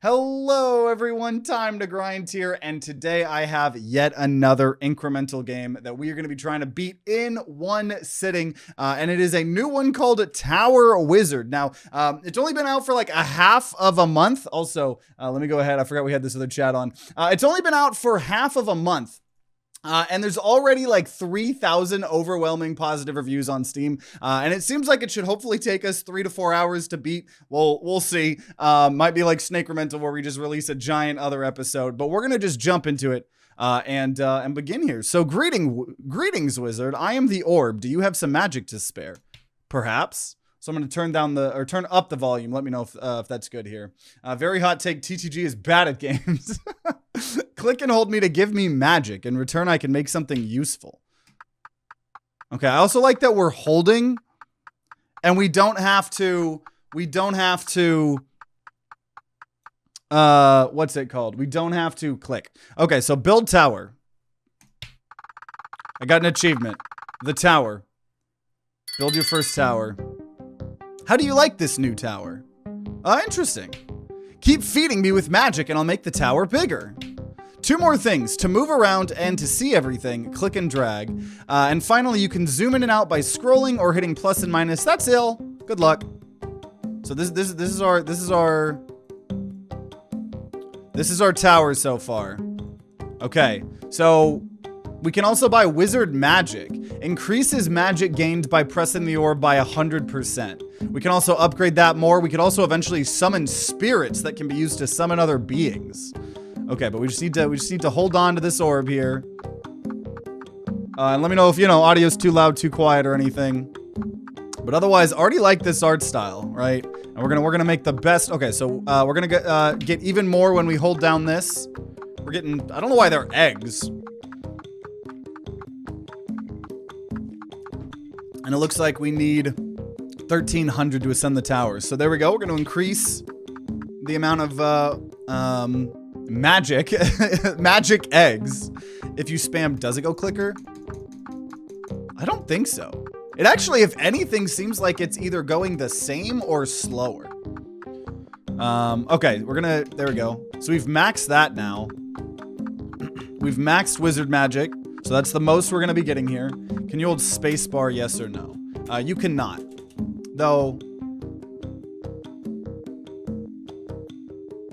Hello everyone, Time to Grind here, and today I have yet another incremental game that we are going to be trying to beat in one sitting, and it is a new one called Tower Wizard. Now, it's only been out for like a half of a month. Also, let me go ahead, I forgot we had this other chat on. It's only been out for half of a month. And there's already like 3,000 overwhelming positive reviews on Steam. And it seems like it should hopefully take us 3 to 4 hours to beat. We'll see. Might be like Incremental where we just release a giant other episode, but we're going to just jump into it and begin here. So greetings, wizard. I am the orb. Do you have some magic to spare? Perhaps. So I'm going to turn up the volume. Let me know if that's good here. Very hot take. TTG is bad at games. Click and hold me to give me magic. In return, I can make something useful. Okay. I also like that we're holding and we don't have to, what's it called? We don't have to click. Okay. So build tower. I got an achievement. The tower. Build your first tower. How do you like this new tower? Interesting. Keep feeding me with magic and I'll make the tower bigger. 2 more things, to move around and to see everything, click and drag. And finally, you can zoom in and out by scrolling or hitting plus and minus. That's ill. Good luck. So this is our tower so far. Okay, so we can also buy wizard magic. Increases magic gained by pressing the orb by 100%. We can also upgrade that more. We could also eventually summon spirits that can be used to summon other beings. Okay, but we just need to hold on to this orb here. And let me know if, audio's too loud, too quiet, or anything. But otherwise, I already like this art style, right? And we're gonna make the best. Okay, so we're gonna get even more when we hold down this. We're getting. I don't know why they're eggs. And it looks like we need 1,300 to ascend the tower. So there we go. We're going to increase the amount of magic eggs. If you spam, does it go clicker? I don't think so. It actually, if anything, seems like it's either going the same or slower. Okay, there we go. So we've maxed that now. We've maxed wizard magic. So that's the most we're going to be getting here. Can you hold spacebar, yes or no? You cannot. Though,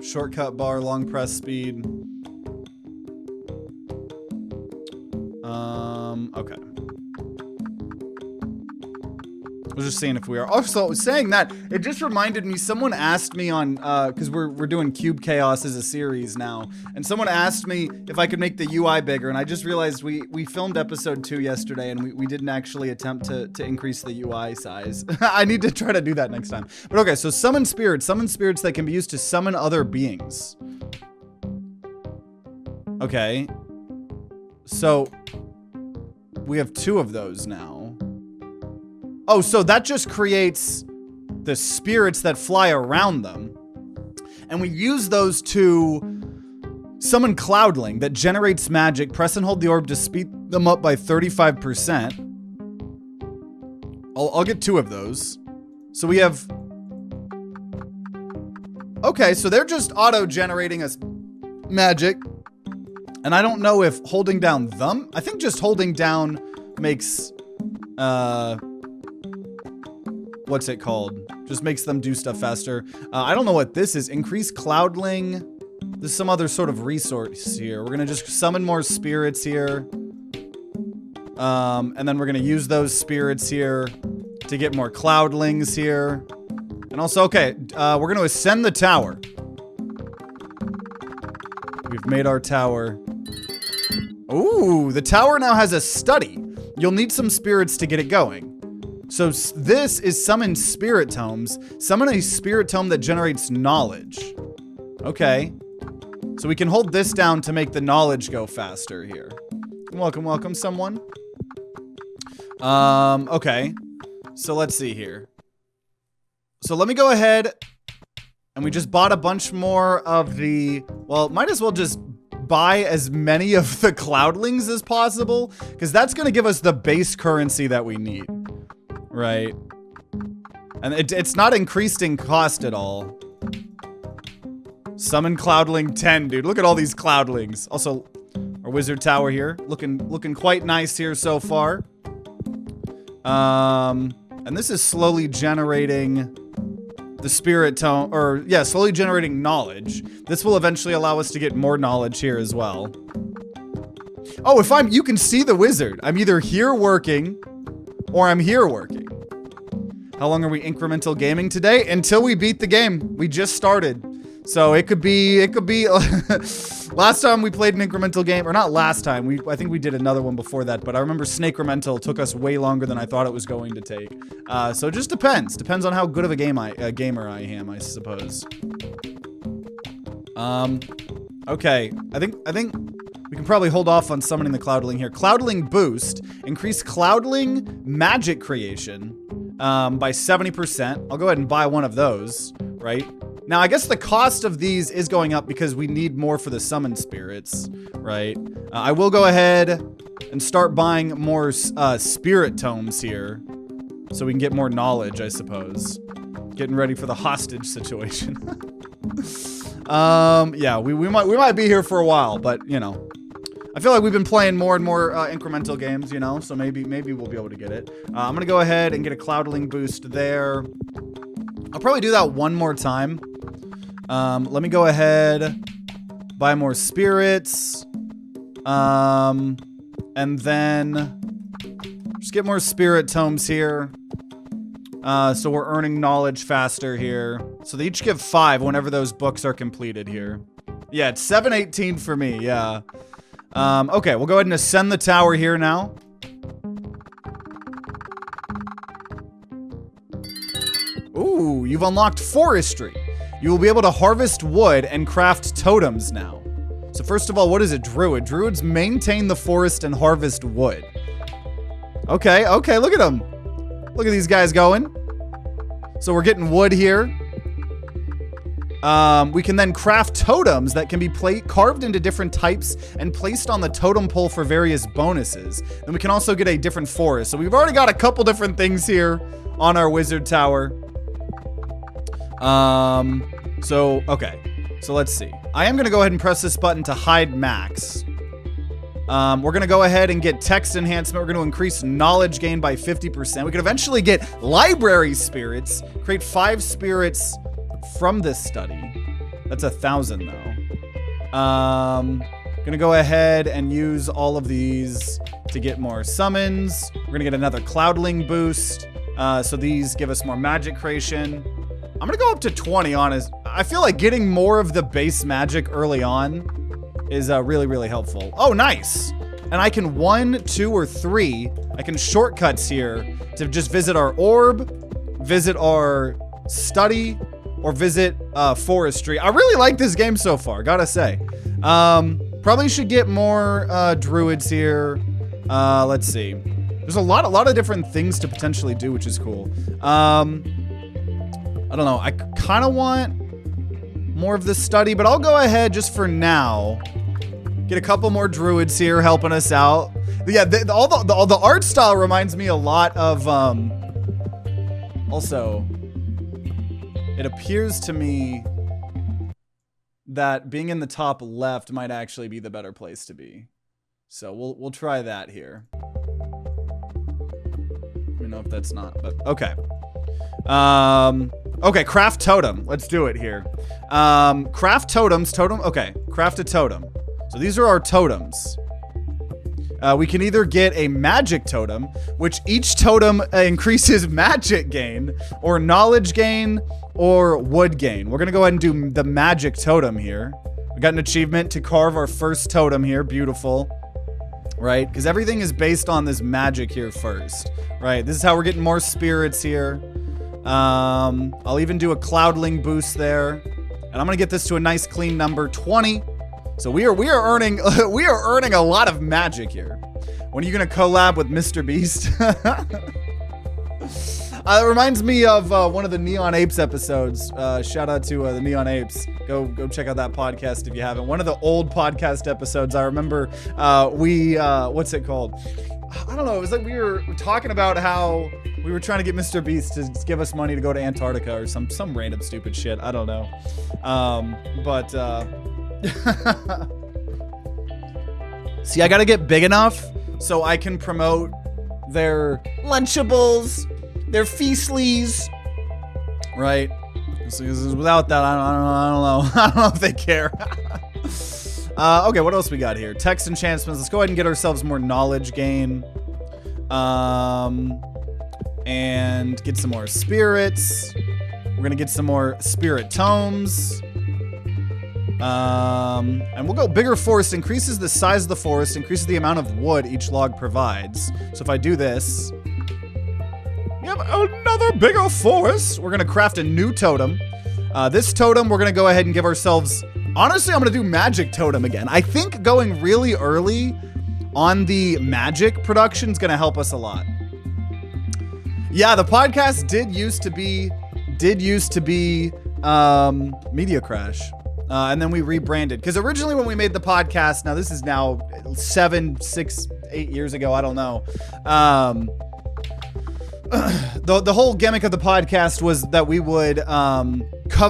shortcut bar, long press speed. Okay. I was just seeing if we are. Also, saying that, it just reminded me, someone asked me on, because we're doing Cube Chaos as a series now, and someone asked me if I could make the UI bigger, and I just realized we filmed episode 2 yesterday, and we didn't actually attempt to increase the UI size. I need to try to do that next time. But okay, so summon spirits that can be used to summon other beings. Okay. So, we have 2 of those now. Oh, so that just creates the spirits that fly around them. And we use those to summon Cloudling that generates magic. Press and hold the orb to speed them up by 35%. I'll get 2 of those. So we have... Okay, so they're just auto-generating us magic. And I don't know if holding down them... I think just holding down makes... what's it called? Just makes them do stuff faster. I don't know what this is. Increase Cloudling. There's some other sort of resource here. We're going to just summon more spirits here. And then we're going to use those spirits here to get more Cloudlings here. And also, okay, we're going to ascend the tower. We've made our tower. Ooh, the tower now has a study. You'll need some spirits to get it going. So this is summon spirit tomes. Summon a spirit tome that generates knowledge. Okay. So we can hold this down to make the knowledge go faster here. Welcome, someone. Okay. So let's see here. So let me go ahead and we just bought a bunch more of the, well, might as well just buy as many of the Cloudlings as possible, because that's going to give us the base currency that we need. Right. And it's not increased in cost at all. Summon Cloudling 10, dude. Look at all these Cloudlings. Also, our wizard tower here. Looking quite nice here so far. And this is slowly generating the spirit tome, or yeah, slowly generating knowledge. This will eventually allow us to get more knowledge here as well. Oh, you can see the wizard. I'm either here working or I'm here working. How long are we incremental gaming today? Until we beat the game. We just started. So it could be last time we played an incremental game, or not last time, I think we did another one before that, but I remember Snakremental took us way longer than I thought it was going to take. So it just depends on how good of a gamer I am, I suppose. Okay, I think we can probably hold off on summoning the Cloudling here. Cloudling boost, increase Cloudling magic creation by 70%. I'll go ahead and buy one of those, right? Now, I guess the cost of these is going up because we need more for the summon spirits, right? I will go ahead and start buying more spirit tomes here so we can get more knowledge, I suppose. Getting ready for the hostage situation. Yeah, we might be here for a while, but, you know. I feel like we've been playing more and more incremental games, you know, so maybe we'll be able to get it. I'm going to go ahead and get a Cloudling boost there. I'll probably do that one more time. Let me go ahead, buy more spirits, and then just get more spirit tomes here. So we're earning knowledge faster here. So they each give 5 whenever those books are completed here. Yeah, it's 718 for me, yeah. Okay, we'll go ahead and ascend the tower here now. Ooh, you've unlocked forestry. You will be able to harvest wood and craft totems now. So first of all, what is a druid? Druids maintain the forest and harvest wood. Okay, look at them. Look at these guys going. So we're getting wood here. We can then craft totems that can be carved into different types and placed on the totem pole for various bonuses. Then we can also get a different forest. So we've already got a couple different things here on our wizard tower. Okay. So let's see. I am going to go ahead and press this button to hide max. We're going to go ahead and get text enhancement. We're going to increase knowledge gain by 50%. We could eventually get library spirits, create 5 spirits from this study. That's 1,000 though. Gonna go ahead and use all of these to get more summons. We're gonna get another Cloudling boost. So these give us more magic creation. I'm gonna go up to 20 honest. I feel like getting more of the base magic early on is really, really helpful. Oh, nice. And I can 1, 2, or 3. I can shortcuts here to just visit our orb, visit our study, or visit forestry. I really like this game so far, gotta say. Probably should get more druids here. Let's see. There's a lot of different things to potentially do, which is cool. I don't know. I kind of want more of the study, but I'll go ahead just for now. Get a couple more druids here helping us out. But yeah, all the art style reminds me a lot of also. It appears to me that being in the top left might actually be the better place to be. So we'll try that here. Let me know if that's not, but okay. Okay, craft totem. Let's do it here. Craft totems. Okay, craft a totem. So these are our totems. We can either get a magic totem, which each totem increases magic gain, or knowledge gain, or wood gain. We're gonna go ahead and do the magic totem here. We got an achievement to carve our first totem here. Beautiful. Right? Because everything is based on this magic here first. Right? This is how we're getting more spirits here. I'll even do a Cloudling boost there. And I'm gonna get this to a nice clean number, 20. So we are earning we are earning a lot of magic here. When are you gonna collab with Mr. Beast? It reminds me of one of the Neon Apes episodes. Shout out to the Neon Apes. Go check out that podcast if you haven't. One of the old podcast episodes. I remember what's it called? I don't know. It was like we were talking about how we were trying to get Mr. Beast to give us money to go to Antarctica or some random stupid shit. I don't know. See, I gotta get big enough so I can promote their Lunchables, their Feastlies, right? So without that, I don't know. I don't know if they care. Okay, what else we got here? Text enchantments. Let's go ahead and get ourselves more knowledge gain. And get some more spirits. We're gonna get some more spirit tomes. And we'll go bigger forest. Increases the size of the forest, increases the amount of wood each log provides. So if I do this, we have another bigger forest. We're gonna craft a new totem. This totem, we're gonna go ahead and give ourselves, honestly, I'm gonna do magic totem again. I think going really early on the magic production is gonna help us a lot. Yeah, the podcast did used to be Media Crash. And then we rebranded. Because originally when we made the podcast, now this is now 7, 6, 8 years ago, I don't know. The whole gimmick of the podcast was that we would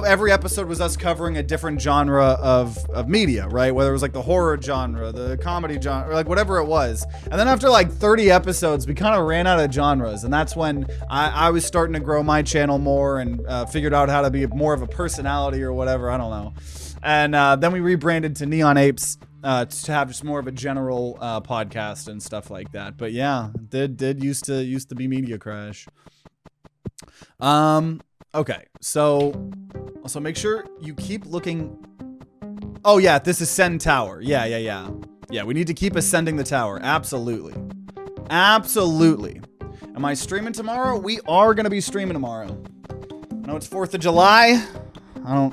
every episode was us covering a different genre of media, right? Whether it was like the horror genre, the comedy genre, or like whatever it was. And then after like 30 episodes, we kind of ran out of genres. And that's when I was starting to grow my channel more and figured out how to be more of a personality or whatever. I don't know. And then we rebranded to Neon Apes to have just more of a general podcast and stuff like that. But yeah, did used to be Media Crash. Okay, so also make sure you keep looking. Oh yeah, this is Ascend Tower. Yeah, we need to keep ascending the tower. Absolutely. Am I streaming tomorrow? We are gonna be streaming tomorrow. I know it's 4th of July. I'm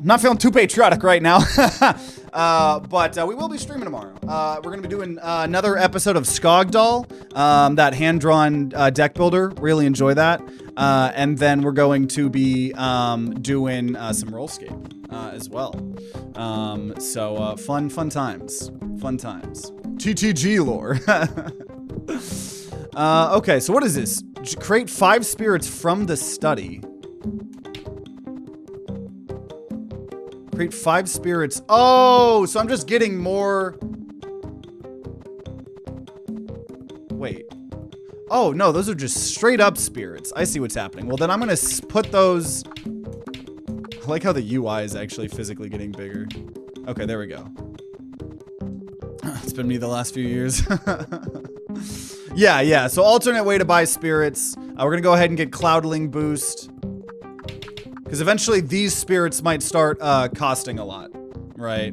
not feeling too patriotic right now. But we will be streaming tomorrow. We're going to be doing another episode of Skogdahl, that hand-drawn deck builder. Really enjoy that. And then we're going to be doing some Rollscape as well. So fun times. TTG lore. Okay, so what is this? Create 5 spirits from the study. Create 5 spirits. Oh, so I'm just getting more. Wait. Oh, no, those are just straight up spirits. I see what's happening. Well, then I'm going to put those. I like how the UI is actually physically getting bigger. Okay, there we go. It's been me the last few years. Yeah. So alternate way to buy spirits. We're going to go ahead and get Cloudling Boost. Because eventually these spirits might start costing a lot, right?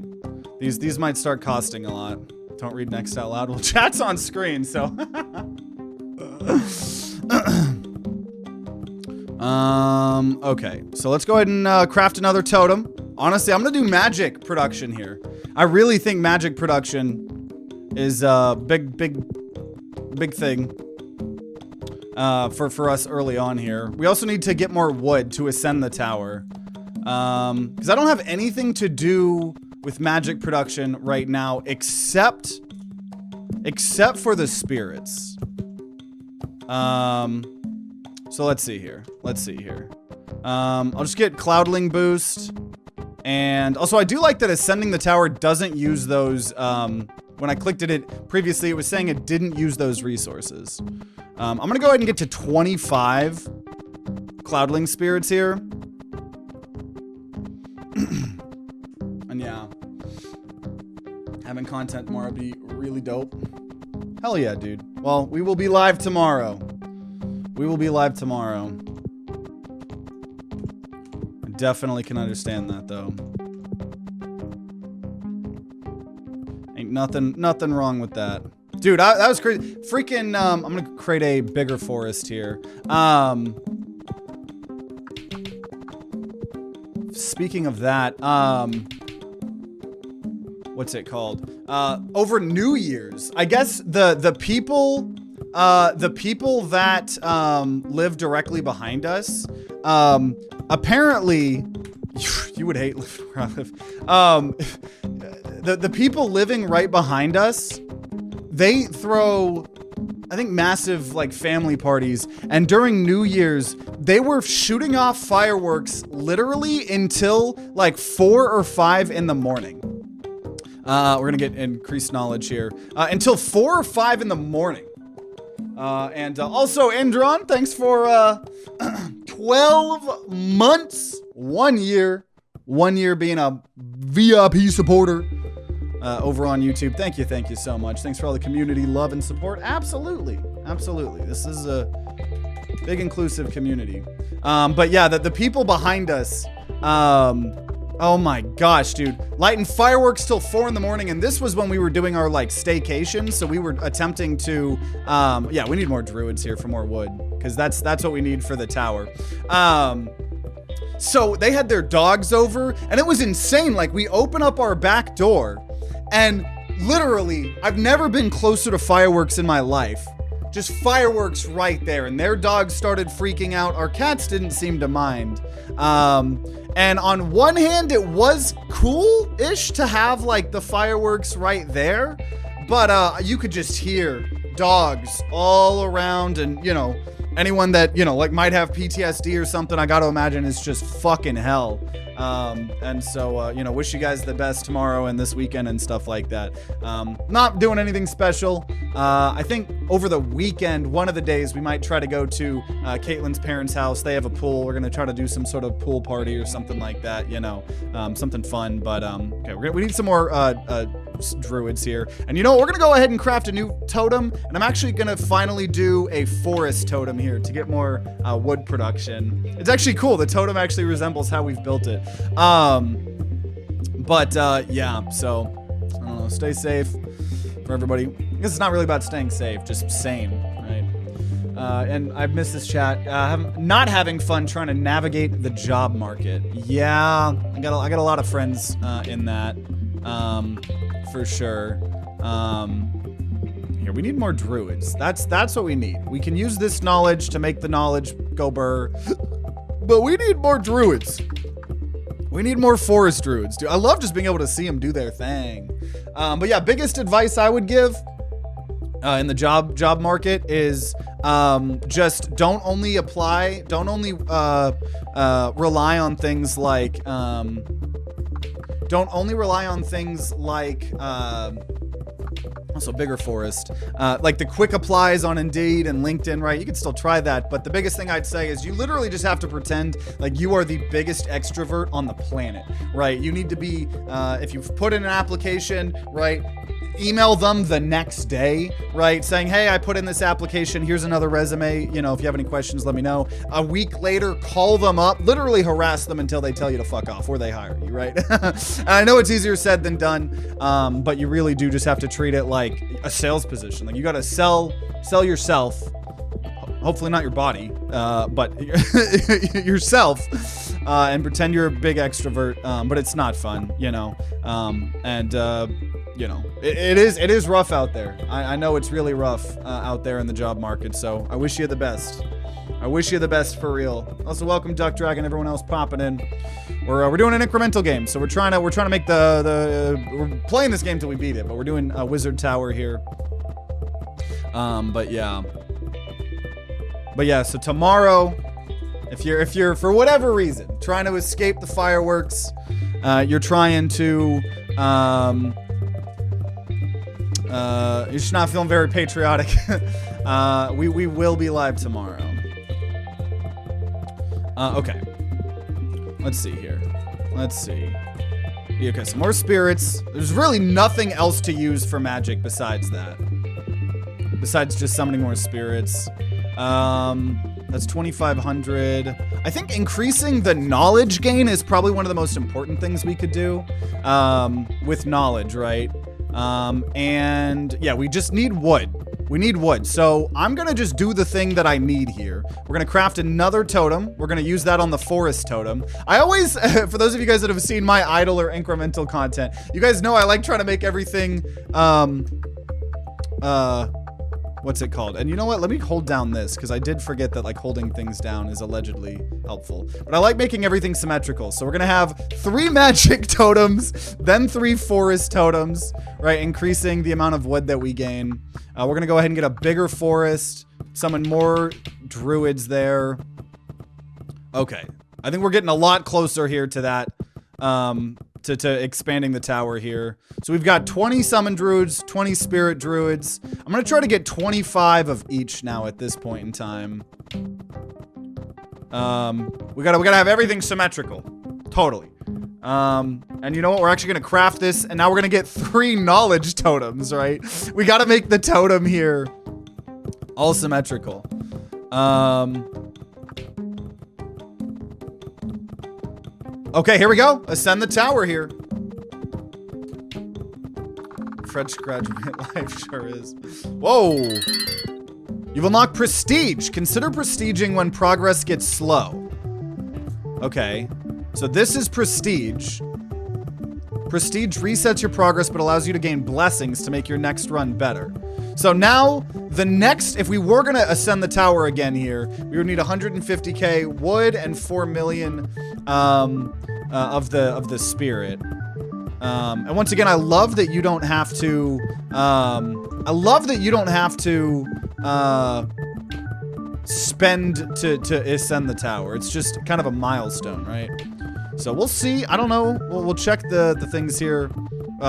These might start costing a lot. Don't read next out loud. Well, chat's on screen, so. Okay, so let's go ahead and craft another totem. Honestly, I'm gonna do magic production here. I really think magic production is a big thing. For us early on here. We also need to get more wood to ascend the tower. Because I don't have anything to do with magic production right now except for the spirits. So let's see here. I'll just get Cloudling Boost. And also I do like that ascending the tower doesn't use those, when I clicked it previously, it was saying it didn't use those resources. I'm gonna go ahead and get to 25 Cloudling spirits here. And yeah, having content tomorrow would be really dope. Hell yeah, dude. Well, we will be live tomorrow. I definitely can understand that though. Ain't nothing wrong with that. Dude, that was crazy. Freaking, I'm gonna create a bigger forest here. Speaking of that, what's it called? Over New Year's, I guess the people that live directly behind us, apparently, you would hate living where I live. The people living right behind us they throw, I think, massive like family parties, and during New Year's they were shooting off fireworks literally until like 4 or 5 in the morning. We're gonna get increased knowledge here until 4 or 5 in the morning. And also Indron, thanks for 12 months, 1 year being a VIP supporter over on YouTube. Thank you so much. Thanks for all the community love and support. Absolutely. This is a big inclusive community. But yeah, the people behind us, oh my gosh, dude, lighting fireworks till 4 in the morning. And this was when we were doing our like staycation. So we were attempting to, yeah, we need more druids here for more wood, because that's what we need for the tower. So they had their dogs over, and it was insane. Like, we open up our back door, and literally, I've never been closer to fireworks in my life. Just fireworks right there, and their dogs started freaking out. Our cats didn't seem to mind. And on one hand, it was cool-ish to have like the fireworks right there, but you could just hear dogs all around, and you know, anyone that, you know, like might have PTSD or something, I gotta imagine is just fucking hell. And so, you know, wish you guys the best tomorrow and this weekend and stuff like that. Not doing anything special. I think over the weekend, one of the days, we might try to go to Caitlin's parents' house. They have a pool. We're gonna try to do some sort of pool party or something like that, you know, something fun. But okay, we need some more druids here. And you know what? We're gonna go ahead and craft a new totem, and I'm actually gonna finally do a forest totem here to get more wood production. It's actually cool. The totem actually resembles how we've built it. Yeah, so I don't know, stay safe for everybody. I guess it's not really about staying safe, just sane, right? And I've missed this chat. Not having fun trying to navigate the job market. Yeah, I got a lot of friends in that, for sure. Here, we need more druids. That's what we need. We can use this knowledge to make the knowledge go burr, but we need more druids. We need more forest druids, dude. I love just being able to see them do their thing. But yeah, biggest advice I would give in the job market is just don't only rely on things like also bigger forest, like the quick applies on Indeed and LinkedIn, right? You can still try that, but the biggest thing I'd say is you literally just have to pretend like you are the biggest extrovert on the planet, right? You need to be, if you've put in an application, right, email them the next day, right, saying, hey, I put in this application, here's another resume, you know, if you have any questions, let me know. A week later, call them up, literally harass them until they tell you to fuck off or they hire you, right? I know it's easier said than done, but you really do just have to treat it like a sales position. Like, you gotta sell yourself, hopefully not your body, but yourself, and pretend you're a big extrovert, but it's not fun, you know, you know, it is rough out there. I know it's really rough out there in the job market, so I wish you the best. I wish you the best for real. Also, welcome Duck Dragon, everyone else popping in. We're doing an incremental game, so we're trying to make we're playing this game till we beat it, but we're doing a wizard tower here. But yeah, so tomorrow, if you're for whatever reason trying to escape the fireworks, you're trying to you're just not feeling very patriotic, we will be live tomorrow. Okay, let's see here. Let's see. Okay, some more spirits. There's really nothing else to use for magic besides that. Besides just summoning more spirits. That's 2,500. I think increasing the knowledge gain is probably one of the most important things we could do with knowledge, right? And yeah, we just need wood. We need wood. So I'm gonna just do the thing that I need here. We're gonna craft another totem. We're gonna use that on the forest totem. I always, for those of you guys that have seen my idle or incremental content, you guys know I like trying to make everything, what's it called? And you know what? Let me hold down this, because I did forget that like holding things down is allegedly helpful. But I like making everything symmetrical. So we're gonna have 3 magic totems, then 3 forest totems, right? Increasing the amount of wood that we gain. We're gonna go ahead and get a bigger forest, summon more druids there. Okay, I think we're getting a lot closer here to that, to expanding the tower here. So we've got 20 summon druids, 20 spirit druids. I'm gonna try to get 25 of each now at this point in time. We gotta have everything symmetrical, totally. And you know what? We're actually gonna craft this, and now we're gonna get 3 knowledge totems, right? We gotta make the totem here all symmetrical. Okay, here we go. Ascend the tower here. Fresh graduate life sure is. Whoa. You've unlocked prestige. Consider prestiging when progress gets slow. Okay. So this is prestige. Prestige resets your progress but allows you to gain blessings to make your next run better. So now, the next, if we were gonna ascend the tower again here, we would need 150k wood and 4 million of the spirit. And once again, I love that you don't have to, spend to ascend the tower. It's just kind of a milestone, right? So we'll see. I don't know. We'll check the things here.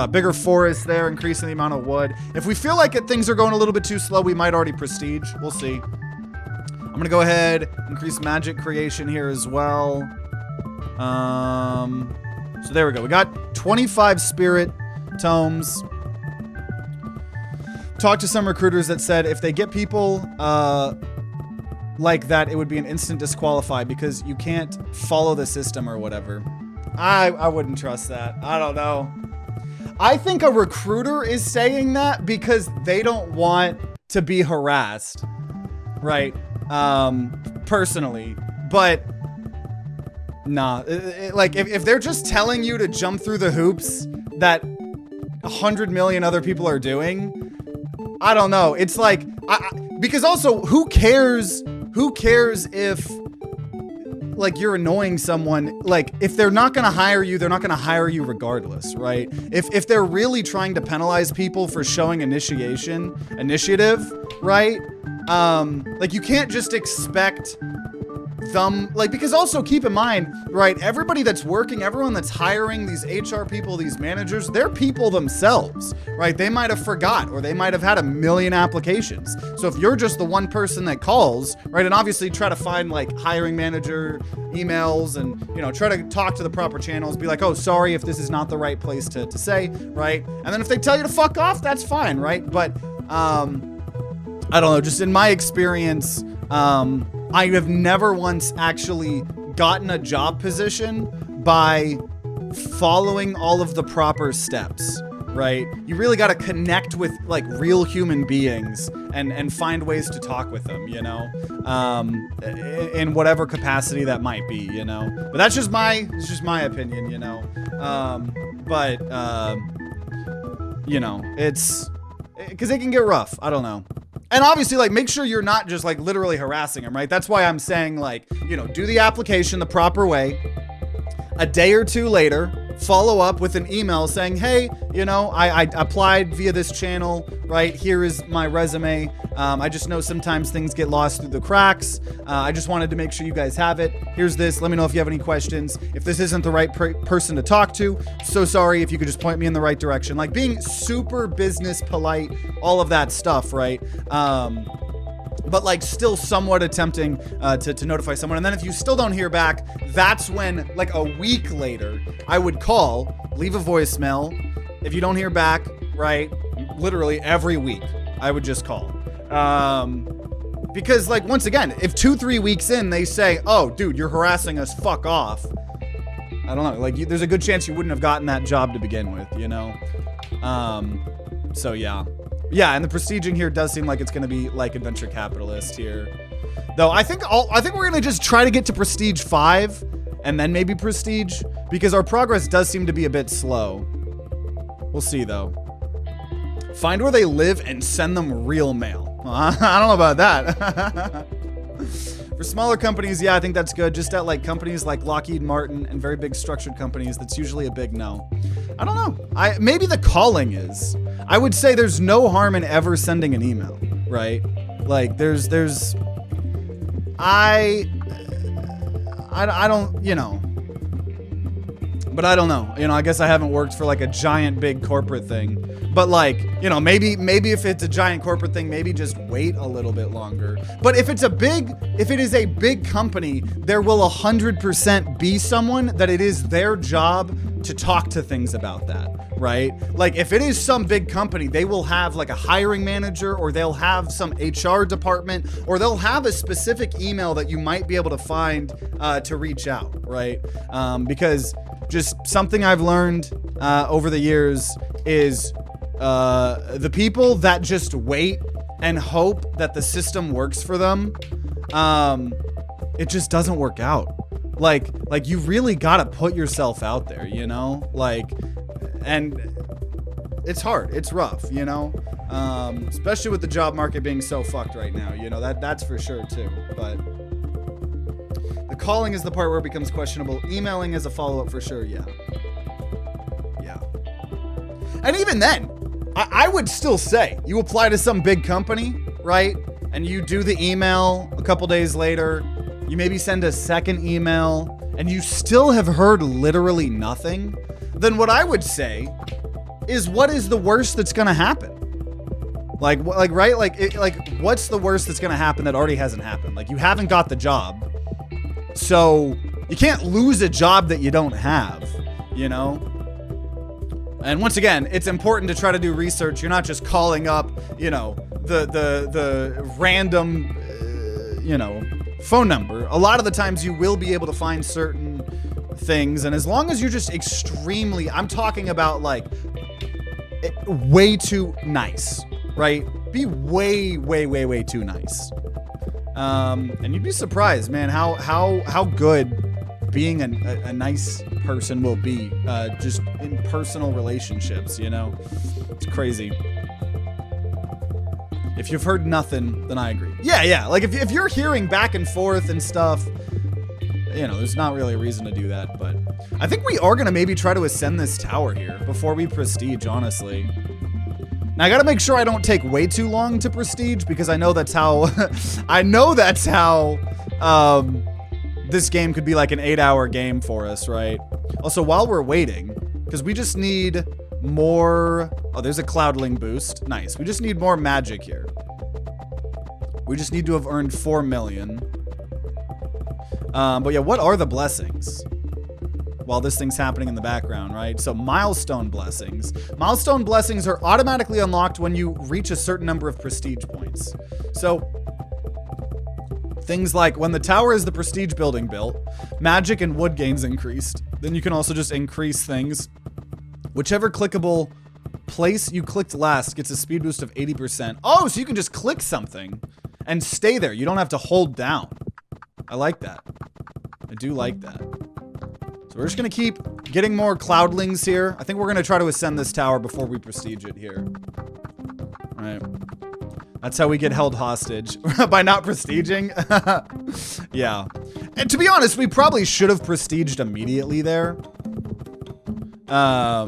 Bigger forest there, increasing the amount of wood. If we feel like things are going a little bit too slow, we might already prestige. We'll see. I'm gonna go ahead, increase magic creation here as well. So there we go. We got 25 spirit tomes. Talked to some recruiters that said if they get people like that, it would be an instant disqualify because you can't follow the system or whatever. I wouldn't trust that. I don't know. I think a recruiter is saying that because they don't want to be harassed, right? Personally, but nah, like if they're just telling you to jump through the hoops that 100 million other people are doing, I don't know. It's like, because also who cares if like you're annoying someone? Like if they're not gonna hire you, they're not gonna hire you regardless, right? If they're really trying to penalize people for showing initiative, right? Like you can't just expect them, like, because also keep in mind, right, everybody that's working, everyone that's hiring, these HR people, these managers, they're people themselves, right? They might have forgot, or they might have had a million applications. So if you're just the one person that calls, right, and obviously try to find like hiring manager emails and, you know, try to talk to the proper channels, be like, oh, sorry if this is not the right place to say, right? And then if they tell you to fuck off, that's fine, right? But, I don't know, just in my experience, I have never once actually gotten a job position by following all of the proper steps, right? You really got to connect with like real human beings and find ways to talk with them, you know, in whatever capacity that might be, you know. But that's just it's just my opinion, you know. You know, it's because it can get rough. I don't know. And obviously, like, make sure you're not just, like, literally harassing them, right? That's why I'm saying, like, you know, do the application the proper way. A day or two later, follow up with an email saying, hey, you know, I applied via this channel, right? Here is my resume. I just know sometimes things get lost through the cracks. I just wanted to make sure you guys have it. Here's this. Let me know if you have any questions. If this isn't the right person to talk to, so sorry, if you could just point me in the right direction. Like being super business polite, all of that stuff, right? But like still somewhat attempting to notify someone. And then if you still don't hear back, that's when like a week later, I would call, leave a voicemail. If you don't hear back, right, literally every week, I would just call. Because like, once again, if 2-3 weeks in, they say, oh, dude, you're harassing us, fuck off. I don't know, like there's a good chance you wouldn't have gotten that job to begin with, you know? So yeah. Yeah, and the prestiging here does seem like it's gonna be like a venture capitalist here. Though I think we're gonna just try to get to prestige 5 and then maybe prestige, because our progress does seem to be a bit slow. We'll see though. Find where they live and send them real mail. Well, I don't know about that. For smaller companies, yeah, I think that's good. Just at like companies like Lockheed Martin and very big structured companies, that's usually a big no. I don't know. Maybe the calling is. I would say there's no harm in ever sending an email, right? Like I don't, you know. But I don't know. You know, I guess I haven't worked for like a giant big corporate thing. But like, you know, maybe if it's a giant corporate thing, maybe just wait a little bit longer. But if it is a big company, there will 100% be someone that it is their job to talk to things about that, right? Like if it is some big company, they will have like a hiring manager, or they'll have some HR department, or they'll have a specific email that you might be able to find to reach out, right? Because just something I've learned over the years is the people that just wait and hope that the system works for them, it just doesn't work out. Like you really gotta put yourself out there, you know? Like, and it's hard, it's rough, you know? Especially with the job market being so fucked right now, you know, that's for sure too, but the calling is the part where it becomes questionable. Emailing as a follow-up for sure, yeah. Yeah. And even then, I would still say, you apply to some big company, right? And you do the email a couple days later, you maybe send a second email, and you still have heard literally nothing, then what I would say is, what is the worst that's gonna happen? Like right? Like what's the worst that's gonna happen that already hasn't happened? Like, you haven't got the job. So you can't lose a job that you don't have, you know? And once again, it's important to try to do research. You're not just calling up, you know, the random, you know, phone number. A lot of the times you will be able to find certain things. And as long as you're just extremely, I'm talking about like way too nice, right? Be way too nice. And you'd be surprised, man, how good being a nice person will be, just in personal relationships, you know? It's crazy. If you've heard nothing, then I agree. Yeah, like if you're hearing back and forth and stuff, you know, there's not really a reason to do that, but I think we are gonna maybe try to ascend this tower here before we prestige, honestly. Now I gotta make sure I don't take way too long to prestige, because I know that's how, this game could be like an 8-hour game for us, right? Also, while we're waiting, because we just need more, oh, there's a cloudling boost, nice. We just need more magic here. We just need to have earned 4 million. But yeah, what are the blessings? While this thing's happening in the background, right? So milestone blessings. Milestone blessings are automatically unlocked when you reach a certain number of prestige points. So things like when the tower is the prestige building built, magic and wood gains increased. Then you can also just increase things. Whichever clickable place you clicked last gets a speed boost of 80%. Oh, so you can just click something and stay there. You don't have to hold down. I like that. I do like that. So we're just gonna keep getting more cloudlings here. I think we're gonna try to ascend this tower before we prestige it here. All right. That's how we get held hostage. By not prestiging? Yeah. And to be honest, we probably should have prestiged immediately there. Oh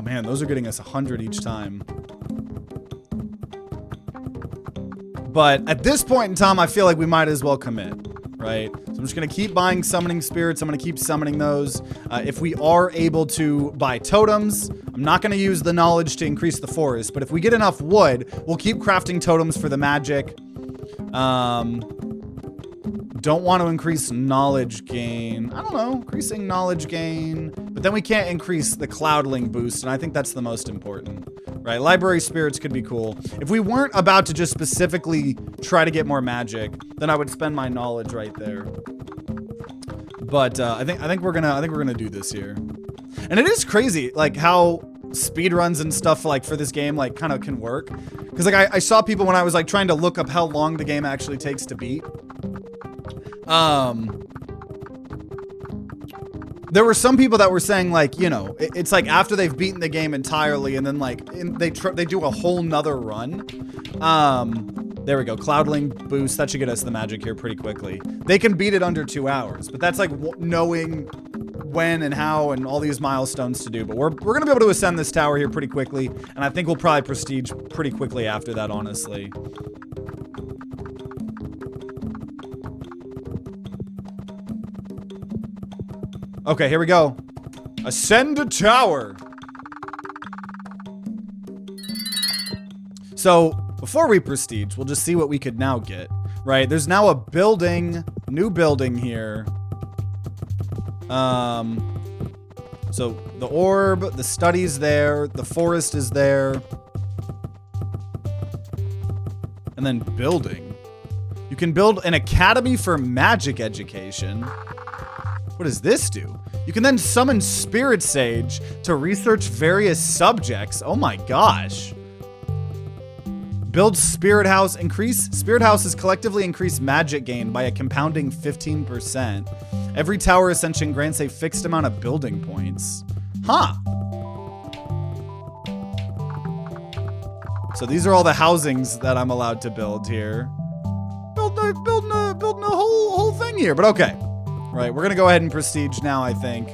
man, those are getting us 100 each time. But at this point in time, I feel like we might as well commit, right? So I'm just gonna keep buying summoning spirits. I'm gonna keep summoning those. If we are able to buy totems, I'm not gonna use the knowledge to increase the forest, but if we get enough wood, we'll keep crafting totems for the magic. Don't want to increase knowledge gain. I don't know, increasing knowledge gain, but then we can't increase the cloudling boost, and I think that's the most important, right? Library spirits could be cool. If we weren't about to just specifically try to get more magic, then I would spend my knowledge right there. But I think we're gonna do this here, and it is crazy like how speedruns and stuff like for this game like kind of can work, because like I saw people when I was like trying to look up how long the game actually takes to beat. There were some people that were saying, like, you know, it's like after they've beaten the game entirely and then like they do a whole nother run. There we go. Cloudling boost. That should get us the magic here pretty quickly. They can beat it under 2 hours, but that's like knowing when and how and all these milestones to do. But we're going to be able to ascend this tower here pretty quickly. And I think we'll probably prestige pretty quickly after that, honestly. Okay, here we go. Ascend a tower. So before we prestige, we'll just see what we could now get, right? There's now a building, new building here. So the orb, the study's there, the forest is there. And then building. You can build an academy for magic education. What does this do? You can then summon Spirit Sage to research various subjects. Oh my gosh. Build Spirit House. Increase Spirit Houses collectively increase magic gain by a compounding 15%. Every tower ascension grants a fixed amount of building points. Huh. So these are all the housings that I'm allowed to build here. Building a whole thing here, but okay. Right, we're gonna go ahead and prestige now, I think.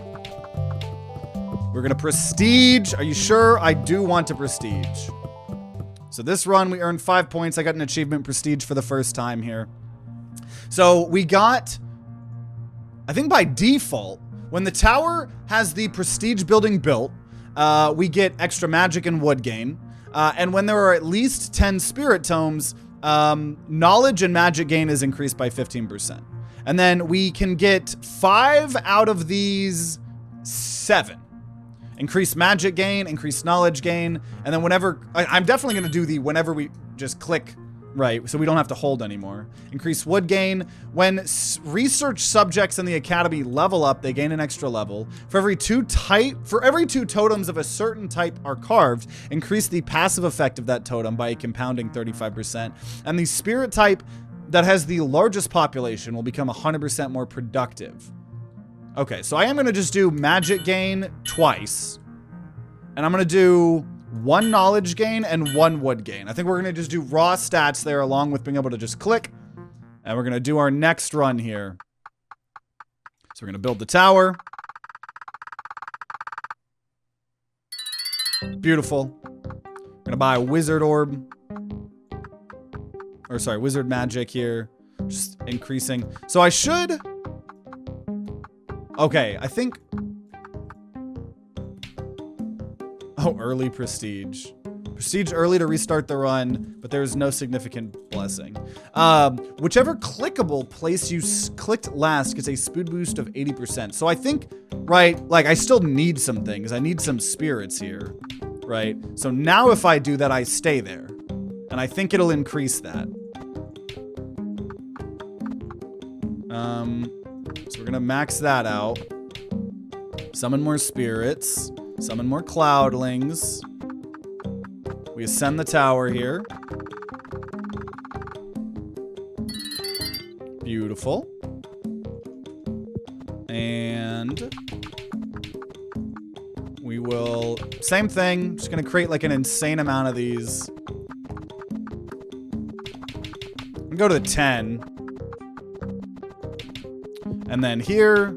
We're gonna prestige. Are you sure? I do want to prestige. So this run, we earned 5 points. I got an achievement prestige for the first time here. So we got, I think by default, when the tower has the prestige building built, we get extra magic and wood gain. And when there are at least 10 spirit tomes, knowledge and magic gain is increased by 15%. And then we can get 5 out of these 7. Increase magic gain, increase knowledge gain, and then whenever, I'm definitely gonna do the whenever we just click, right, so we don't have to hold anymore. Increase wood gain. When research subjects in the academy level up, they gain an extra level. For every 2 totems of a certain type are carved, increase the passive effect of that totem by a compounding 35%. And the spirit type that has the largest population will become 100% more productive. Okay, so I am going to just do magic gain twice. And I'm going to do 1 knowledge gain and 1 wood gain. I think we're going to just do raw stats there along with being able to just click. And we're going to do our next run here. So we're going to build the tower. Beautiful. We're going to buy a wizard orb. Or sorry, wizard magic here. Just increasing. So I should... Okay, I think... Oh, early prestige. Prestige early to restart the run, but there is no significant blessing. Whichever clickable place you clicked last gets a speed boost of 80%. So I think, right, like I still need some things. I need some spirits here, right? So now if I do that, I stay there. And I think it'll increase that. So we're gonna max that out. Summon more spirits. Summon more cloudlings. We ascend the tower here. Beautiful. And we will, same thing, just gonna create like an insane amount of these. And go to the 10. And then here,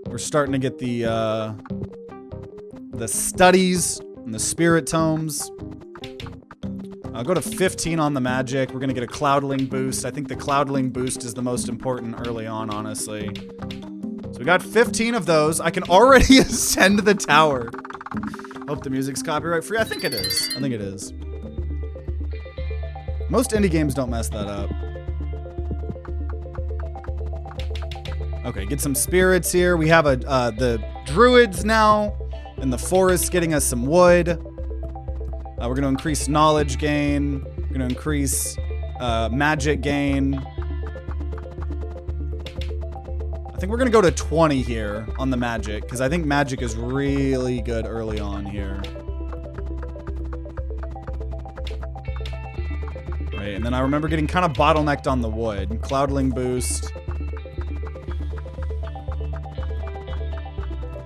we're starting to get the studies and the spirit tomes. I'll go to 15 on the magic. We're gonna get a cloudling boost. I think the cloudling boost is the most important early on, honestly. So we got 15 of those. I can already ascend the tower. Hope the music's copyright free. I think it is. I think it is. Most indie games don't mess that up. Okay, get some spirits here. We have the druids now, and the forest getting us some wood. We're gonna increase knowledge gain. We're gonna increase magic gain. I think we're gonna go to 20 here on the magic, because I think magic is really good early on here. Right, and then I remember getting kind of bottlenecked on the wood. Cloudling boost.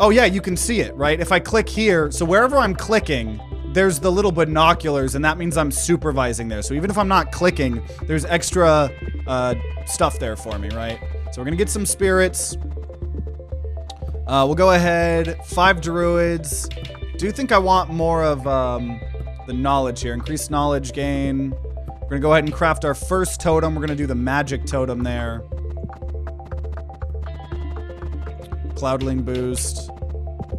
Oh yeah, you can see it, right? If I click here, so wherever I'm clicking, there's the little binoculars, and that means I'm supervising there. So even if I'm not clicking, there's extra stuff there for me, right? So we're gonna get some spirits. We'll go ahead, 5 druids. Do think I want more of the knowledge here. Increased knowledge gain. We're gonna go ahead and craft our first totem. We're gonna do the magic totem there. Cloudling boost.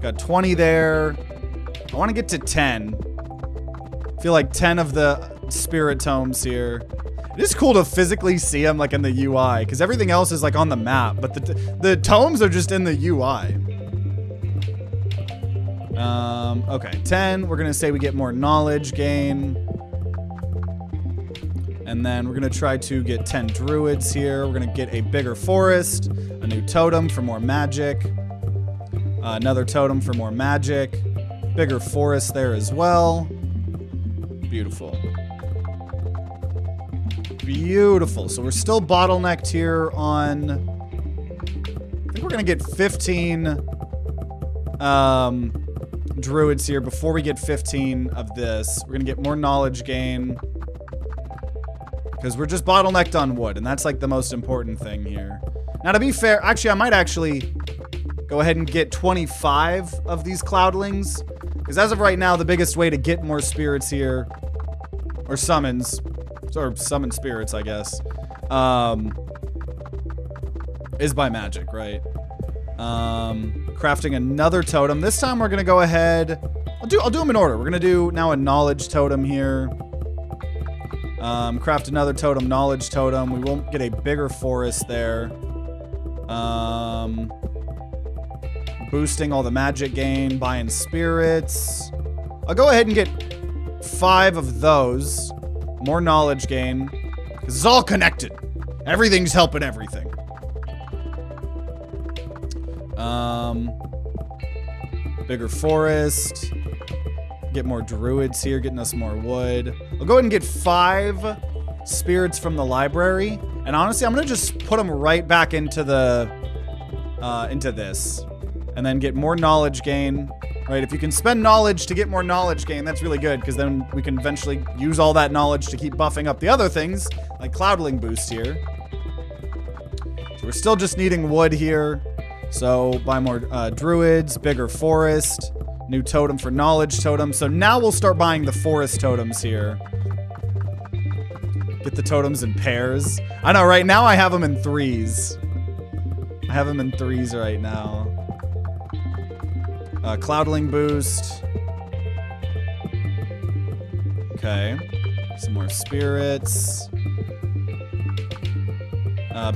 Got 20 there. I want to get to 10. I feel like 10 of the spirit tomes here. It is cool to physically see them like in the UI, because everything else is like on the map, but the tomes are just in the UI. Okay, 10. We're gonna say we get more knowledge gain. And then we're gonna try to get 10 druids here. We're gonna get a bigger forest, a new totem for more magic, another totem for more magic, bigger forest there as well. Beautiful. Beautiful. So we're still bottlenecked here on, I think we're gonna get 15 druids here before we get 15 of this. We're gonna get more knowledge gain, because we're just bottlenecked on wood, and that's like the most important thing here. Now, to be fair, actually, I might actually go ahead and get 25 of these cloudlings, because as of right now, the biggest way to get more spirits here, or summons, or summon spirits, I guess, is by magic, right? Crafting another totem. This time we're gonna go ahead. I'll do them in order. We're gonna do now a knowledge totem here. Craft another totem, knowledge totem. We won't get a bigger forest there. Boosting all the magic gain, buying spirits. I'll go ahead and get 5 of those. More knowledge gain. Because it's all connected. Everything's helping everything. Bigger forest. Get more druids here, getting us more wood. I'll go ahead and get 5 spirits from the library. And honestly, I'm gonna just put them right back into the into this. And then get more knowledge gain. Right? If you can spend knowledge to get more knowledge gain, that's really good, because then we can eventually use all that knowledge to keep buffing up the other things, like cloudling boost here. So we're still just needing wood here. So buy more druids, bigger forest, new totem for knowledge totem. So now we'll start buying the forest totems here. Get the totems in pairs. I know, right now I have them in 3s. I have them in 3s right now. Cloudling boost. Okay. Some more spirits.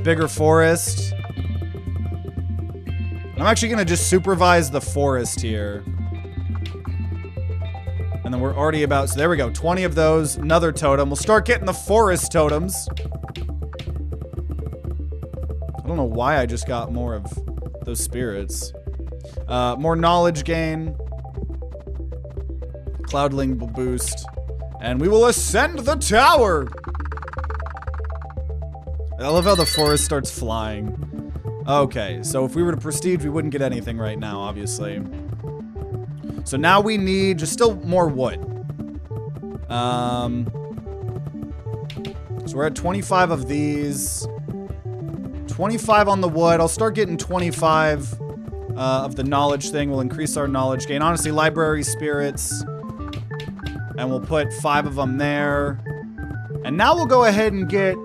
Bigger forest. I'm actually going to just supervise the forest here. And then we're already about... So there we go. 20 of those. Another totem. We'll start getting the forest totems. I don't know why I just got more of those spirits. More knowledge gain. Cloudling boost. And we will ascend the tower! I love how the forest starts flying. Okay, so if we were to prestige, we wouldn't get anything right now, obviously. So now we need just still more wood. So we're at 25 of these. 25 on the wood. I'll start getting 25 of the knowledge thing. We'll increase our knowledge gain. Honestly, library spirits. And we'll put 5 of them there. And now we'll go ahead and get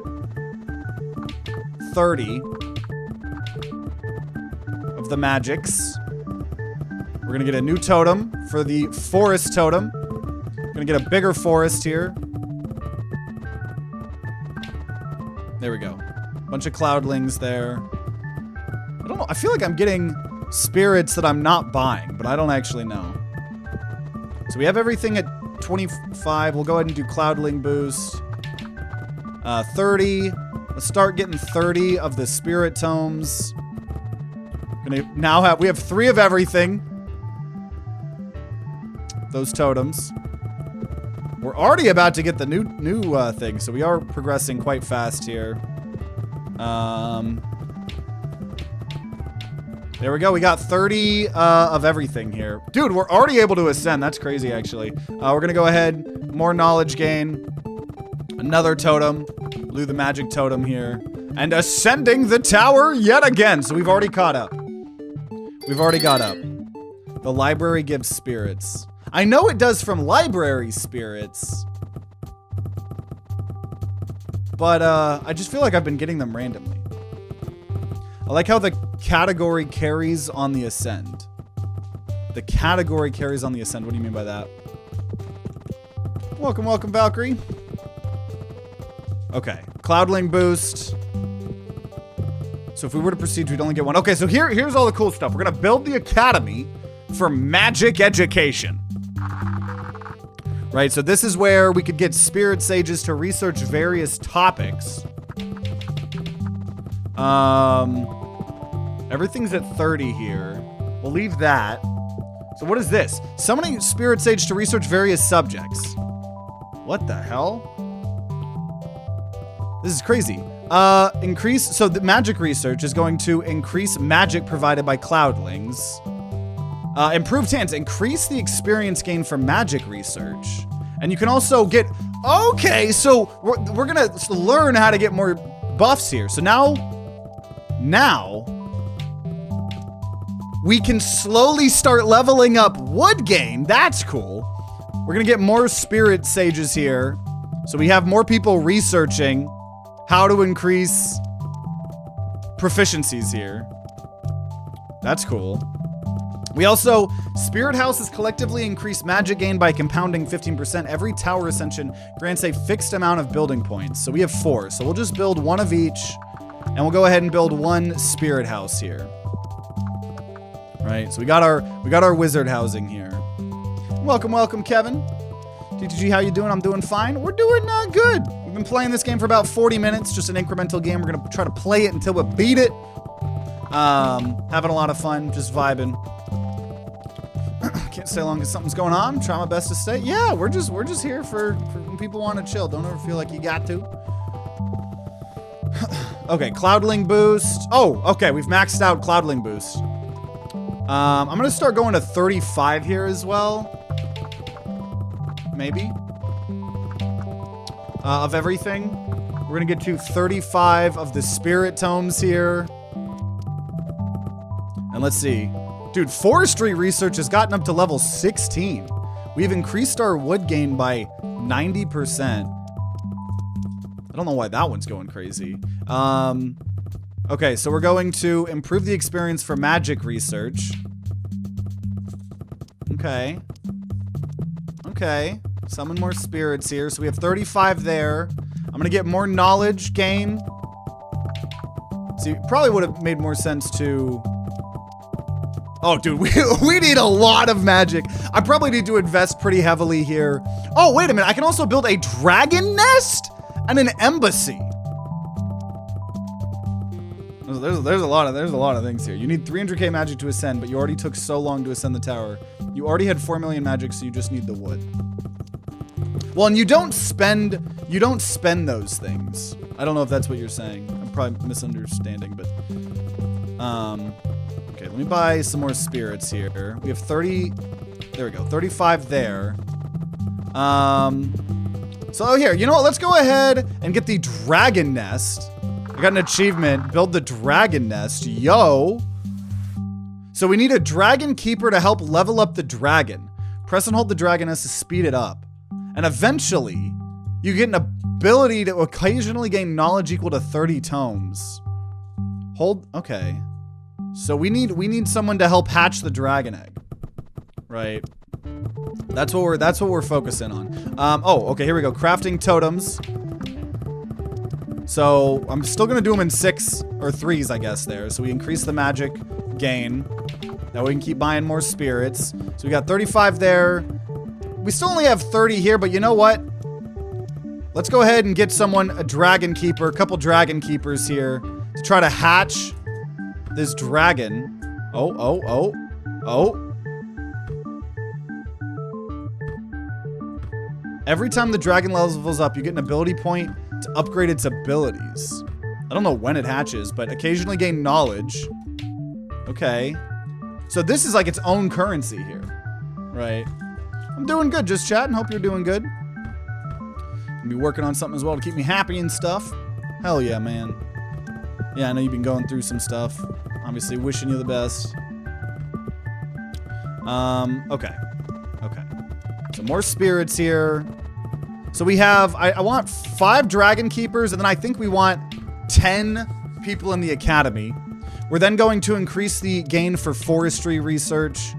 30 of the magics. We're gonna get a new totem for the forest totem. We're gonna get a bigger forest here. There we go. Bunch of cloudlings there. I don't know. I feel like I'm getting spirits that I'm not buying, but I don't actually know. So we have everything at 25. We'll go ahead and do cloudling boost. 30. Let's start getting 30 of the spirit tomes. Gonna now have, we have 3 of everything. Those totems. We're already about to get the new thing, so we are progressing quite fast here. There we go. We got 30 of everything here. Dude, we're already able to ascend. That's crazy, actually. We're going to go ahead. More knowledge gain. Another totem. Blew the magic totem here. And ascending the tower yet again. So we've already caught up. We've already got up. The library gives spirits. I know it does from library spirits. But I just feel like I've been getting them randomly. I like how the category carries on the ascend. The category carries on the ascend. What do you mean by that? Welcome, welcome, Valkyrie. Okay, Cloudling boost. So if we were to proceed, we'd only get one. Okay, so here's all the cool stuff. We're gonna build the academy for magic education. Right, so this is where we could get spirit sages to research various topics. Everything's at 30 here. We'll leave that. So what is this? Summoning spirit sage to research various subjects. What the hell? This is crazy. So the magic research is going to increase magic provided by cloudlings. Improved hands, increase the experience gain for magic research. And you can also get, okay, so we're gonna learn how to get more buffs here. So now we can slowly start leveling up wood gain. That's cool. We're gonna get more spirit sages here. So we have more people researching how to increase proficiencies here. That's cool. We also, spirit houses collectively increase magic gain by compounding 15%. Every tower ascension grants a fixed amount of building points. So we have 4. So we'll just build 1 of each, and we'll go ahead and build 1 spirit house here. Right, so we got our wizard housing here. Welcome, welcome, Kevin. TTG, how you doing? I'm doing fine. We're doing good. We've been playing this game for about 40 minutes, just an incremental game. We're gonna try to play it until we beat it. Having a lot of fun, just vibing. Can't stay long because something's going on. Try my best to stay. Yeah, we're just here for when people want to chill. Don't ever feel like you got to. Okay, Cloudling boost. Oh, okay, we've maxed out Cloudling boost. I'm gonna start going to 35 here as well. Maybe. Of everything. We're gonna get to 35 of the spirit tomes here. And let's see. Dude, forestry research has gotten up to level 16. We've increased our wood gain by 90%. I don't know why that one's going crazy. Okay, so we're going to improve the experience for magic research. Okay. Okay. Summon more spirits here. So we have 35 there. I'm gonna get more knowledge gain. See, probably would have made more sense to... Oh, dude, we need a lot of magic. I probably need to invest pretty heavily here. Oh, wait a minute. I can also build a dragon nest and an embassy. There's a lot of things here. You need 300k magic to ascend, but you already took so long to ascend the tower. You already had 4 million magic, so you just need the wood. Well, and you don't spend those things. I don't know if that's what you're saying. I'm probably misunderstanding, but okay, let me buy some more spirits here. We have 30. There we go. 35 there. So here, you know what? Let's go ahead and get the dragon nest. I got an achievement. Build the dragon nest. Yo. So we need a dragon keeper to help level up the dragon. Press and hold the dragon nest to speed it up. And eventually, you get an ability to occasionally gain knowledge equal to 30 tomes. Hold. Okay. So we need someone to help hatch the dragon egg. Right. That's what we're focusing on. Oh, okay, here we go. Crafting totems. So I'm still gonna do them in 6 or 3s, I guess there. So we increase the magic gain. Now we can keep buying more spirits. So we got 35 there. We still only have 30 here, but you know what? Let's go ahead and get someone, a dragon keeper, a couple dragon keepers here to try to hatch this dragon. Oh. Every time the dragon levels up, you get an ability point to upgrade its abilities. I don't know when it hatches, but occasionally gain knowledge. Okay. So this is like its own currency here. Right. I'm doing good, just chatting. Hope you're doing good. I'll be working on something as well to keep me happy and stuff. Hell yeah, man. Yeah, I know you've been going through some stuff. Obviously, wishing you the best. Okay. Okay. So more spirits here. So we have, I want 5 dragon keepers, and then I think we want 10 people in the academy. We're then going to increase the gain for forestry research.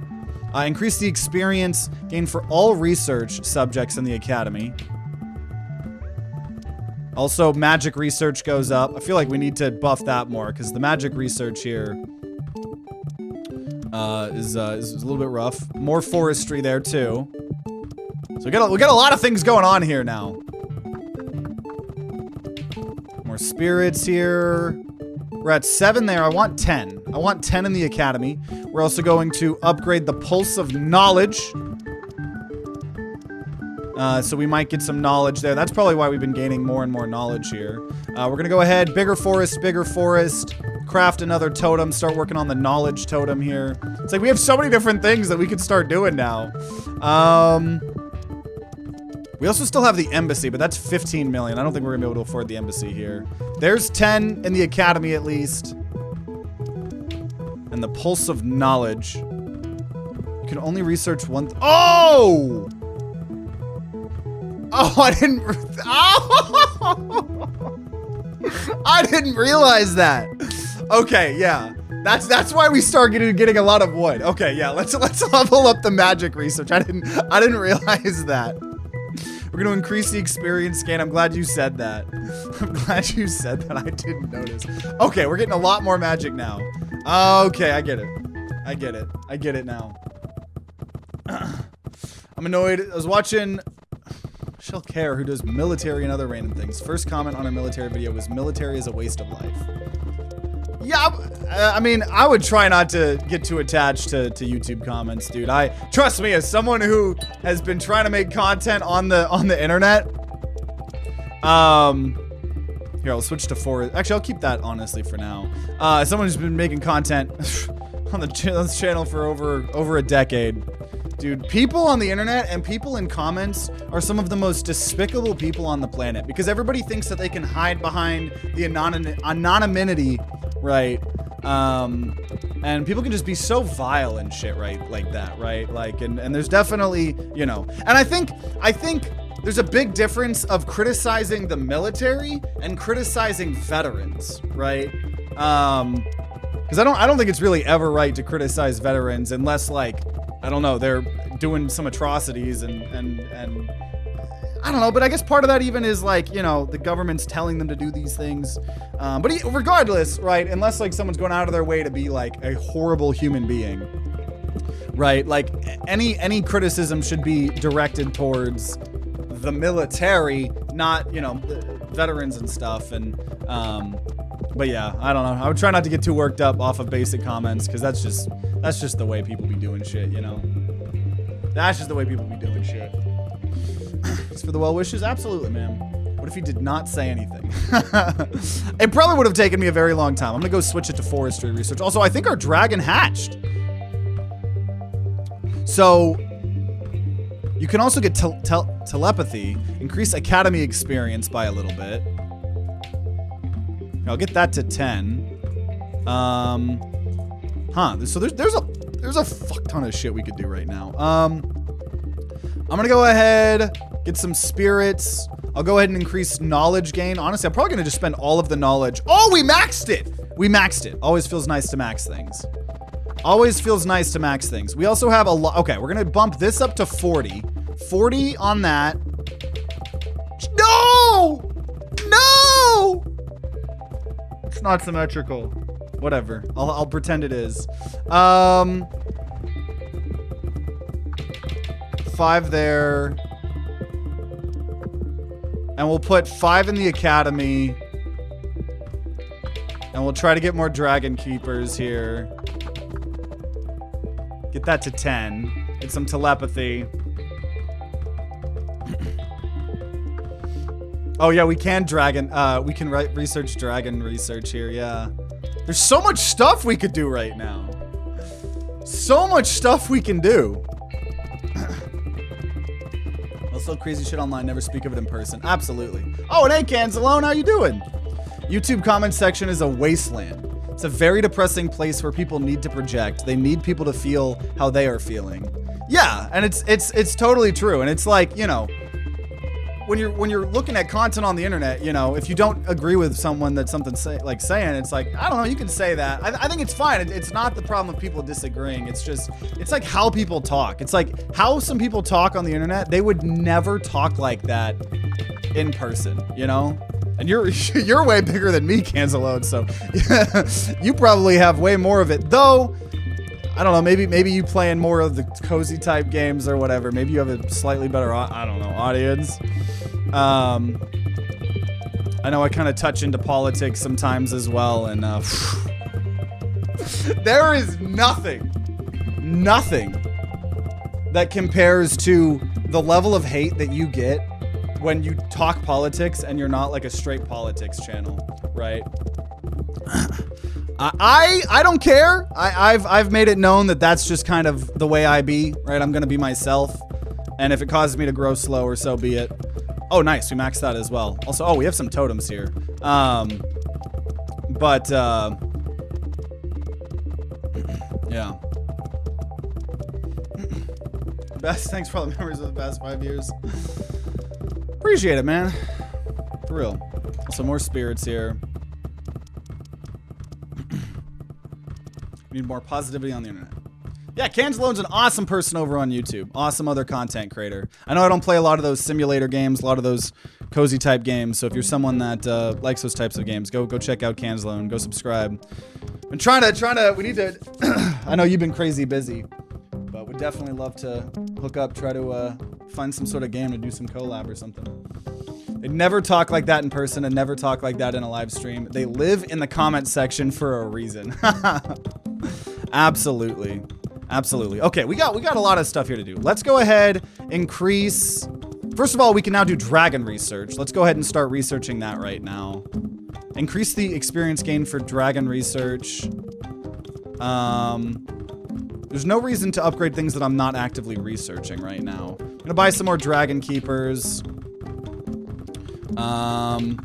Increase the experience gain for all research subjects in the academy. Also, magic research goes up. I feel like we need to buff that more because the magic research here is a little bit rough. More forestry there too. So we got a lot of things going on here now. More spirits here. We're at 7 there. I want 10. I want 10 in the academy. We're also going to upgrade the pulse of knowledge. So we might get some knowledge there. That's probably why we've been gaining more and more knowledge here. We're going to go ahead. Bigger forest. Craft another totem. Start working on the knowledge totem here. It's like we have so many different things that we could start doing now. We also still have the embassy, but that's 15 million. I don't think we're going to be able to afford the embassy here. There's 10 in the academy at least. And the pulse of knowledge. You can only research one. Oh! Oh, I didn't. Oh! I didn't realize that. Okay, yeah. That's why we start getting a lot of wood. Okay, yeah. Let's level up the magic research. I didn't realize that. We're gonna increase the experience gain. I'm glad you said that. I'm glad you said that. I didn't notice. Okay, we're getting a lot more magic now. Okay, I get it. I get it. I get it now. I'm annoyed. I was watching Shell Care, who does military and other random things. First comment on a military video was military is a waste of life. Yeah, I mean, I would try not to get too attached to YouTube comments, dude. Trust me, as someone who has been trying to make content on the internet. Here, I'll switch to forest. Actually, I'll keep that honestly for now. As someone who's been making content on this channel for over a decade. Dude, people on the internet and people in comments are some of the most despicable people on the planet because everybody thinks that they can hide behind the anonymity, right? And people can just be so vile and shit, right? Like that, right? Like, and there's definitely, you know, and I think there's a big difference of criticizing the military and criticizing veterans, right? Because I don't think it's really ever right to criticize veterans unless, like, I don't know, they're doing some atrocities and I don't know, but I guess part of that even is like, you know, the government's telling them to do these things. But regardless, right, unless like someone's going out of their way to be like a horrible human being, right? Like any criticism should be directed towards the military, not, you know, veterans and stuff. And, but yeah, I don't know. I would try not to get too worked up off of basic comments because that's just the way people be doing shit, you know? That's just the way people be doing shit. It's for the well wishes? Absolutely, man. What if he did not say anything? It probably would have taken me a very long time. I'm gonna go switch it to forestry research. Also, I think our dragon hatched. So, you can also get telepathy, increase academy experience by a little bit. I'll get that to 10. So there's a fuck ton of shit we could do right now. I'm gonna go ahead, get some spirits. I'll go ahead and increase knowledge gain. Honestly, I'm probably gonna just spend all of the knowledge. Oh, we maxed it! We maxed it. Always feels nice to max things. Always feels nice to max things. We also have a lot. Okay, we're gonna bump this up to 40. 40 on that. No! No! It's not symmetrical. Whatever. I'll pretend it is. 5 there. And we'll put 5 in the academy. And we'll try to get more dragon keepers here. Get that to 10. Get some telepathy. Oh yeah, we can research dragon research here, yeah. There's so much stuff we could do right now. So much stuff we can do. Also, crazy shit online, never speak of it in person. Absolutely. Oh, and hey, CRlmao, how you doing? YouTube comment section is a wasteland. It's a very depressing place where people need to project. They need people to feel how they are feeling. Yeah, and it's totally true. And it's like, you know, when you're looking at content on the internet, you know, if you don't agree with someone that something's saying, it's like, I don't know, you can say that. I think it's fine. It's not the problem of people disagreeing. It's just, it's like how people talk. It's like how some people talk on the internet. They would never talk like that in person, you know? And you're way bigger than me, CRlmao, so yeah, you probably have way more of it. Though, I don't know, maybe you playing more of the cozy type games or whatever. Maybe you have a slightly better, I don't know, audience. I know I kind of touch into politics sometimes as well, and there is nothing that compares to the level of hate that you get when you talk politics and you're not like a straight politics channel, right? I don't care. I've made it known that that's just kind of the way I be, right? I'm gonna be myself, and if it causes me to grow slower, so be it. Oh, nice. We maxed that as well. Also, oh, we have some totems here. Yeah. Best, thanks for all the memories of the past 5 years. Appreciate it, man. For real. Some more spirits here. We need more positivity on the internet. Yeah, CRlmao's an awesome person over on YouTube. Awesome other content creator. I know I don't play a lot of those simulator games, a lot of those cozy type games. So if you're someone that likes those types of games, go check out CRlmao and go subscribe. I'm trying to, we need to, I know you've been crazy busy, but we'd definitely love to hook up, try to find some sort of game to do some collab or something. They never talk like that in person and never talk like that in a live stream. They live in the comment section for a reason. Absolutely. Absolutely. Okay, we got a lot of stuff here to do. Let's go ahead, increase. First of all, we can now do dragon research. Let's go ahead and start researching that right now. Increase the experience gain for dragon research. There's no reason to upgrade things that I'm not actively researching right now. I'm gonna buy some more dragon keepers. Gonna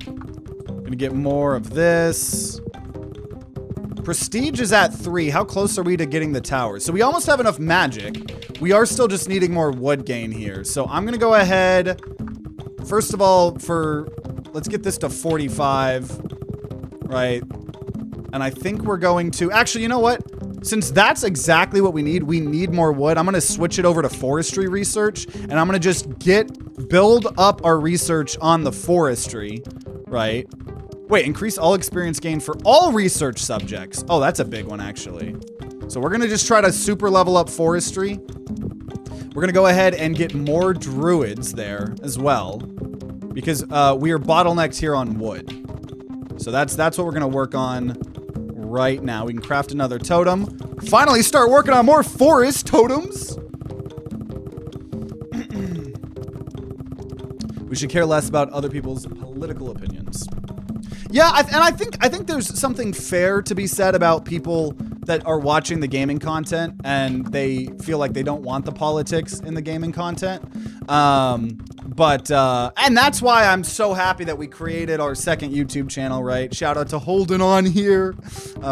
get more of this. Prestige is at 3. How close are we to getting the tower? So we almost have enough magic. We are still just needing more wood gain here. So I'm gonna go ahead. First of all, let's get this to 45, right? And I think we're going to, actually, you know what? Since that's exactly what we need more wood. I'm gonna switch it over to forestry research, and I'm gonna just build up our research on the forestry, right? Wait, increase all experience gain for all research subjects. Oh, that's a big one, actually. So we're gonna just try to super level up forestry. We're gonna go ahead and get more druids there as well, because we are bottlenecked here on wood. So that's what we're gonna work on right now. We can craft another totem. Finally start working on more forest totems. We should care less about other people's political opinions. Yeah, I think there's something fair to be said about people that are watching the gaming content and they feel like they don't want the politics in the gaming content. And that's why I'm so happy that we created our second YouTube channel, right? Shout out to Holden on here.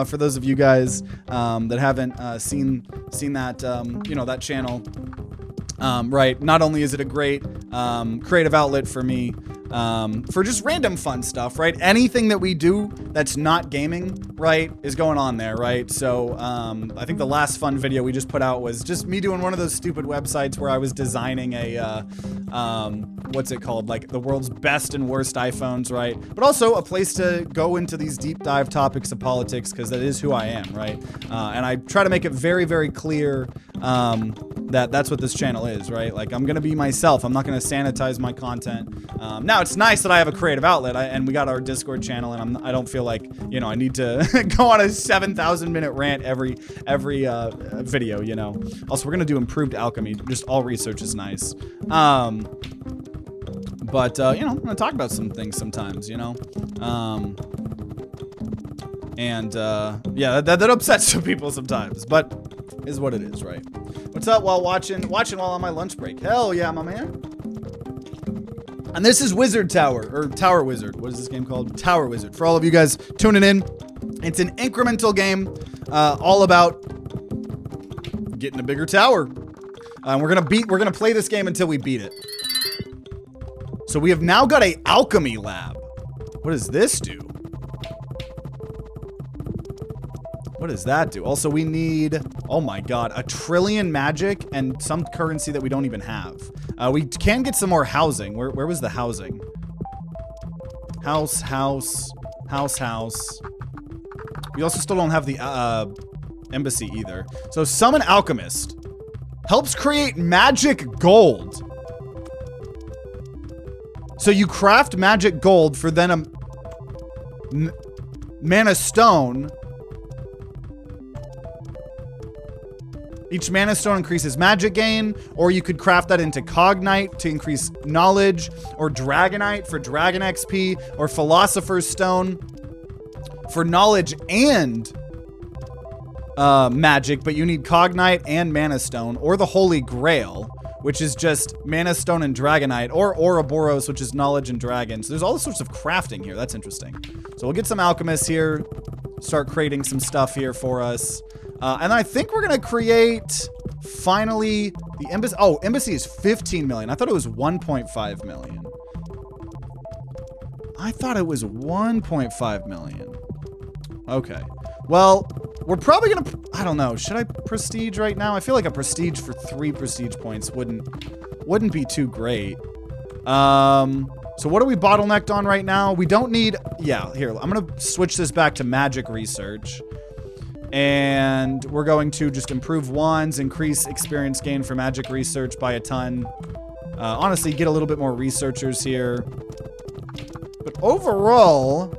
For those of you guys that haven't seen that, that channel. Right, not only is it a great creative outlet for me, for just random fun stuff, right? Anything that we do that's not gaming, right, is going on there, right? So I think the last fun video we just put out was just me doing one of those stupid websites where I was designing a, what's it called? Like the world's best and worst iPhones, right? But also a place to go into these deep dive topics of politics, because that is who I am, right? And I try to make it very, very clear that that's what this channel is, right? Like, I'm gonna be myself. I'm not gonna sanitize my content. Now, it's nice that I have a creative outlet, and we got our Discord channel, and I don't feel like, I need to go on a 7,000-minute rant every video, Also, we're gonna do improved alchemy. Just all research is nice. I'm gonna talk about some things sometimes, yeah, that upsets some people sometimes, but is what it is, right? What's up while watching while on my lunch break? Hell yeah, my man. And this is Wizard Tower, or Tower Wizard. What is this game called? Tower Wizard. For all of you guys tuning in, it's an incremental game all about getting a bigger tower. We're gonna play this game until we beat it. So we have now got a alchemy lab. What does this do? What does that do? Also, we need, oh my god, 1 trillion magic and some currency that we don't even have. We can get some more housing. Where was the housing? House. We also still don't have the embassy either. So summon alchemist. Helps create magic gold. So you craft magic gold for then a mana stone. Each mana stone increases magic gain, or you could craft that into cognite to increase knowledge, or dragonite for dragon XP, or philosopher's stone for knowledge and magic, but you need cognite and mana stone, or the holy grail, which is just mana stone and dragonite, or Ouroboros, which is knowledge and dragons. There's all sorts of crafting here. That's interesting. So we'll get some alchemists here, start creating some stuff here for us. And I think we're gonna create, finally, the embassy. Oh, embassy is 15 million. I thought it was 1.5 million. I thought it was 1.5 million. Okay. Well, we're probably gonna, I don't know, should I prestige right now? I feel like a prestige for 3 prestige points wouldn't be too great. So what are we bottlenecked on right now? We don't need, yeah, here, I'm gonna switch this back to magic research. And we're going to just improve wands, increase experience gain for magic research by a ton. Honestly, get a little bit more researchers here. But overall,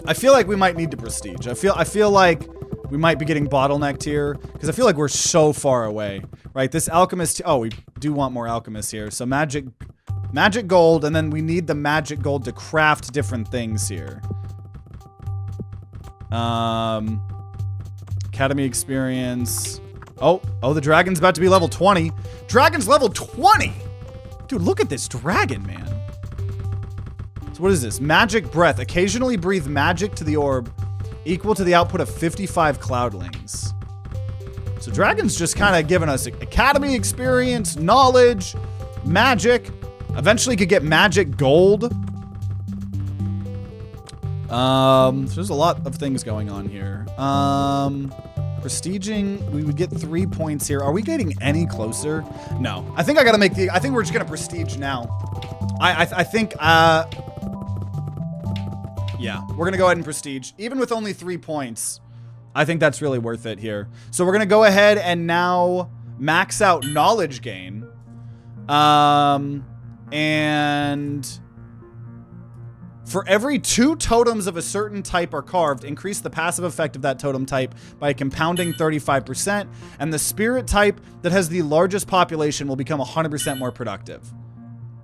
I feel like we might need to prestige. I feel like we might be getting bottlenecked here because I feel like we're so far away, right? This alchemist, oh, we do want more alchemists here. So magic gold, and then we need the magic gold to craft different things here. Academy experience. Oh, the dragon's about to be level 20. Dragon's level 20! Dude, look at this dragon, man. So what is this? Magic breath. Occasionally breathe magic to the orb equal to the output of 55 cloudlings. So dragon's just kind of giving us academy experience, knowledge, magic. Eventually could get magic gold. So there's a lot of things going on here. Prestiging, we would get 3 points here. Are we getting any closer? No. I think I gotta make I think we're just gonna prestige now. I think, yeah, we're gonna go ahead and prestige. Even with only 3 points, I think that's really worth it here. So we're gonna go ahead and now max out knowledge gain. And for every 2 totems of a certain type are carved, increase the passive effect of that totem type by compounding 35%, and the spirit type that has the largest population will become 100% more productive.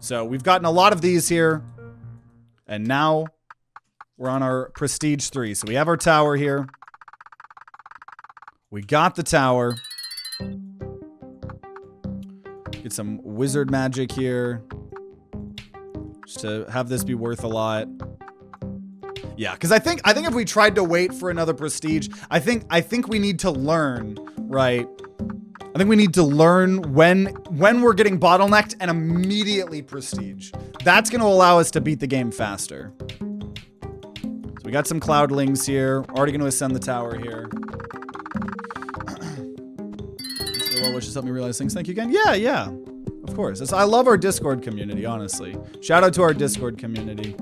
So we've gotten a lot of these here, and now we're on our prestige 3. So we have our tower here. We got the tower. Get some wizard magic here. Just to have this be worth a lot. Yeah, because I think if we tried to wait for another prestige, I think we need to learn, right? I think we need to learn when we're getting bottlenecked and immediately prestige. That's going to allow us to beat the game faster. So we got some cloudlings here. Already going to ascend the tower here. Well, which just helped me realize things. Thank you again. Yeah. Of course. I love our Discord community, honestly. Shout out to our Discord community.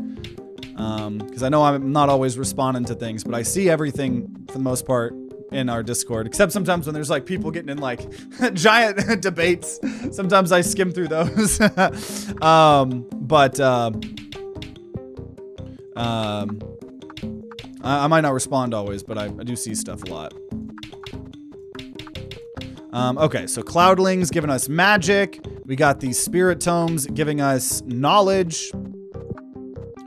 Because I know I'm not always responding to things, but I see everything for the most part in our Discord. Except sometimes when there's like people getting in like giant debates. Sometimes I skim through those. I might not respond always, but I do see stuff a lot. Okay, so cloudlings giving us magic. We got these spirit tomes giving us knowledge.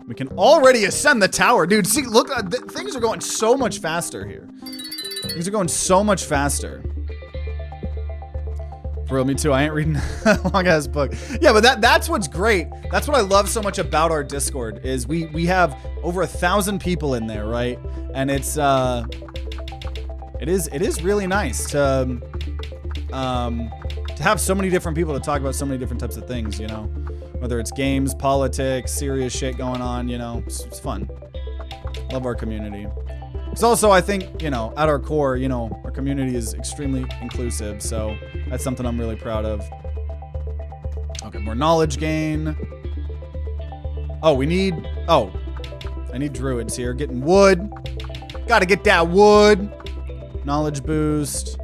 We can already ascend the tower. Dude, see, look, things are going so much faster here. Things are going so much faster. For real, me too. I ain't reading a long ass book. Yeah, but that's what's great. That's what I love so much about our Discord is we have over 1,000 people in there, right? And it is really nice to have so many different people to talk about so many different types of things, you know, whether it's games, politics, serious shit going on, you know, it's fun. Love our community. It's also, I think, you know, at our core, you know, our community is extremely inclusive, so that's something I'm really proud of. Okay, more knowledge gain. Oh, I need druids here. Getting wood. Gotta get that wood. Knowledge boost.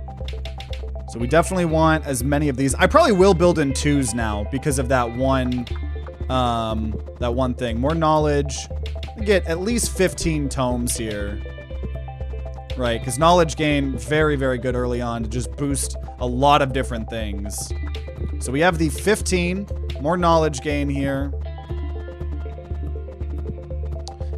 So we definitely want as many of these. I probably will build in 2s now because of that one thing. More knowledge. Get at least 15 tomes here. Right, because knowledge gain, very, very good early on to just boost a lot of different things. So we have the 15, more knowledge gain here.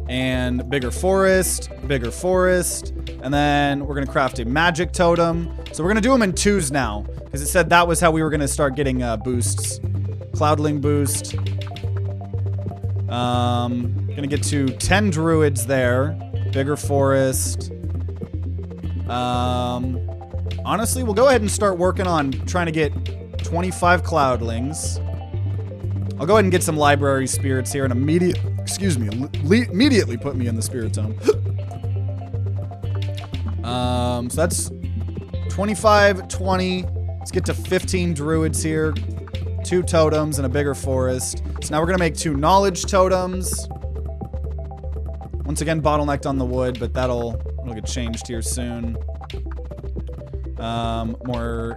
And bigger forest, and then we're gonna craft a magic totem. So we're gonna do them in 2s now, because it said that was how we were gonna start getting boosts. Cloudling boost. Gonna get to 10 druids there. Bigger forest. Honestly, we'll go ahead and start working on trying to get 25 cloudlings. I'll go ahead and get some library spirits here and immediately put me in the spirit tome. So that's 25, 20. Let's get to 15 druids here. 2 totems and a bigger forest. So now we're gonna make 2 knowledge totems. Once again, bottlenecked on the wood, but that'll get changed here soon. More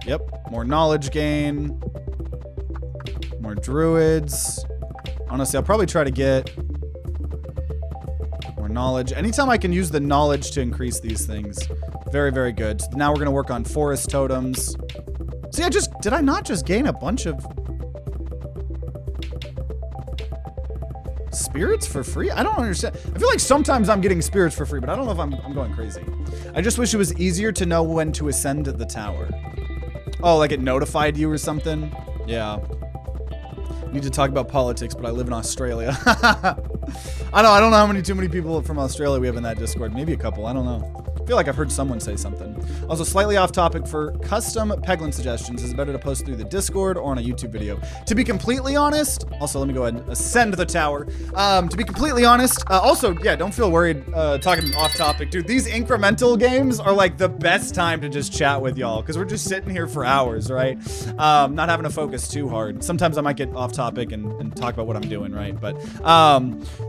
knowledge gain. More druids. Honestly, I'll probably try to get more knowledge. Anytime I can use the knowledge to increase these things. Very, very good. So now we're gonna work on forest totems. See, did I not just gain a bunch of spirits for free? I don't understand. I feel like sometimes I'm getting spirits for free, but I don't know if I'm going crazy. I just wish it was easier to know when to ascend the tower. Oh, like it notified you or something? Yeah. Need to talk about politics, but I live in Australia. I don't know how too many people from Australia we have in that Discord. Maybe a couple, I don't know. I feel like I've heard someone say something. Also, slightly off topic, for custom Peglin suggestions, is it better to post through the Discord or on a YouTube video? To be completely honest, also let me go ahead and ascend the tower. To be completely honest, also, yeah, don't feel worried talking off topic. Dude, these incremental games are like the best time to just chat with y'all, because we're just sitting here for hours, right? Not having to focus too hard. Sometimes I might get off topic and talk about what I'm doing, right? But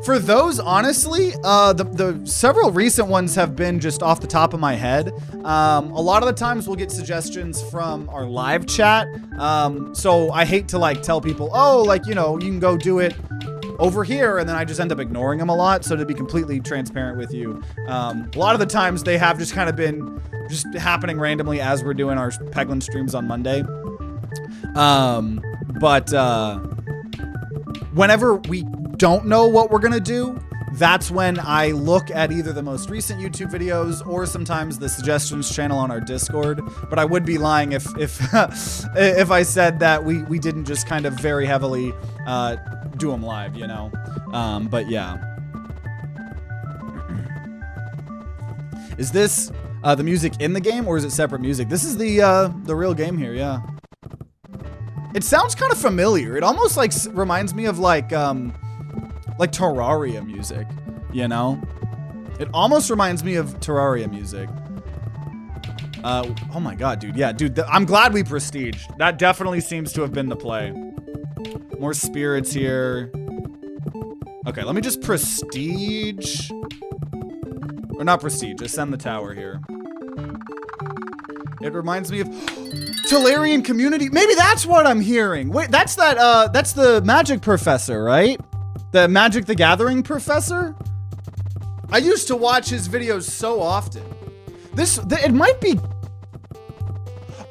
for those, honestly, the several recent ones have been just off the top of my head. A lot of the times we'll get suggestions from our live chat. So I hate to like tell people, oh, like, you know, you can go do it over here, and then I just end up ignoring them a lot. So to be completely transparent with you, a lot of the times they have just kind of been just happening randomly as we're doing our Peglin streams on Monday. But whenever we don't know what we're gonna do, that's when I look at either the most recent YouTube videos or sometimes the suggestions channel on our Discord. But I would be lying if if I said that we didn't just kind of very heavily do them live, you know. But yeah. Is this the music in the game, or is it separate music? This is the real game here, yeah. It sounds kind of familiar. It almost like reminds me of like Terraria music, you know? It almost reminds me of Terraria music. Oh my god, dude. Yeah, dude, I'm glad we prestiged. That definitely seems to have been the play. More spirits here. Okay, let me just prestige. Or not prestige, ascend the tower here. It reminds me of Tolarian community. Maybe that's what I'm hearing. Wait, that's the magic professor, right? The Magic the Gathering professor? I used to watch his videos so often. It might be...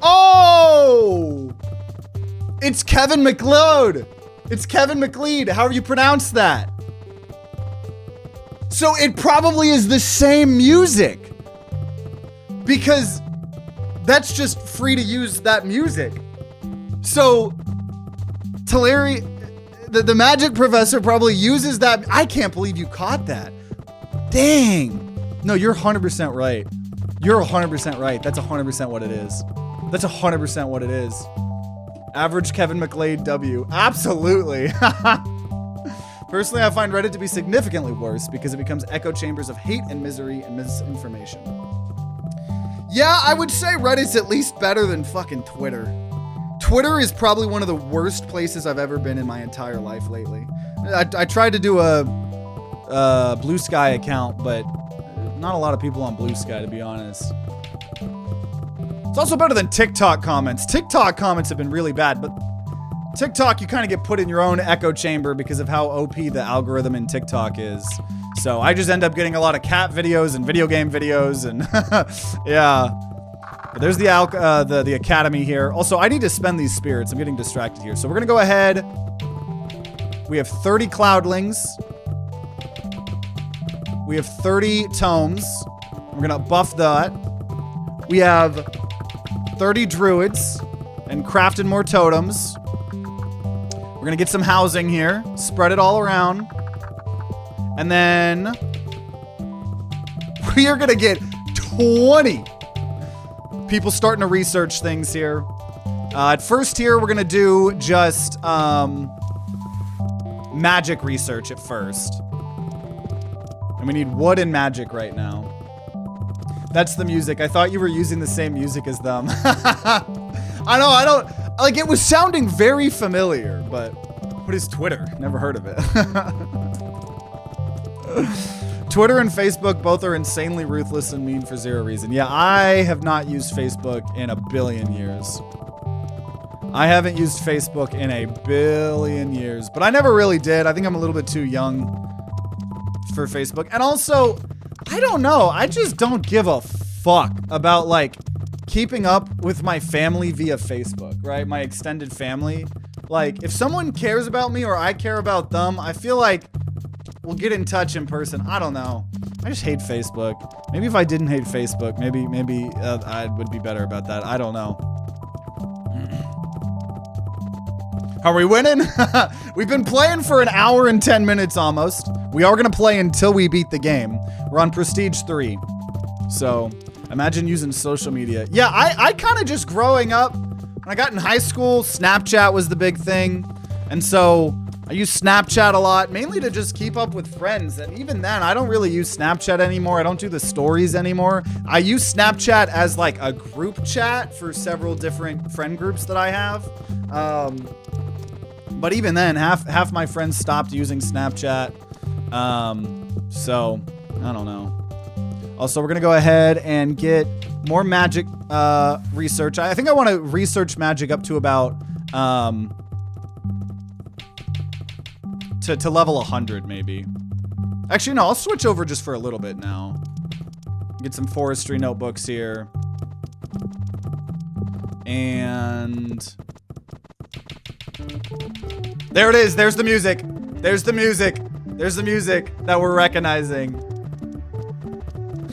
Oh! It's Kevin MacLeod. It's Kevin MacLeod. How do you pronounce that? So it probably is the same music. Because that's just free to use that music. So, Teleri, the magic professor probably uses that. I can't believe you caught that. Dang. No, you're 100% right. You're 100% right. That's 100% what it is. That's 100% what it is. Average Kevin McLeod W. Absolutely. Personally, I find Reddit to be significantly worse because it becomes echo chambers of hate and misery and misinformation. Yeah, I would say Reddit's at least better than fucking Twitter. Twitter is probably one of the worst places I've ever been in my entire life lately. I tried to do a Blue Sky account, but not a lot of people on Blue Sky, to be honest. It's also better than TikTok comments. TikTok comments have been really bad, but TikTok, you kind of get put in your own echo chamber because of how OP the algorithm in TikTok is. So I just end up getting a lot of cat videos and video game videos, and yeah. But there's the academy here. Also, I need to spend these spirits. I'm getting distracted here. So we're gonna go ahead. We have 30 cloudlings. We have 30 tomes. We're gonna buff that. We have 30 druids and crafted more totems. We're gonna get some housing here, spread it all around. And then we are gonna get 20 people starting to research things here. At first here, we're gonna do just magic research at first. And we need wood and magic right now. That's the music. I thought you were using the same music as them. I know, I don't, like, it was sounding very familiar, but what is Twitter? Never heard of it. Twitter and Facebook both are insanely ruthless and mean for zero reason. Yeah, I have not used Facebook in a billion years. I haven't used Facebook in a billion years, but I never really did. I think I'm a little bit too young for Facebook. And also, I don't know. I just don't give a fuck about, like, keeping up with my family via Facebook, right? My extended family. Like, if someone cares about me or I care about them, I feel like we'll get in touch in person. I don't know. I just hate Facebook. Maybe if I didn't hate Facebook, maybe I would be better about that. I don't know. Are we winning? We've been playing for an hour and 10 minutes almost. We are going to play until we beat the game. We're on Prestige 3. So imagine using social media. Yeah, I kind of just growing up, when I got in high school, Snapchat was the big thing. And so I use Snapchat a lot, mainly to just keep up with friends. And even then, I don't really use Snapchat anymore. I don't do the stories anymore. I use Snapchat as like a group chat for several different friend groups that I have. But even then, half my friends stopped using Snapchat. So I don't know. Also, we're gonna go ahead and get more magic research. I think I want to research magic up to about to level 100 maybe. Actually, no, I'll switch over just for a little bit now. Get some forestry notebooks here. And there it is. There's the music. There's the music. There's the music that we're recognizing.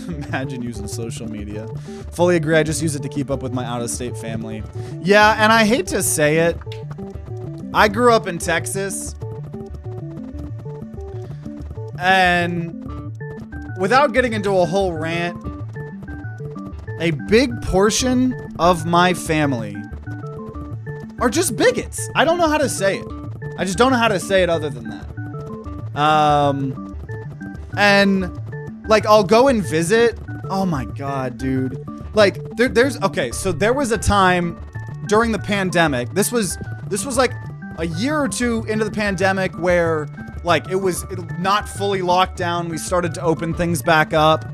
Imagine using social media. Fully agree. I just use it to keep up with my out-of-state family. Yeah, and I hate to say it. I grew up in Texas. And without getting into a whole rant, a big portion of my family are just bigots. I don't know how to say it. I just don't know how to say it other than that. And like, I'll go and visit. Oh my God, dude. Like okay, so there was a time during the pandemic. This was like a year or two into the pandemic where like it was not fully locked down. We started to open things back up.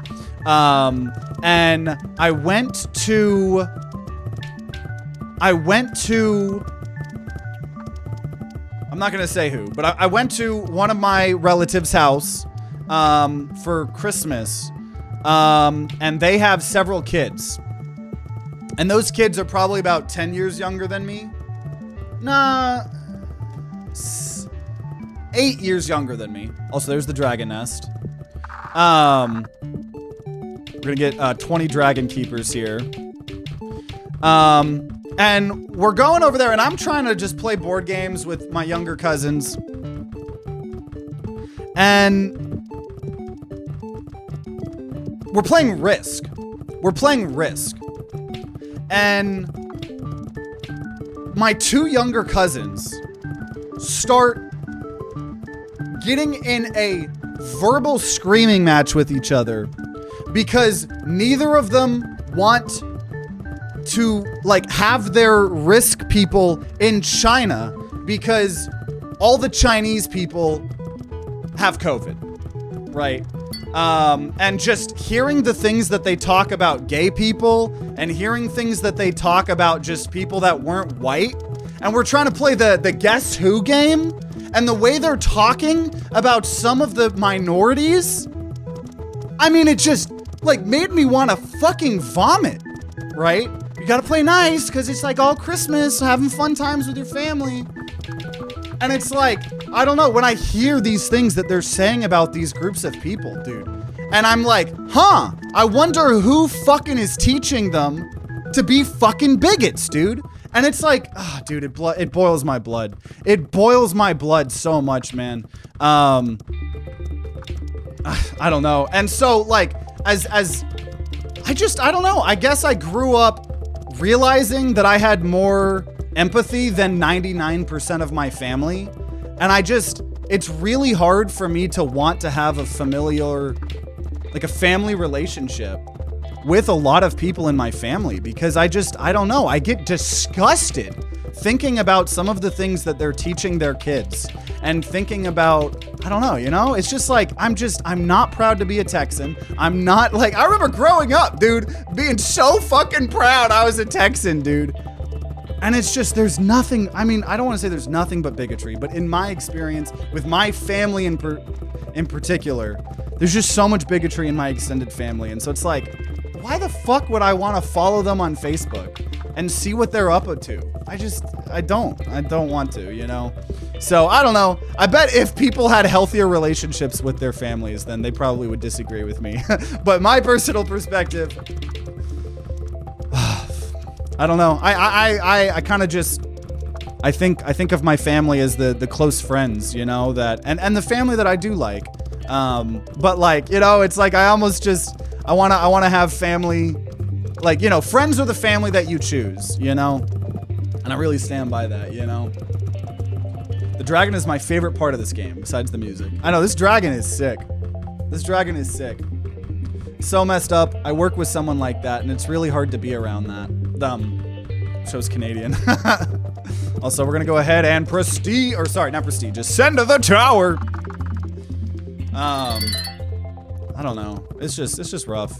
And I went to I'm not gonna say who, but I went to one of my relatives' house for Christmas, and they have several kids, and those kids are probably about 10 years younger than me. Nah, 8 years younger than me. Also, there's the dragon nest. We're gonna get 20 dragon keepers here. And And we're going over there, and I'm trying to just play board games with my younger cousins. And we're playing Risk. And my two younger cousins start getting in a verbal screaming match with each other because neither of them want to like have their Risk people in China because all the Chinese people have COVID, right? And just hearing the things that they talk about gay people and hearing things that they talk about just people that weren't white. And we're trying to play the Guess Who game. And the way they're talking about some of the minorities, I mean, it just like made me want to fucking vomit, right? You gotta play nice because it's like all Christmas, having fun times with your family. And it's like, I don't know, when I hear these things that they're saying about these groups of people, dude, and I'm like, huh, I wonder who fucking is teaching them to be fucking bigots, dude. And it's like, ah, dude, it boils my blood. It boils my blood so much, man. I don't know. And so like, I don't know. I guess I grew up realizing that I had more empathy than 99% of my family. And it's really hard for me to want to have a familiar, like a family relationship with a lot of people in my family because I don't know. I get disgusted thinking about some of the things that they're teaching their kids and thinking about, I don't know, you know, it's just like, I'm not proud to be a Texan. I'm not like, I remember growing up, dude, being so fucking proud I was a Texan, dude. And it's just, there's nothing, I mean, I don't want to say there's nothing but bigotry, but in my experience with my family in particular, there's just so much bigotry in my extended family. And so it's like, why the fuck would I want to follow them on Facebook and see what they're up to? I don't want to, you know? So I don't know. I bet if people had healthier relationships with their families, then they probably would disagree with me. But my personal perspective, I don't know. I kind of just, I think of my family as the close friends, you know, that, and the family that I do like. But like, you know, it's like, I almost just, I want to have family, like, you know, friends are the family that you choose, you know, and I really stand by that, you know. The dragon is my favorite part of this game besides the music. I know this dragon is sick. This dragon is sick. So messed up. I work with someone like that and it's really hard to be around that. Show's Canadian. Also, we're gonna go ahead and prestige, or sorry, not prestige, ascend to the tower. I don't know. It's just rough.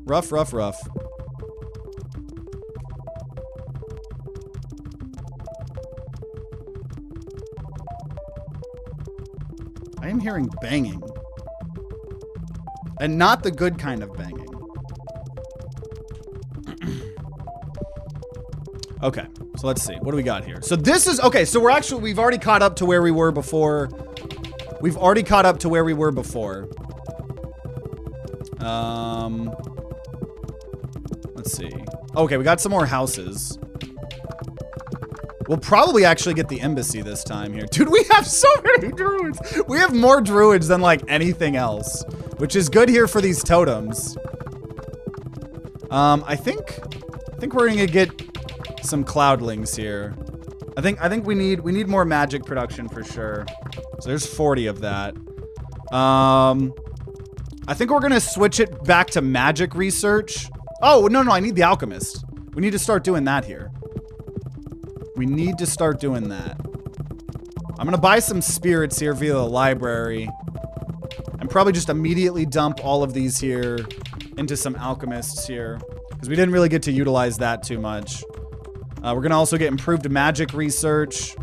Rough. I am hearing banging. And not the good kind of banging. Okay, so let's see. What do we got here? So this is, okay, so we've already caught up to where we were before. Let's see. Okay, we got some more houses. We'll probably actually get the embassy this time here. Dude, we have so many druids. We have more druids than like anything else, which is good here for these totems. I think we're gonna get some cloudlings here. I think we need more magic production for sure. So there's 40 of that. I think we're gonna switch it back to magic research. Oh, no, I need the alchemist. We need to start doing that here. We need to start doing that. I'm gonna buy some spirits here via the library and probably just immediately dump all of these here into some alchemists here because we didn't really get to utilize that too much. We're gonna also get improved magic research.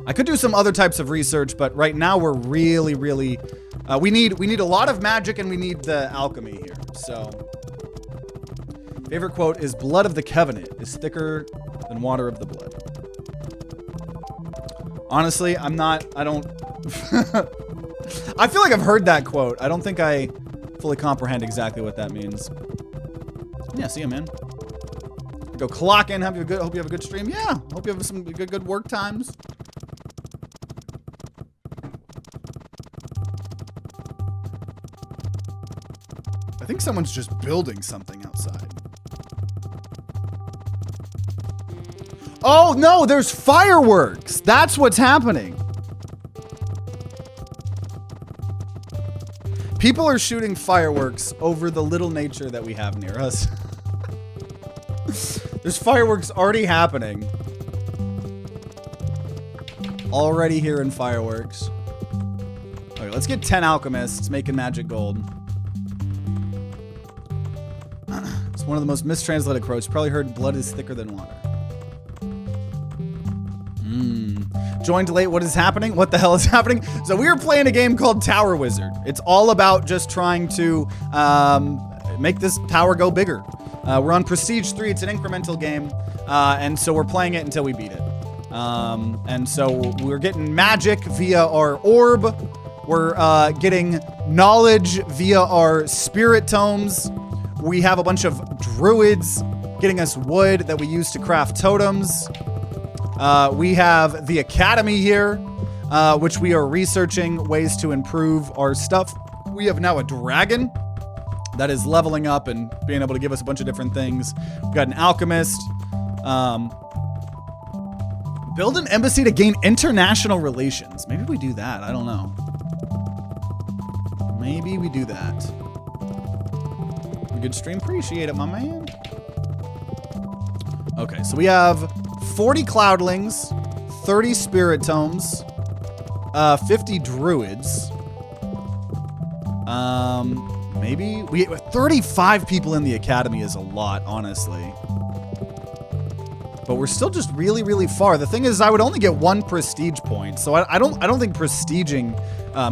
I could do some other types of research, but right now we're really, we need a lot of magic and we need the alchemy here. So, favorite quote is "Blood of the Covenant is thicker than water of the blood." Honestly, I don't, I feel like I've heard that quote. I don't think I fully comprehend exactly what that means. Yeah, see ya, man. Go clock in. Hope you have a good stream. Yeah. Hope you have some good work times. I think someone's just building something outside. Oh, no, there's fireworks. That's what's happening. People are shooting fireworks over the little nature that we have near us. There's fireworks already happening. Already hearing fireworks. Okay, let's get 10 alchemists making magic gold. It's one of the most mistranslated quotes. Probably heard blood is thicker than water. Joined late. What is happening? What the hell is happening? So we are playing a game called Tower Wizard. It's all about just trying to make this tower go bigger. We're on Prestige 3. It's an incremental game. And so we're playing it until we beat it. And so we're getting magic via our orb. We're getting knowledge via our spirit tomes. We have a bunch of druids getting us wood that we use to craft totems. We have the academy here, which we are researching ways to improve our stuff. We have now a dragon that is leveling up and being able to give us a bunch of different things. We've got an alchemist. Build an embassy to gain international relations. Maybe we do that. I don't know. Maybe we do that. Good stream. Appreciate it, my man. Okay, so we have 40 cloudlings, 30 spirit tomes, 50 druids. Maybe we 35 people in the academy is a lot, honestly. But we're still just really, really far. The thing is, I would only get 1 prestige point, so I don't think prestiging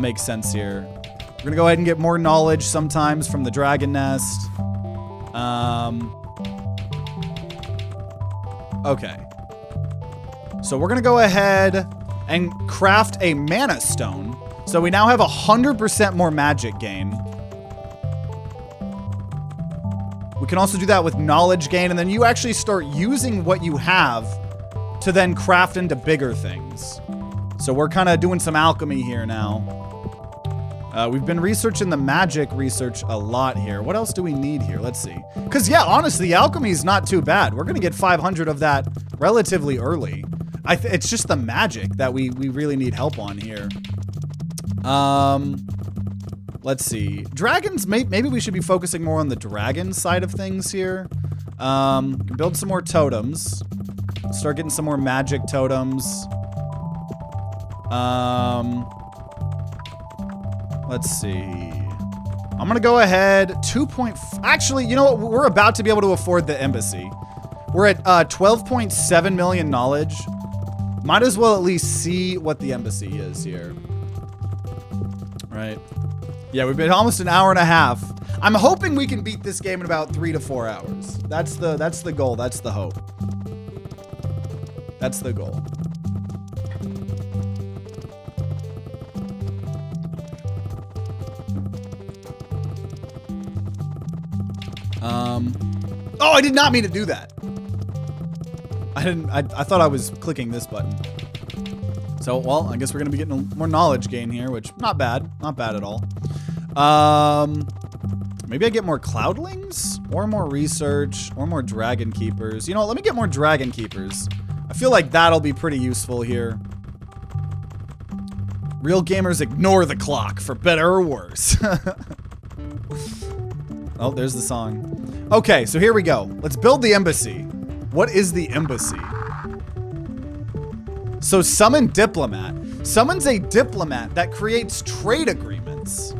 makes sense here. We're gonna go ahead and get more knowledge sometimes from the dragon nest. Okay. So we're gonna go ahead and craft a mana stone. So we now have 100% more magic gain. We can also do that with knowledge gain, and then you actually start using what you have to then craft into bigger things. So we're kind of doing some alchemy here now. We've been researching the magic research a lot here. What else do we need here? Let's see. Because, yeah, honestly, alchemy is not too bad. We're going to get 500 of that relatively early. It's just the magic that we really need help on here. Let's see. Dragons, maybe we should be focusing more on the dragon side of things here. Build some more totems. Start getting some more magic totems. Let's see. I'm gonna go ahead. Actually, you know what? We're about to be able to afford the embassy. We're at 12.7 million knowledge. Might as well at least see what the embassy is here. Right. Yeah, we've been almost an hour and a half. I'm hoping we can beat this game in about 3 to 4 hours. That's the goal. That's the hope. That's the goal. Oh, I did not mean to do that. I thought I was clicking this button. So, well, I guess we're going to be getting more knowledge gain here, which, not bad. Not bad at all. Maybe I get more cloudlings? Or more research? Or more dragon keepers? You know what, let me get more dragon keepers. I feel like that'll be pretty useful here. Real gamers ignore the clock, for better or worse. Oh, there's the song. Okay, so here we go. Let's build the embassy. What is the embassy? So summon diplomat. Summons a diplomat that creates trade agreements.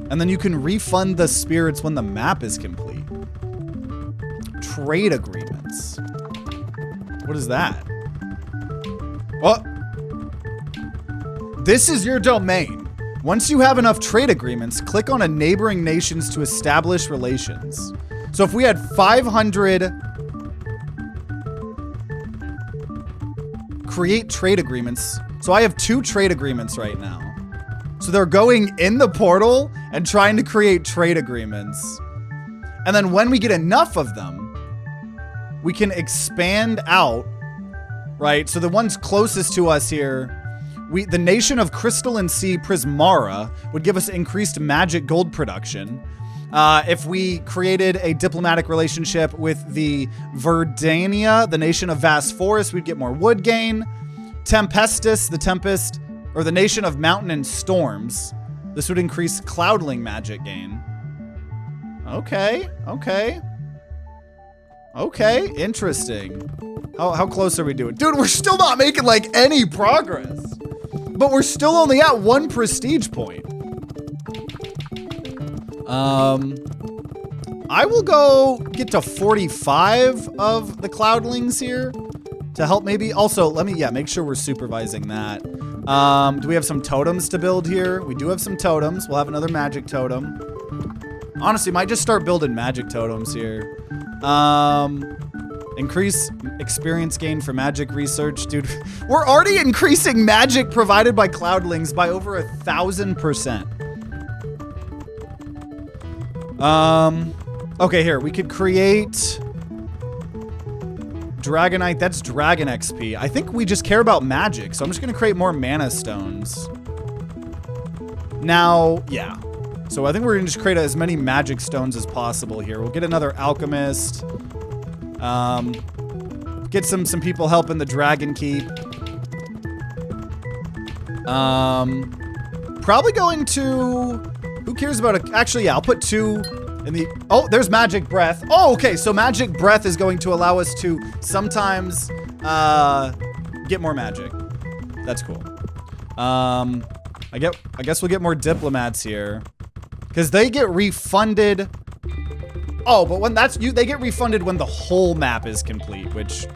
And then you can refund the spirits when the map is complete. Trade agreements. What is that? What? This is your domain. Once you have enough trade agreements, click on a neighboring nations to establish relations. So if we had 500 create trade agreements. So I have 2 trade agreements right now. So they're going in the portal and trying to create trade agreements. And then when we get enough of them, we can expand out, right? So the ones closest to us here, the nation of Crystalline Sea Prismara would give us increased magic gold production. If we created a diplomatic relationship with the Verdania, the nation of Vast Forest, we'd get more wood gain. Tempestus, the Tempest, or the nation of Mountain and Storms, this would increase cloudling magic gain. Okay, okay. Okay, interesting. How close are we doing? Dude, we're still not making like any progress. But we're still only at 1 prestige point. I will go get to 45 of the cloudlings here to help maybe. Also, let me, make sure we're supervising that. Do we have some totems to build here? We do have some totems. We'll have another magic totem. Honestly, might just start building magic totems here. Increase experience gain for magic research. Dude, we're already increasing magic provided by cloudlings by over 1,000%. Okay, here, we could create Dragonite. That's Dragon XP. I think we just care about magic, so I'm just gonna create more mana stones. Now, yeah. So I think we're gonna just create as many magic stones as possible here. We'll get another alchemist. Get some people helping the Dragon Keep. Probably going to, who cares about it? Actually, yeah, I'll put 2 in the, oh, there's Magic Breath. Oh, okay, so Magic Breath is going to allow us to sometimes, get more magic. That's cool. I guess we'll get more diplomats here. Because they get refunded. Oh, but when they get refunded when the whole map is complete, which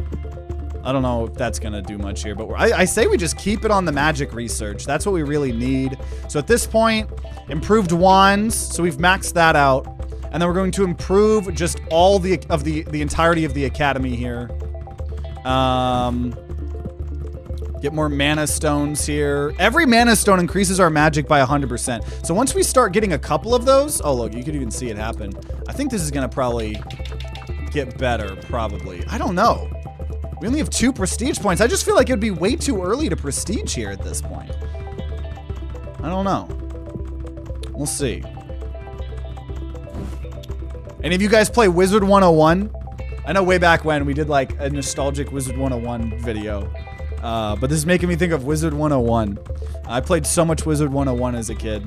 I don't know if that's gonna do much here, but I say we just keep it on the magic research. That's what we really need. So at this point, improved wands. So we've maxed that out. And then we're going to improve just all the entirety of the academy here. Get more mana stones here. Every mana stone increases our magic by 100%. So once we start getting a couple of those, oh look, you could even see it happen. I think this is gonna probably get better, probably. I don't know. We only have 2 prestige points. I just feel like it would be way too early to prestige here at this point. I don't know. We'll see. Any of you guys play Wizard 101? I know way back when we did like a nostalgic Wizard 101 video. But this is making me think of Wizard 101. I played so much Wizard 101 as a kid.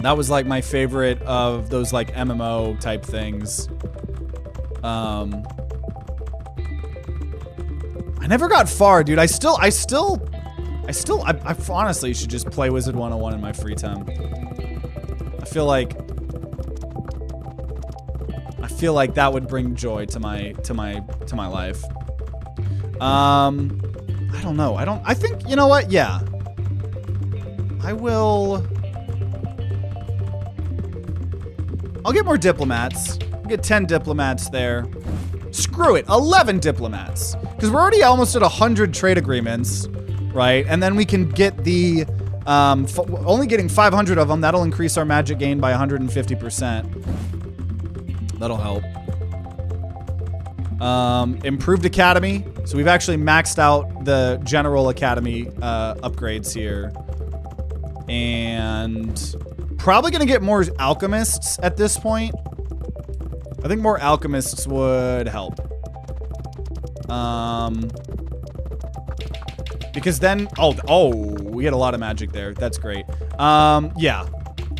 That was like my favorite of those like MMO type things. I never got far, dude. I honestly should just play Wizard 101 in my free time. I feel like that would bring joy to my life. I don't know. I think, you know what? Yeah. I'll get more diplomats. I'll get 10 diplomats there. Screw it. 11 diplomats. Because we're already almost at 100 trade agreements, right? And then we can get the, only getting 500 of them. That'll increase our magic gain by 150%. That'll help. Improved academy. So we've actually maxed out the general academy upgrades here. And probably going to get more alchemists at this point. I think more alchemists would help. Because then, oh, we get a lot of magic there. That's great. Yeah.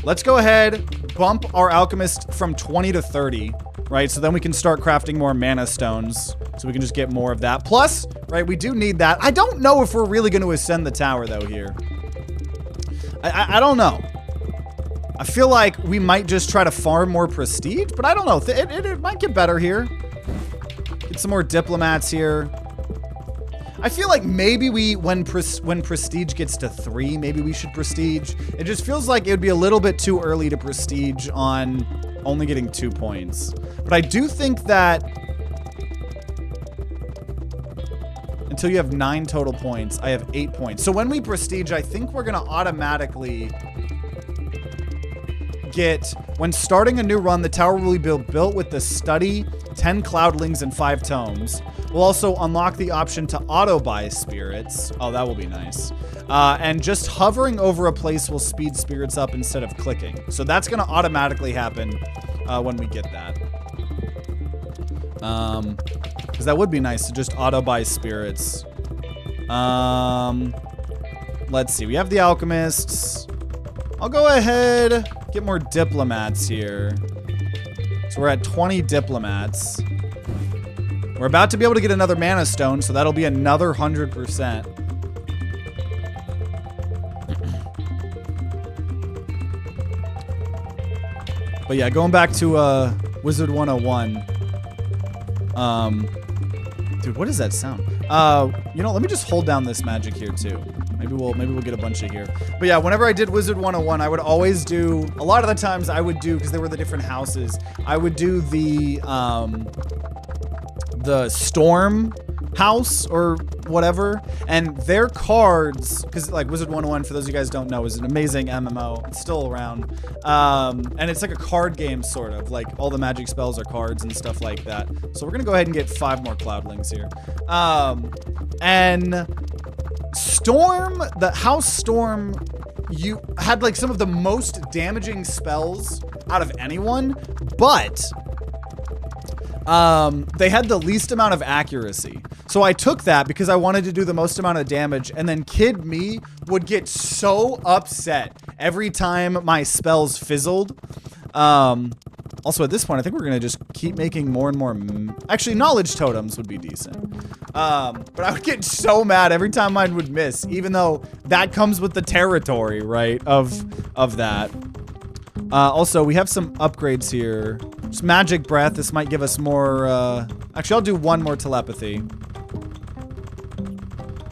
Let's go ahead, bump our alchemist from 20 to 30. Right, so then we can start crafting more mana stones. So we can just get more of that. Plus, right, we do need that. I don't know if we're really going to ascend the tower, though, here. I don't know. I feel like we might just try to farm more prestige, but I don't know. It might get better here. Get some more diplomats here. I feel like maybe when prestige gets to 3, maybe we should prestige. It just feels like it would be a little bit too early to prestige on only getting 2 points. But I do think that until you have 9 total points, I have 8 points. So when we prestige, I think we're gonna automatically get, when starting a new run, the tower will be built with the study, 10 cloudlings, and 5 tomes. We'll also unlock the option to auto-buy spirits. Oh, that will be nice. And just hovering over a place will speed spirits up instead of clicking. So that's going to automatically happen when we get that. Because that would be nice to just auto-buy spirits. Let's see. We have the alchemists. I'll go ahead, get more diplomats here. So we're at 20 diplomats. We're about to be able to get another mana stone, so that'll be another 100%. But yeah, going back to Wizard 101. Dude, what does that sound? You know, let me just hold down this magic here too. Maybe we'll get a bunch of here. But yeah, whenever I did Wizard 101, I would always do, a lot of the times I would do, because they were the different houses, I would do the storm house or whatever, and their cards, because like Wizard 101, for those of you guys who don't know, is an amazing MMO. It's still around. And it's like a card game, sort of. Like, all the magic spells are cards and stuff like that. So we're going to go ahead and get 5 more cloudlings here. And Storm, the House Storm, you had like some of the most damaging spells out of anyone, but they had the least amount of accuracy. So I took that because I wanted to do the most amount of damage, and then Kid Me would get so upset every time my spells fizzled. Also, at this point, I think we're going to just keep making more and more... Actually, knowledge totems would be decent. But I would get so mad every time mine would miss, even though that comes with the territory, right, of that. Also, we have some upgrades here. Just magic breath. This might give us more... Actually, I'll do 1 more telepathy.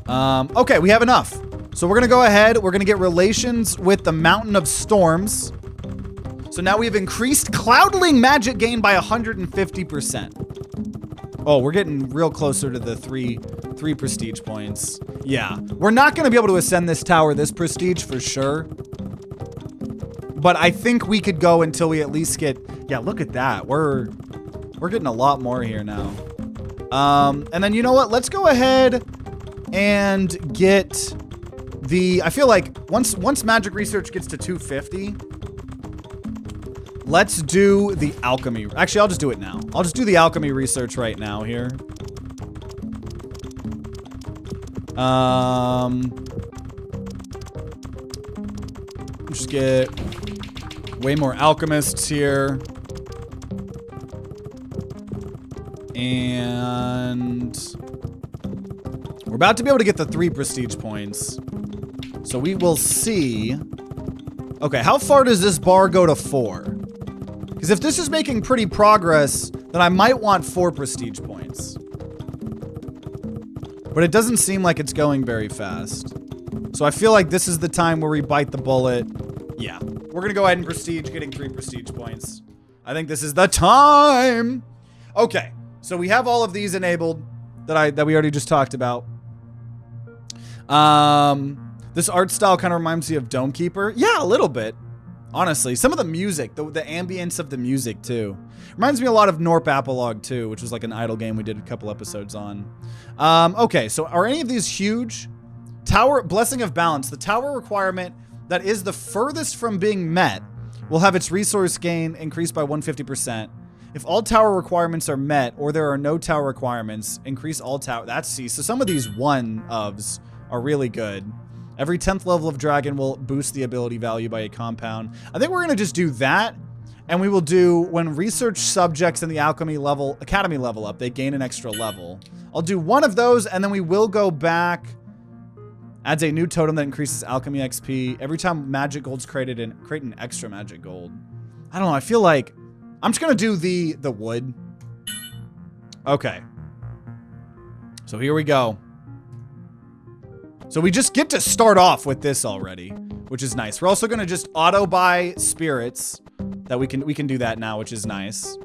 Okay, we have enough. So we're going to go ahead. We're going to get relations with the Mountain of Storms. So now we've increased Cloudling magic gain by 150%. Oh, we're getting real closer to the three prestige points. Yeah, we're not going to be able to ascend this tower this prestige for sure. But I think we could go until we at least get... Yeah, look at that. We're getting a lot more here now. And then you know what? Let's go ahead and get the... I feel like once magic research gets to 250... Let's do the alchemy. Actually, I'll just do it now. I'll just do the alchemy research right now here. Just get way more alchemists here. And we're about to be able to get the 3 prestige points. So we will see. Okay, how far does this bar go to 4? Because if this is making pretty progress, then I might want 4 prestige points. But it doesn't seem like it's going very fast. So I feel like this is the time where we bite the bullet. Yeah, we're going to go ahead and prestige, getting 3 prestige points. I think this is the time. Okay, so we have all of these enabled that we already just talked about. This art style kind of reminds me of Dome Keeper. Yeah, a little bit. Honestly, some of the music, the ambience of the music too. Reminds me a lot of Norp Apolog too, which was like an idle game we did a couple episodes on. Okay, so are any of these huge? Tower, Blessing of Balance. The tower requirement that is the furthest from being met will have its resource gain increased by 150%. If all tower requirements are met or there are no tower requirements, increase all tower. That's C. So some of these one-ofs are really good. Every 10th level of dragon will boost the ability value by a compound. I think we're going to just do that. And we will do when research subjects in the academy level up, they gain an extra level. I'll do one of those and then we will go back. Adds a new totem that increases alchemy XP. Every time magic gold's created and create an extra magic gold. I don't know. I feel like I'm just going to do the wood. Okay. So here we go. So we just get to start off with this already, which is nice. We're also going to just auto buy spirits that we can do that now, which is nice.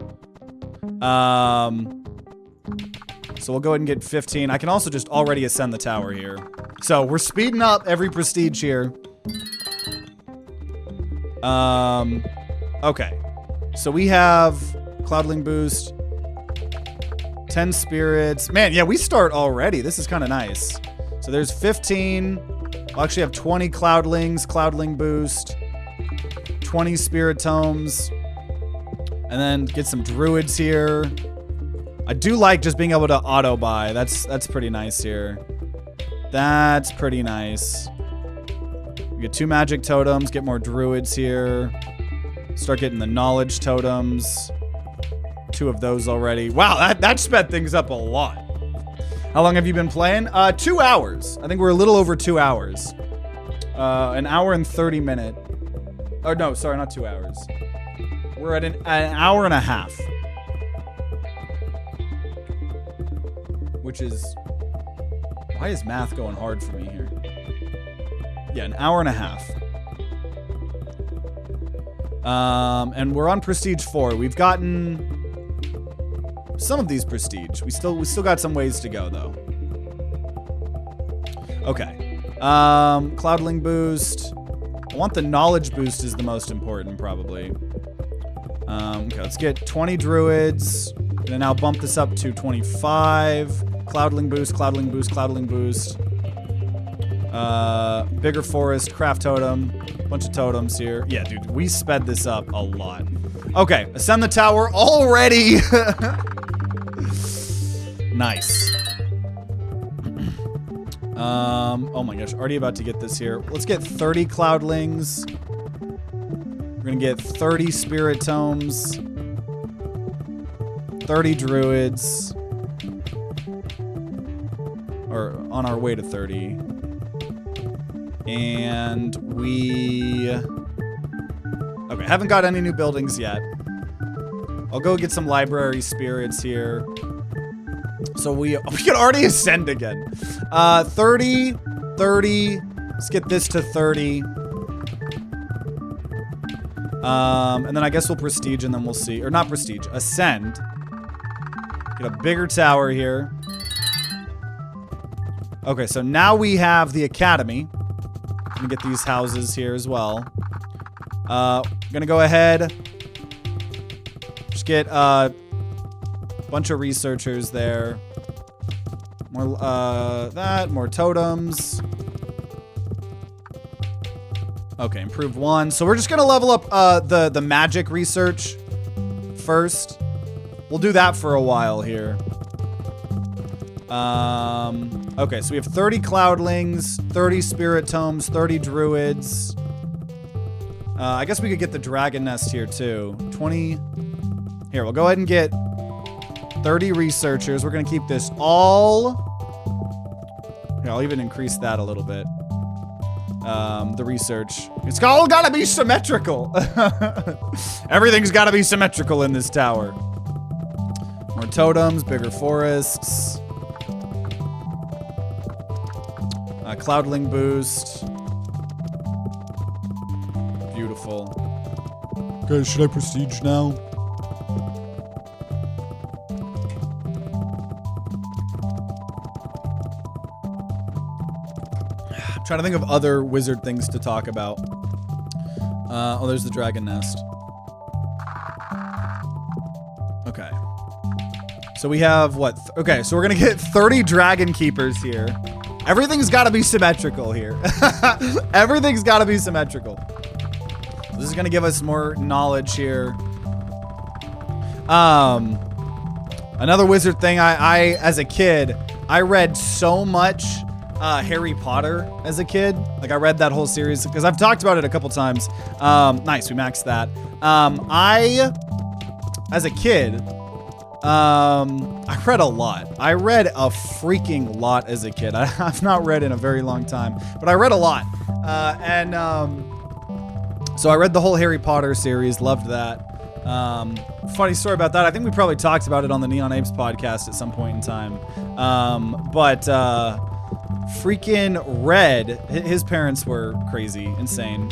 So we'll go ahead and get 15. I can also just already ascend the tower here. So we're speeding up every prestige here. Okay. So we have Cloudling boost. 10 spirits. Man, yeah, we start already. This is kind of nice. So there's 15. I'll actually have 20 Cloudlings, Cloudling boost. 20 spirit tomes. And then get some druids here. I do like just being able to auto buy. That's pretty nice here. That's pretty nice. We get 2 magic totems, get more druids here. Start getting the knowledge totems. 2 of those already. Wow, that sped things up a lot. How long have you been playing? 2 hours. I think we're a little over 2 hours. An hour and 30 minute. Oh, no, sorry, not 2 hours. We're at an hour and a half. Which is... Why is math going hard for me here? Yeah, an hour and a half. And we're on Prestige 4. We've gotten some of these Prestige. We still got some ways to go, though. Okay. Cloudling boost. I want the knowledge boost is the most important, probably. Okay, let's get 20 druids. Gonna now bump this up to 25. Cloudling boost, Cloudling boost, Cloudling boost. Bigger forest, craft totem. Bunch of totems here. Yeah, dude, we sped this up a lot. Okay, ascend the tower already. Nice. Oh my gosh, already about to get this here. Let's get 30 Cloudlings. We're gonna get 30 spirit tomes. 30 druids. Or on our way to 30. And we... Okay, haven't got any new buildings yet. I'll go get some library spirits here. So we can already ascend again. 30, 30. Let's get this to 30. And then I guess we'll prestige and then we'll see. Or not prestige, ascend. Get a bigger tower here. Okay, so now we have the academy. I'm gonna get these houses here as well. Gonna go ahead. Just get a bunch of researchers there. More, more totems. Okay, improve 1. So we're just gonna level up the magic research first. We'll do that for a while here. Okay, so we have 30 Cloudlings, 30 Spirit Tomes, 30 Druids. I guess we could get the Dragon Nest here too. 20. Here, we'll go ahead and get 30 Researchers. We're gonna keep this all... Here, I'll even increase that a little bit. The research. It's all gotta be symmetrical. Everything's gotta be symmetrical in this tower. More totems, bigger forests. Cloudling boost. Beautiful. Okay, should I prestige now? I'm trying to think of other wizard things to talk about. Oh, there's the dragon nest. Okay. So we have what? Okay, so we're gonna get 30 dragon keepers here. Everything's gotta be symmetrical here. Everything's gotta be symmetrical. This is gonna give us more knowledge here. Another wizard thing, I as a kid, I read so much Harry Potter as a kid. Like I read that whole series because I've talked about it a couple times. Nice, we maxed that. As a kid, I read a lot. I read a freaking lot as a kid. I've not read in a very long time, but I read a lot. So I read the whole Harry Potter series, loved that. Funny story about that. I think we probably talked about it on the Neon Apes podcast at some point in time. Freaking Red, his parents were crazy, insane.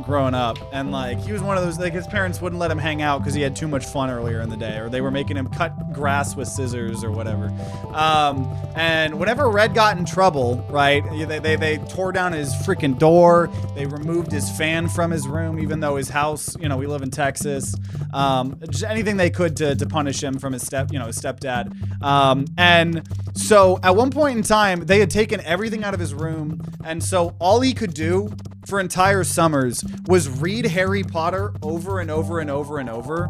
growing up, and like he was one of those, like his parents wouldn't let him hang out because he had too much fun earlier in the day, or they were making him cut grass with scissors or whatever. And whenever Red got in trouble, right, they tore down his freaking door, they removed his fan from his room, even though his house, you know, we live in Texas, just anything they could to punish him from his stepdad. And so at one point in time, they had taken everything out of his room, and so all he could do for entire summers was read Harry Potter over and over and over and over.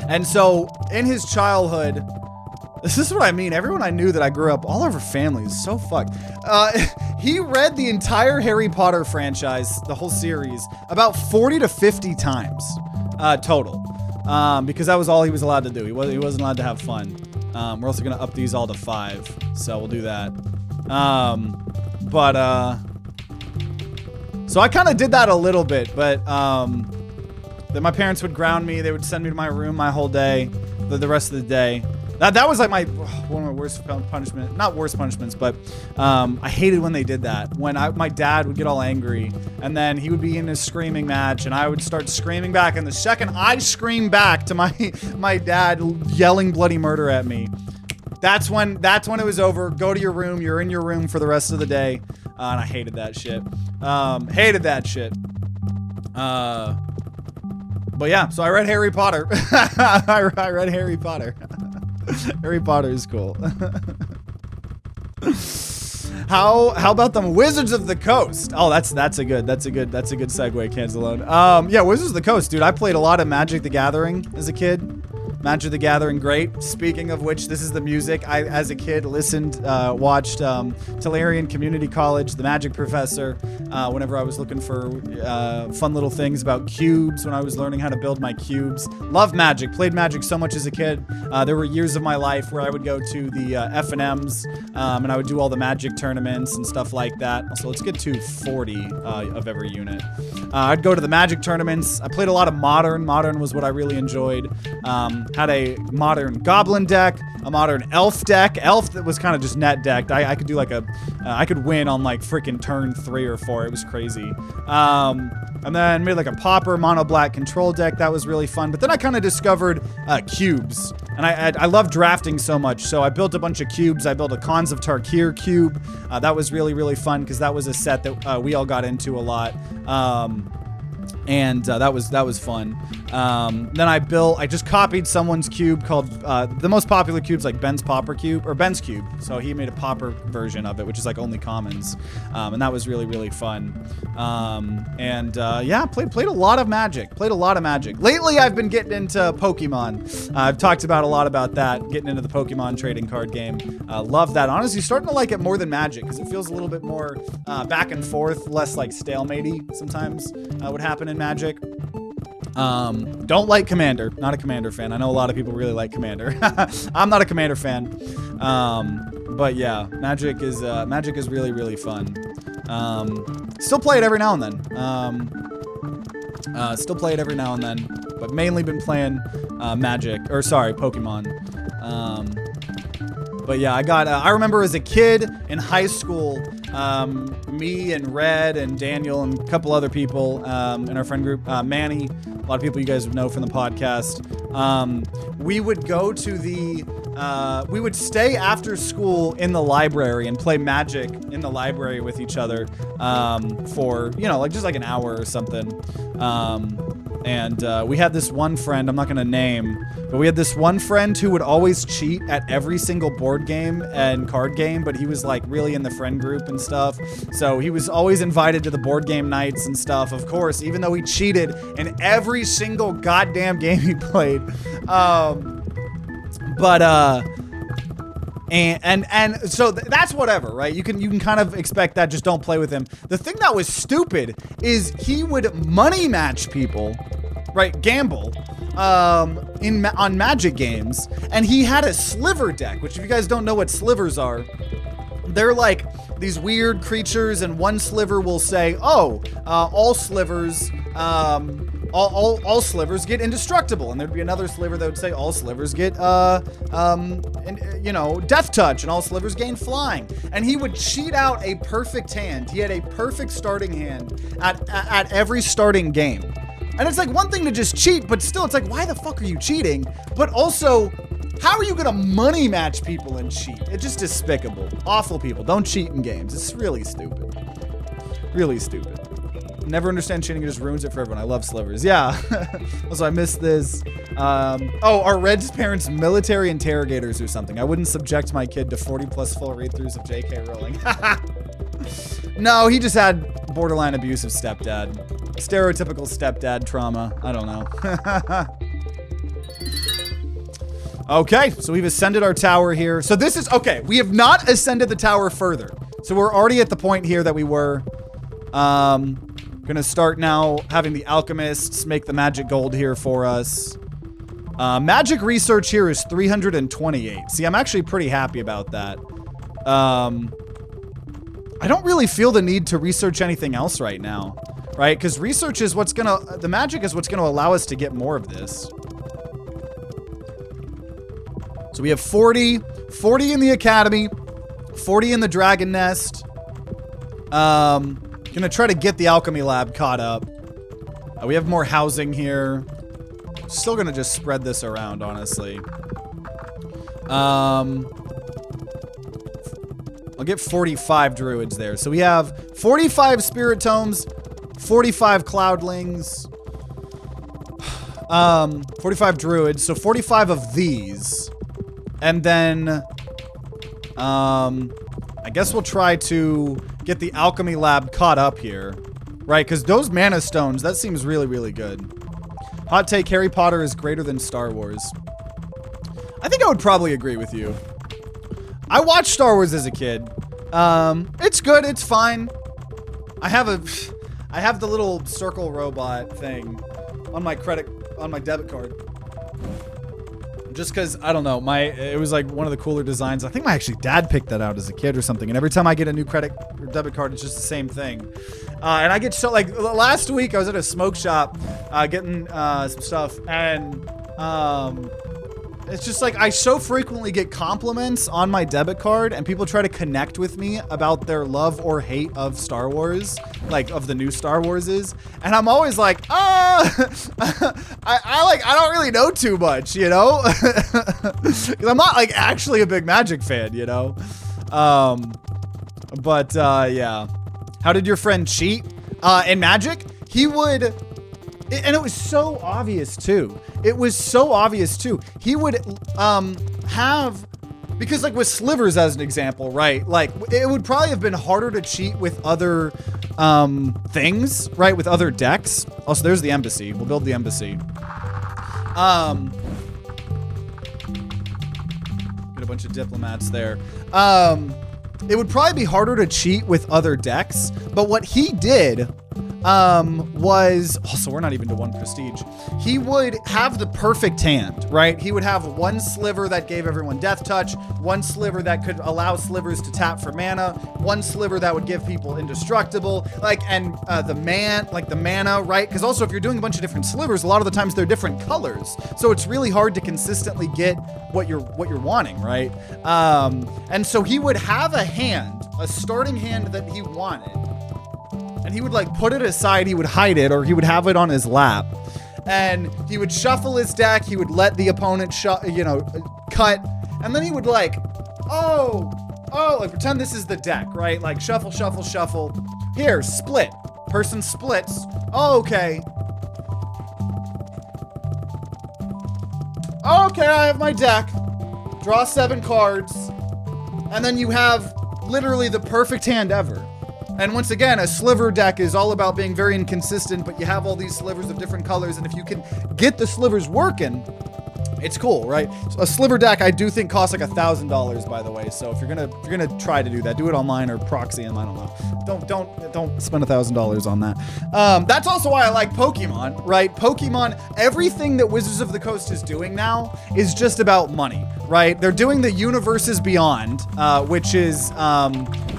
And so in his childhood, this is what I mean, everyone I knew that I grew up, all of our family is so fucked. He read the entire Harry Potter franchise, the whole series, about 40 to 50 times total. Because that was all he was allowed to do. He wasn't allowed to have fun. We're also gonna up these all to 5, so we'll do that. So I kind of did that a little bit, but then my parents would ground me. They would send me to my room my whole day, the rest of the day. That was like one of my worst punishments. Not worst punishments, but I hated when they did that. When my dad would get all angry, and then he would be in a screaming match, and I would start screaming back. And the second I screamed back to my dad yelling bloody murder at me, that's when it was over. Go to your room. You're in your room for the rest of the day. And I hated that shit. Hated that shit. But yeah, so I read Harry Potter. I read Harry Potter. Harry Potter is cool. How about them Wizards of the Coast? Oh, that's a good segue, Cancelone. Yeah, Wizards of the Coast, dude. I played a lot of Magic the Gathering as a kid. Magic the Gathering, great. Speaking of which, this is the music. I, as a kid, watched Tolarian Community College, The Magic Professor, whenever I was looking for fun little things about cubes, when I was learning how to build my cubes. Love Magic, played Magic so much as a kid. There were years of my life where I would go to the F&Ms, and I would do all the Magic tournaments and stuff like that. So let's get to 40 of every unit. I'd go to the Magic tournaments. I played a lot of Modern. Modern was what I really enjoyed. Had a modern Goblin deck, a modern Elf deck. Elf that was kind of just net decked. I could do like I could win on like freaking turn 3 or 4. It was crazy. And then made like a Pauper mono black control deck. That was really fun. But then I kind of discovered cubes. And I love drafting so much. So I built a bunch of cubes. I built a Khans of Tarkir cube. That was really, really fun because that was a set that we all got into a lot. And that was fun. Then I just copied someone's cube called, the most popular cube's like Ben's Pauper cube, or Ben's cube. So he made a Pauper version of it, which is like only commons. And that was really, really fun. Yeah, played a lot of Magic. Lately, I've been getting into Pokemon. I've talked about a lot about that, getting into the Pokemon trading card game. Love that. Honestly, starting to like it more than Magic, because it feels a little bit more back and forth, less like stalematey sometimes would happen in Magic. Don't like Commander. Not a Commander fan. I know a lot of people really like Commander. I'm not a Commander fan. But yeah, Magic is really, really fun. Still play it every now and then. But mainly been playing Pokemon. But yeah, I remember as a kid in high school, me and Red and Daniel and a couple other people in our friend group, Manny, a lot of people you guys would know from the podcast, we would go to we would stay after school in the library and play Magic in the library with each other for, just like an hour or something. And we had this one friend, I'm not going to name, but we had this one friend who would always cheat at every single board game and card game, but he was like really in the friend group and stuff. So he was always invited to the board game nights and stuff, of course, even though he cheated in every single goddamn game he played. And so that's whatever, right? You can kind of expect that. Just don't play with him. The thing that was stupid is he would money match people, right? Gamble, on Magic games, and he had a sliver deck. Which, if you guys don't know what slivers are, they're like these weird creatures, and one sliver will say, all slivers all slivers get indestructible, and there'd be another sliver that would say all slivers get death touch, and all slivers gain flying. And he would cheat out a perfect hand. He had a perfect starting hand at every starting game. And it's like one thing to just cheat, but still it's like, why the fuck are you cheating? But also, how are you gonna money match people and cheat? It's just despicable. Awful people. Don't cheat in games. It's really stupid. Really stupid. Never understand cheating, it just ruins it for everyone. I love slivers. Yeah. Also, I missed this. Are Red's parents military interrogators or something? I wouldn't subject my kid to 40+ full read-throughs of J.K. Rowling. No, he just had borderline abusive stepdad. Stereotypical stepdad trauma. I don't know. Okay, so we've ascended our tower here. So this is, okay, we have not ascended the tower further. So we're already at the point here that we were. Gonna start now having the alchemists make the magic gold here for us. Magic research here is 328. See, I'm actually pretty happy about that. I don't really feel the need to research anything else right now, right? Because research is what's gonna, the magic is what's gonna allow us to get more of this. So we have 40 in the academy, 40 in the dragon nest. Gonna try to get the alchemy lab caught up. We have more housing here. Still gonna just spread this around, honestly. I'll get 45 druids there. So we have 45 spirit tomes, 45 cloudlings, 45 druids, so 45 of these. And then, I guess we'll try to get the alchemy lab caught up here, right? Because those mana stones, that seems really, really good. Hot take, Harry Potter is greater than Star Wars. I think I would probably agree with you. I watched Star Wars as a kid. It's good, it's fine. I have the little circle robot thing on my debit card. Just because, I don't know, it was like one of the cooler designs. I think my actually dad picked that out as a kid or something. And every time I get a new credit or debit card, it's just the same thing. And I get so, like, last week I was at a smoke shop getting some stuff. And it's just like, I so frequently get compliments on my debit card, and people try to connect with me about their love or hate of Star Wars, like of the new Star Warses. And I'm always like, I don't really know too much, you know? Because I'm not like actually a big Magic fan, you know? Yeah. How did your friend cheat? In Magic, he would, and it was so obvious too. It was so obvious too. He would have, because like with slivers as an example, right? Like it would probably have been harder to cheat with other things, right? With other decks. Also, there's the embassy. We'll build the embassy. Get a bunch of diplomats there. It would probably be harder to cheat with other decks, but what he did was, also we're not even to 1 prestige. He would have the perfect hand, right? He would have one sliver that gave everyone death touch, one sliver that could allow slivers to tap for mana, one sliver that would give people indestructible, like, and the mana, right? Because also if you're doing a bunch of different slivers, a lot of the times they're different colors, so it's really hard to consistently get what you're wanting, right? And so he would have a hand, a starting hand that he wanted, and he would like put it aside, he would hide it, or he would have it on his lap. And he would shuffle his deck, he would let the opponent cut, and then he would like, like pretend this is the deck, right? Like shuffle, shuffle, shuffle. Here, split. Person splits. Oh, okay. Okay, I have my deck. Draw 7 cards. And then you have literally the perfect hand ever. And once again, a sliver deck is all about being very inconsistent, but you have all these slivers of different colors, and if you can get the slivers working, It's cool, right? A sliver deck I do think costs like $1,000, by the way. So if you're gonna try to do that, do it online or proxy him. I don't know. Don't spend $1,000 on that. That's also why I like Pokemon, right? Pokemon, everything that Wizards of the Coast is doing now is just about money, right? They're doing the Universes Beyond, which is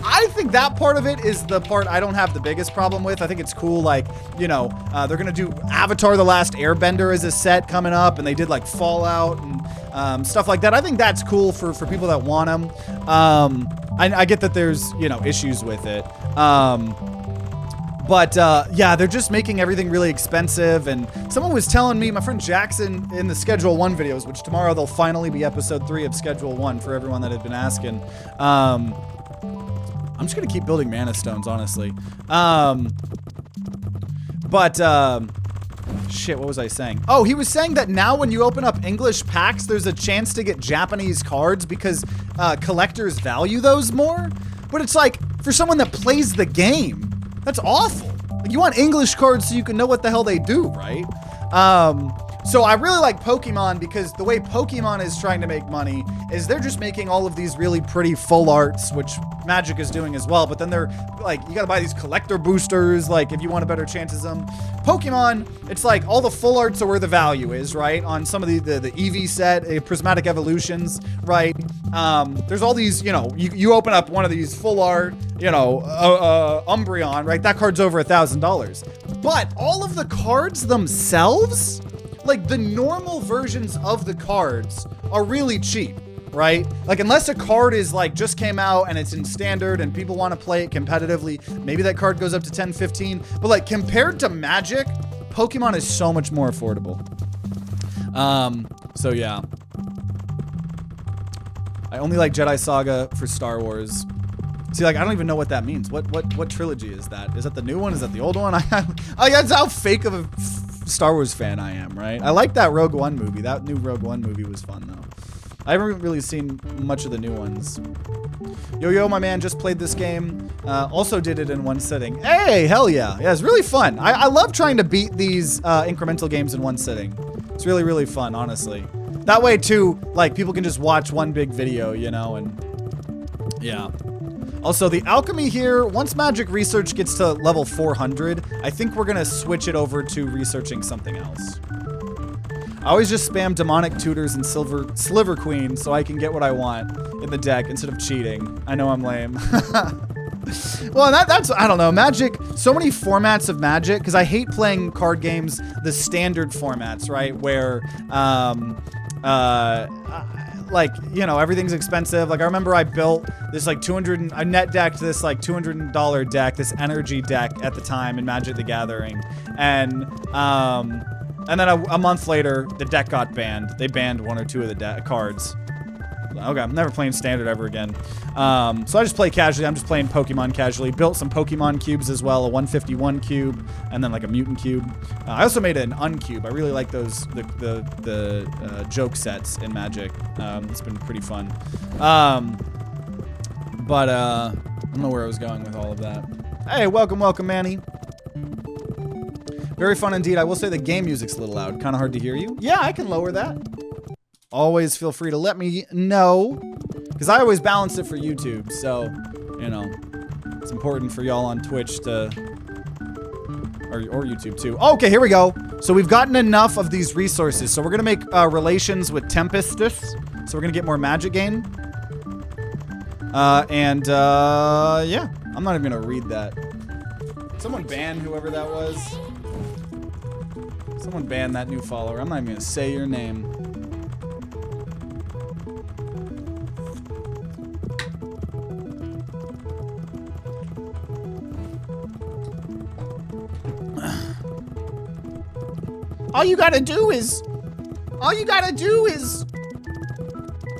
I think that part of it is the part I don't have the biggest problem with. I think it's cool, like, you know, they're gonna do Avatar: The Last Airbender as a set coming up, and they did like Fallout and stuff like that. I think that's cool for people that want them. I get that there's, you know, issues with it. But yeah, they're just making everything really expensive. And someone was telling me, my friend Jackson, in the Schedule 1 videos, which tomorrow they'll finally be episode 3 of Schedule 1 for everyone that had been asking. I'm just gonna keep building mana stones, honestly. Shit, what was I saying? Oh, he was saying that now when you open up English packs, there's a chance to get Japanese cards because collectors value those more. But it's like, for someone that plays the game, that's awful. Like, you want English cards so you can know what the hell they do, right? So I really like Pokemon because the way Pokemon is trying to make money is they're just making all of these really pretty full arts, which Magic is doing as well. But then they're like, you gotta buy these collector boosters, like if you want a better chance of them. Pokemon, it's like all the full arts are where the value is, right? On some of the EV set, Prismatic Evolutions, right? There's all these, you know, you open up one of these full art, you know, Umbreon, right? That card's over $1,000. But all of the cards themselves, like the normal versions of the cards, are really cheap, right? Like, unless a card is like just came out and it's in standard and people want to play it competitively, maybe that card goes up to 10, 15. But like, compared to Magic, Pokemon is so much more affordable. So yeah. I only like Jedi Saga for Star Wars. See, like, I don't even know what that means. What trilogy is that? Is that the new one? Is that the old one? That's how fake of a Star Wars fan I am, right? I like that Rogue One movie. That new Rogue One movie was fun, though. I haven't really seen much of the new ones. Yo, my man, just played this game. Also did it in one sitting. Hey, hell yeah. Yeah, it's really fun. I love trying to beat these incremental games in one sitting. It's really, really fun, honestly. That way, too, like, people can just watch one big video, you know, and yeah. Also, the alchemy here, once Magic Research gets to level 400, I think we're gonna switch it over to researching something else. I always just spam Demonic Tutors and Sliver Queen so I can get what I want in the deck instead of cheating. I know I'm lame. Well, that's, I don't know, Magic, so many formats of Magic, because I hate playing card games, the standard formats, right, where, like, you know, everything's expensive. Like, I remember I built this like I net decked this like $200 deck, this energy deck at the time in Magic the Gathering. And then a month later, the deck got banned. They banned one or two of the cards. Okay, I'm never playing standard ever again. So I just play casually. I'm just playing Pokemon casually. Built some Pokemon cubes as well, a 151 cube, and then like a mutant cube. I also made an uncube. I really like those, the joke sets in Magic. It's been pretty fun. But I don't know where I was going with all of that. Hey, welcome, Manny. Very fun indeed. I will say the game music's a little loud. Kind of hard to hear you. Yeah, I can lower that. Always feel free to let me know, because I always balance it for YouTube, so, you know, it's important for y'all on Twitch to, or YouTube too. Okay, here we go. So we've gotten enough of these resources, so we're gonna make relations with Tempestus, so we're gonna get more magic gain. Yeah, I'm not even gonna read that. Someone ban whoever that was. Someone ban that new follower. I'm not even gonna say your name. All you gotta do is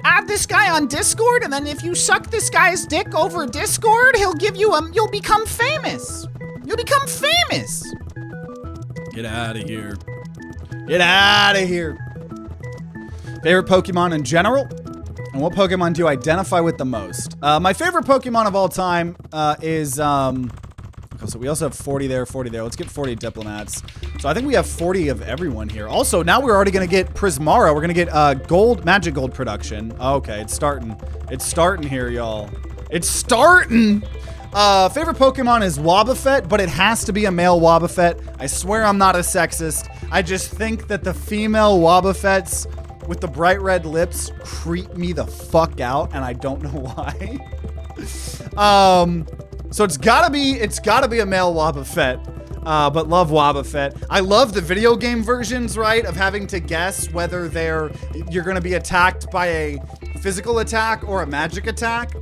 add this guy on Discord, and then if you suck this guy's dick over Discord, he'll give you you'll become famous. You'll become famous. Get out of here. Get out of here. Favorite Pokemon in general? And what Pokemon do you identify with the most? My favorite Pokemon of all time is, okay, so we also have 40 there, 40 there. Let's get 40 Diplomats. So I think we have 40 of everyone here. Also, now we're already going to get Prismara. We're going to get gold, magic gold production. Okay, it's starting. It's starting here, y'all. It's starting. Favorite Pokemon is Wobbuffet, but it has to be a male Wobbuffet. I swear I'm not a sexist. I just think that the female Wobbuffets with the bright red lips creep me the fuck out, and I don't know why. So it's gotta be a male Wobbuffet, but love Wobbuffet. I love the video game versions, right, of having to guess whether you're gonna be attacked by a physical attack or a magic attack,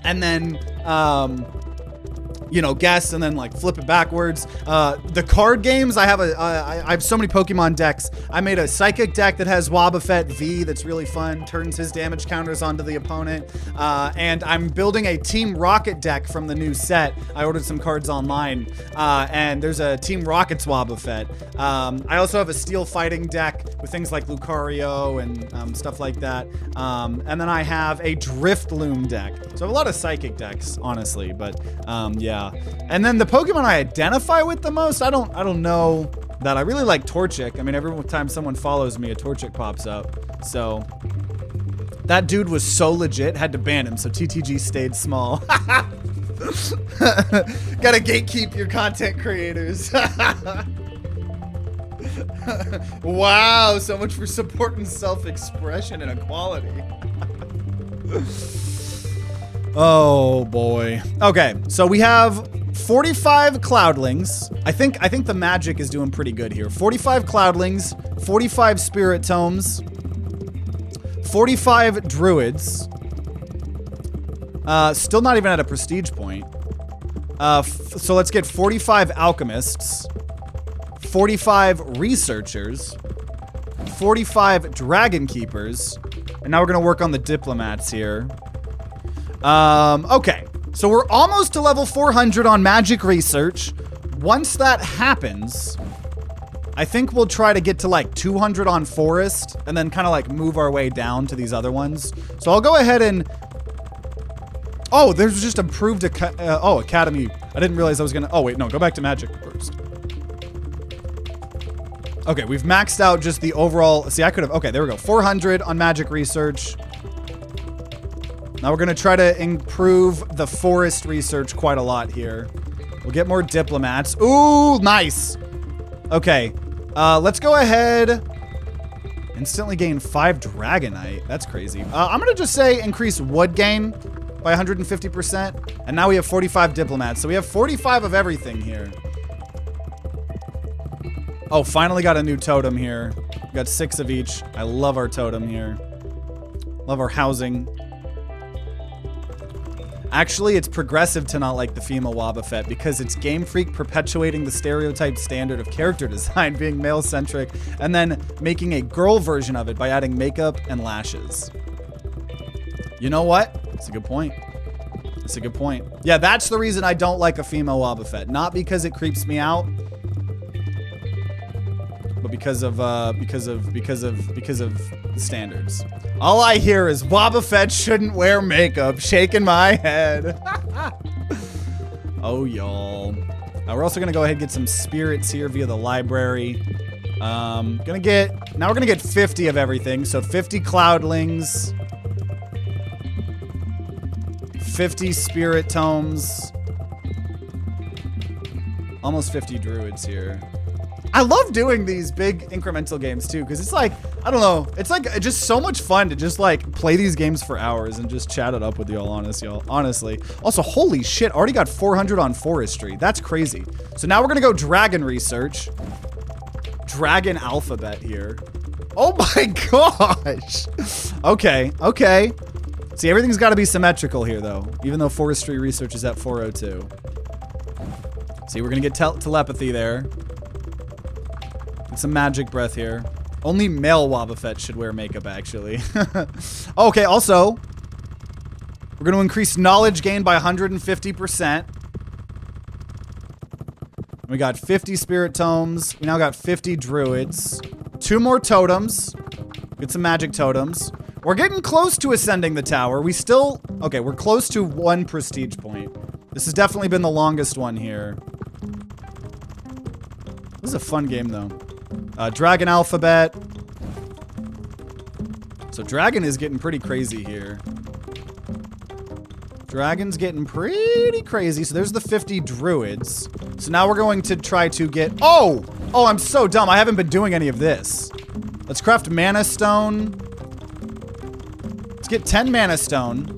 and then you know, guess and then like flip it backwards. The card games, I have so many Pokemon decks. I made a Psychic deck that has Wobbuffet V that's really fun, turns his damage counters onto the opponent. And I'm building a Team Rocket deck from the new set. I ordered some cards online, and there's a Team Rocket's Wobbuffet. I also have a Steel Fighting deck with things like Lucario and stuff like that. And then I have a Driftloom deck. So I have a lot of Psychic decks, honestly, but yeah. And then the Pokemon I identify with the most, I don't know that. I really like Torchic. I mean, every time someone follows me, a Torchic pops up. So that dude was so legit, had to ban him, so TTG stayed small. Gotta gatekeep your content creators. Wow, so much for supporting self-expression and equality. Oh boy. Okay, so we have 45 Cloudlings. I think the magic is doing pretty good here. 45 Cloudlings, 45 Spirit Tomes, 45 Druids. Still not even at a prestige point. So let's get 45 Alchemists, 45 Researchers, 45 Dragon Keepers, and now we're gonna work on the Diplomats here. Okay, so we're almost to level 400 on Magic Research. Once that happens, I think we'll try to get to like 200 on Forest and then kind of like move our way down to these other ones. So I'll go ahead and... Oh, there's just improved... Academy. I didn't realize I was gonna... Oh, wait, no, go back to Magic first. Okay, we've maxed out just the overall... See, I could have... Okay, there we go. 400 on Magic Research. Now we're gonna try to improve the Forest Research quite a lot here. We'll get more Diplomats. Ooh, nice. Okay, let's go ahead. Instantly gain 5 Dragonite. That's crazy. I'm gonna just say increase wood gain by 150%. And now we have 45 Diplomats. So we have 45 of everything here. Oh, finally got a new totem here. We got 6 of each. I love our totem here. Love our housing. Actually, it's progressive to not like the female Wobbuffet because it's Game Freak perpetuating the stereotype standard of character design being male-centric and then making a girl version of it by adding makeup and lashes. You know what? It's a good point. It's a good point. Yeah, that's the reason I don't like a female Wobbuffet. Not because it creeps me out, but because of the standards. All I hear is Wobbuffet shouldn't wear makeup, shaking my head. Oh, y'all. We're also gonna go ahead and get some spirits here via the library. Now we're gonna get 50 of everything. So 50 Cloudlings, 50 Spirit Tomes, almost 50 Druids here. I love doing these big incremental games too, because it's like, I don't know, it's like just so much fun to just like play these games for hours and just chat it up with y'all, honestly. Also, holy shit, already got 400 on Forestry. That's crazy. So now we're gonna go Dragon Research. Dragon Alphabet here. Oh my gosh. Okay, okay. See, everything's gotta be symmetrical here though, even though Forestry Research is at 402. See, we're gonna get telepathy there. Get some magic breath here. Only male Wobbuffet should wear makeup, actually. Okay, also, we're going to increase knowledge gain by 150%. We got 50 Spirit Tomes. We now got 50 Druids. 2 more Totems. Get some magic Totems. We're getting close to ascending the tower. Okay, we're close to 1 prestige point. This has definitely been the longest one here. This is a fun game, though. Dragon Alphabet. So Dragon is getting pretty crazy here. Dragon's getting pretty crazy. So there's the 50 druids. So now we're going to try to get... Oh! Oh, I'm so dumb. I haven't been doing any of this. Let's craft mana stone. Let's get 10 mana stone.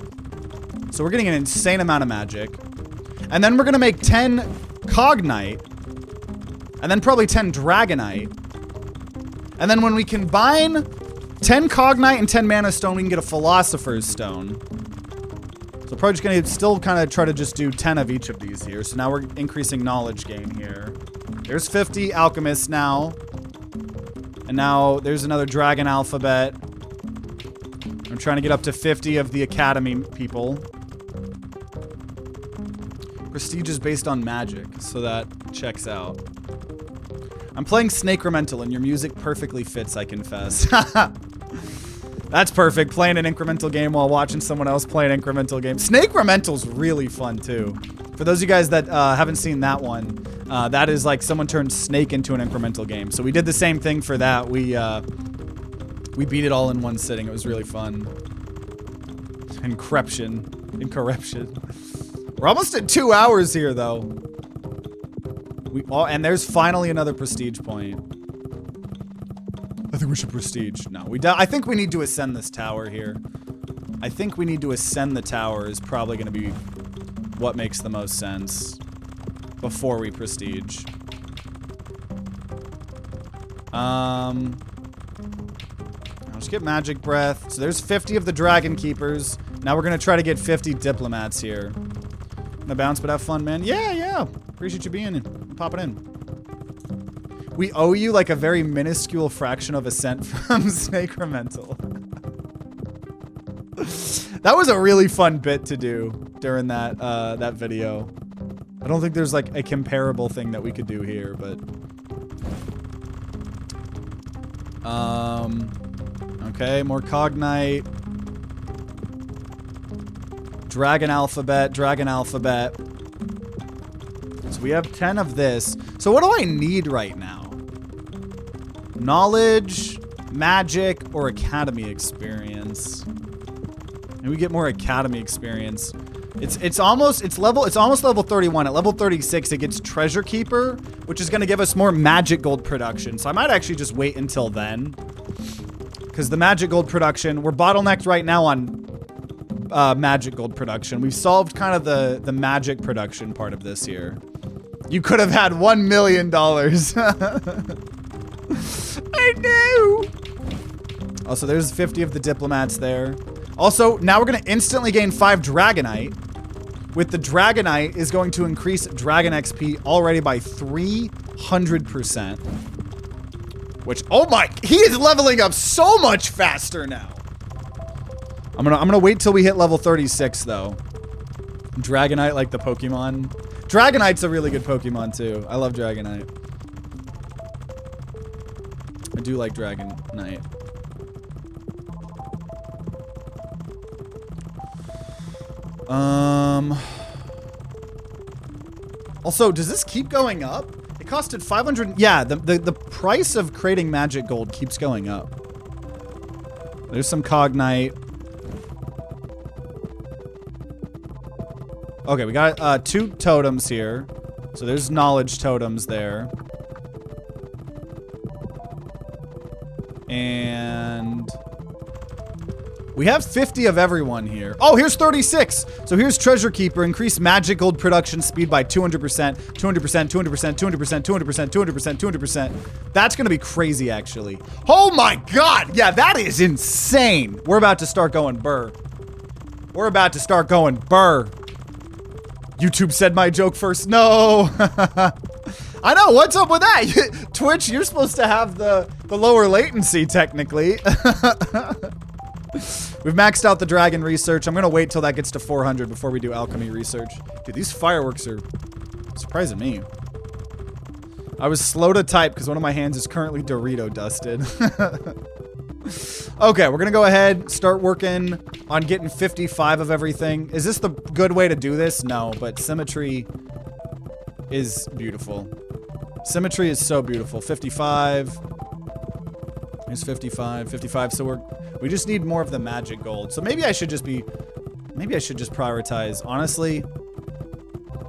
So we're getting an insane amount of magic. And then we're going to make 10 cognite. And then probably 10 dragonite. And then when we combine 10 cognite and 10 mana stone, we can get a philosopher's stone. So probably just going to still kind of try to just do 10 of each of these here. So now we're increasing knowledge gain here. There's 50 alchemists now. And now there's another dragon alphabet. I'm trying to get up to 50 of the academy people. Prestige is based on magic, so that checks out. I'm playing Incremental, and your music perfectly fits, I confess. That's perfect, playing an incremental game while watching someone else play an incremental game. Incremental's really fun, too. For those of you guys that haven't seen that one, that is like someone turned Snake into an incremental game. So we did the same thing for that. We beat it all in one sitting. It was really fun. Incorruption. We're almost at 2 hours here, though. And there's finally another prestige point. I think we should prestige. No, I think we need to ascend this tower here. I think we need to ascend the tower is probably going to be what makes the most sense before we prestige. Let's get magic breath. So there's 50 of the dragon keepers. Now we're going to try to get 50 diplomats here. Gonna bounce, but have fun, man. Yeah. Appreciate you being in. Popping in. We owe you like a very minuscule fraction of a cent from Incremental. That was a really fun bit to do during that that video. I don't think there's like a comparable thing that we could do here, but okay, more cognite. Dragon alphabet. So we have 10 of this. So what do I need right now? Knowledge, magic, or academy experience? And we get more academy experience. It's almost level 31. At level 36, it gets treasure keeper, which is going to give us more magic gold production. So I might actually just wait until then, because the magic gold production, we're bottlenecked right now on magic gold production. We've solved kind of the magic production part of this here. You could have had $1 million. I know. Also, there's 50 of the diplomats there. Also, now we're going to instantly gain 5 dragonite. With the dragonite is going to increase dragon XP already by 300%. Which, oh my, he is leveling up so much faster now. I'm gonna wait till we hit level 36 though. Dragonite, like the Pokemon. Dragonite's a really good Pokemon too. I love Dragonite. I do like Dragonite. Also, does this keep going up? It costed 500. Yeah, the price of creating magic gold keeps going up. There's some cognite. Okay, we got 2 totems here. So there's knowledge totems there. And we have 50 of everyone here. Oh, here's 36. So here's treasure keeper, increase magic gold production speed by 200%, 200%, 200%, 200%, 200%, 200%, 200%. That's gonna be crazy, actually. Oh my God, yeah, that is insane. We're about to start going burr. We're about to start going burr. YouTube said my joke first. No. I know, what's up with that? Twitch, you're supposed to have the lower latency, technically. We've maxed out the dragon research. I'm gonna wait till that gets to 400 before we do alchemy research. Dude, these fireworks are surprising me. I was slow to type because one of my hands is currently Dorito dusted. Okay, we're gonna go ahead, start working on getting 55 of everything. Is this the good way to do this? No, but symmetry is beautiful. Symmetry is so beautiful. 55. Here's 55. 55. So we just need more of the magic gold. So maybe I should just prioritize. Honestly,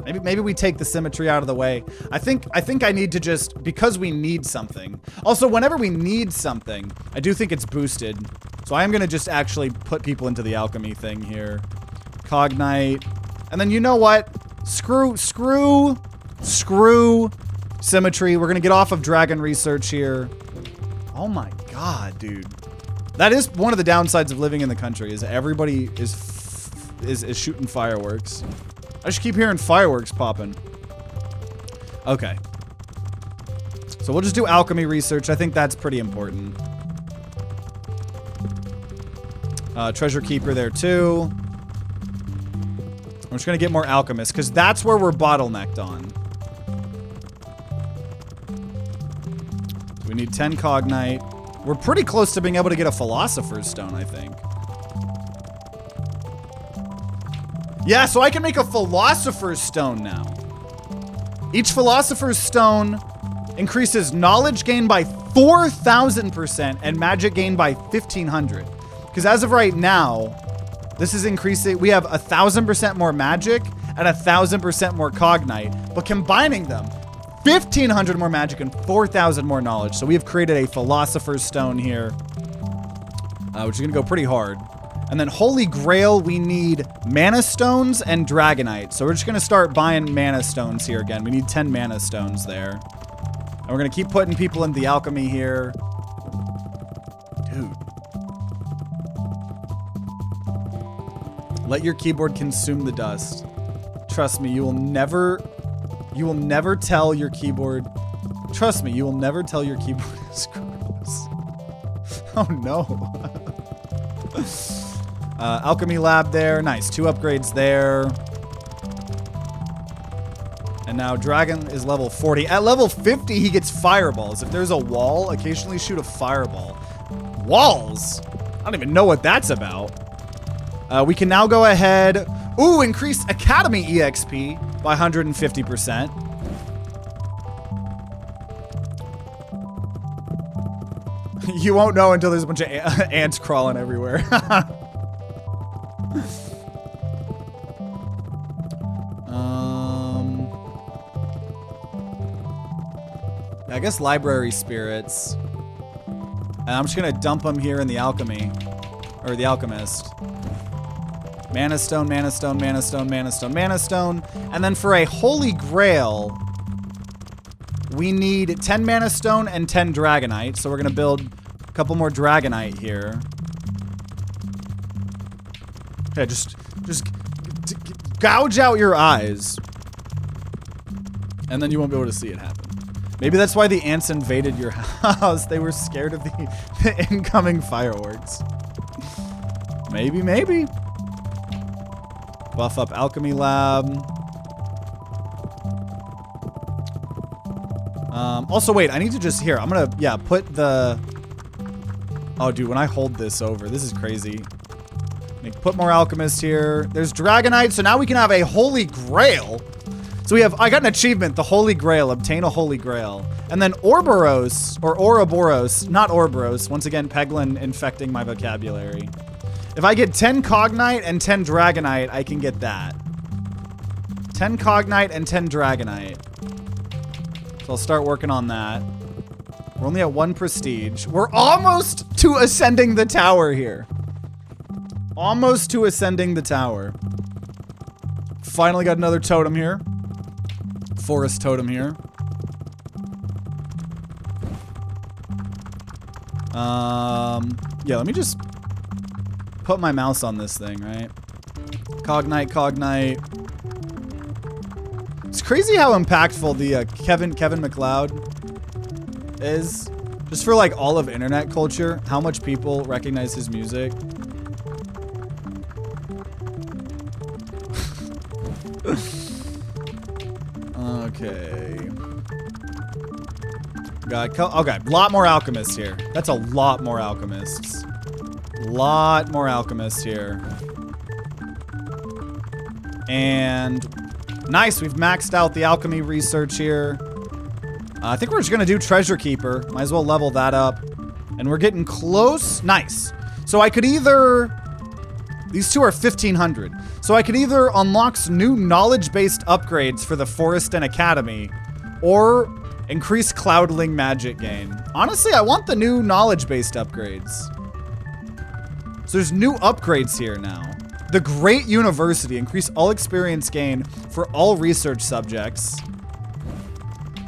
maybe we take the symmetry out of the way. I think I need to just, because we need something. Also, whenever we need something, I do think it's boosted. So I am gonna just actually put people into the alchemy thing here. Cognite. And then you know what? Screw symmetry. We're gonna get off of dragon research here. Oh my god, dude. That is one of the downsides of living in the country, is everybody is shooting fireworks. I just keep hearing fireworks popping. Okay. So we'll just do alchemy research. I think that's pretty important. Treasure keeper there too. I'm just gonna get more alchemists, because that's where we're bottlenecked on. So we need 10 cognite. We're pretty close to being able to get a philosopher's stone, I think. Yeah, so I can make a philosopher's stone now. Each philosopher's stone increases knowledge gain by 4,000% and magic gain by 1,500. Because as of right now, this is increasing. We have 1,000% more magic and 1,000% more cognite, but combining them, 1,500 more magic and 4,000 more knowledge. So we have created a philosopher's stone here, which is gonna go pretty hard. And then Holy Grail, we need mana stones and dragonite. So we're just gonna start buying mana stones here again. We need 10 mana stones there. And we're gonna keep putting people in the alchemy here. Dude. Let your keyboard consume the dust. Trust me, you will never tell your keyboard. Trust me, you will never tell your keyboard is gross. Oh no. Alchemy lab there. Nice. 2 upgrades there. And now Dragon is level 40. At level 50, he gets fireballs. If there's a wall, occasionally shoot a fireball. Walls? I don't even know what that's about. We can now go ahead. Ooh, increase Academy EXP by 150%. You won't know until there's a bunch of ants crawling everywhere. I guess library spirits. And I'm just gonna dump them here in the alchemy. Or the alchemist. Mana stone, mana stone, mana stone, mana stone, mana stone. And then for a Holy Grail, we need 10 mana stone and 10 dragonite. So we're gonna build a couple more dragonite here. Okay, just gouge out your eyes. And then you won't be able to see it happen. Maybe that's why the ants invaded your house. They were scared of the incoming fireworks. Maybe. Buff up alchemy lab. Also, wait, I need to just, here, I'm gonna, yeah, put the, oh, dude, when I hold this over, this is crazy. Put more alchemists here. There's dragonite, so now we can have a Holy Grail. So I got an achievement, the Holy Grail, obtain a Holy Grail. And then Ouroboros, or Ouroboros, not Ouroboros, once again, Peglin infecting my vocabulary. If I get 10 cognite and 10 dragonite, I can get that. 10 cognite and 10 dragonite. So I'll start working on that. We're only at 1 prestige. We're almost to ascending the tower here. Almost to ascending the tower. Finally got another totem here. Forest totem here. Yeah, let me just put my mouse on this thing, right? Cognite. It's crazy how impactful the Kevin MacLeod is. Just for like all of internet culture, how much people recognize his music. Okay. Okay, a lot more alchemists here. That's a lot more alchemists. Lot more alchemists here. And nice, we've maxed out the alchemy research here. I think we're just gonna do Treasure Keeper. Might as well level that up. And we're getting close. Nice. So I could either... These two are 1,500. So I could either unlock new knowledge-based upgrades for the Forest and Academy, or increase Cloudling magic gain. Honestly, I want the new knowledge-based upgrades. So there's new upgrades here now. The Great University, increase all experience gain for all research subjects.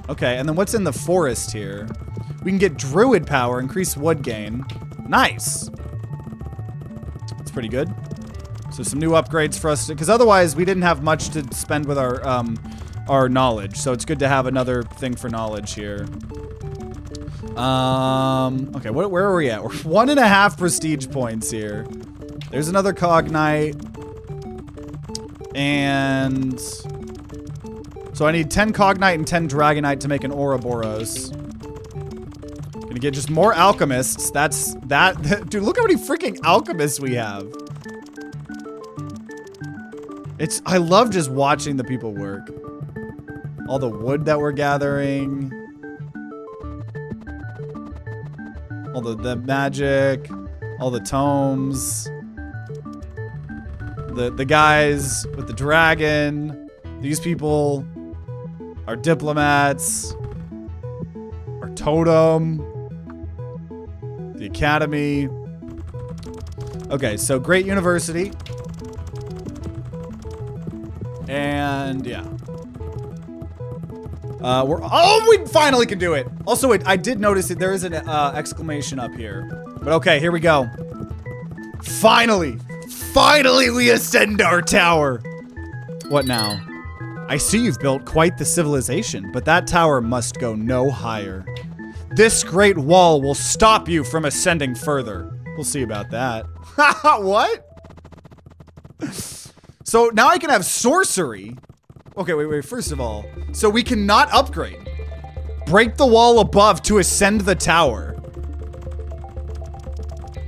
Okay, and then what's in the forest here? We can get Druid power, increase wood gain. Nice. That's pretty good. So some new upgrades for us, because otherwise we didn't have much to spend with our knowledge. So it's good to have another thing for knowledge here. Okay, where are we at? We're 1.5 prestige points here. There's another Cognite. And so I need 10 Cognite and 10 Dragonite to make an Ouroboros. Gonna get just more alchemists. That's that. Dude, look how many freaking alchemists we have. I love just watching the people work. All the wood that we're gathering. All the magic. All the tomes. The guys with the dragon. These people are diplomats. Our totem. The academy. Okay, so Great University. And yeah. We finally can do it. Also, I did notice that there is an exclamation up here. But okay, here we go. Finally we ascend our tower. What now? I see you've built quite the civilization, but that tower must go no higher. This great wall will stop you from ascending further. We'll see about that. What? So now I can have sorcery. Okay, wait, first of all. So we cannot upgrade. Break the wall above to ascend the tower.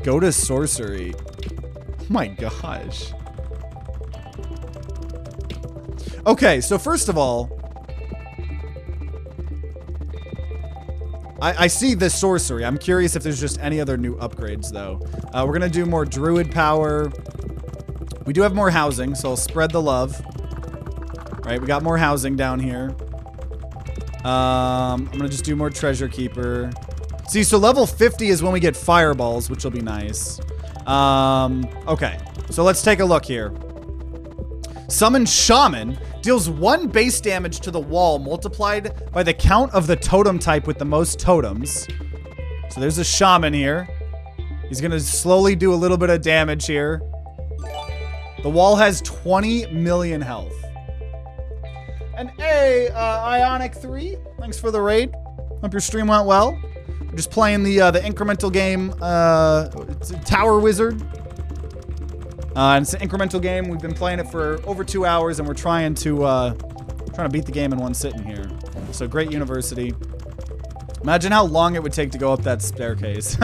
Go to sorcery. Oh my gosh. Okay, so first of all, I see this sorcery. I'm curious if there's just any other new upgrades though. We're gonna do more druid power. We do have more housing, so I'll spread the love. All right, we got more housing down here. I'm gonna just do more treasure keeper. See, so level 50 is when we get fireballs, which will be nice. Okay, so let's take a look here. Summon Shaman deals 1 base damage to the wall multiplied by the count of the totem type with the most totems. So there's a Shaman here. He's gonna slowly do a little bit of damage here. The wall has 20 million health. And hey, Ionic 3, thanks for the raid. Hope your stream went well. We're just playing the incremental game, it's a Tower Wizard. And it's an incremental game. We've been playing it for over 2 hours, and we're trying to beat the game in one sitting here. So Great University. Imagine how long it would take to go up that staircase.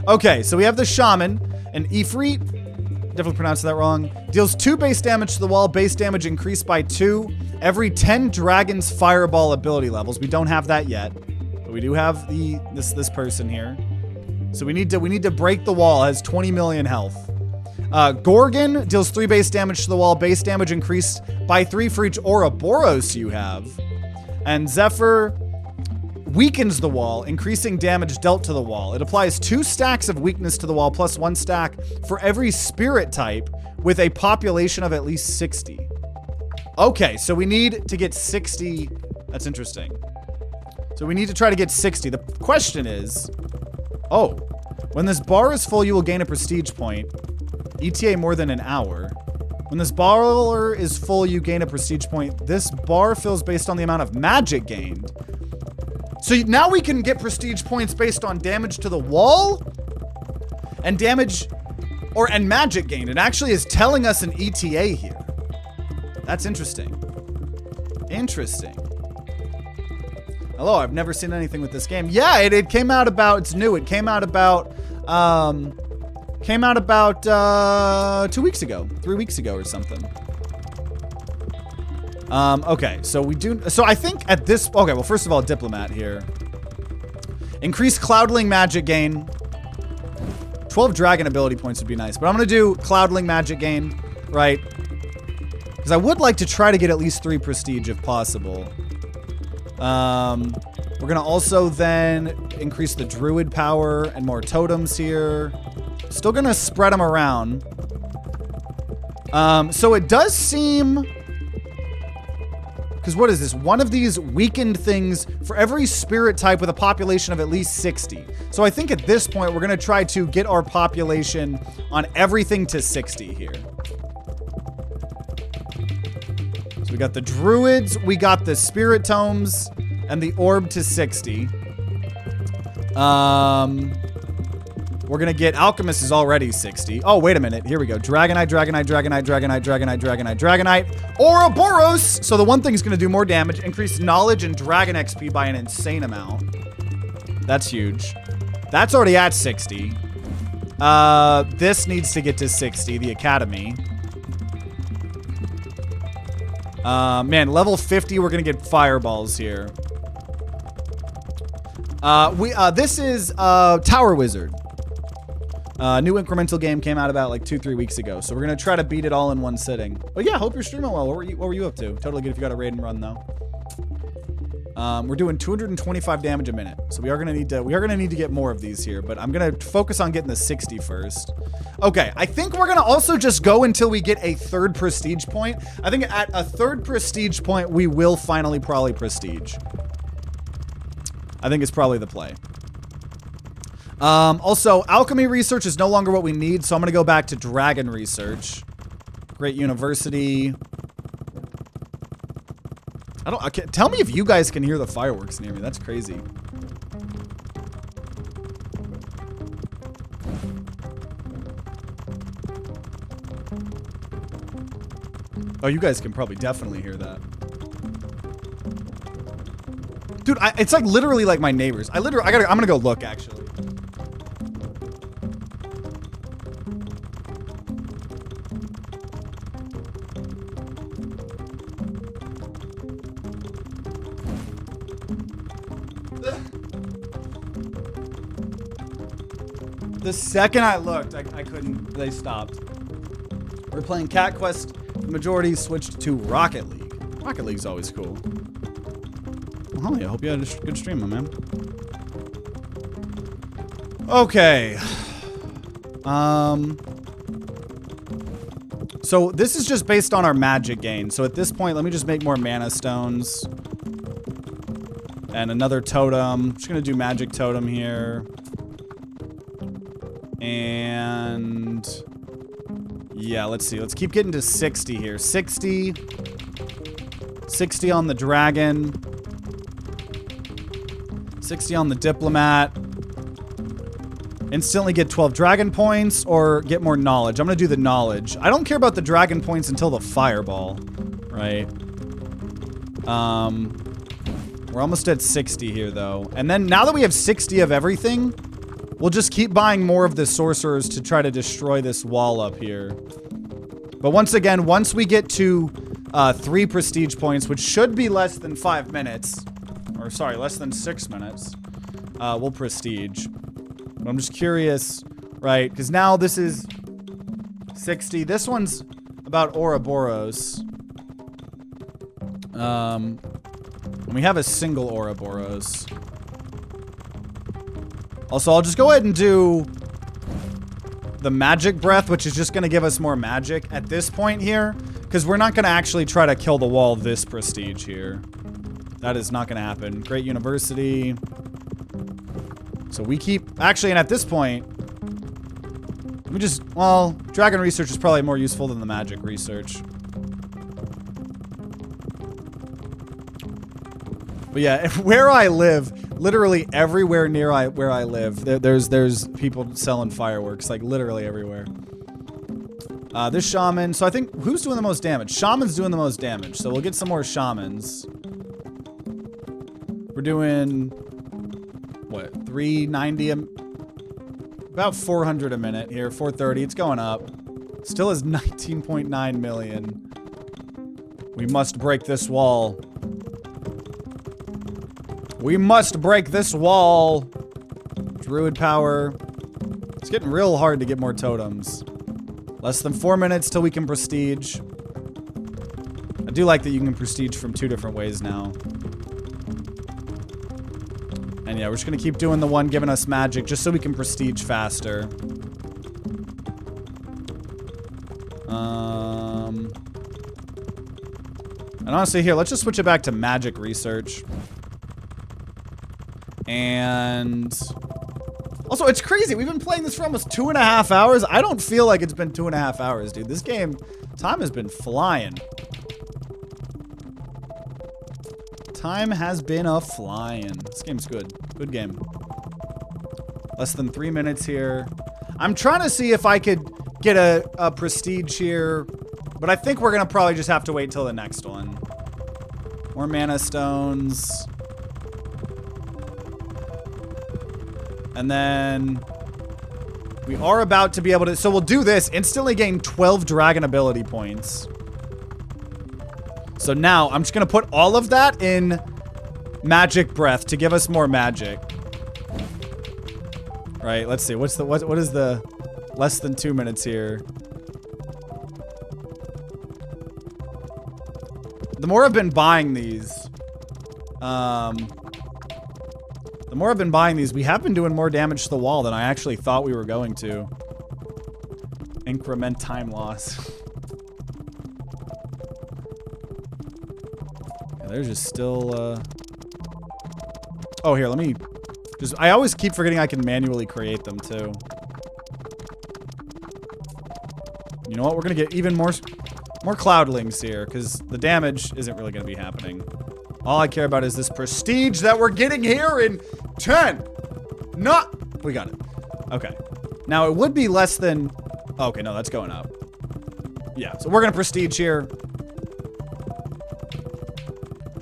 Okay, so we have the Shaman, and Ifrit, definitely pronounced that wrong, deals 2 base damage to the wall. Base damage increased by 2 every 10 Dragon's Fireball ability levels. We don't have that yet, but we do have this person here. So we need to break the wall. It has 20 million health. Gorgon deals 3 base damage to the wall. Base damage increased by 3 for each Ouroboros you have. And Zephyr weakens the wall, increasing damage dealt to the wall. It applies 2 stacks of weakness to the wall plus 1 stack for every spirit type with a population of at least 60. Okay, so we need to get 60. That's interesting. So we need to try to get 60. The question is, oh, when this bar is full, you will gain a prestige point. ETA more than an hour. When this bar is full, you gain a prestige point. This bar fills based on the amount of magic gained. So now we can get prestige points based on damage to the wall and and magic gained. It actually is telling us an ETA here. That's interesting. Interesting. Hello, I've never seen anything with this game. Yeah, it came out about, it's new. It came out about 2 weeks ago, 3 weeks ago or something. Okay, so we do... So I think at this... Okay, well, first of all, Diplomat here. Increase Cloudling magic gain. 12 dragon ability points would be nice. But I'm going to do Cloudling magic gain, right? Because I would like to try to get at least 3 prestige if possible. We're going to also then increase the druid power and more totems here. Still going to spread them around. So it does seem... Because what is this? One of these weakened things for every spirit type with a population of at least 60. So I think at this point, we're going to try to get our population on everything to 60 here. So we got the druids, we got the spirit tomes, and the orb to 60. We're going to get Alchemist is already 60. Oh, wait a minute. Here we go. Dragonite, Dragonite, Dragonite, Dragonite, Dragonite, Dragonite, Dragonite. Ouroboros! So the one thing is going to do more damage. Increase knowledge and dragon XP by an insane amount. That's huge. That's already at 60. This needs to get to 60, the Academy. Man, level 50, we're going to get fireballs here. This is Tower Wizard. New incremental game came out about like 2-3 weeks ago, so we're gonna try to beat it all in one sitting. But yeah, hope you're streaming well. What were you up to? Totally good if you got a raid and run though. We're doing 225 damage a minute, so we are gonna need to get more of these here. But I'm gonna focus on getting the 60 first. Okay, I think we're gonna also just go until we get a 3rd prestige point. I think at a 3rd prestige point, we will finally probably prestige. I think it's probably the play. Also, alchemy research is no longer what we need, so I'm gonna go back to dragon research. Great university. Tell me if you guys can hear the fireworks near me. That's crazy. Oh, you guys can probably definitely hear that. Dude, it's like literally like my neighbors. I'm gonna go look actually. The second I looked, I couldn't, they stopped. We're playing Cat Quest. The majority switched to Rocket League. Rocket League's always cool. Well, Holly, I hope you had a good stream, my man. Okay. So this is just based on our magic gain. So at this point, let me just make more mana stones. And another totem. Just gonna do magic totem here. And yeah, let's see. Let's keep getting to 60 here. 60. 60 on the dragon. 60 on the diplomat. Instantly get 12 dragon points or get more knowledge. I'm going to do the knowledge. I don't care about the dragon points until the fireball, right? We're almost at 60 here, though. And then now that we have 60 of everything, we'll just keep buying more of the sorcerers to try to destroy this wall up here. But once again, once we get to 3 prestige points, which should be less than 5 minutes, or sorry, less than 6 minutes, we'll prestige. But I'm just curious, right? Because now this is 60. This one's about Ouroboros. And we have a single Ouroboros. Also, I'll just go ahead and do the magic breath, which is just going to give us more magic at this point here. Because we're not going to actually try to kill the wall this prestige here. That is not going to happen. Great university. So we keep... Actually, and at this point... We just... Well, dragon research is probably more useful than the magic research. But yeah, where I live... Literally everywhere near where I live, there's people selling fireworks, like literally everywhere. This shaman, so I think, who's doing the most damage? Shaman's doing the most damage, so we'll get some more shamans. We're doing, what, 390, about 400 a minute here, 430, it's going up. Still is 19.9 million. We must break this wall. We must break this wall. Druid power. It's getting real hard to get more totems. Less than 4 minutes till we can prestige. I do like that you can prestige from 2 different ways now. And yeah, we're just gonna keep doing the one giving us magic just so we can prestige faster. And honestly, here, let's just switch it back to magic research. And also, it's crazy. We've been playing this for almost 2.5 hours. I don't feel like it's been 2.5 hours, dude. This game, time has been flying. Time has been a-flying. This game's good. Good game. Less than 3 minutes here. I'm trying to see if I could get a prestige here, but I think we're going to probably just have to wait till the next one. More mana stones. And then we are about to be able to... So we'll do this. Instantly gain 12 dragon ability points. So now I'm just going to put all of that in magic breath to give us more magic. Right, let's see. What is the less than 2 minutes here? The more I've been buying these, we have been doing more damage to the wall than I actually thought we were going to. Increment time loss. Yeah, there's just still, Oh, here, let me... I always keep forgetting I can manually create them, too. You know what? We're gonna get even more cloudlings here, because the damage isn't really gonna be happening. All I care about is this prestige that we're getting here in 10. Not... We got it. Okay. Now, it would be less than... Okay, no, that's going up. Yeah, so we're gonna prestige here.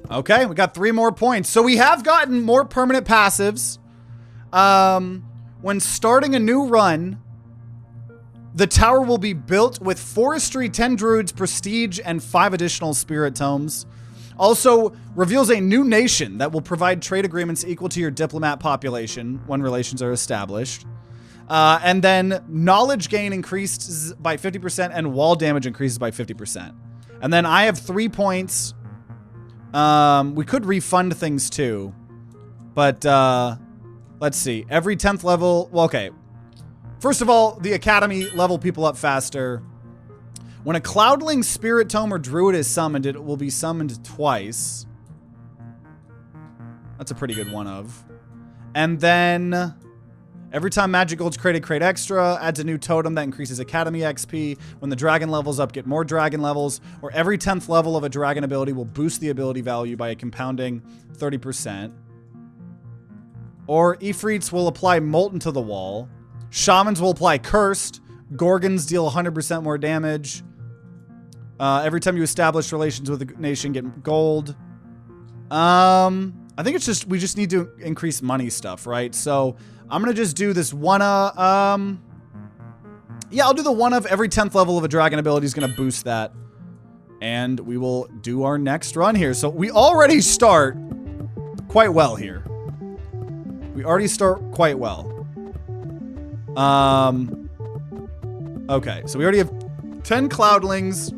Okay, we got 3 more points. So we have gotten more permanent passives. When starting a new run, the tower will be built with forestry, 10 druids, prestige, and 5 additional spirit tomes. Also, reveals a new nation that will provide trade agreements equal to your diplomat population when relations are established. And then knowledge gain increases by 50% and wall damage increases by 50%. And then I have 3 points. We could refund things too, but let's see. Every 10th level, well, okay. First of all, the academy level people up faster. When a cloudling, spirit tome, or druid is summoned, it will be summoned twice. That's a pretty good one of. And then every time magic gold's created, create extra. Adds a new totem that increases academy XP. When the dragon levels up, get more dragon levels. Or every 10th level of a dragon ability will boost the ability value by a compounding 30%. Or Ifrits will apply Molten to the wall. Shamans will apply Cursed. Gorgons deal 100% more damage. Every time you establish relations with a nation, get gold. I think it's just, we just need to increase money stuff, right? So I'm going to just do this one, yeah, I'll do the one of every 10th level of a dragon ability is going to boost that. And we will do our next run here. So we already start quite well here. We already start quite well. Okay, so we already have 10 cloudlings,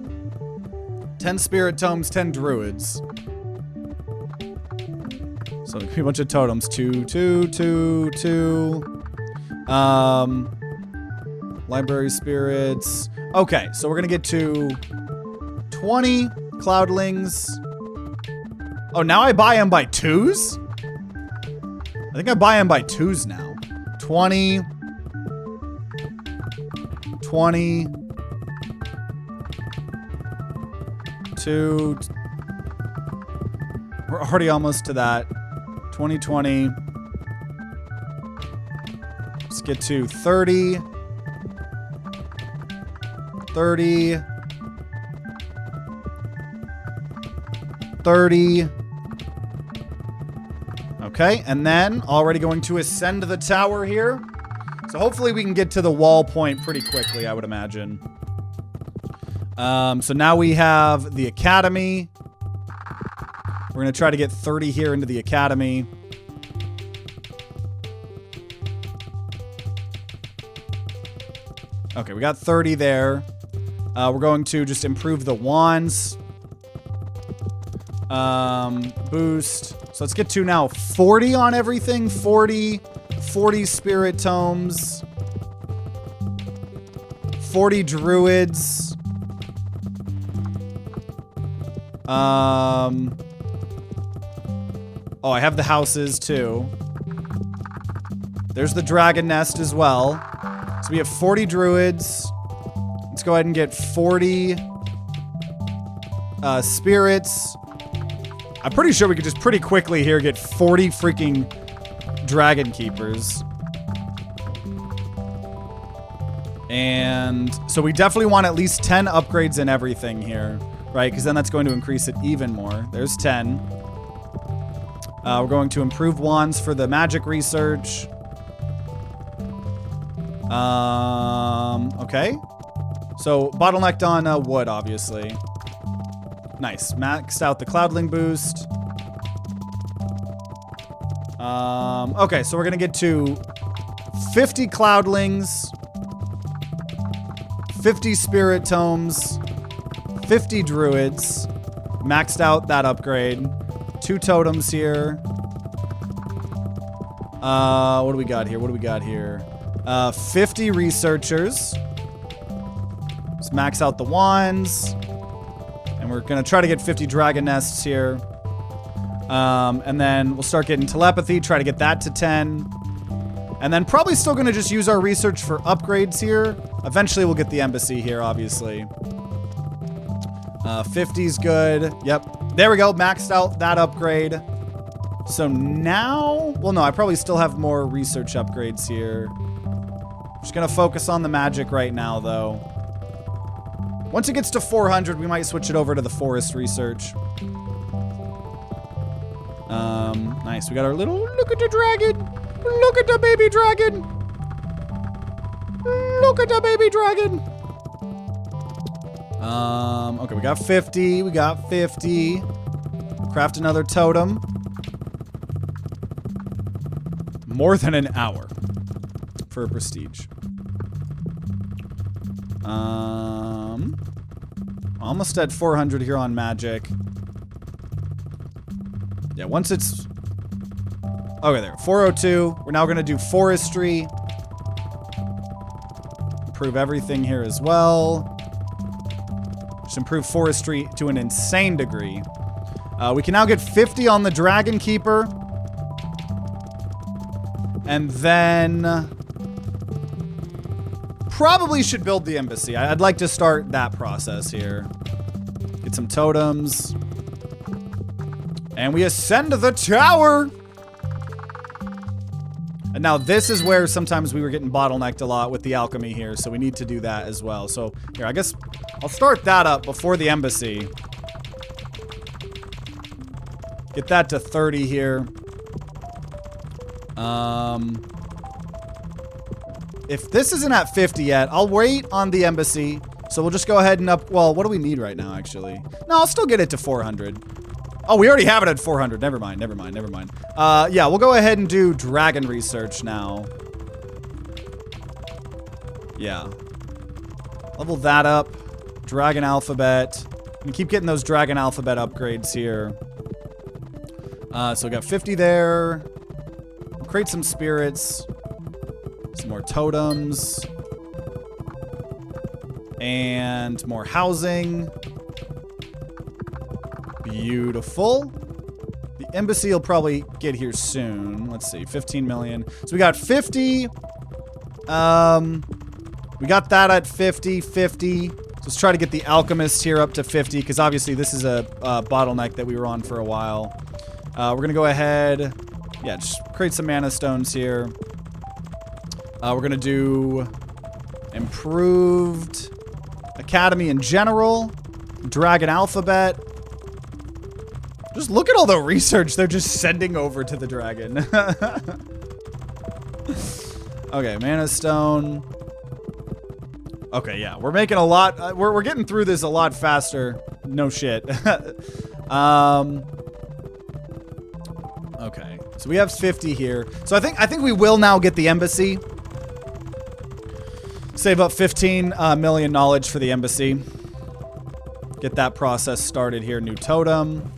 10 spirit tomes, 10 druids. So a bunch of totems. 2, 2, 2, 2. Library spirits. Okay, so we're gonna get to 20 cloudlings. Oh, now I buy them by 2s? I think I buy them by 2s now. 20. 20. 2. We're already almost to that. 2020. Let's get to 30. 30. 30. Okay, and then already going to ascend the tower here. So hopefully we can get to the wall point pretty quickly, I would imagine. So now we have the academy. We're going to try to get 30 here into the academy. Okay, we got 30 there. We're going to just improve the wands. Boost. So let's get to now 40 on everything. 40 spirit tomes. 40 druids. Oh, I have the houses too. There's the dragon nest as well. So we have 40 druids. Let's go ahead and get 40 spirits. I'm pretty sure we could just pretty quickly here get 40 freaking dragon keepers. And so we definitely want at least 10 upgrades in everything here, right? Because then that's going to increase it even more. There's 10. We're going to improve wands for the magic research. Okay. So bottlenecked on wood, obviously. Nice. Maxed out the cloudling boost. Okay, so we're gonna get to 50 cloudlings, 50 spirit tomes, 50 druids. Maxed out that upgrade. 2 totems here. What do we got here? What do we got here? 50 researchers. Let's max out the wands. And we're going to try to get 50 dragon nests here. And then we'll start getting telepathy, try to get that to 10. And then probably still going to just use our research for upgrades here. Eventually we'll get the embassy here, obviously. 50's good. Yep. There we go. Maxed out that upgrade. So now... Well, no, I probably still have more research upgrades here. Just going to focus on the magic right now, though. Once it gets to 400, we might switch it over to the forest research. Nice. We got our little... Look at the dragon. Look at the baby dragon. Look at the baby dragon. Okay, we got 50. We got 50. Craft another totem. More than an hour for prestige. Almost at 400 here on magic. Yeah, once it's... Okay, there. 402. We're now going to do forestry. Improve everything here as well. Just improve forestry to an insane degree. We can now get 50 on the Dragon Keeper. And then... Probably should build the embassy. I'd like to start that process here. Get some totems. And we ascend the tower! And now this is where sometimes we were getting bottlenecked a lot with the alchemy here, so we need to do that as well. So here, I guess I'll start that up before the embassy. Get that to 30 here. If this isn't at 50 yet, I'll wait on the embassy. So we'll just go ahead and up... Well, what do we need right now, actually? No, I'll still get it to 400. Oh, we already have it at 400. Never mind, never mind, never mind. Yeah, we'll go ahead and do dragon research now. Yeah. Level that up. Dragon alphabet. And keep getting those dragon alphabet upgrades here. So we got 50 there. We'll create some spirits. Some more totems. And more housing. Beautiful. The embassy will probably get here soon. Let's see, 15 million. So we got 50. We got that at 50, 50. So let's try to get the alchemist here up to 50, because obviously this is a bottleneck that we were on for a while. We're going to go ahead. Yeah, just create some mana stones here. We're going to do improved academy in general. Dragon alphabet. Just look at all the research they're just sending over to the dragon. Okay, mana stone. Okay, yeah, we're making a lot. We're getting through this a lot faster. No shit. Okay, so we have 50 here. So I think we will now get the embassy. Save up 15 million knowledge for the embassy. Get that process started here. New totem.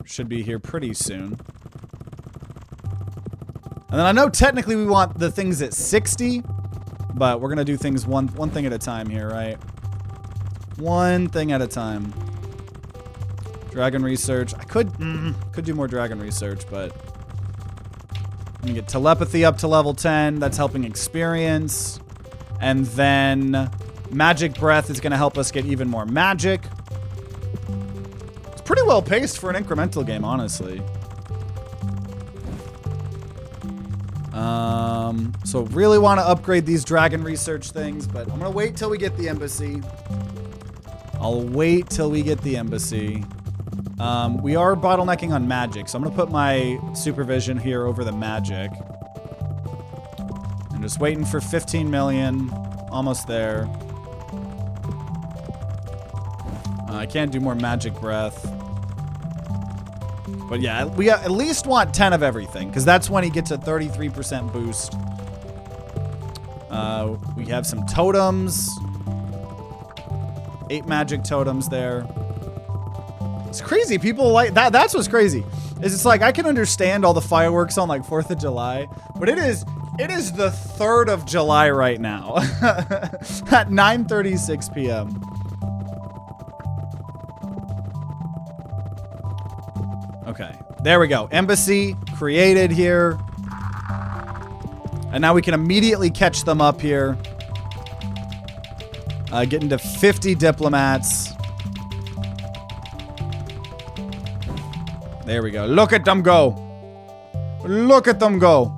Should be here pretty soon. And then I know technically we want the things at 60, but we're gonna do things one thing at a time here, right? One thing at a time. Dragon research. I could do more dragon research, but I'm gonna get telepathy up to level 10. That's helping experience. And then magic breath is gonna help us get even more magic. It's pretty well paced for an incremental game, honestly. So really want to upgrade these dragon research things, but I'm gonna wait till we get the embassy. I'll wait till we get the embassy. We are bottlenecking on magic, so I'm gonna put my supervision here over the magic. I'm just waiting for 15 million. Almost there. I can't do more magic breath. But yeah, we at least want 10 of everything, because that's when he gets a 33% boost. We have some totems. 8 magic totems there. It's crazy. People like that. That's what's crazy. Is it's like I can understand all the fireworks on like 4th of July, but it is the 3rd of July right now at 9:36 p.m. Okay, there we go. Embassy created here. And now we can immediately catch them up here. Getting to 50 diplomats. There we go. Look at them go. Look at them go.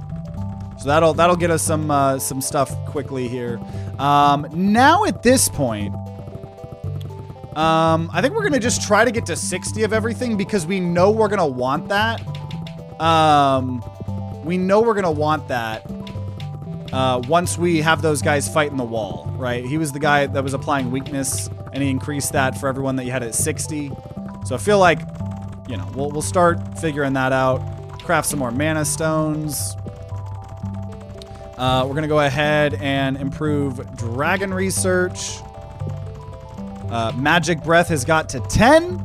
So that'll get us some stuff quickly here. Now at this point, I think we're gonna just try to get to 60 of everything because we know we're gonna want that. We know we're gonna want that once we have those guys fighting the wall, right? He was the guy that was applying weakness, and he increased that for everyone that you had at 60. So I feel like, you know, we'll start figuring that out. Craft some more mana stones. We're gonna go ahead and improve dragon research. Magic breath has got to 10.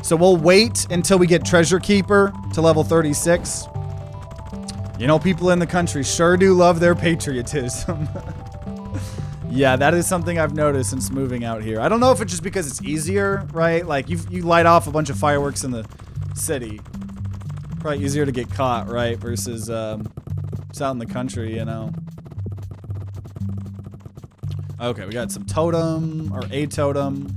So we'll wait until we get treasure keeper to level 36. You know, people in the country sure do love their patriotism. Yeah, that is something I've noticed since moving out here. I don't know if it's just because it's easier, right? Like, you light off a bunch of fireworks in the city. Probably easier to get caught, right? Versus it's out in the country, you know. Okay, we got some totem, or a totem.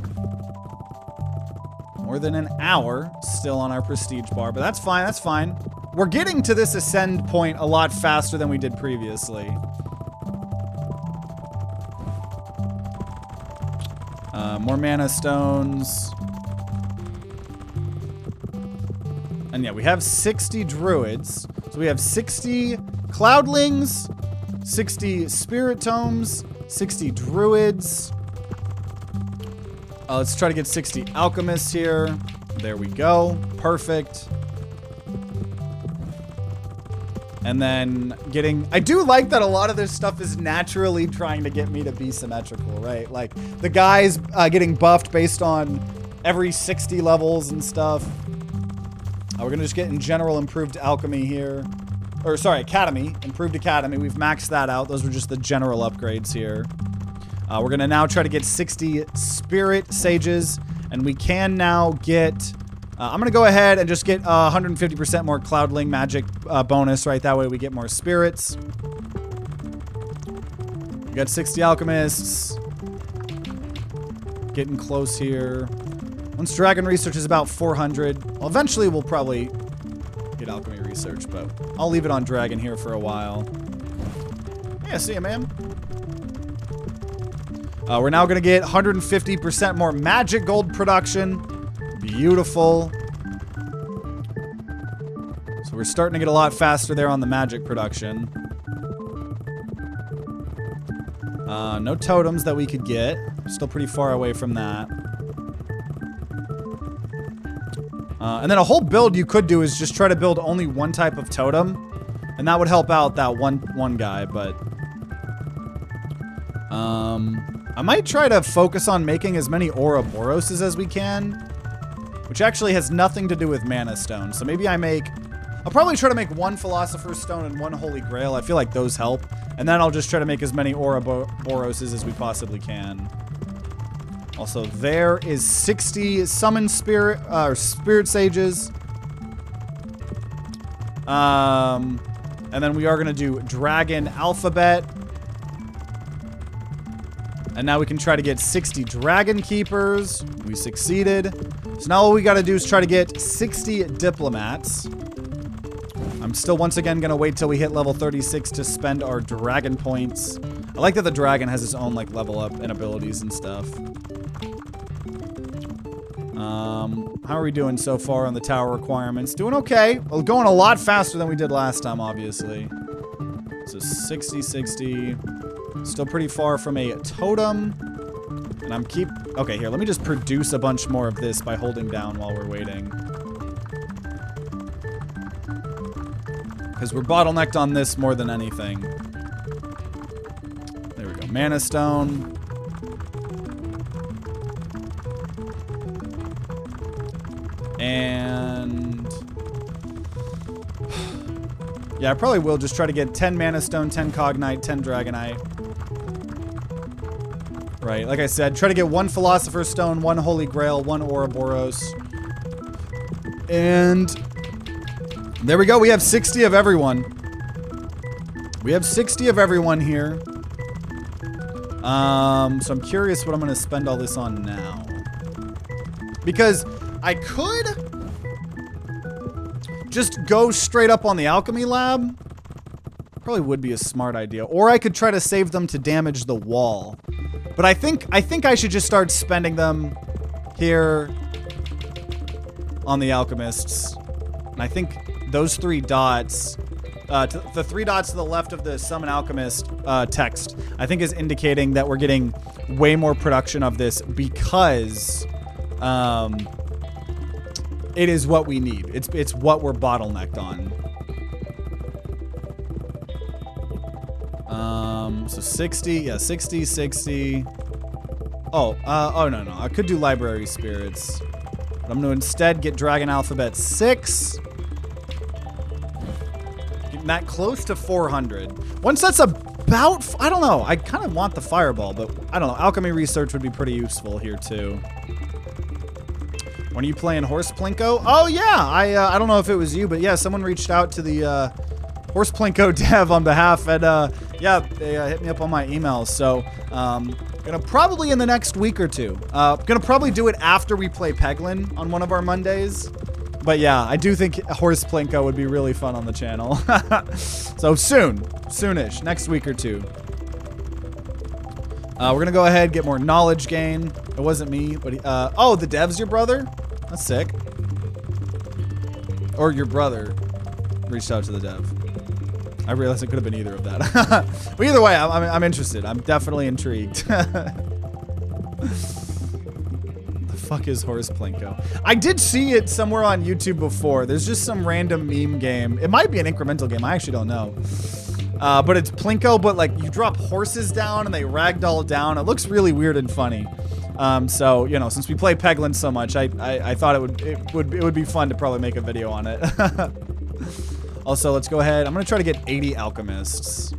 More than an hour still on our prestige bar, but that's fine, that's fine. We're getting to this ascend point a lot faster than we did previously. More mana stones. And yeah, we have 60 druids. So we have 60 cloudlings, 60 spirit tomes, 60 druids. Let's try to get 60 alchemists here. There we go. Perfect. And then getting... I do like that a lot of this stuff is naturally trying to get me to be symmetrical, right? Like, the guys getting buffed based on every 60 levels and stuff. We're going to just get in general improved alchemy here. Or, sorry, academy. Improved academy. We've maxed that out. Those were just the general upgrades here. We're going to now try to get 60 spirit sages. And we can now get... I'm going to go ahead and just get 150% more cloudling magic bonus, right? That way we get more spirits. We got 60 alchemists. Getting close here. Once dragon research is about 400. Well, eventually we'll probably get alchemy research, but I'll leave it on dragon here for a while. Yeah, see ya, man. We're now going to get 150% more magic gold production. Beautiful. So we're starting to get a lot faster there on the magic production. No totems that we could get. Still pretty far away from that. And then a whole build you could do is just try to build only one type of totem. And that would help out that one guy, but... I might try to focus on making as many Ouroboroses as we can. Which actually has nothing to do with Mana Stone. So maybe I'll probably try to make one Philosopher's Stone and one Holy Grail. I feel like those help. And then I'll just try to make as many Ouroboroses as we possibly can. Also, there is 60 Summon Spirit, or Spirit Sages. And then we are going to do Dragon Alphabet. And now we can try to get 60 Dragon Keepers. We succeeded. So now all we got to do is try to get 60 Diplomats. I'm still once again going to wait till we hit level 36 to spend our Dragon Points. I like that the Dragon has its own like level up and abilities and stuff. How are we doing so far on the tower requirements? Doing okay. Well, going a lot faster than we did last time, obviously. So 60, 60. Still pretty far from a totem. And okay, here, let me just produce a bunch more of this by holding down while we're waiting. Because we're bottlenecked on this more than anything. There we go. Mana Stone. And... yeah, I probably will just try to get 10 Mana Stone, 10 Cognite, 10 Dragonite. Right, like I said, try to get one Philosopher's Stone, one Holy Grail, one Ouroboros. And... there we go, we have 60 of everyone. We have 60 of everyone here. So I'm curious what I'm going to spend all this on now. Because I could just go straight up on the alchemy lab. Probably would be a smart idea. Or I could try to save them to damage the wall. But I think I should just start spending them here on the alchemists. And I think those 3 dots, the 3 dots to the left of the Summon Alchemist text, I think is indicating that we're getting way more production of this because it is what we need. It's what we're bottlenecked on. So 60, yeah, 60, 60. Oh, no. I could do Library Spirits. But I'm going to instead get Dragon Alphabet 6. Getting that close to 400. Once that's about, I don't know. I kind of want the Fireball, but I don't know. Alchemy Research would be pretty useful here too. When are you playing Horse Plinko? Oh yeah, I don't know if it was you, but yeah, someone reached out to the Horse Plinko dev on behalf, and yeah, they hit me up on my emails. So gonna probably in the next week or two. Gonna probably do it after we play Peglin on one of our Mondays. But yeah, I do think Horse Plinko would be really fun on the channel. So soonish, next week or two. We're gonna go ahead, get more knowledge gain. It wasn't me, but oh, the dev's your brother? That's sick. Or your brother reached out to the dev. I realized it could have been either of that. But either way, I'm interested. I'm definitely intrigued. The fuck is Horse Plinko? I did see it somewhere on YouTube before. There's just some random meme game. It might be an incremental game. I actually don't know. But it's Plinko, but like you drop horses down and they ragdoll down. It looks really weird and funny. So, you know, since we play Peglin so much, I thought it would be fun to probably make a video on it. Also, let's go ahead. I'm going to try to get 80 alchemists.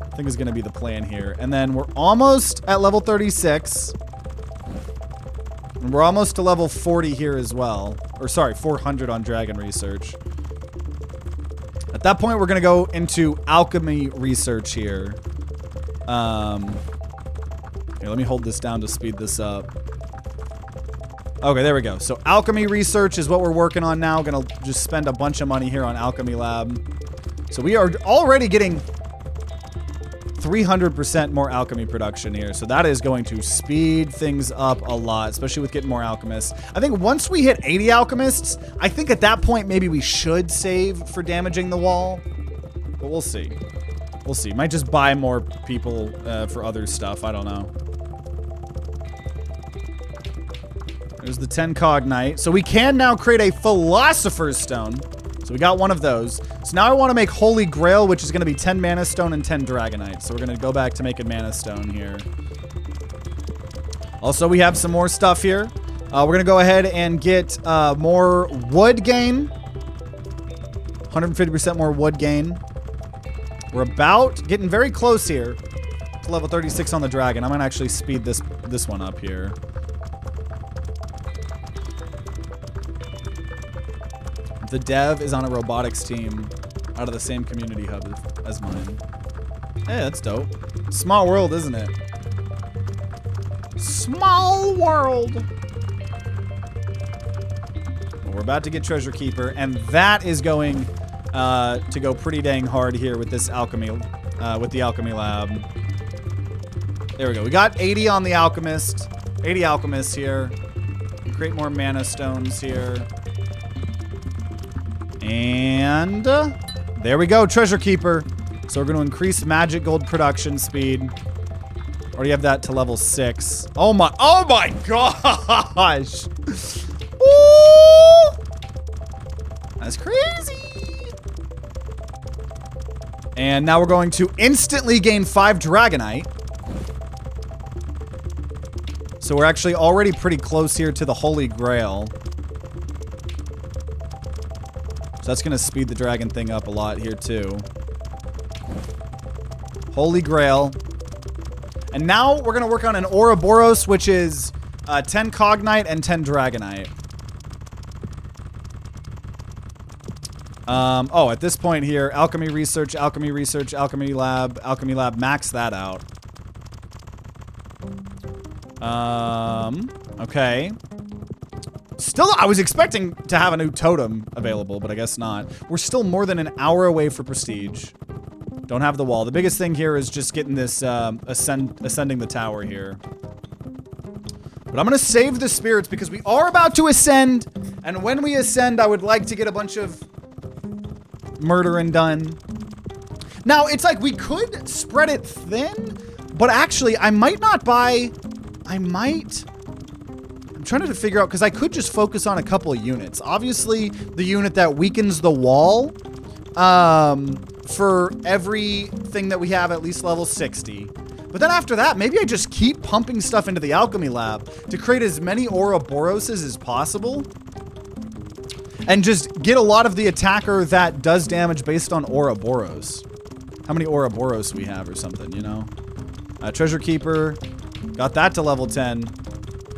I think is going to be the plan here. And then we're almost at level 36. And we're almost to level 40 here as well. Or sorry, 400 on Dragon Research. At that point, we're going to go into alchemy research here. Here, let me hold this down to speed this up. Okay, there we go. So alchemy research is what we're working on now. Gonna just spend a bunch of money here on alchemy lab. So we are already getting 300% more alchemy production here. So that is going to speed things up a lot, especially with getting more alchemists. I think once we hit 80 alchemists, I think at that point maybe we should save for damaging the wall. But we'll see. We'll see. Might just buy more people for other stuff. I don't know. There's the 10 cognite. So we can now create a philosopher's stone. So we got one of those. So now I want to make Holy Grail, which is going to be 10 mana stone and 10 dragonite. So we're going to go back to making mana stone here. Also, we have some more stuff here. We're going to go ahead and get more wood gain. 150% more wood gain. We're about getting very close here to level 36 on the dragon. I'm going to actually speed this one up here. The dev is on a robotics team out of the same community hub as mine. Hey, that's dope. Small world, isn't it? Small world. Well, we're about to get Treasure Keeper, and that is going to go pretty dang hard here with this alchemy, with the alchemy lab. There we go. We got 80 on the alchemist. 80 alchemists here. Create more mana stones here. And there we go, Treasure Keeper. So we're going to increase magic gold production speed. Already have that to level 6. Oh my gosh. Woo! That's crazy. And now we're going to instantly gain 5 dragonite. So we're actually already pretty close here to the Holy Grail. So that's going to speed the dragon thing up a lot here too. Holy Grail. And now we're going to work on an Ouroboros, which is 10 cognite and 10 dragonite. Oh, at this point here, alchemy research, alchemy research, alchemy lab, max that out. Okay. Still, I was expecting to have a new totem available, but I guess not. We're still more than an hour away for prestige. Don't have the wall. The biggest thing here is just getting this ascending the tower here. But I'm going to save the spirits because we are about to ascend. And when we ascend, I would like to get a bunch of murdering done. Now, it's like we could spread it thin, but actually, I might not buy... I'm trying to figure out, because I could just focus on a couple of units. Obviously, the unit that weakens the wall for everything that we have at least level 60. But then after that, maybe I just keep pumping stuff into the alchemy lab to create as many Ouroboroses as possible. And just get a lot of the attacker that does damage based on Ouroboros. How many Ouroboros we have or something, you know? Treasure Keeper, got that to level 10.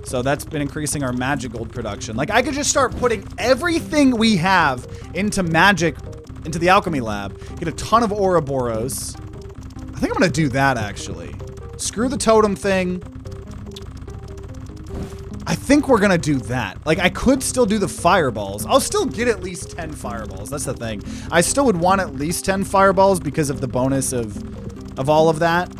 So that's been increasing our magic gold production. Like, I could just start putting everything we have into magic, into the alchemy lab, get a ton of Ouroboros. I think I'm going to do that, actually. Screw the totem thing. I think we're going to do that. Like, I could still do the fireballs. I'll still get at least 10 fireballs. That's the thing. I still would want at least 10 fireballs because of the bonus of all of that.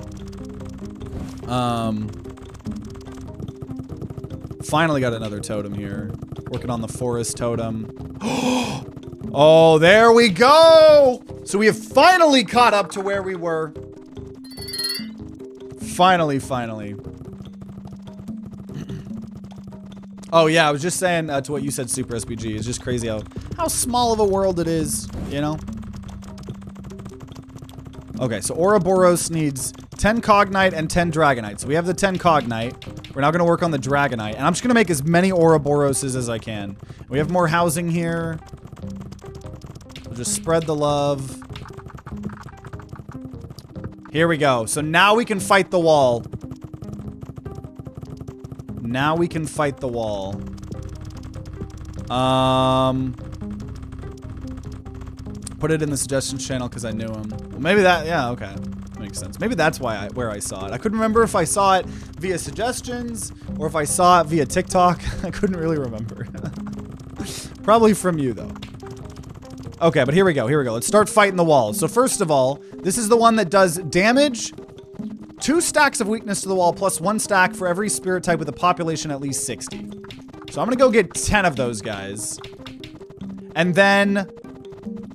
Finally got another totem here. Working on the forest totem. Oh, there we go! So we have finally caught up to where we were. Finally. Oh yeah, I was just saying to what you said, Super SPG. It's just crazy how small of a world it is, you know? Okay, so Ouroboros needs 10 cognite and 10 dragonite. So we have the 10 cognite. We're now going to work on the dragonite. And I'm just going to make as many Ouroboroses as I can. We have more housing here. We'll just spread the love. Here we go. So now we can fight the wall. Now we can fight the wall. Put it in the suggestions channel because I knew him. Well, maybe that, yeah, okay. Makes sense. Maybe that's why where I saw it. I couldn't remember if I saw it via suggestions or if I saw it via TikTok. I couldn't really remember. Probably from you, though. Okay, but here we go. Let's start fighting the wall. So first of all, this is the one that does damage, 2 stacks of weakness to the wall, plus 1 stack for every spirit type with a population at least 60. So I'm gonna go get 10 of those guys. And then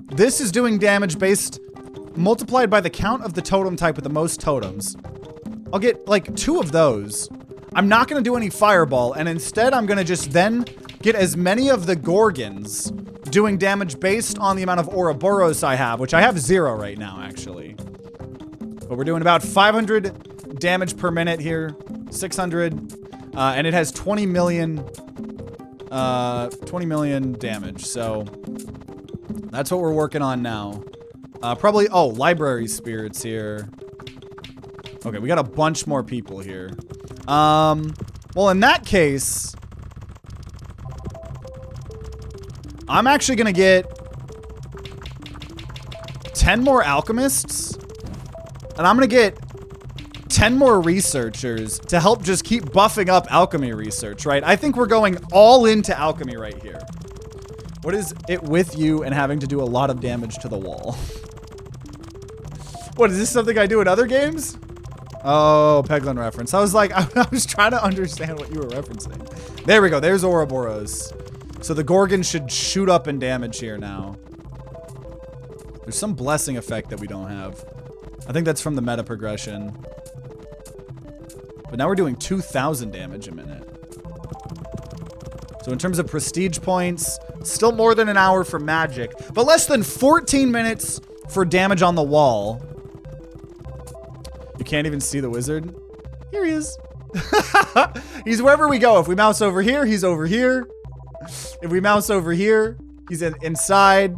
this is doing damage based multiplied by the count of the totem type with the most totems. I'll get like 2 of those. I'm not going to do any fireball, and instead I'm going to just then get as many of the Gorgons doing damage based on the amount of Ouroboros I have, which I have 0 right now, actually. But we're doing about 500 damage per minute here, 600, and it has 20 million damage, so that's what we're working on now. Probably, oh, library spirits here. Okay, we got a bunch more people here. Well, in that case, I'm actually gonna get 10 more alchemists, and I'm gonna get 10 more researchers to help just keep buffing up alchemy research, right? I think we're going all into alchemy right here. What is it with you and having to do a lot of damage to the wall? What, is this something I do in other games? Oh, Peglin reference. I was like, I was trying to understand what you were referencing. There we go. There's Ouroboros. So the Gorgon should shoot up in damage here now. There's some blessing effect that we don't have. I think that's from the meta progression. But now we're doing 2,000 damage a minute. So in terms of prestige points, still more than an hour for magic, but less than 14 minutes for damage on the wall. You can't even see the wizard. Here he is. He's wherever we go. If we mouse over here, he's over here. If we mouse over here, he's inside.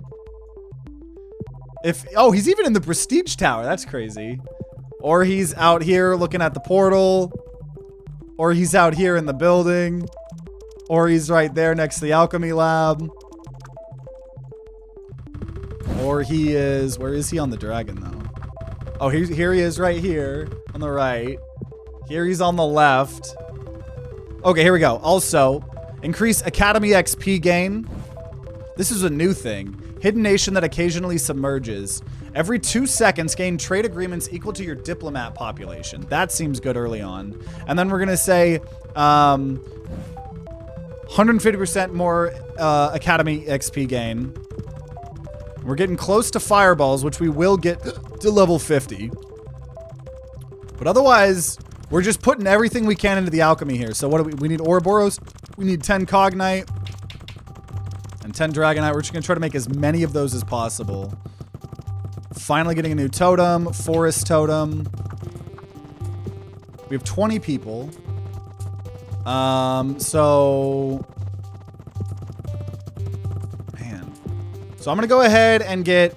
Oh, he's even in the prestige tower. That's crazy. Or he's out here looking at the portal. Or he's out here in the building. Or he's right there next to the alchemy lab. Or he is... Where is he on the dragon, though? Oh, here he is right here on the right. Here he's on the left. Okay, here we go. Also, increase Academy XP gain. This is a new thing. Hidden nation that occasionally submerges. Every 2 seconds, gain trade agreements equal to your diplomat population. That seems good early on. And then we're going to say 150% more Academy XP gain. We're getting close to fireballs, which we will get to level 50. But otherwise, we're just putting everything we can into the alchemy here. So what do we need? Ouroboros. We need 10 Cognite and 10 Dragonite. We're just going to try to make as many of those as possible. Finally getting a new totem, forest totem. We have 20 people. So I'm going to go ahead and get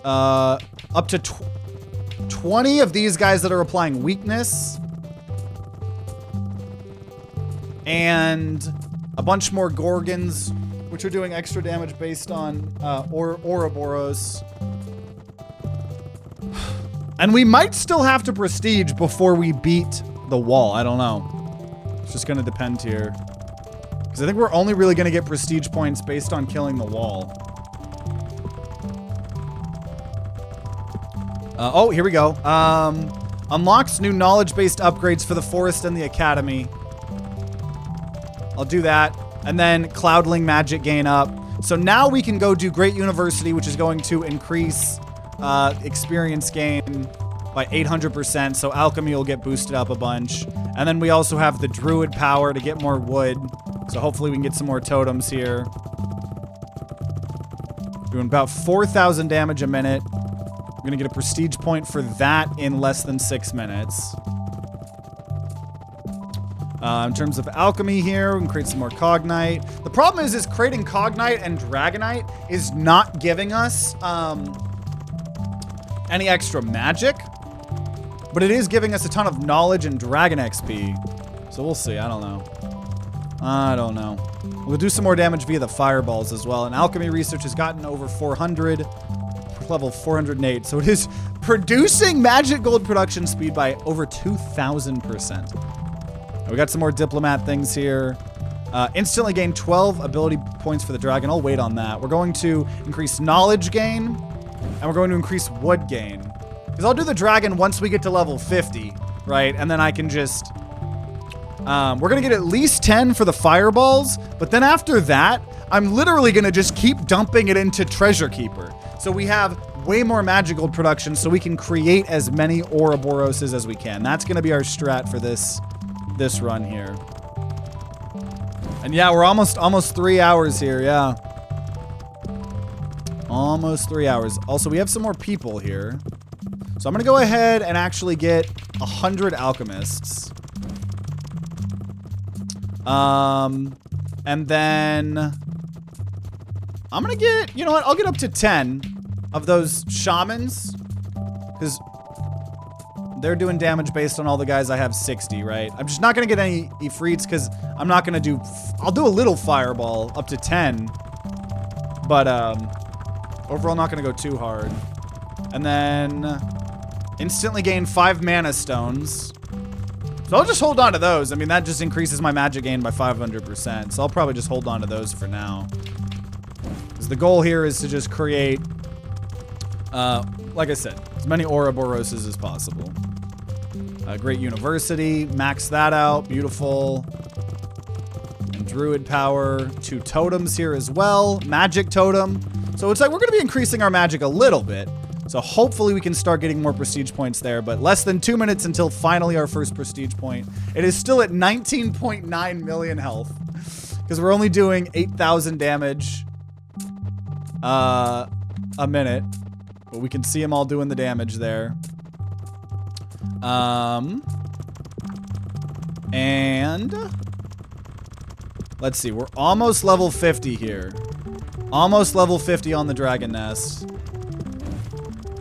up to 20 of these guys that are applying weakness. And a bunch more Gorgons, which are doing extra damage based on Ouroboros. And we might still have to prestige before we beat the wall. I don't know. It's just going to depend here. Because I think we're only really going to get prestige points based on killing the wall. Oh, here we go. Unlocks new knowledge-based upgrades for the forest and the academy. I'll do that. And then Cloudling magic gain up. So now we can go do Great University, which is going to increase experience gain by 800%. So alchemy will get boosted up a bunch. And then we also have the druid power to get more wood. So hopefully we can get some more totems here. Doing about 4,000 damage a minute. We're going to get a prestige point for that in less than 6 minutes. In terms of alchemy here, we can create some more Cognite. The problem is creating Cognite and Dragonite is not giving us any extra magic. But it is giving us a ton of knowledge and Dragon XP. So we'll see. I don't know. We'll do some more damage via the fireballs as well. And alchemy research has gotten over 400. Level 408. So it is producing magic gold production speed by over 2,000%. We got some more diplomat things here. Instantly gain 12 ability points for the dragon. I'll wait on that. We're going to increase knowledge gain. And we're going to increase wood gain. Because I'll do the dragon once we get to level 50. Right? And then I can just... we're going to get at least 10 for the fireballs. But then after that, I'm literally going to just keep dumping it into Treasure Keeper. So we have way more magic gold production so we can create as many Ouroboroses as we can. That's going to be our strat for this run here. And yeah, we're almost 3 hours here, yeah. Almost 3 hours. Also, we have some more people here. So I'm going to go ahead and actually get 100 alchemists. And then I'm going to get, you know what? I'll get up to 10 of those shamans because they're doing damage based on all the guys I have 60, right? I'm just not going to get any Ifrits because I'm not going to do, I'll do a little fireball up to 10, but, overall not going to go too hard. And then instantly gain 5 mana stones. So I'll just hold on to those. I mean, that just increases my magic gain by 500%. So I'll probably just hold on to those for now. Because the goal here is to just create, like I said, as many Ouroboroses as possible. Great University, max that out, beautiful. And Druid power, 2 totems here as well. Magic totem. So it's like we're going to be increasing our magic a little bit. So hopefully we can start getting more prestige points there, but less than 2 minutes until finally our first prestige point. It is still at 19.9 million health because we're only doing 8,000 damage a minute, but we can see them all doing the damage there. And let's see, we're almost level 50 here. Almost level 50 on the Dragon Nest.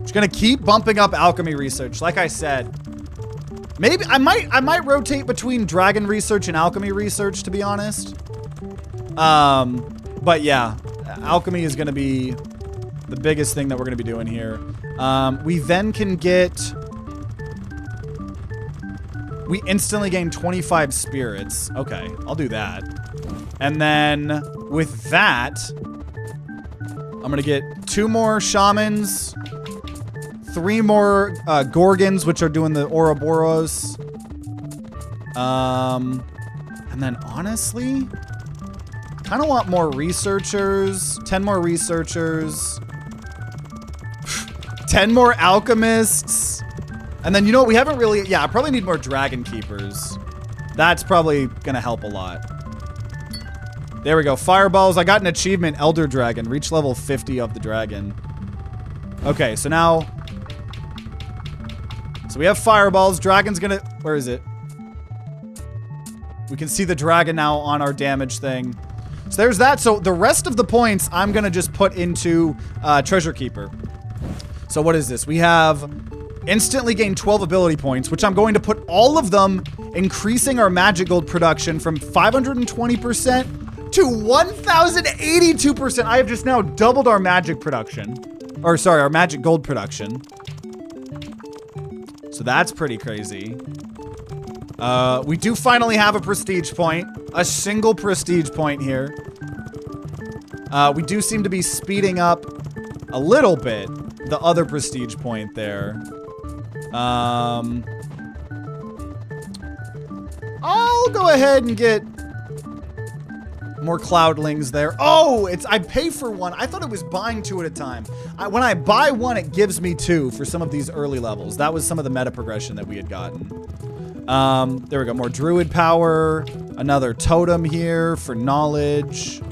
Just gonna keep bumping up alchemy research. Like I said, maybe I might rotate between dragon research and alchemy research, to be honest. But yeah, alchemy is gonna be the biggest thing that we're gonna be doing here. We then can get, we instantly gain 25 spirits. Okay, I'll do that. And then with that, I'm gonna get 2 more shamans, 3 more gorgons, which are doing the Ouroboros. And then honestly, kind of want more researchers. 10 more researchers. 10 more alchemists. And then, you know what, we haven't really, yeah, I probably need more dragon keepers. That's probably gonna help a lot. There we go, fireballs. I got an achievement, Elder Dragon. Reach level 50 of the dragon. Okay, so now, so we have fireballs. Dragon's gonna, where is it? We can see the dragon now on our damage thing. So there's that. So the rest of the points I'm gonna just put into Treasure Keeper. So what is this? We have instantly gain 12 ability points, which I'm going to put all of them, increasing our magic gold production from 520% to 1,082%. I have just now doubled our magic production. Or sorry, our magic gold production. So that's pretty crazy. We do finally have a prestige point. A single prestige point here. We do seem to be speeding up a little bit the other prestige point there. I'll go ahead and get more cloudlings there. Oh, I pay for 1. I thought it was buying 2 at a time. When I buy 1, it gives me 2 for some of these early levels. That was some of the meta progression that we had gotten. There we go. More druid power. Another totem here for knowledge.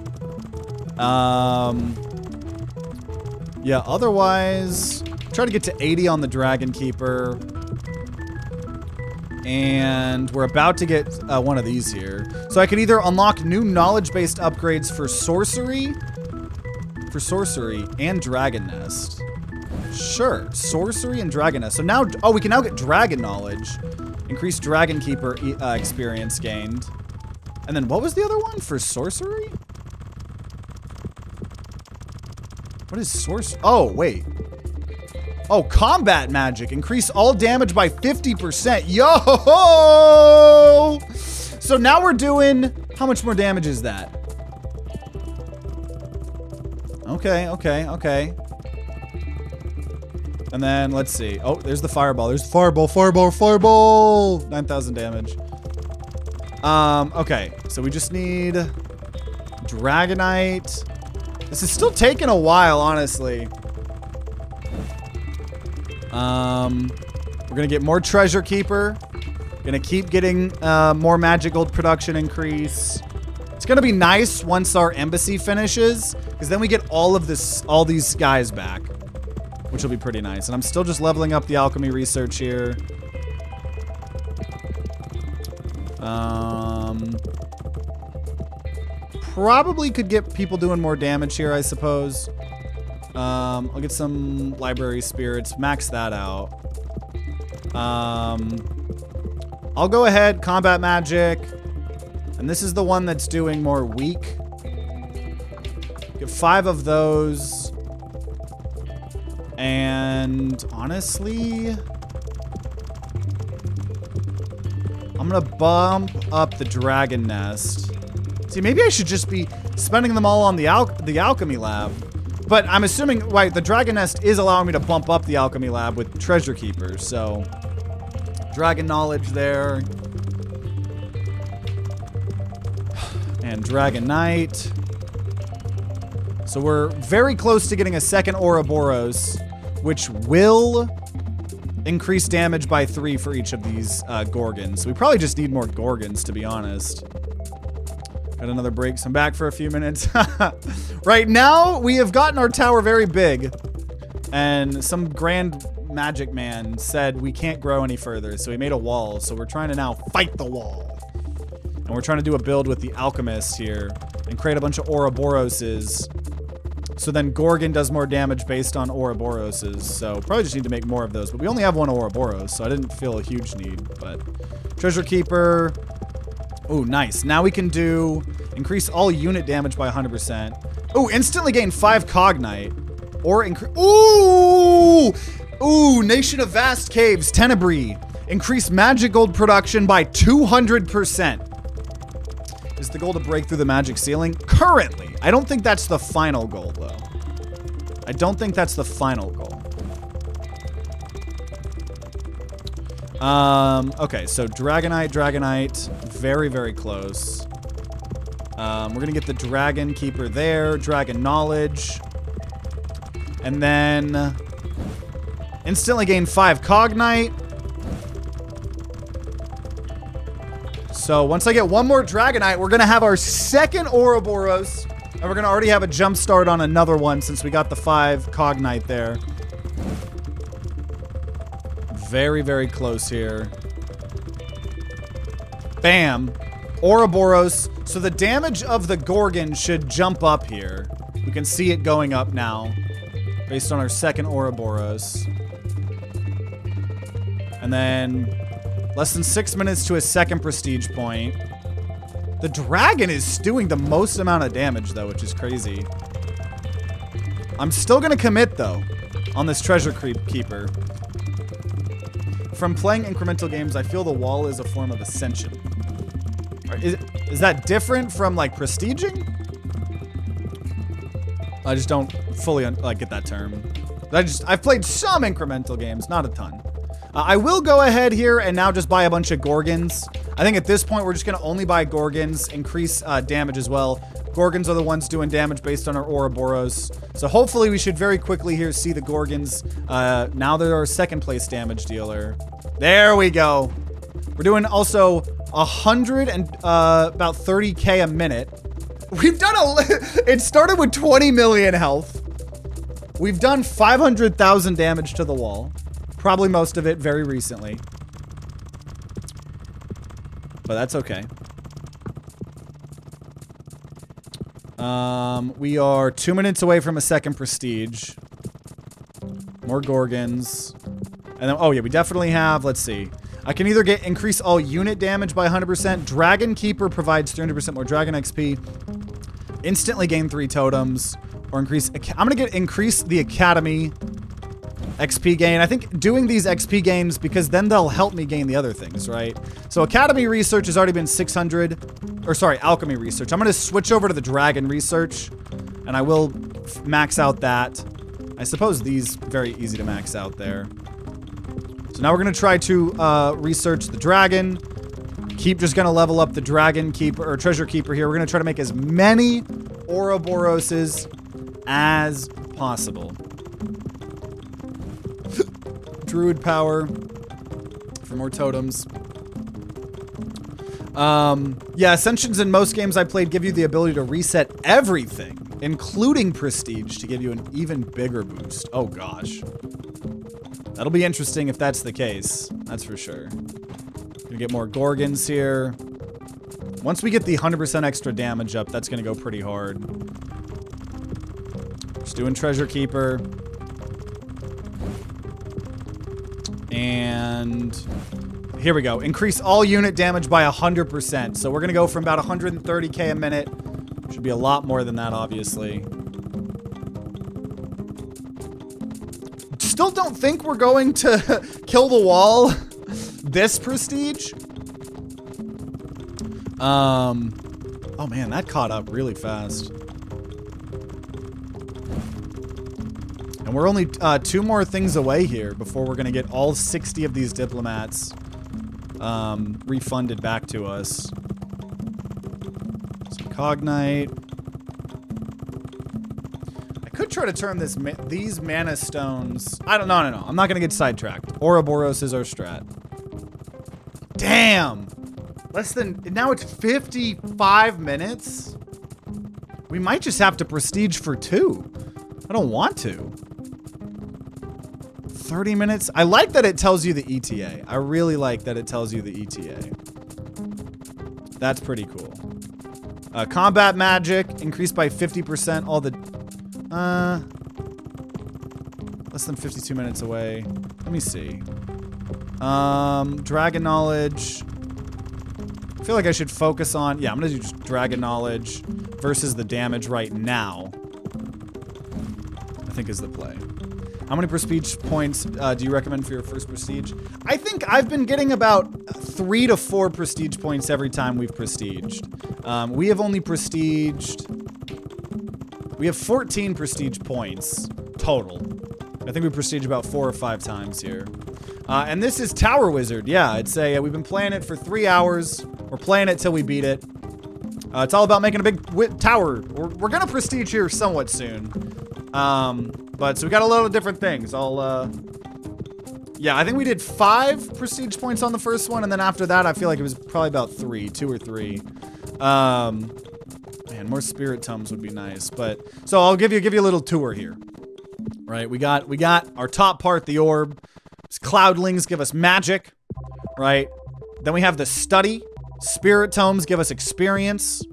Yeah, otherwise, try to get to 80 on the Dragon Keeper. And we're about to get one of these here. So I could either unlock new knowledge-based upgrades for sorcery and Dragon Nest. Sure, sorcery and Dragon Nest. So now, oh, we can now get Dragon Knowledge. Increased Dragon Keeper experience gained. And then what was the other one for sorcery? What is sorcery? Oh, wait. Oh, combat magic. Increase all damage by 50%. Yo! So now we're doing, how much more damage is that? Okay. And then let's see. Oh, there's the fireball. There's the fireball. 9,000 damage. Okay. So we just need Dragonite. This is still taking a while, honestly. We're gonna get more treasure keeper. Gonna keep getting more magic gold production increase. It's gonna be nice once our embassy finishes, because then we get all these guys back, which will be pretty nice. And I'm still just leveling up the alchemy research here. Probably could get people doing more damage here, I suppose. I'll get some library spirits, max that out. I'll go ahead, combat magic. And this is the one that's doing more weak. Get 5 of those. And honestly, I'm gonna bump up the dragon nest. See, maybe I should just be spending them all on the alchemy lab. But I'm assuming, right, the dragon nest is allowing me to bump up the alchemy lab with treasure keepers, so dragon knowledge there. And dragon knight. So we're very close to getting a second Ouroboros, which will increase damage by 3 for each of these Gorgons. So we probably just need more Gorgons, to be honest. Got another break, so I'm back for a few minutes. Right now, we have gotten our tower very big. And some grand magic man said we can't grow any further, so he made a wall. So we're trying to now fight the wall. And we're trying to do a build with the alchemist here and create a bunch of Ouroboroses. So then Gorgon does more damage based on Ouroboroses. So probably just need to make more of those. But we only have one Ouroboros, so I didn't feel a huge need. But treasure keeper. Oh, nice. Now we can do increase all unit damage by 100%. Oh, instantly gain 5 Cognite. Or increase. Ooh! Ooh, Nation of Vast Caves, Tenebrae. Increase magic gold production by 200%. Is the goal to break through the magic ceiling? Currently. I don't think that's the final goal, though. I don't think that's the final goal. Okay, so Dragonite, very, very close. We're gonna get the Dragon Keeper there, Dragon Knowledge. And then instantly gain 5 Cognite. So once I get one more Dragonite, we're gonna have our second Ouroboros. And we're gonna already have a jump start on another one since we got the 5 Cognite there. Very, very close here. Bam. Ouroboros. So the damage of the Gorgon should jump up here. We can see it going up now based on our second Ouroboros. And then less than 6 minutes to a second prestige point. The dragon is doing the most amount of damage though, which is crazy. I'm still gonna commit though on this treasure keeper. From playing incremental games, I feel the wall is a form of ascension. Is that different from like prestiging? I just don't fully get that term. I've played some incremental games, not a ton. I will go ahead here and now just buy a bunch of Gorgons. I think at this point we're just gonna only buy Gorgons, increase damage as well. Gorgons are the ones doing damage based on our Ouroboros. So hopefully we should very quickly here see the Gorgons. Now they're our second place damage dealer. There we go. We're doing also 100 and about 30k a minute. We've done it started with 20 million health. We've done 500,000 damage to the wall. Probably most of it very recently. But that's okay. We are 2 minutes away from a second prestige. More Gorgons. And then, oh yeah, we definitely have, let's see. I can either increase all unit damage by 100%. Dragon Keeper provides 300% more Dragon XP. Instantly gain 3 totems. Or increase, I'm gonna increase the Academy XP gain. I think doing these XP gains because then they'll help me gain the other things, right? So Academy research has already been 600, or sorry, alchemy research. I'm gonna switch over to the dragon research and I will max out that. I suppose these very easy to max out there. So now we're gonna try to research the dragon. Just gonna level up the dragon keeper or treasure keeper here. We're gonna try to make as many Ouroboroses as possible. druid power for more totems. Yeah, Ascensions in most games I played give you the ability to reset everything, including Prestige, to give you an even bigger boost. Oh gosh. That'll be interesting if that's the case. That's for sure. Gonna get more Gorgons here. Once we get the 100% extra damage up, that's gonna go pretty hard. Just doing Treasure Keeper. And here we go. Increase all unit damage by 100%. So we're gonna go from about 130k a minute. Should be a lot more than that, obviously. Still don't think we're going to kill the wall this Prestige. Oh man, that caught up really fast. And we're only 2 more things away here before we're gonna get all 60 of these diplomats refunded back to us. Some Cognite. I could try to turn these mana stones. I don't know. No. I'm not gonna get sidetracked. Ouroboros is our strat. Damn. Less than, now it's 55 minutes. We might just have to prestige for 2. I don't want to. 30 minutes. I like that it tells you the ETA. I really like that it tells you the ETA. That's pretty cool. Combat magic increased by 50%. All the less than 52 minutes away. Let me see. Dragon knowledge. I feel like I should focus on, yeah, I'm gonna do just Dragon Knowledge versus the damage right now. I think is the play. How many prestige points do you recommend for your first prestige? I think I've been getting about 3 to 4 prestige points every time we've prestiged. We have only prestiged, we have 14 prestige points total. I think we prestige about 4 or 5 times here. And this is Tower Wizard. Yeah, it's we've been playing it for 3 hours. We're playing it till we beat it. It's all about making a big tower. We're gonna prestige here somewhat soon. But so we got a lot of different things. Yeah, I think we did 5 prestige points on the first one, and then after that, I feel like it was probably about 2 or 3. Man, more spirit tomes would be nice. But so I'll give you a little tour here. Right, we got our top part, the orb. Cloudlings give us magic, right? Then we have the study. Spirit tomes give us experience.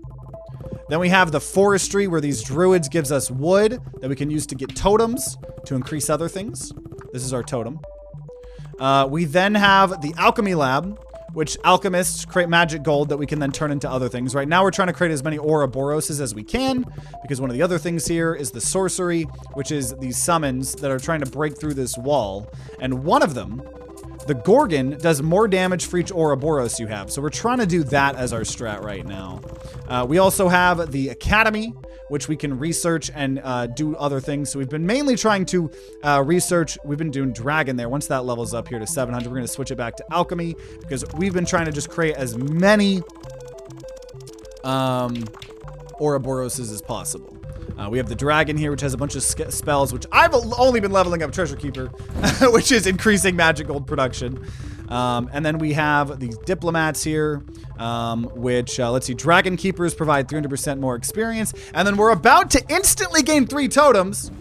Then we have the forestry, where these druids gives us wood that we can use to get totems to increase other things. This is our totem. We then have the alchemy lab, which alchemists create magic gold that we can then turn into other things. Right now we're trying to create as many Ouroboroses as we can, because one of the other things here is the sorcery, which is these summons that are trying to break through this wall. And one of them, the Gorgon, does more damage for each Ouroboros you have. So we're trying to do that as our strat right now. We also have the Academy, which we can research and do other things. So we've been mainly trying to research. We've been doing Dragon there. Once that levels up here to 700, we're going to switch it back to Alchemy, because we've been trying to just create as many Ouroboroses as possible. We have the Dragon here, which has a bunch of spells, which I've only been leveling up Treasure Keeper, which is increasing magic gold production. And then we have these diplomats here, which, let's see, Dragon Keepers provide 300% more experience. And then we're about to instantly gain 3 totems.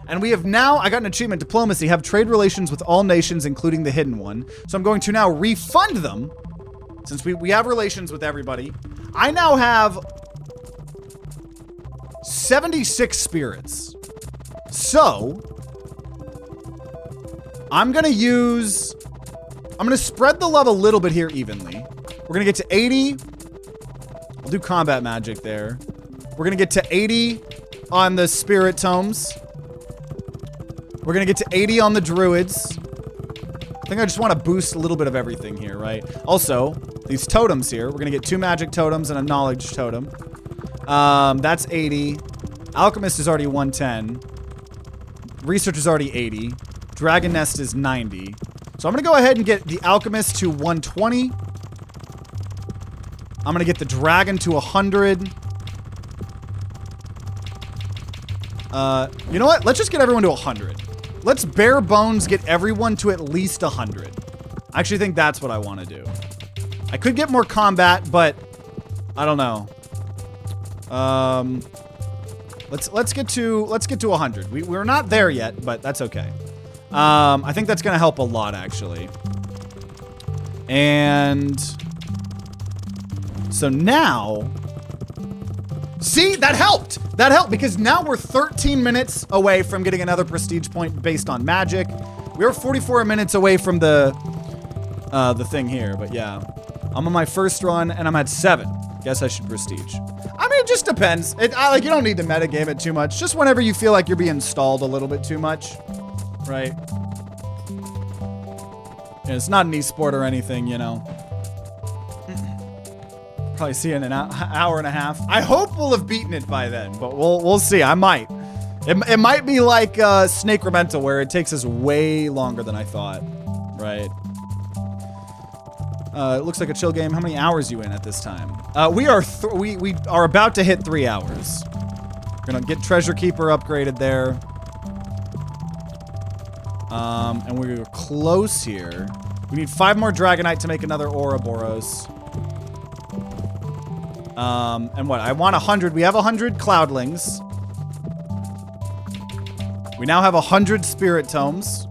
And we have now, I got an achievement, Diplomacy, have trade relations with all nations, including the hidden one. So I'm going to now refund them, since we have relations with everybody. I now have 76 spirits. So I'm gonna spread the love a little bit here evenly. We're gonna get to 80. I'll do combat magic there. We're gonna get to 80 on the spirit tomes. We're gonna get to 80 on the druids. I think I just want to boost a little bit of everything here, right? Also, these totems here, we're gonna get 2 magic totems and a knowledge totem. That's 80. Alchemist is already 110. Research is already 80. Dragon Nest is 90. So I'm gonna go ahead and get the Alchemist to 120. I'm gonna get the Dragon to 100. You know what? Let's just get everyone to 100. Let's bare bones get everyone to at least 100. I actually think that's what I want to do. I could get more combat, but I don't know. Let's get to 100. We're not there yet, but that's okay. I think that's gonna help a lot, actually. And so now, see, that helped. That helped because now we're 13 minutes away from getting another prestige point based on magic. We're 44 minutes away from the thing here, but yeah. I'm on my first run and I'm at 7. Guess I should prestige. I mean, it just depends. Like, you don't need to metagame it too much. Just whenever you feel like you're being stalled a little bit too much, right? Yeah, it's not an esport or anything, you know. Probably see it in an hour and a half. I hope we'll have beaten it by then, but we'll see. I might. It might be like Incremental, where it takes us way longer than I thought, right? It looks like a chill game. How many hours you in at this time? We are about to hit 3 hours. We're gonna get Treasure Keeper upgraded there. And we're close here. We need 5 more Dragonite to make another Ouroboros. And what? I want 100. We have 100 Cloudlings. We now have 100 Spirit Tomes.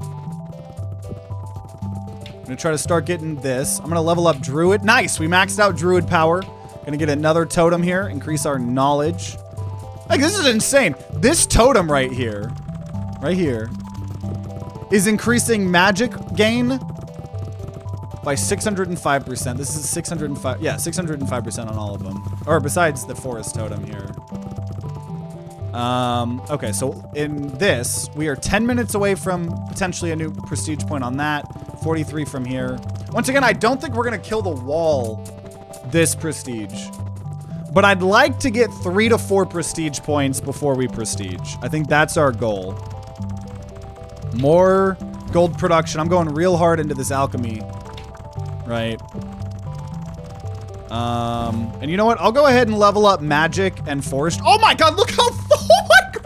I'm gonna try to start getting this. I'm gonna level up Druid. Nice, we maxed out Druid power. Gonna get another totem here, increase our knowledge. Like, this is insane. This totem right here, is increasing magic gain by 605%. This is 605, yeah, 605% on all of them. Or besides the forest totem here. Okay, so in this, we are 10 minutes away from potentially a new prestige point on that. 43 from here. Once again, I don't think we're gonna kill the wall this prestige. But I'd like to get 3 to 4 prestige points before we prestige. I think that's our goal. More gold production. I'm going real hard into this alchemy. Right. And you know what? I'll go ahead and level up magic and forest. Oh my god, look how oh my god.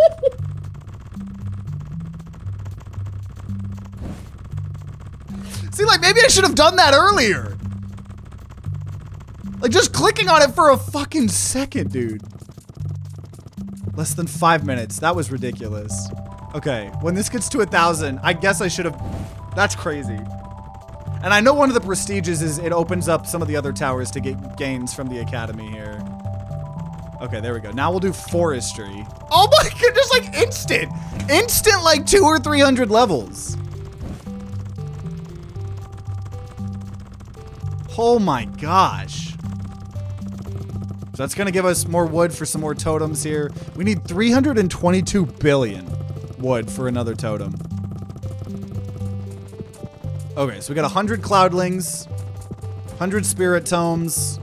See, like, maybe I should have done that earlier. Like, just clicking on it for a fucking second, dude. Less than 5 minutes. That was ridiculous. Okay, when this gets to 1,000, I guess I should have... That's crazy. And I know one of the prestiges is it opens up some of the other towers to get gains from the academy here. Okay, there we go. Now we'll do forestry. Oh my goodness, like instant. Instant like 200 or 300 levels. Oh my gosh. So that's gonna give us more wood for some more totems here. We need 322 billion wood for another totem. Okay, so we got 100 Cloudlings, 100 Spirit Tomes.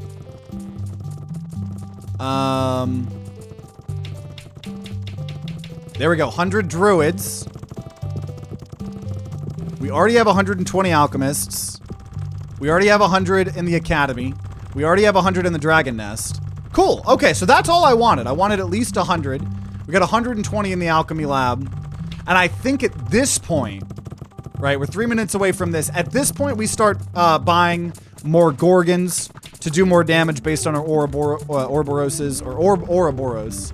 There we go, 100 Druids. We already have 120 Alchemists. We already have 100 in the Academy. We already have 100 in the Dragon Nest. Cool, okay, so that's all I wanted. I wanted at least 100. We got 120 in the Alchemy Lab. And I think at this point, right, we're 3 minutes away from this. At this point, we start buying more Gorgons to do more damage based on our Ouroboroses, or Ouroboros.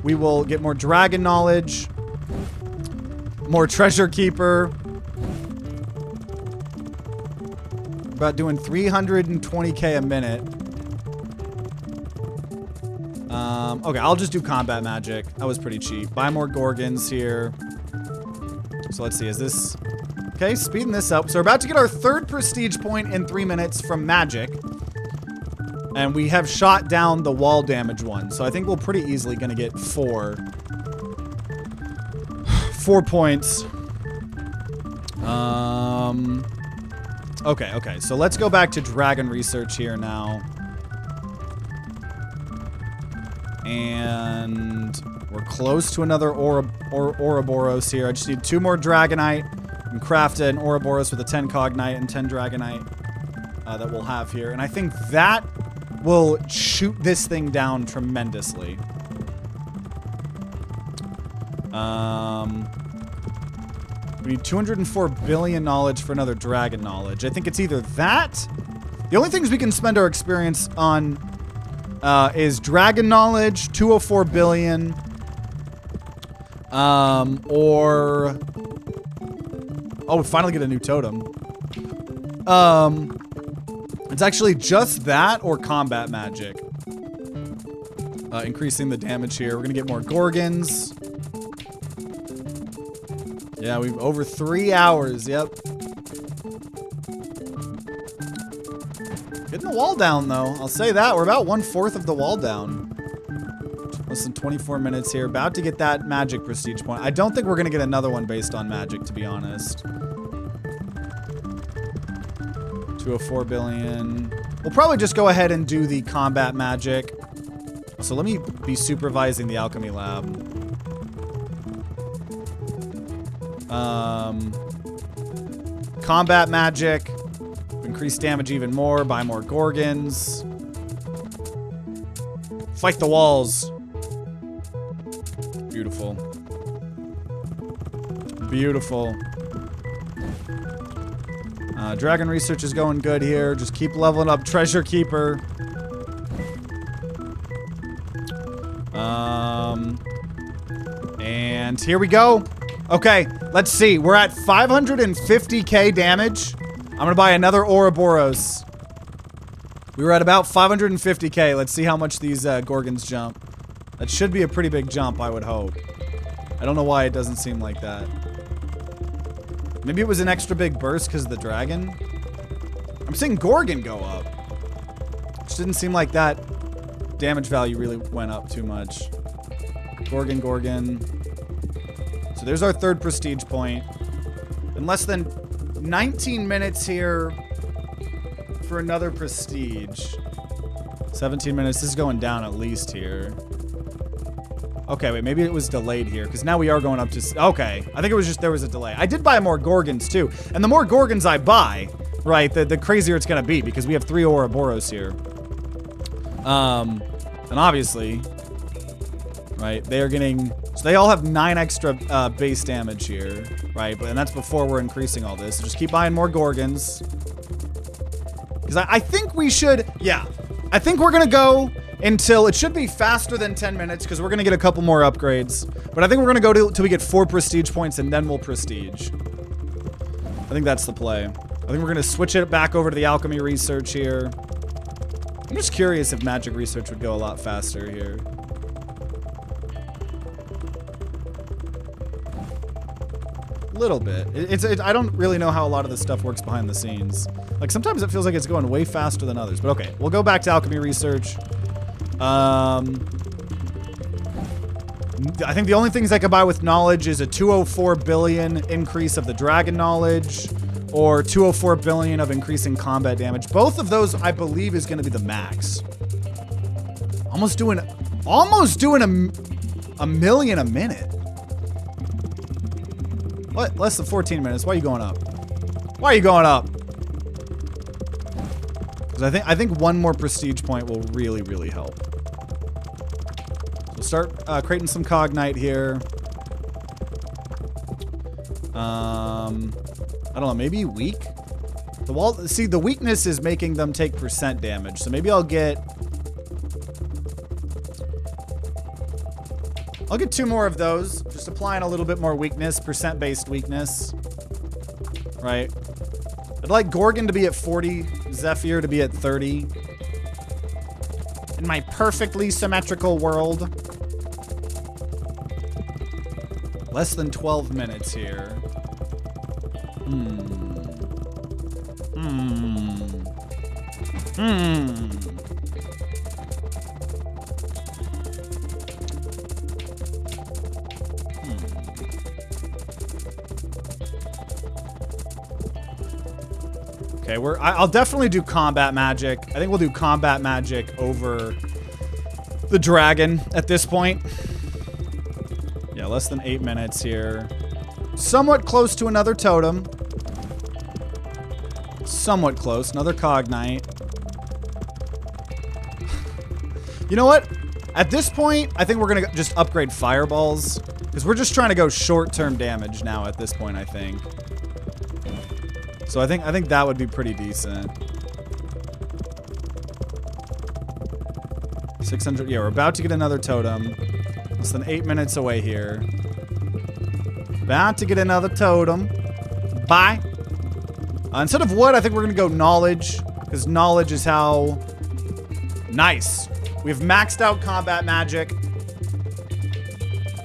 We will get more Dragon Knowledge, more Treasure Keeper. About doing 320k a minute. Okay, I'll just do combat magic. That was pretty cheap. Buy more Gorgons here. So let's see, is this... Okay, speeding this up. So we're about to get our 3rd prestige point in 3 minutes from magic. And we have shot down the wall damage one. So I think we're pretty easily gonna get 4 points. Okay, so let's go back to dragon research here now. And we're close to another Ouroboros here. I just need 2 more Dragonite and craft an Ouroboros with a 10 Cognite and 10 Dragonite that we'll have here. And I think that will shoot this thing down tremendously. We need 204 billion knowledge for another dragon knowledge. I think it's either that. The only things we can spend our experience on is dragon knowledge, 204 billion, or... Oh, we finally get a new totem. It's actually just that or combat magic. Increasing the damage here. We're gonna get more Gorgons. Yeah, we've over 3 hours, yep. Getting the wall down, though. I'll say that. We're about 1/4 of the wall down. Less than 24 minutes here. About to get that magic prestige point. I don't think we're going to get another one based on magic, to be honest. 204 billion. We'll probably just go ahead and do the combat magic. So let me be supervising the alchemy lab. Combat magic. Increase damage even more. Buy more Gorgons. Fight the walls. Beautiful. Beautiful. Dragon research is going good here. Just keep leveling up Treasure Keeper. And here we go. Okay, let's see. We're at 550k damage. I'm gonna buy another Ouroboros. We were at about 550k. Let's see how much these Gorgons jump. That should be a pretty big jump, I would hope. I don't know why it doesn't seem like that. Maybe it was an extra big burst because of the dragon. I'm seeing Gorgon go up. Which didn't seem like that damage value really went up too much. Gorgon, Gorgon. So there's our third prestige point. In less than 19 minutes here for another prestige. 17 minutes. This is going down at least here. Okay, wait, maybe it was delayed here, because now we are going up to... Okay, I think it was just there was a delay. I did buy more Gorgons, too. And the more Gorgons I buy, right, the crazier it's going to be, because we have 3 Ouroboros here. And obviously, right, they are getting... So they all have 9 extra base damage here, right? And that's before we're increasing all this. So just keep buying more Gorgons. Because I think we should... Yeah, I think we're going to go... Until it should be faster than 10 minutes because we're going to get a couple more upgrades. But I think we're going to go till we get 4 prestige points and then we'll prestige. I think that's the play. I think we're going to switch it back over to the alchemy research here. I'm just curious if magic research would go a lot faster here. A little bit. I don't really know how a lot of this stuff works behind the scenes. Like sometimes it feels like it's going way faster than others. But okay, we'll go back to alchemy research. I think the only things I could buy with knowledge is a 204 billion increase of the dragon knowledge or 204 billion of increasing combat damage. Both of those, I believe, is going to be the max. Almost doing a million a minute. What? Less than 14 minutes. Why are you going up? Why are you going up? Because I think one more prestige point will really, really help. We'll start creating some Cognite here. I don't know, maybe weak? The wall, see, the weakness is making them take percent damage. So maybe I'll get 2 more of those. Just applying a little bit more weakness, percent-based weakness. Right. I'd like Gorgon to be at 40, Zephyr to be at 30. In my perfectly symmetrical world. Less than 12 minutes here. Okay, I'll definitely do combat magic. I think we'll do combat magic over the dragon at this point. Yeah, less than 8 minutes here. Somewhat close to another totem. Somewhat close. Another Cognite. You know what? At this point, I think we're gonna just upgrade fireballs because we're just trying to go short-term damage now at this point, I think. So I think that would be pretty decent. 600, yeah, we're about to get another totem. Less than 8 minutes away here. About to get another totem. Bye. Instead of wood, I think we're gonna go knowledge, because knowledge is how... Nice. We've maxed out combat magic.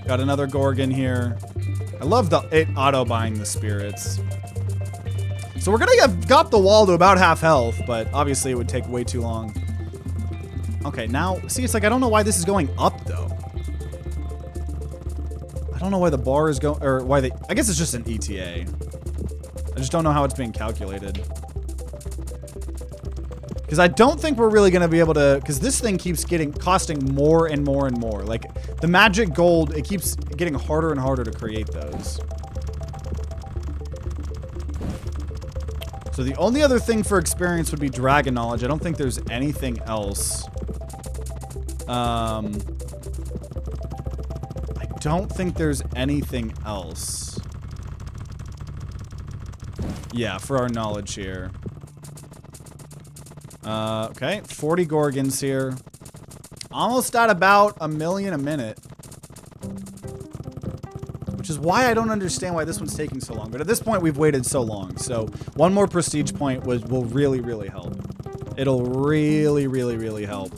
Got another Gorgon here. I love it auto-buying the spirits. So we're gonna have got the wall to about half health, but obviously it would take way too long. Okay, now, see, it's like, I don't know why this is going up, though. I don't know why the bar is going, or why I guess it's just an ETA. I just don't know how it's being calculated. Because I don't think we're really gonna be able to, because this thing keeps costing more and more and more. Like, the magic gold, it keeps getting harder and harder to create those. So the only other thing for experience would be dragon knowledge. I don't think there's anything else. I don't think there's anything else. Yeah, for our knowledge here. Okay, 40 Gorgons here. Almost at about 1 million a minute. Which is why I don't understand why this one's taking so long. But at this point, we've waited so long. So one more prestige point will really, really help. It'll really, really, really help.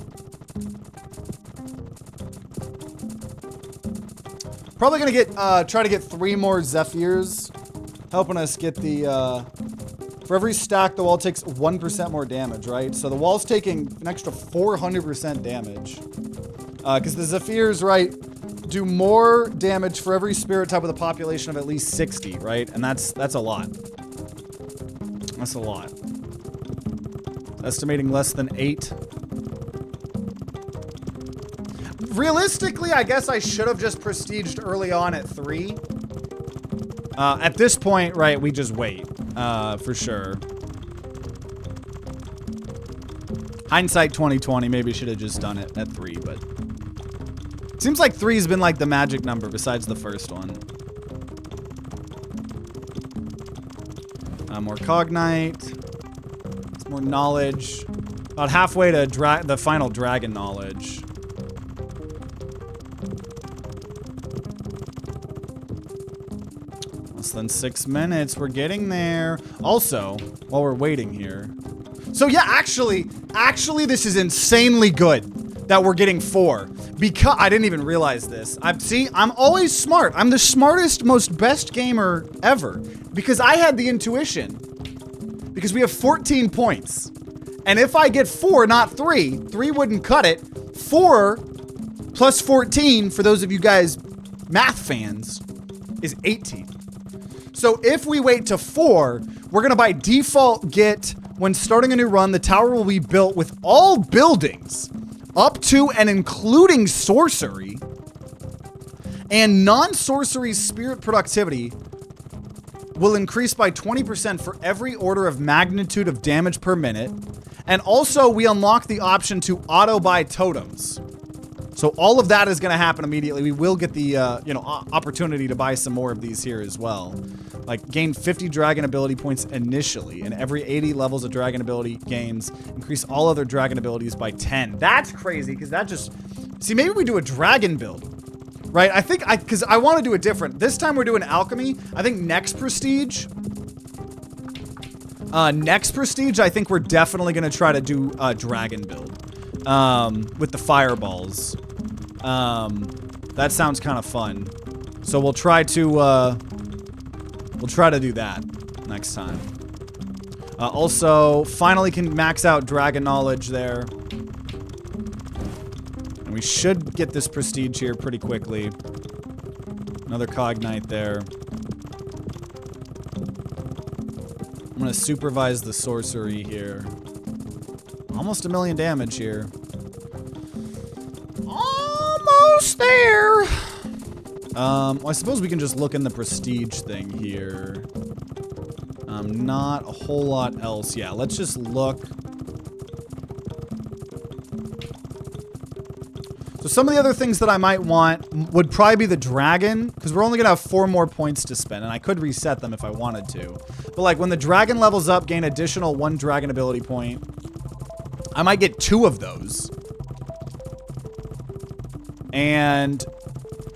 Probably gonna get try to get 3 more Zephyrs, helping us get the. For every stack, the wall takes 1% more damage, right? So the wall's taking an extra 400% damage. Because the Zephyrs, right, do more damage for every spirit type with a population of at least 60, right? And that's a lot. That's a lot. Estimating less than 8. Realistically, I guess I should have just prestiged early on at 3. At this point, right, we just wait. For sure. Hindsight 2020, maybe should have just done it at 3, but... Seems like 3's been like the magic number besides the first one. More Cognite. Some more knowledge. About halfway to the final dragon knowledge. Less than 6 minutes. We're getting there. Also, while we're waiting here. So yeah, actually, this is insanely good that we're getting 4. Because I didn't even realize this. I'm always smart. I'm the smartest, most best gamer ever. Because I had the intuition. Because we have 14 points. And if I get 4, not 3, 3 wouldn't cut it. 4 plus 14, for those of you guys math fans, is 18. So if we wait to 4, we're gonna by default get, when starting a new run, the tower will be built with all buildings up to and including sorcery, and non-sorcery spirit productivity will increase by 20% for every order of magnitude of damage per minute. And also we unlock the option to auto buy totems. So all of that is going to happen immediately. We will get the opportunity to buy some more of these here as well. Like, gain 50 dragon ability points initially, and every 80 levels of dragon ability gains increase all other dragon abilities by 10. That's crazy, because that just... See, maybe we do a dragon build, right? Because I want to do it different. This time we're doing alchemy. I think next prestige, I think we're definitely going to try to do a dragon build with the fireballs. That sounds kind of fun. So we'll try to do that next time. Also, finally can max out dragon knowledge there. And we should get this prestige here pretty quickly. Another Cognite there. I'm gonna supervise the sorcery here. Almost 1 million damage here. Almost there. Well, I suppose we can just look in the prestige thing here. Not a whole lot else. Yeah, let's just look. So So some of the other things that I might want would probably be the dragon, because we're only gonna have 4 more points to spend, and I could reset them if I wanted to. But like when the dragon levels up, gain additional 1 dragon ability point. I might get 2 of those. And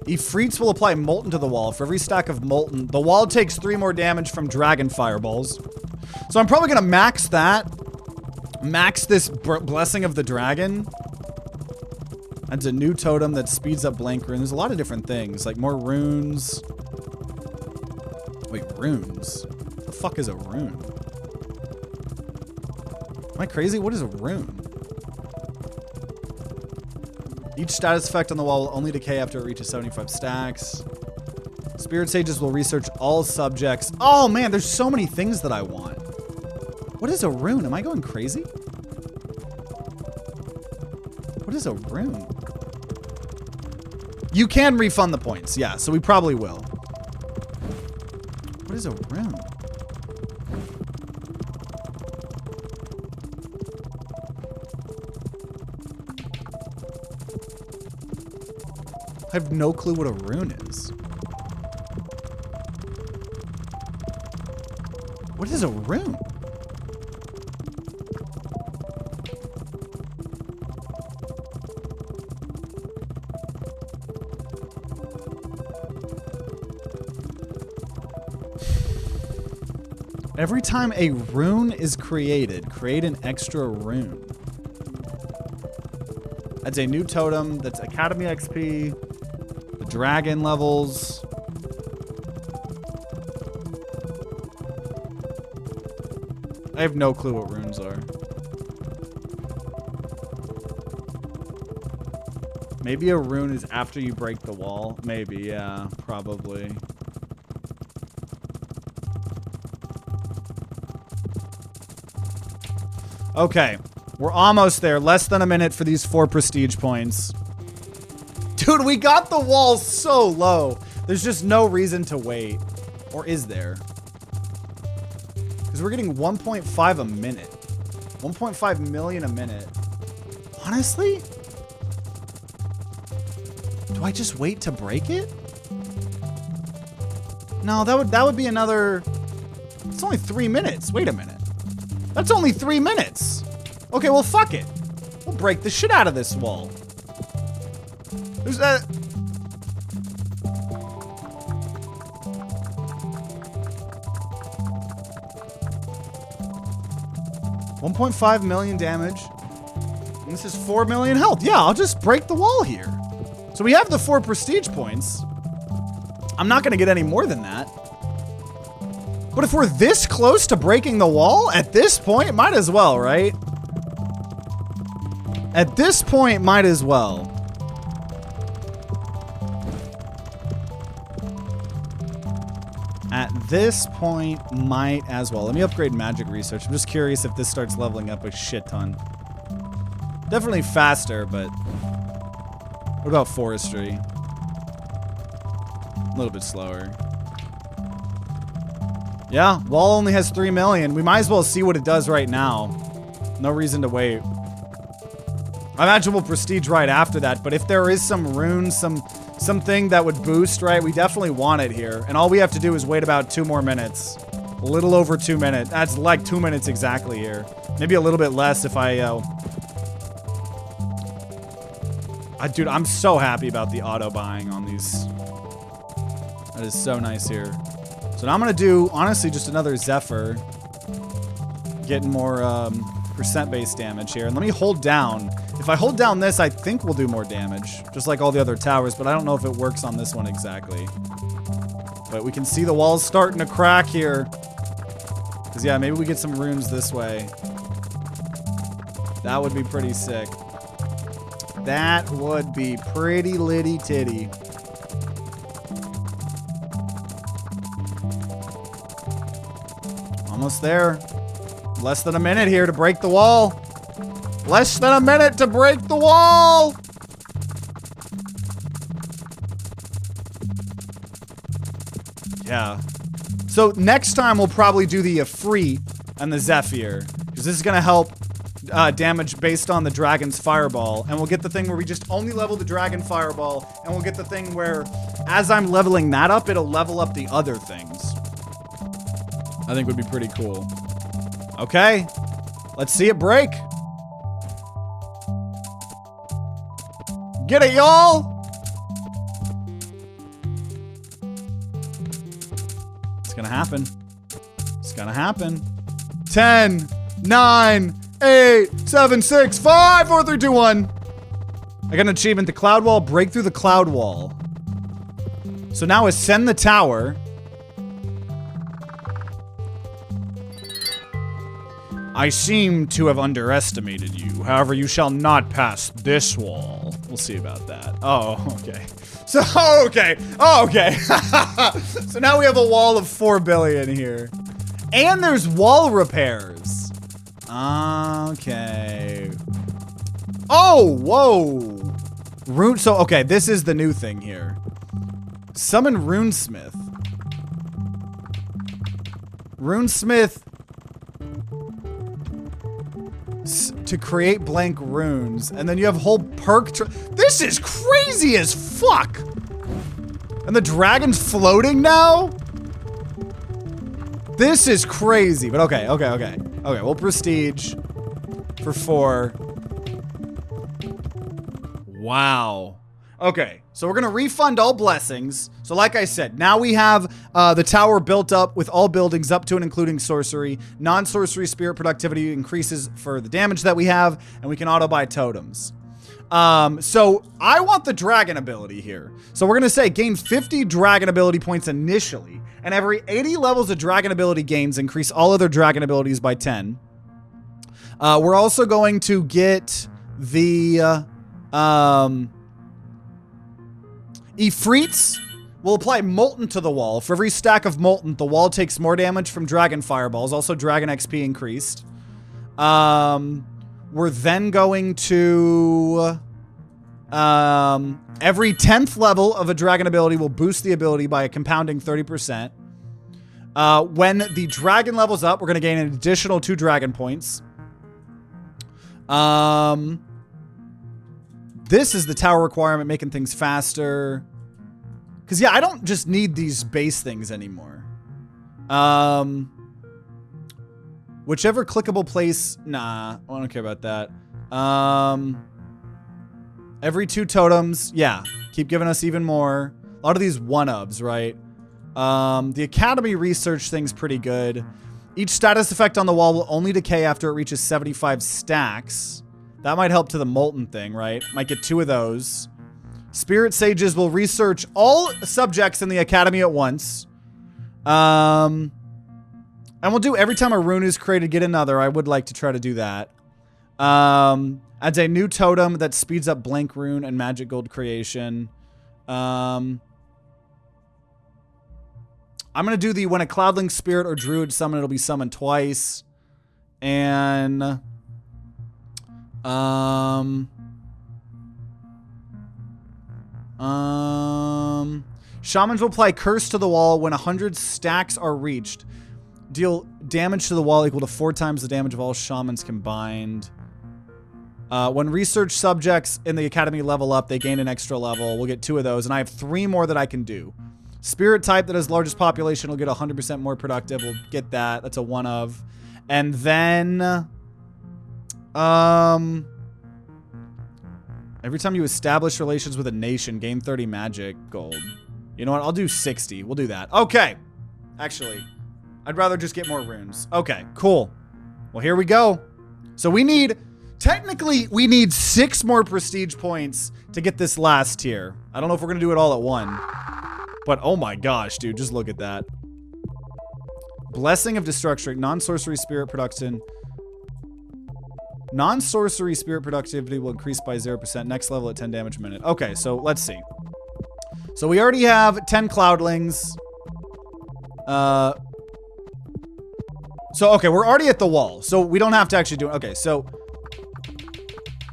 Ifrits will apply Molten to the wall. For every stack of Molten, the wall takes 3 more damage from dragon fireballs. So I'm probably gonna max that. Max this Blessing of the Dragon. Adds a new totem that speeds up blank rune. There's a lot of different things, like more runes. Wait, runes? What the fuck is a rune? Am I crazy? What is a rune? Each status effect on the wall will only decay after it reaches 75 stacks. Spirit Sages will research all subjects. Oh man, there's so many things that I want. What is a rune? Am I going crazy? What is a rune? You can refund the points, yeah, so we probably will. What is a rune? I have no clue what a rune is. What is a rune? Every time a rune is created, create an extra rune. Adds a new totem that's Academy XP, the dragon levels. I have no clue what runes are. Maybe a rune is after you break the wall. Maybe, yeah, probably. Okay, we're almost there. Less than a minute for these 4 prestige points. Dude, we got the wall so low. There's just no reason to wait. Or is there? Because we're getting 1.5 a minute. 1.5 million a minute. Honestly? Do I just wait to break it? No, that would be another... It's only 3 minutes. Wait a minute. That's only 3 minutes. Okay, well, fuck it. We'll break the shit out of this wall. There's that. 1.5 million damage. And this is 4 million health. Yeah, I'll just break the wall here. So we have the 4 prestige points. I'm not going to get any more than that. But if we're this close to breaking the wall, at this point, might as well, right? At this point, might as well. At this point, might as well. Let me upgrade magic research. I'm just curious if this starts leveling up a shit ton. Definitely faster, but... What about forestry? A little bit slower. Yeah, wall only has 3 million. We might as well see what it does right now. No reason to wait. I imagine we'll prestige right after that, but if there is some rune, something that would boost, right, we definitely want it here. And all we have to do is wait about 2 more minutes. A little over 2 minutes. That's like 2 minutes exactly here. Maybe a little bit less if I, dude, I'm so happy about the auto buying on these. That is so nice here. So now I'm gonna do, honestly, just another Zephyr. Getting more percent-based damage here. And let me hold down. If I hold down this, I think we'll do more damage. Just like all the other towers, but I don't know if it works on this one exactly. But we can see the walls starting to crack here. Because yeah, maybe we get some runes this way. That would be pretty sick. That would be pretty litty titty. Almost there. Less than a minute here to break the wall. Less than a minute to break the wall. Yeah. So next time we'll probably do the Ifrit and the Zephyr. Because this is going to help damage based on the dragon's fireball, and we'll get the thing where we just only level the dragon fireball, and we'll get the thing where, as I'm leveling that up, it'll level up the other things. I think would be pretty cool. Okay, let's see it break. Get it, y'all! It's gonna happen. It's gonna happen. 10, 9, 8, 7, 6, 5, 4, 3, 2, 1. I got an achievement. The cloud wall, break through the cloud wall. So now ascend the tower. I seem to have underestimated you. However, you shall not pass this wall. We'll see about that. Oh, okay. So, okay. Oh, okay. So now we have a wall of 4 billion here. And there's wall repairs. Okay. Oh, whoa. Rune, so, okay, this is the new thing here. Summon Runesmith. Runesmith to create blank runes, and then you have whole perk. This is crazy as fuck. And the dragon's floating now. This is crazy, but okay. We'll prestige for 4. Wow. Okay, so we're gonna refund all blessings. So like I said, now we have the tower built up with all buildings up to and including sorcery. Non-sorcery spirit productivity increases for the damage that we have, and we can auto-buy totems. So I want the dragon ability here. So we're gonna say gain 50 dragon ability points initially, and every 80 levels of dragon ability gains increase all other dragon abilities by 10. We're also going to get the Ifrits will apply Molten to the wall. For every stack of Molten, the wall takes more damage from Dragon Fireballs. Also, Dragon XP increased. We're then going to... every 10th level of a Dragon ability will boost the ability by a compounding 30%. When the Dragon levels up, we're going to gain an additional 2 Dragon points. This is the tower requirement, making things faster. Because, yeah, I don't just need these base things anymore. Whichever clickable place... Nah, I don't care about that. Every 2 totems. Yeah, keep giving us even more. A lot of these one-ubs, right? The Academy research thing's pretty good. Each status effect on the wall will only decay after it reaches 75 stacks. That might help to the Molten thing, right? Might get 2 of those. Spirit Sages will research all subjects in the Academy at once. And we'll do every time a rune is created, get another. I would like to try to do that. Adds a new totem that speeds up blank rune and magic gold creation. I'm going to do the when a cloudling spirit or druid summon, it'll be summoned twice. And... Shamans will apply Curse to the wall when 100 stacks are reached. Deal damage to the wall equal to 4 times the damage of all shamans combined. When research subjects in the academy level up, they gain an extra level. We'll get 2 of those, and I have 3 more that I can do. Spirit type that has largest population will get 100% more productive. We'll get that. That's a 1 of. And then... every time you establish relations with a nation, gain 30 magic gold. You know what? I'll do 60. We'll do that. Okay. Actually, I'd rather just get more runes. Okay, cool. Well, here we go. So we need... Technically, we need 6 more prestige points to get this last tier. I don't know if we're going to do it all at one. But, oh my gosh, dude. Just look at that. Blessing of Destruction. Non-sorcery spirit production. Non-sorcery spirit productivity will increase by 0%. Next level at 10 damage a minute. Okay, so let's see. So we already have 10 cloudlings. So, okay, we're already at the wall. So we don't have to actually do it. Okay, so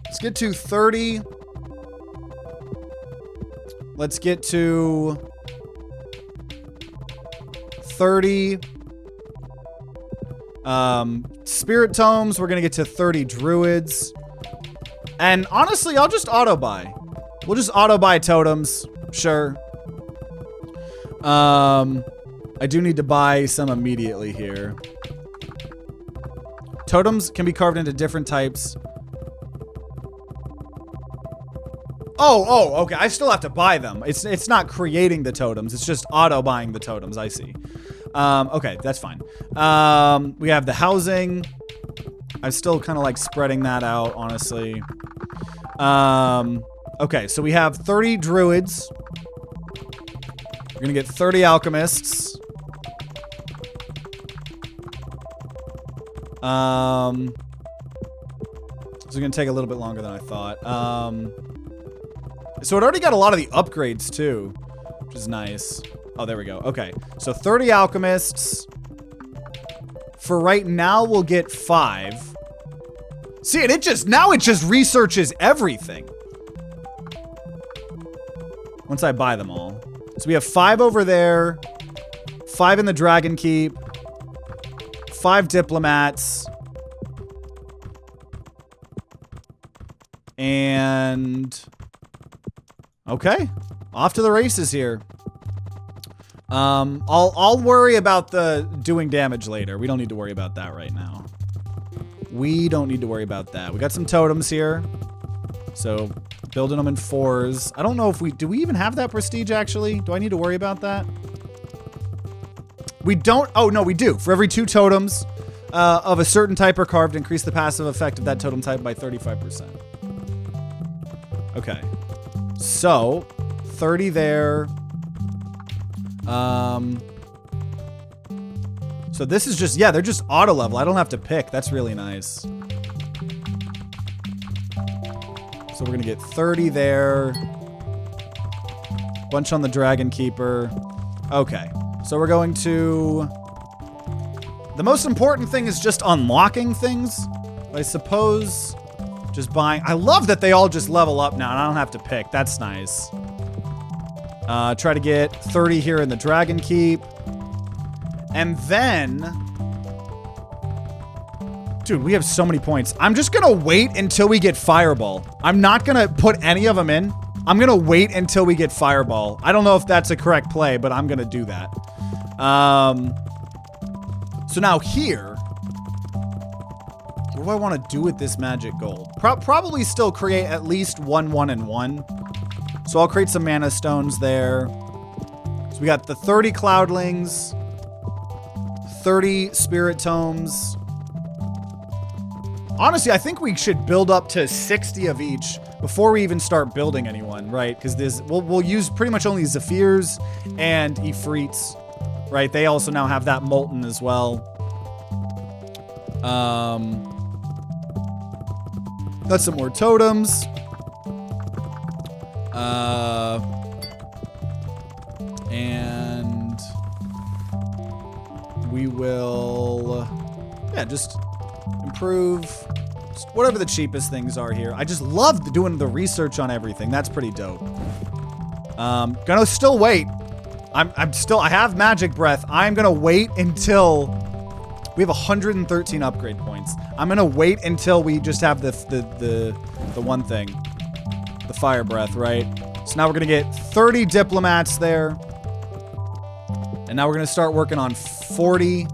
let's get to 30. Let's get to 30. Spirit tomes, we're gonna get to 30 druids. And honestly, I'll just auto buy. We'll just auto buy totems, sure. I do need to buy some immediately here. Totems can be carved into different types. Oh, okay. I still have to buy them. It's not creating the totems. It's just auto buying the totems. I see. Okay, that's fine. We have the housing. I'm still kind of like spreading that out, honestly. Okay, so we have 30 druids. We're gonna get 30 alchemists. This is gonna take a little bit longer than I thought. So it already got a lot of the upgrades too, which is nice. Oh, there we go. Okay, so 30 alchemists. For right now, we'll get 5. See, and now it just researches everything. Once I buy them all. So we have 5 over there, 5 in the Dragon Keep, 5 diplomats, and okay, off to the races here. I'll worry about the doing damage later. We don't need to worry about that right now. We don't need to worry about that. We got some totems here, so building them in 4s. I don't know if do we even have that prestige actually? Do I need to worry about that? We don't. Oh no, we do. For every 2 totems of a certain type are carved, increase the passive effect of that totem type by 35%. Okay, so 30 there. So this is just, yeah, they're just auto level. I don't have to pick. That's really nice. So we're gonna get 30 there. Bunch on the Dragon Keeper. Okay, so we're going to... The most important thing is just unlocking things. I suppose just buying... I love that they all just level up now and I don't have to pick. That's nice. Try to get 30 here in the Dragon Keep. And then... Dude, we have so many points. I'm just gonna wait until we get Fireball. I'm not gonna put any of them in. I'm gonna wait until we get Fireball. I don't know if that's a correct play, but I'm gonna do that. So now here... What do I want to do with this magic gold? Probably still create at least 1, 1, and 1. So I'll create some mana stones there. So we got the 30 cloudlings, 30 spirit tomes. Honestly, I think we should build up to 60 of each before we even start building anyone, right? Because we'll use pretty much only Zephyrs and Ifrits, right? They also now have that Molten as well. Got some more totems. And we will, yeah, just improve just whatever the cheapest things are here. I just love doing the research on everything. That's pretty dope. Gonna still wait. I have magic breath. I'm gonna wait until we have 113 upgrade points. I'm gonna wait until we just have the one thing, the fire breath, right? So now we're gonna get 30 diplomats there. And now we're gonna start working on 40.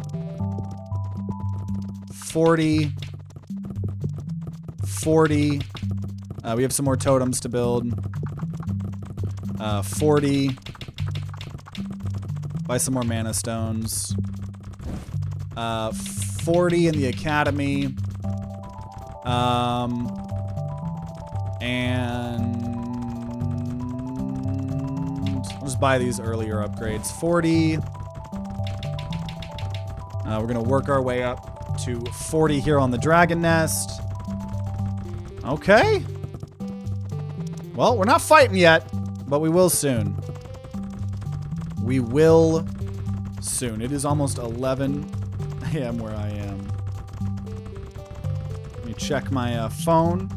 We have some more totems to build. 40. Buy some more mana stones. 40 in the academy. And I'll just buy these earlier upgrades. 40. We're gonna work our way up to 40 here on the Dragon Nest. Okay. Well, we're not fighting yet, but we will soon. We will soon. It is almost 11 a.m. where I am. Let me check my phone.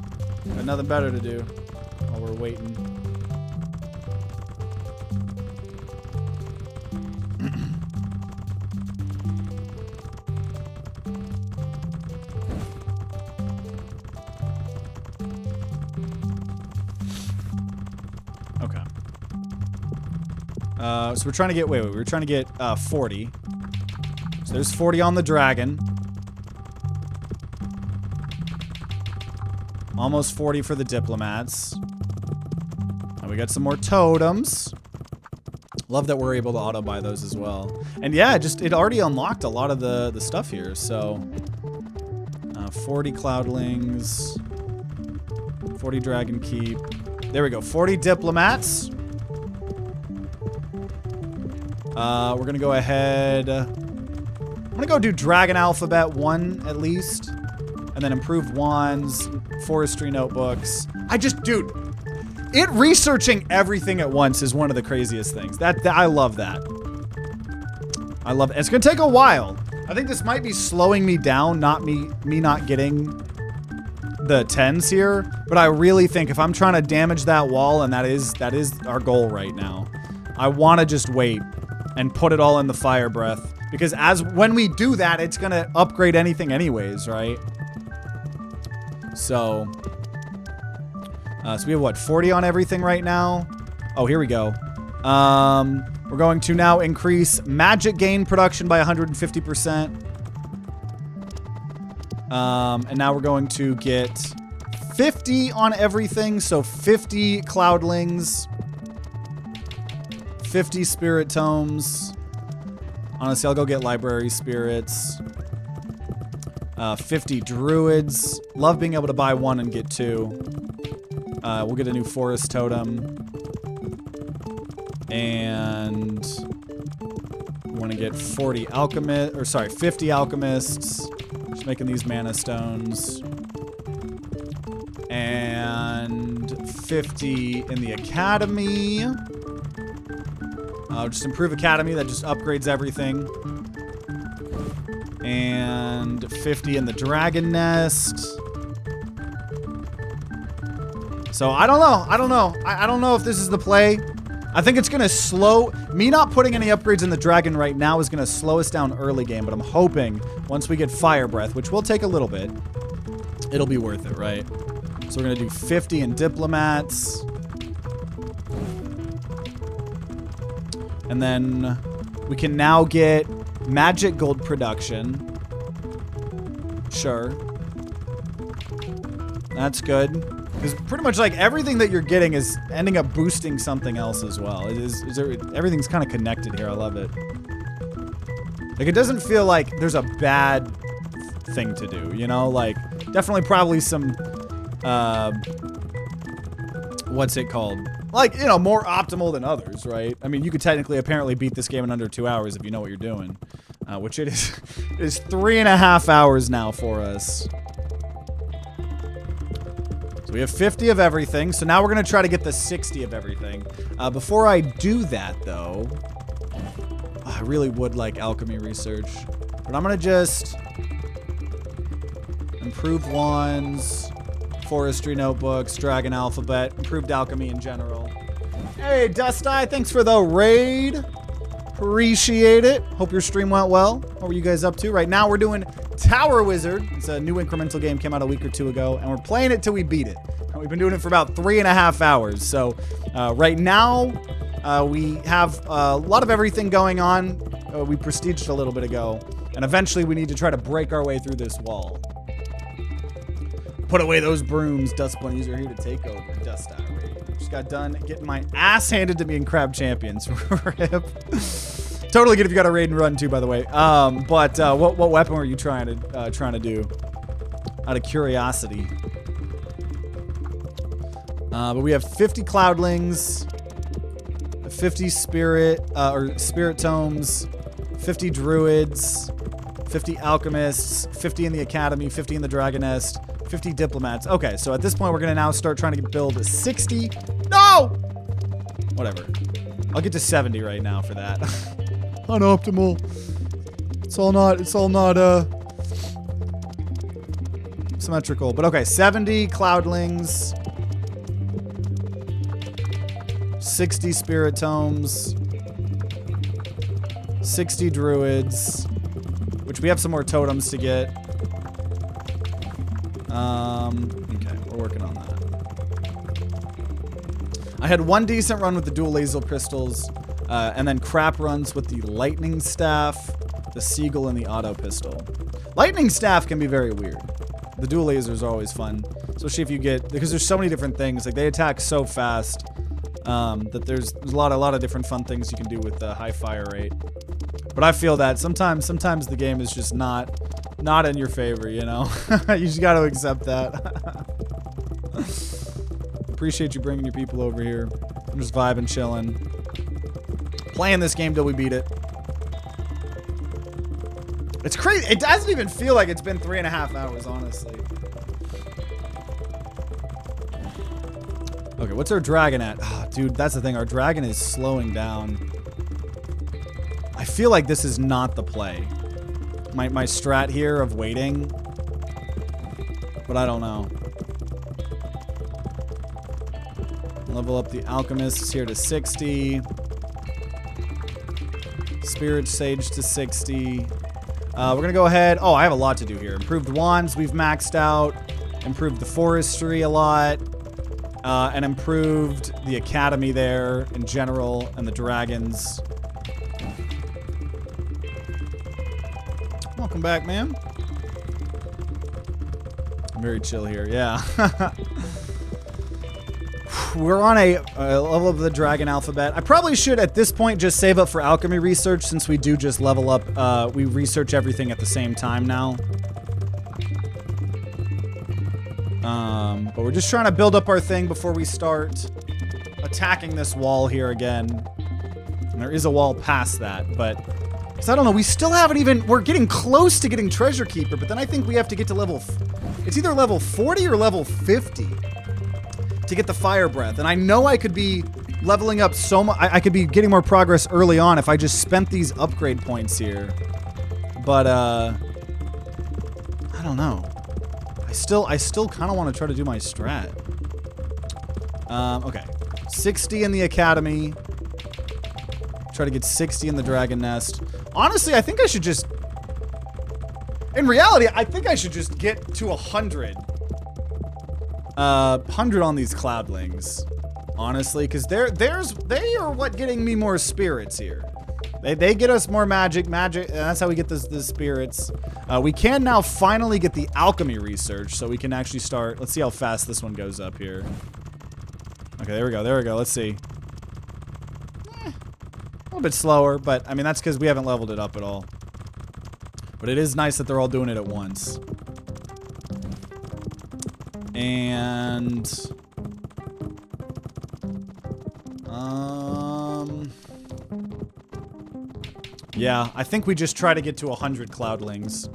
Got nothing better to do while we're waiting. So we're trying to get, wait, we're trying to get 40. So there's 40 on the dragon. Almost 40 for the diplomats. And we got some more totems. Love that we're able to auto buy those as well. And yeah, it already unlocked a lot of the stuff here. So 40 cloudlings, 40 dragon keep. There we go, 40 diplomats. We're gonna go ahead. I'm gonna go do dragon alphabet 1 at least. And then improved wands, forestry notebooks. Dude, it researching everything at once is one of the craziest things. I love that. I love it. It's gonna take a while. I think this might be slowing me down, me not getting the 10s here. But I really think if I'm trying to damage that wall, and that is our goal right now, I want to just wait and put it all in the fire breath, because when we do that, it's gonna upgrade anything anyways, right? So we have what, 40 on everything right now? Oh, here we go. We're going to now increase magic gain production by 150%. And now we're going to get 50 on everything. So 50 cloudlings, 50 spirit tomes. Honestly, I'll go get library spirits. 50 druids. Love being able to buy 1 and get 2. We'll get a new forest totem. And want to get 50 alchemists. Just making these mana stones. And 50 in the academy. Just improve academy, that just upgrades everything. And 50 in the dragon nest. So I don't know. I don't know if this is the play. I think it's gonna slow me. Not putting any upgrades in the dragon right now is gonna slow us down early game, but I'm hoping once we get fire breath, which will take a little bit, it'll be worth it, right? So we're gonna do 50 in diplomats. And then we can now get magic gold production. Sure. That's good. Because pretty much like everything that you're getting is ending up boosting something else as well. Everything's kind of connected here. I love it. Like, it doesn't feel like there's a bad thing to do, you know? Like, definitely probably some, what's it called? Like, you know, more optimal than others, right? I mean, you could technically apparently beat this game in under 2 hours if you know what you're doing. Which it is, it is 3.5 hours now for us. So we have 50 of everything. So now we're going to try to get the 60 of everything. Before I do that, though, I really would like alchemy research. But I'm going to just improve wands, forestry notebooks, dragon alphabet, improved alchemy in general. Hey, Dust Eye, thanks for the raid. Appreciate it. Hope your stream went well. What were you guys up to? Right now we're doing Tower Wizard. It's a new incremental game, came out a week or 2 ago, and we're playing it till we beat it. And we've been doing it for about 3.5 hours. So right now we have a lot of everything going on. We prestiged a little bit ago, and eventually we need to try to break our way through this wall. Put away those brooms. Dust bunnies are here to take over. Dust Eye raid. Just got done getting my ass handed to me in Crab Champions. Rip. Totally good if you got a raid and run too, by the way. But what weapon were you trying to do? Out of curiosity. But we have 50 cloudlings, 50 spirit tomes, 50 druids, 50 alchemists, 50 in the academy, 50 in the dragon nest, 50 diplomats. Okay, so at this point we're gonna now start trying to build 60. No! Whatever. I'll get to 70 right now for that. Unoptimal. It's all not symmetrical. But okay, 70 cloudlings, 60 spirit tomes, 60 druids, which we have some more totems to get. Okay, we're working on that. I had one decent run with the dual laser crystals. And then crap runs with the lightning staff, the seagull, and the auto pistol. Lightning staff can be very weird. The dual lasers are always fun, especially if you get, because there's so many different things. Like, they attack so fast that there's a lot of different fun things you can do with the high fire rate. But I feel that sometimes the game is just not in your favor, you know? You just got to accept that. Appreciate you bringing your people over here. I'm just vibing, chilling. Playing this game till we beat it. It's crazy. It doesn't even feel like it's been 3.5 hours, honestly. Okay, what's our dragon at? Oh, dude, that's the thing. Our dragon is slowing down. I feel like this is not the play. My strat here of waiting. But I don't know. Level up the alchemists here to 60. Spirit Sage to 60. We're going to go ahead. Oh, I have a lot to do here. Improved wands we've maxed out. Improved the forestry a lot. And improved the academy there in general. And the dragons. Welcome back, man. I'm very chill here. Yeah. We're on a level of the dragon alphabet. I probably should, at this point, just save up for alchemy research, since we do just level up. We research everything at the same time now. But we're just trying to build up our thing before we start attacking this wall here again. And there is a wall past that, but... Because I don't know, we still haven't even... We're getting close to getting Treasure Keeper, but then I think we have to get to level... It's either level 40 or level 50. To get the fire breath. And I know I could be leveling up so much. I could be getting more progress early on if I just spent these upgrade points here. But I don't know. I still kind of want to try to do my strat. Okay. 60 in the academy. Try to get 60 in the dragon nest. Honestly, I think I should just... In reality, I think I should just get to 100. 100 on these cloudlings, honestly, because they are what getting me more spirits here. They get us more magic, and that's how we get the spirits. We can now finally get the alchemy research, so we can actually start. Let's see how fast this one goes up here. Okay, there we go. Let's see. A little bit slower, but I mean that's because we haven't leveled it up at all. But it is nice that they're all doing it at once. And yeah, I think we just try to get to 100 cloudlings.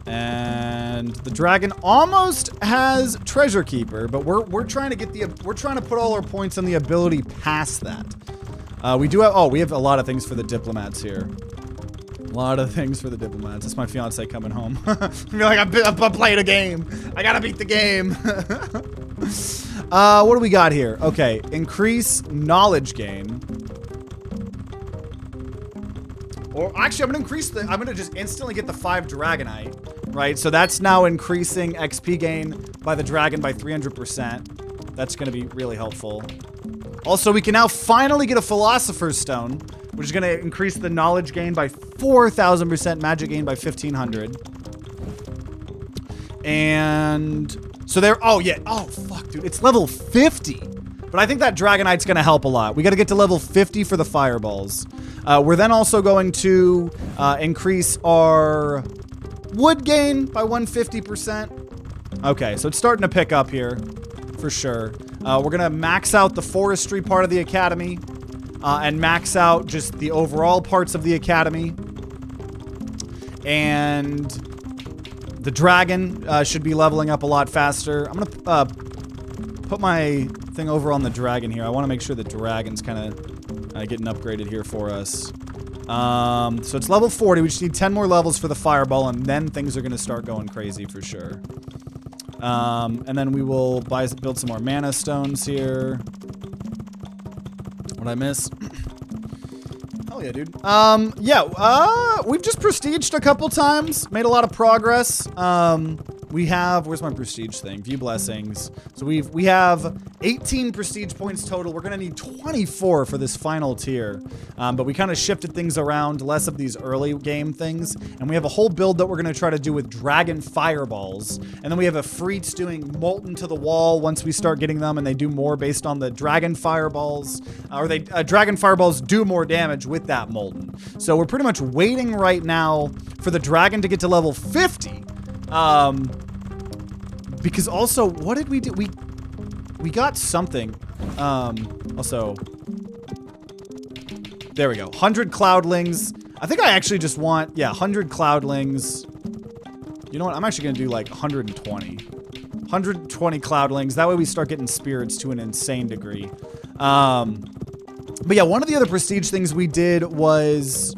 And the dragon almost has Treasure Keeper, but we're trying to get we're trying to put all our points on the ability past that. We do have we have a lot of things for the diplomats here. A lot of things for the diplomats. That's my fiance coming home. I feel like I'm playing a game. I gotta beat the game. What do we got here? Okay, increase knowledge gain. Or actually, I'm gonna just instantly get the 5 Dragonite, right? So that's now increasing XP gain by the dragon by 300%. That's gonna be really helpful. Also, we can now finally get a Philosopher's Stone, which is going to increase the knowledge gain by 4,000%, magic gain by 1,500. And so there, oh yeah, oh fuck, dude, it's level 50. But I think that Dragonite's going to help a lot. We got to get to level 50 for the fireballs. We're then also going to increase our wood gain by 150%. Okay, so it's starting to pick up here, for sure. We're going to max out the forestry part of the academy. And max out just the overall parts of the academy. And the dragon should be leveling up a lot faster. I'm gonna put my thing over on the dragon here. I want to make sure the dragon's kind of getting upgraded here for us. So it's level 40. We just need 10 more levels for the fireball, and then things are gonna start going crazy for sure. And then we will build some more mana stones here. What'd I miss? Hell yeah, dude. We've just prestiged a couple times, made a lot of progress. we have, where's my prestige thing? View blessings. So we have 18 prestige points total. We're gonna need 24 for this final tier. But we kind of shifted things around, less of these early game things. And we have a whole build that we're gonna try to do with dragon fireballs. And then we have a Freets doing molten to the wall once we start getting them, and they do more based on the dragon fireballs. Dragon fireballs do more damage with that molten. So we're pretty much waiting right now for the dragon to get to level 50. Because also, what did we do? We got something. Also, there we go. 100 cloudlings. I think I actually just want, yeah, 100 cloudlings. You know what? I'm actually going to do like 120. 120 cloudlings. That way we start getting spirits to an insane degree. But yeah, one of the other prestige things we did was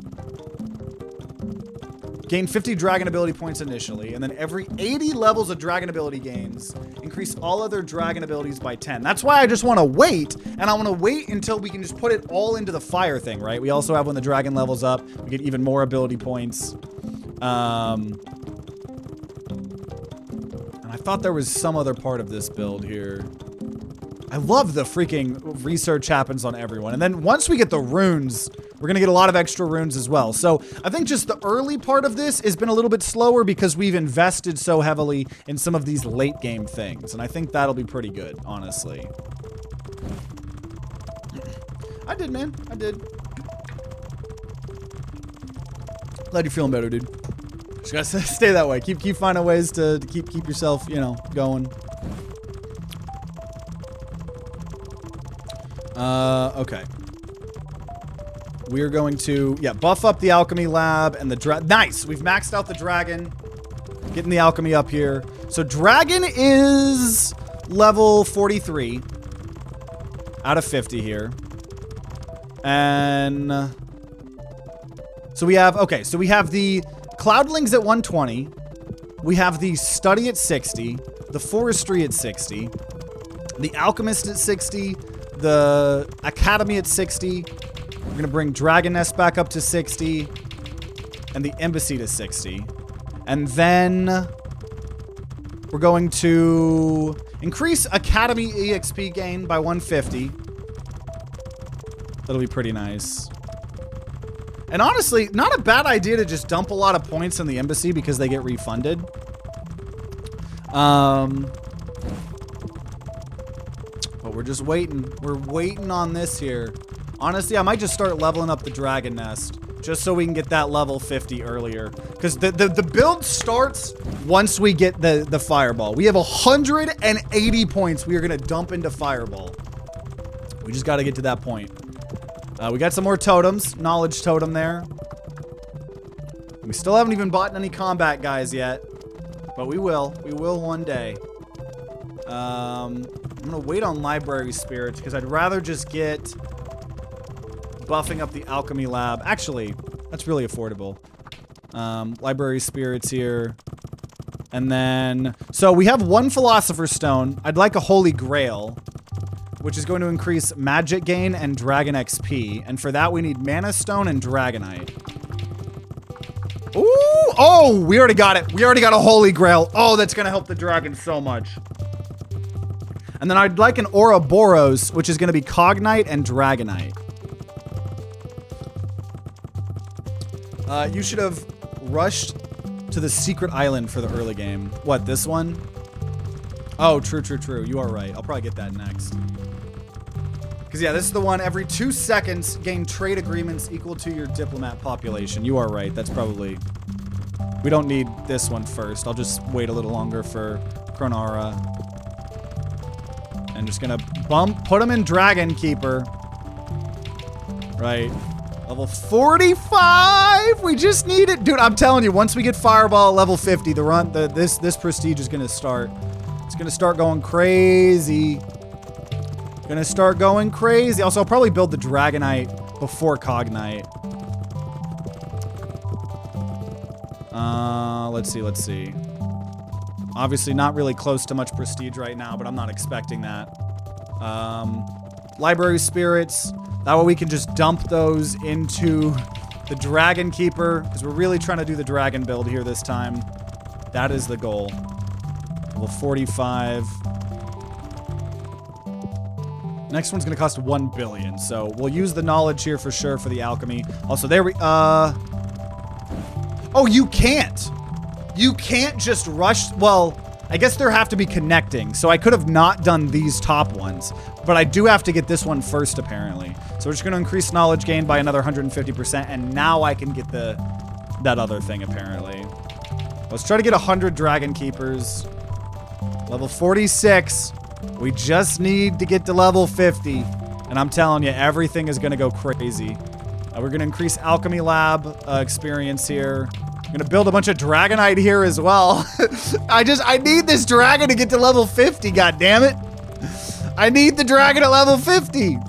gain 50 dragon ability points initially, and then every 80 levels of dragon ability gains, increase all other dragon abilities by 10. That's why I just want to wait, and I want to wait until we can just put it all into the fire thing, right? We also have when the dragon levels up, we get even more ability points. And I thought there was some other part of this build here. I love the freaking research happens on everyone. And then once we get the runes, we're going to get a lot of extra runes as well. So I think just the early part of this has been a little bit slower because we've invested so heavily in some of these late game things. And I think that'll be pretty good, honestly. I did, man. I did. Glad you're feeling better, dude. Just gotta stay that way. Keep finding ways to keep yourself, you know, going. Okay. We're going to, yeah, buff up the alchemy lab and the nice. We've maxed out the dragon. Getting the alchemy up here. So dragon is level 43 out of 50 here. And so we have, okay, so we have the cloudlings at 120. We have the study at 60, the forestry at 60, the alchemist at 60, the academy at 60. We're going to bring Dragon Nest back up to 60. And the embassy to 60. And then we're going to increase academy EXP gain by 150. That'll be pretty nice. And honestly, not a bad idea to just dump a lot of points in the embassy because they get refunded. But we're just waiting. We're waiting on this here. Honestly, I might just start leveling up the Dragon Nest just so we can get that level 50 earlier. Because the build starts once we get the Fireball. We have 180 points we are going to dump into Fireball. We just got to get to that point. We got some more totems. Knowledge totem there. We still haven't even bought any combat guys yet. But we will. We will one day. I'm going to wait on library spirits because I'd rather just get buffing up the alchemy lab. Actually, that's really affordable. Library spirits here. And then, so we have one philosopher's stone. I'd like a holy grail, which is going to increase magic gain and dragon XP. And for that, we need mana stone and dragonite. Ooh, oh, we already got it. We already got a holy grail. Oh, that's going to help the dragon so much. And then I'd like an Ouroboros, which is going to be cognite and dragonite. You should have rushed to the secret island for the early game. What, this one? Oh, true, true, true. You are right. I'll probably get that next. Because, yeah, this is the one. Every 2 seconds, gain trade agreements equal to your diplomat population. You are right. That's probably... We don't need this one first. I'll just wait a little longer for Kronara. And just gonna put him in Dragon Keeper. Right. Level 45! We just need it. Dude, I'm telling you, once we get Fireball at level 50, this prestige is gonna start. It's gonna start going crazy. Gonna start going crazy. Also, I'll probably build the Dragonite before Cognite. Let's see. Obviously not really close to much prestige right now, but I'm not expecting that. Library spirits. That way we can just dump those into the Dragon Keeper, because we're really trying to do the dragon build here this time. That is the goal. Level 45. Next one's gonna cost 1 billion, so we'll use the knowledge here for sure for the alchemy. Also, there we, oh, you can't. You can't just rush, well, I guess there have to be connecting, so I could have not done these top ones, but I do have to get this one first, apparently. So we're just gonna increase knowledge gain by another 150%, and now I can get that other thing, apparently. Let's try to get 100 Dragon Keepers. Level 46. We just need to get to level 50. And I'm telling you, everything is gonna go crazy. We're gonna increase Alchemy Lab experience here. I'm gonna build a bunch of Dragonite here as well. I need this dragon to get to level 50, god damn it. I need the dragon at level 50.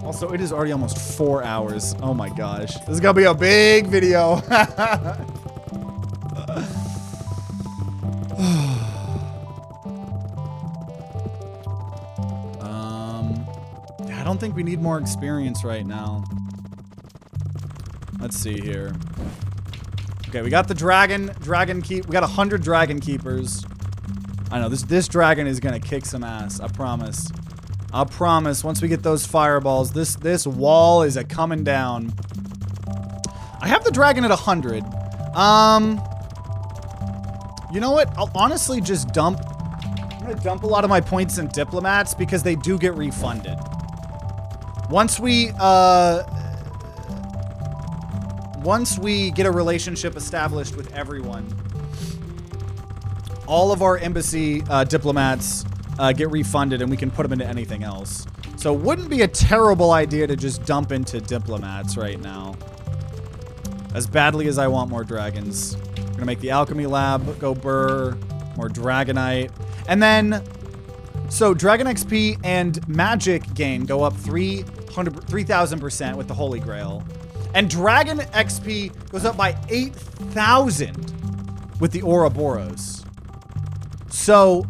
Also, it is already almost 4 hours. Oh my gosh. This is gonna be a big video. I don't think we need more experience right now. Let's see here. Okay, we got the dragon keep. We got 100 dragon keepers. I know this dragon is gonna kick some ass. I promise. I promise. Once we get those fireballs, this wall is a coming down. I have the dragon at 100. You know what? I'll honestly just I'm gonna dump a lot of my points in diplomats because they do get refunded. Once we get a relationship established with everyone, all of our embassy diplomats get refunded and we can put them into anything else. So it wouldn't be a terrible idea to just dump into diplomats right now. As badly as I want more dragons. We're gonna make the alchemy lab go burr, more dragonite. And then, so Dragon XP and magic gain go up 3,000% with the Holy Grail. And Dragon XP goes up by 8,000 with the Ouroboros. So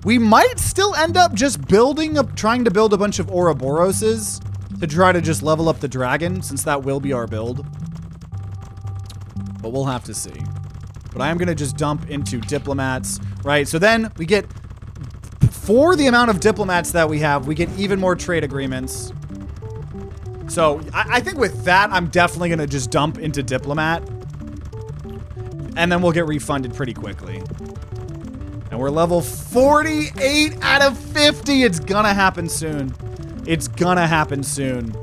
we might still end up just trying to build a bunch of Ouroboroses to try to just level up the dragon, since that will be our build. But we'll have to see. But I am going to just dump into diplomats, right? So then we get, for the amount of diplomats that we have, we get even more trade agreements. So I think with that, I'm definitely going to just dump into diplomat. And then we'll get refunded pretty quickly. And we're level 48 out of 50. It's going to happen soon. It's going to happen soon.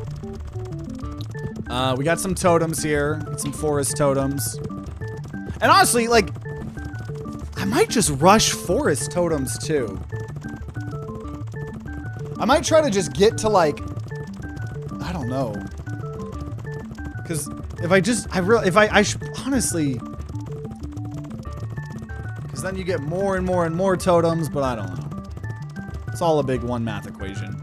We got some totems here. Some forest totems. And honestly, like, I might just rush forest totems too. I might try to just get to, like, I don't know. Because if I just, honestly, because then you get more and more and more totems, but I don't know. It's all a big one math equation.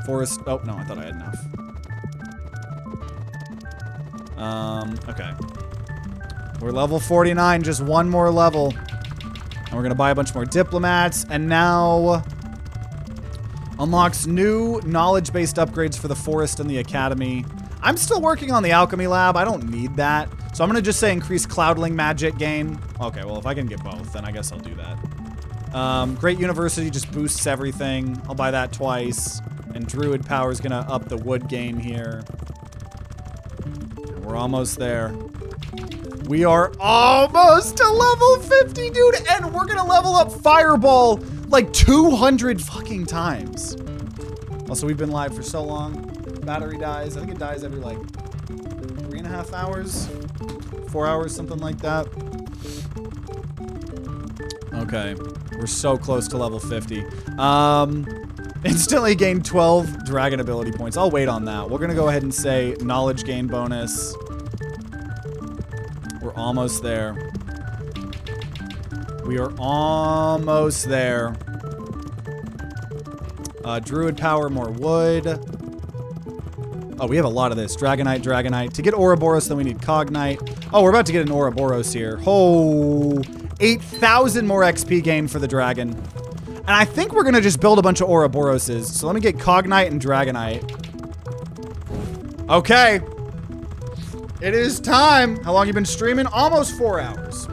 Forest, oh, no, I thought I had enough. Okay. We're level 49, just one more level. And we're gonna buy a bunch more diplomats, and now unlocks new knowledge-based upgrades for the forest and the academy. I'm still working on the alchemy lab. I don't need that. So I'm gonna just say increase cloudling magic gain. Okay, well, if I can get both, then I guess I'll do that. Great University just boosts everything. I'll buy that twice. And Druid Power is gonna up the wood gain here. We're almost there. We are almost to level 50, dude, and we're gonna level up Fireball like 200 fucking times. Also, we've been live for so long. Battery dies. I think it dies every like 3.5 hours, 4 hours, something like that. Okay, we're so close to level 50. Instantly gain 12 dragon ability points. I'll wait on that. We're gonna go ahead and say knowledge gain bonus. We're almost there. We are almost there. Druid Power, more wood. Oh, we have a lot of this. Dragonite, Dragonite. To get Ouroboros, then we need Cognite. Oh, we're about to get an Ouroboros here. Oh, 8,000 more XP gain for the dragon. And I think we're going to just build a bunch of Ouroboroses. So let me get Cognite and Dragonite. Okay. It is time. How long you been streaming? Almost 4 hours.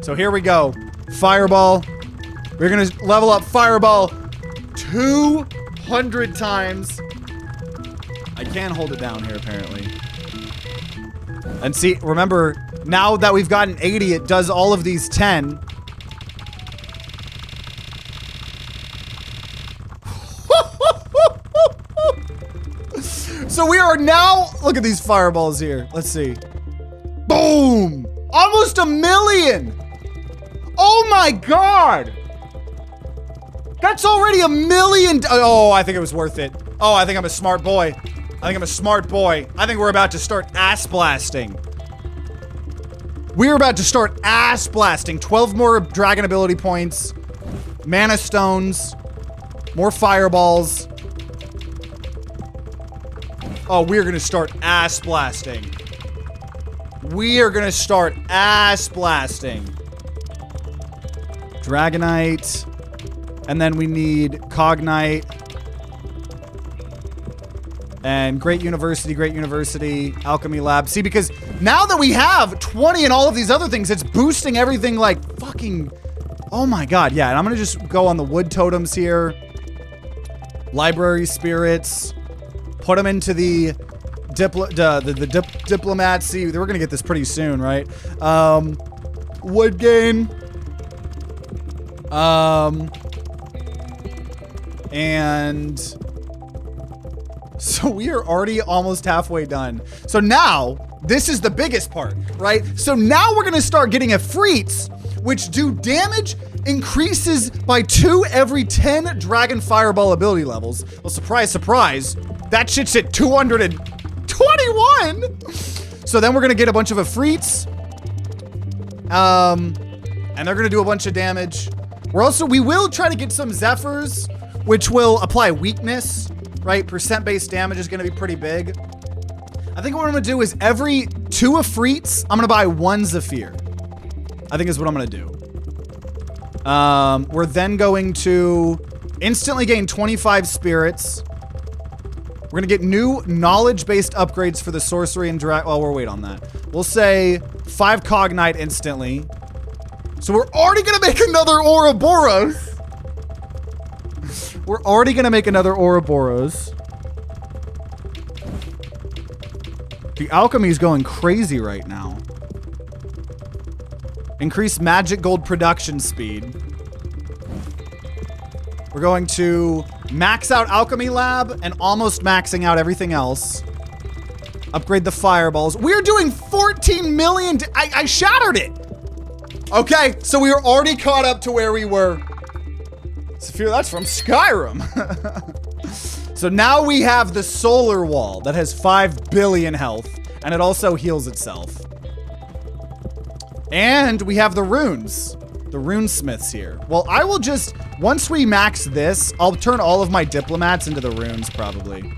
So here we go. Fireball. We're gonna level up Fireball 200 times. I can hold it down here, apparently. And see, remember, now that we've gotten 80, it does all of these 10. So we are now, look at these fireballs here. Let's see. Boom! Almost 1 million! Oh my God! That's already 1 million. Oh, I think it was worth it. Oh, I think I'm a smart boy. I think I'm a smart boy. I think we're about to start ass blasting. We're about to start ass blasting. 12 more dragon ability points. Mana stones. More fireballs. Oh, we're gonna start ass blasting. We are gonna start ass blasting. Dragonite. And then we need Cognite. And Great University, Alchemy Lab. See, because now that we have 20 and all of these other things, it's boosting everything like fucking... Oh my God, yeah. And I'm gonna just go on the wood totems here. Library spirits. Put them into the diplomats. See, we're gonna get this pretty soon, right? Wood gain. And so we are already almost halfway done. So now, this is the biggest part, right? So now we're gonna start getting Efreets, which do damage increases by 2 every 10 Dragon Fireball ability levels. Well, surprise, surprise, that shit's at 221. So then we're gonna get a bunch of Efreets. And they're gonna do a bunch of damage. We will try to get some Zephyrs, which will apply weakness, right? Percent-based damage is gonna be pretty big. I think what I'm gonna do is every 2 Efreets, I'm gonna buy 1 Zephyr. I think is what I'm gonna do. We're then going to instantly gain 25 spirits. We're gonna get new knowledge-based upgrades for the sorcery and well, we'll wait on that. We'll say 5 Cognite instantly. So we're already gonna make another Ouroboros. We're already gonna make another Ouroboros. The alchemy is going crazy right now. Increase magic gold production speed. We're going to max out Alchemy Lab and almost maxing out everything else. Upgrade the fireballs. We're doing 14 million. I shattered it. Okay, so we are already caught up to where we were. Sophia, that's from Skyrim. So now we have the solar wall that has 5 billion health, and it also heals itself. And we have the runes, the runesmiths here. Well, I will just, once we max this, I'll turn all of my diplomats into the runes probably.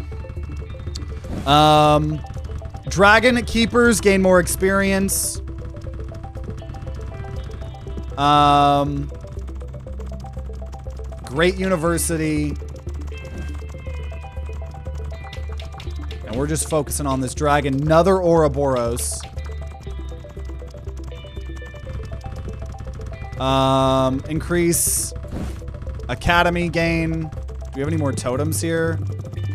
Dragon keepers gain more experience. Great University. And we're just focusing on this dragon. Another Ouroboros. Increase Academy gain. Do we have any more totems here?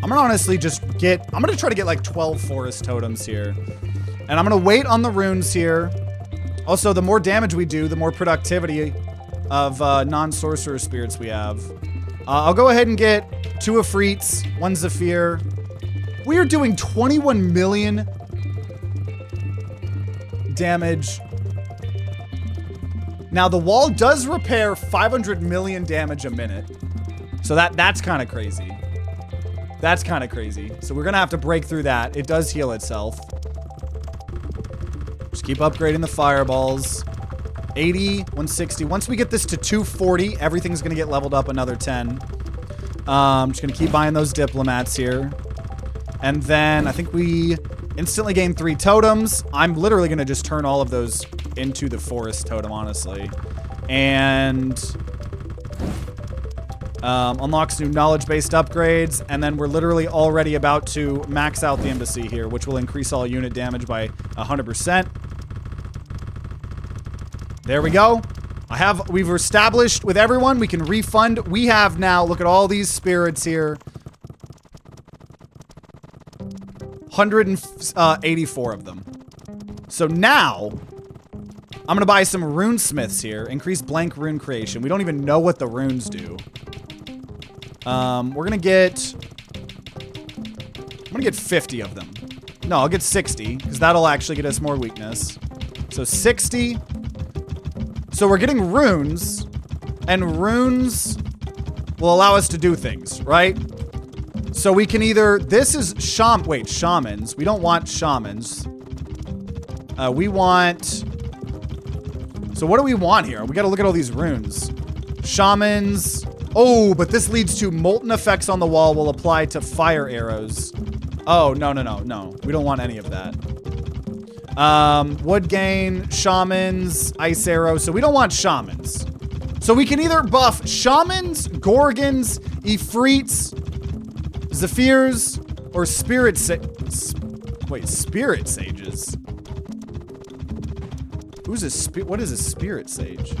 I'm gonna honestly just get, I'm gonna try to get like 12 forest totems here. And I'm gonna wait on the runes here. Also, the more damage we do, the more productivity of non-sorcerer spirits we have. I'll go ahead and get 2 Efreets, 1 Zephyr. We are doing 21 million damage. Now, the wall does repair 500 million damage a minute. So that's kind of crazy. That's kind of crazy. So we're going to have to break through that. It does heal itself. Just keep upgrading the fireballs. 80, 160. Once we get this to 240, everything's going to get leveled up another 10. I'm just going to keep buying those diplomats here. And then I think we instantly gain 3 totems. I'm literally going to just turn all of those into the forest totem, honestly. And unlocks new knowledge-based upgrades. And then we're literally already about to max out the embassy here, which will increase all unit damage by 100%. There we go. We've established with everyone, we can refund. We have now, look at all these spirits here. 184 of them. So now, I'm gonna buy some runesmiths here. Increase blank rune creation. We don't even know what the runes do. I'm gonna get 50 of them. No, I'll get 60, because that'll actually get us more weakness. So 60. So we're getting runes, and runes will allow us to do things, right? So we can either, this is shamans. We don't want shamans. We want, so what do we want here? We gotta look at all these runes. Shamans. Oh, but this leads to molten effects on the wall will apply to fire arrows. Oh, no. We don't want any of that. Wood gain, shamans, ice arrow. So we don't want shamans. So we can either buff shamans, gorgons, ifrits, zephyrs, or spirit sages. What is a spirit sage?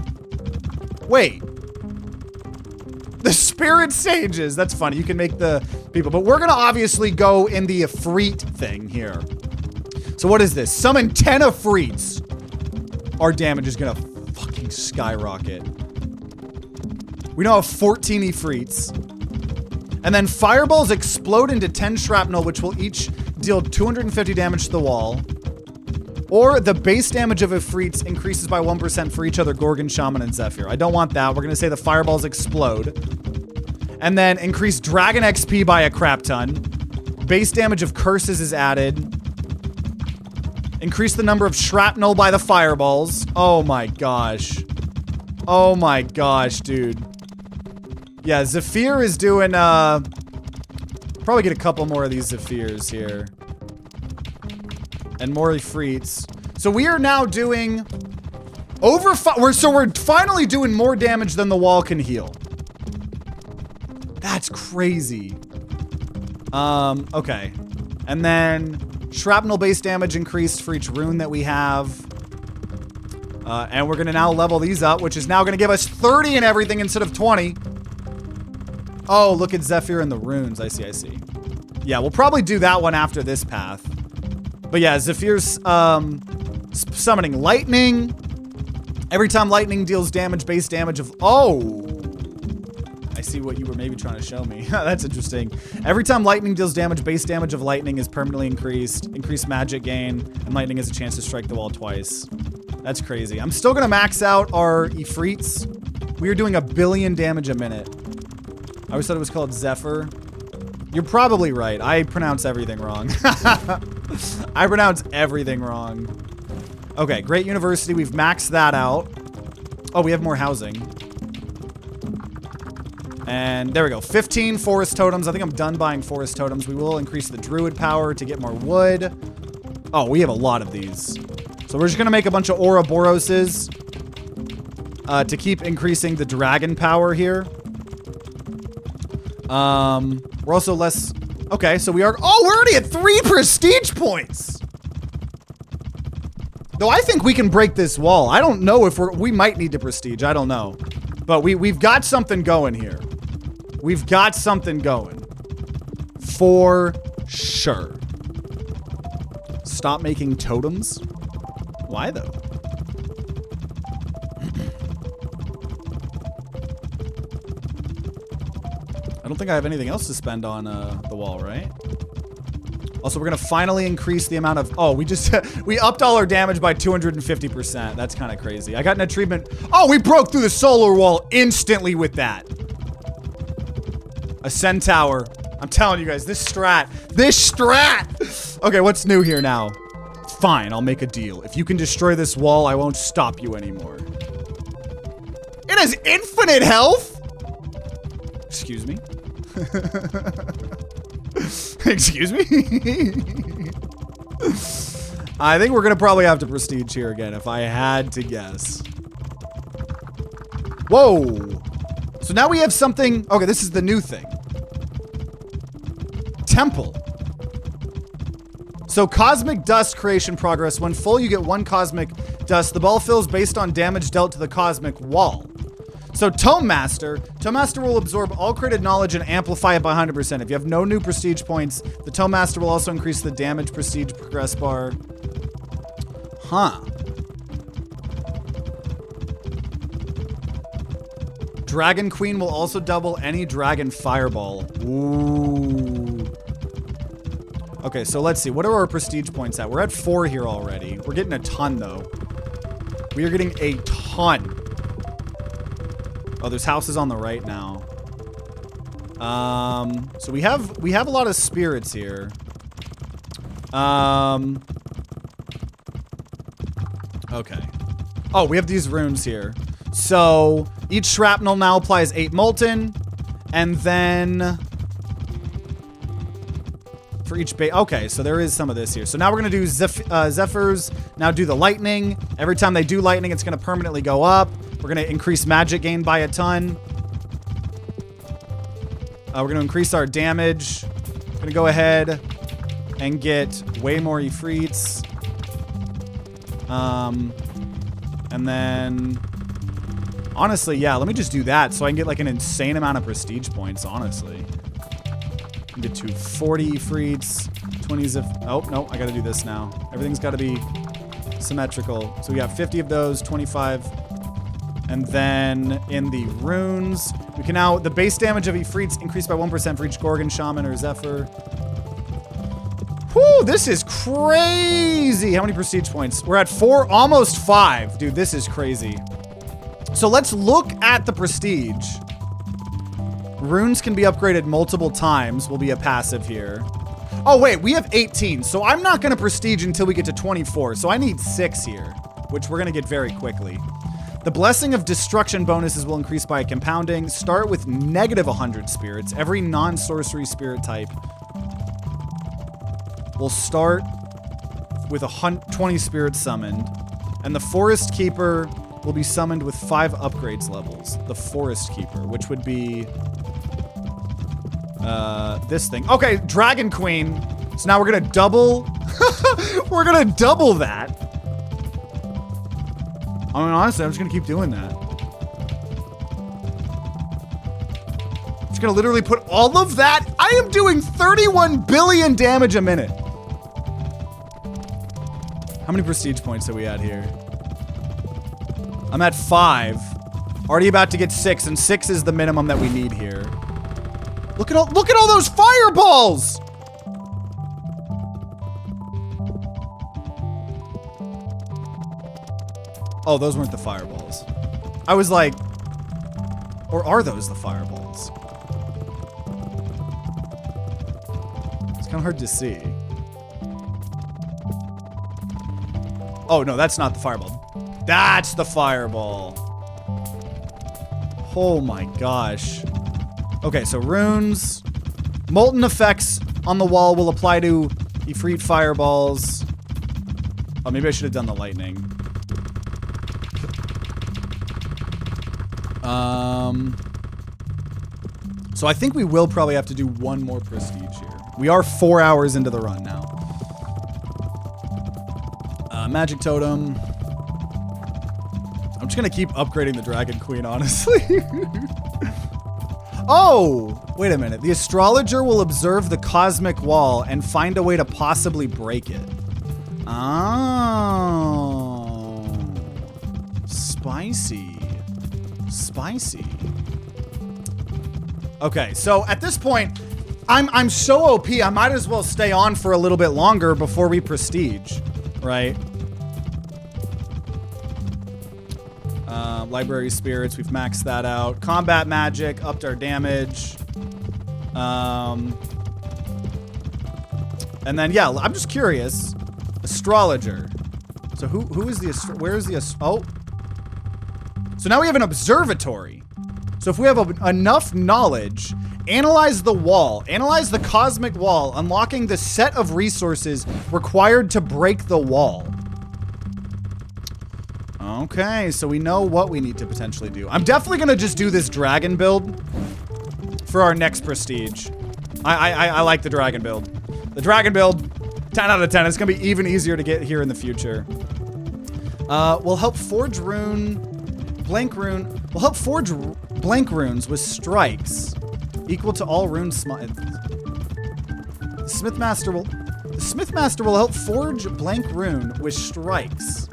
Wait. The spirit sages. That's funny. You can make the people, but we're gonna obviously go in the ifrit thing here. So what is this? Summon 10 ifrits. Our damage is gonna fucking skyrocket. We now have 14 ifrits. And then fireballs explode into 10 shrapnel, which will each deal 250 damage to the wall. Or the base damage of ifrits increases by 1% for each other Gorgon, Shaman, and Zephyr. I don't want that. We're gonna say the fireballs explode. And then increase dragon XP by a crap ton. Base damage of curses is added. Increase the number of shrapnel by the fireballs. Oh my gosh. Oh my gosh, dude. Yeah, Zephyr is doing, probably get a couple more of these Zephyrs here. And more ifrits. So we are now doing we're finally doing more damage than the wall can heal. That's crazy. Okay. And then shrapnel base damage increased for each rune that we have. And we're gonna now level these up, which is now gonna give us 30 and everything instead of 20. Oh, look at Zephyr and the runes. I see. Yeah, we'll probably do that one after this path. But yeah, Zephyr's summoning lightning. Every time lightning deals damage, base damage of... Oh! I see what you were maybe trying to show me. That's interesting. Every time lightning deals damage, base damage of lightning is permanently increased. Increased magic gain, and lightning has a chance to strike the wall twice. That's crazy. I'm still gonna max out our ifrits. We are doing 1 billion damage a minute. I always thought it was called Zephyr. You're probably right. I pronounce everything wrong. I pronounce everything wrong. Okay, Great University. We've maxed that out. Oh, we have more housing. And there we go. 15 forest totems. I think I'm done buying forest totems. We will increase the druid power to get more wood. Oh, we have a lot of these. So we're just going to make a bunch of Ouroboroses to keep increasing the dragon power here. We're also less... Okay, so we are... Oh, we're already at 3 prestige points! Though I think we can break this wall. I don't know if we might need to prestige. I don't know. But we've got something going here. We've got something going. For sure. Stop making totems? Why, though? I don't think I have anything else to spend on the wall, right? Also, we're gonna finally increase the amount of... Oh, we upped all our damage by 250%. That's kind of crazy. I got an achievement. Oh, we broke through the solar wall instantly with that. Ascend tower. I'm telling you guys, this strat. Okay, what's new here now? Fine, I'll make a deal. If you can destroy this wall, I won't stop you anymore. It has infinite health? Excuse me? Excuse me? I think we're gonna probably have to prestige here again if I had to guess. Whoa. So now we have something. Okay, this is the new thing. Temple. So cosmic dust creation progress. When full, you get 1 cosmic dust. The ball fills based on damage dealt to the cosmic wall. So Tome Master will absorb all created knowledge and amplify it by 100%. If you have no new prestige points, the Tome Master will also increase the damage prestige progress bar. Huh. Dragon Queen will also double any dragon fireball. Ooh. Okay, so let's see. What are our prestige points at? We're at 4 here already. We're getting a ton, though. We are getting a ton. Oh, there's houses on the right now. So we have a lot of spirits here. Okay. Oh, we have these runes here. So each shrapnel now applies 8 molten, and then for each base. Okay, so there is some of this here. So now we're gonna do Zephyrs. Now do the lightning. Every time they do lightning, it's gonna permanently go up. We're gonna increase magic gain by a ton. We're gonna increase our damage. We're gonna go ahead and get way more Ifrits. And then, honestly, yeah, let me just do that so I can get like an insane amount of prestige points, honestly. Get to 40 Ifrits, 20s of, oh, no, I gotta do this now. Everything's gotta be symmetrical. So we got 50 of those, 25. And then in the runes, we can now, the base damage of Ifrits increased by 1% for each Gorgon, Shaman, or Zephyr. Whew, this is crazy. How many prestige points? We're at 4, almost 5. Dude, this is crazy. So let's look at the prestige. Runes can be upgraded multiple times. Will be a passive here. Oh, wait, we have 18. So I'm not going to prestige until we get to 24. So I need 6 here, which we're going to get very quickly. The Blessing of Destruction bonuses will increase by compounding. Start with negative 100 spirits. Every non-sorcery spirit type will start with 20 spirits summoned. And the Forest Keeper will be summoned with 5 upgrades levels. The Forest Keeper, which would be this thing. Okay, Dragon Queen. So now we're gonna double. We're gonna double that. I mean, honestly, I'm just gonna keep doing that. Just gonna literally put all of that. I am doing 31 billion damage a minute. How many prestige points are we at here? I'm at 5. Already about to get 6, and 6 is the minimum that we need here. Look at all those fireballs! Oh, those weren't the fireballs. I was like, or are those the fireballs? It's kind of hard to see. Oh, no, that's not the fireball. That's the fireball. Oh my gosh. Okay, so runes. Molten effects on the wall will apply to Ifrit fireballs. Oh, maybe I should have done the lightning. So I think we will probably have to do one more prestige here. We are 4 hours into the run now. Magic Totem. I'm just gonna keep upgrading the Dragon Queen, honestly. Oh, wait a minute. The Astrologer will observe the cosmic wall and find a way to possibly break it. Oh. Spicy. Spicy. Okay, so at this point, I'm so OP, I might as well stay on for a little bit longer before we prestige, right? Library Spirits, we've maxed that out. Combat Magic, upped our damage. And then, yeah, I'm just curious. Astrologer. So who is the, where is the, oh. So now we have an observatory. So if we have enough knowledge, analyze the wall, analyze the cosmic wall, unlocking the set of resources required to break the wall. Okay, so we know what we need to potentially do. I'm definitely gonna just do this dragon build for our next prestige. I like the dragon build. The dragon build, 10 out of 10. It's gonna be even easier to get here in the future. We'll help forge blank runes with strikes equal to all rune smiths. The Smithmaster will help forge blank rune with strikes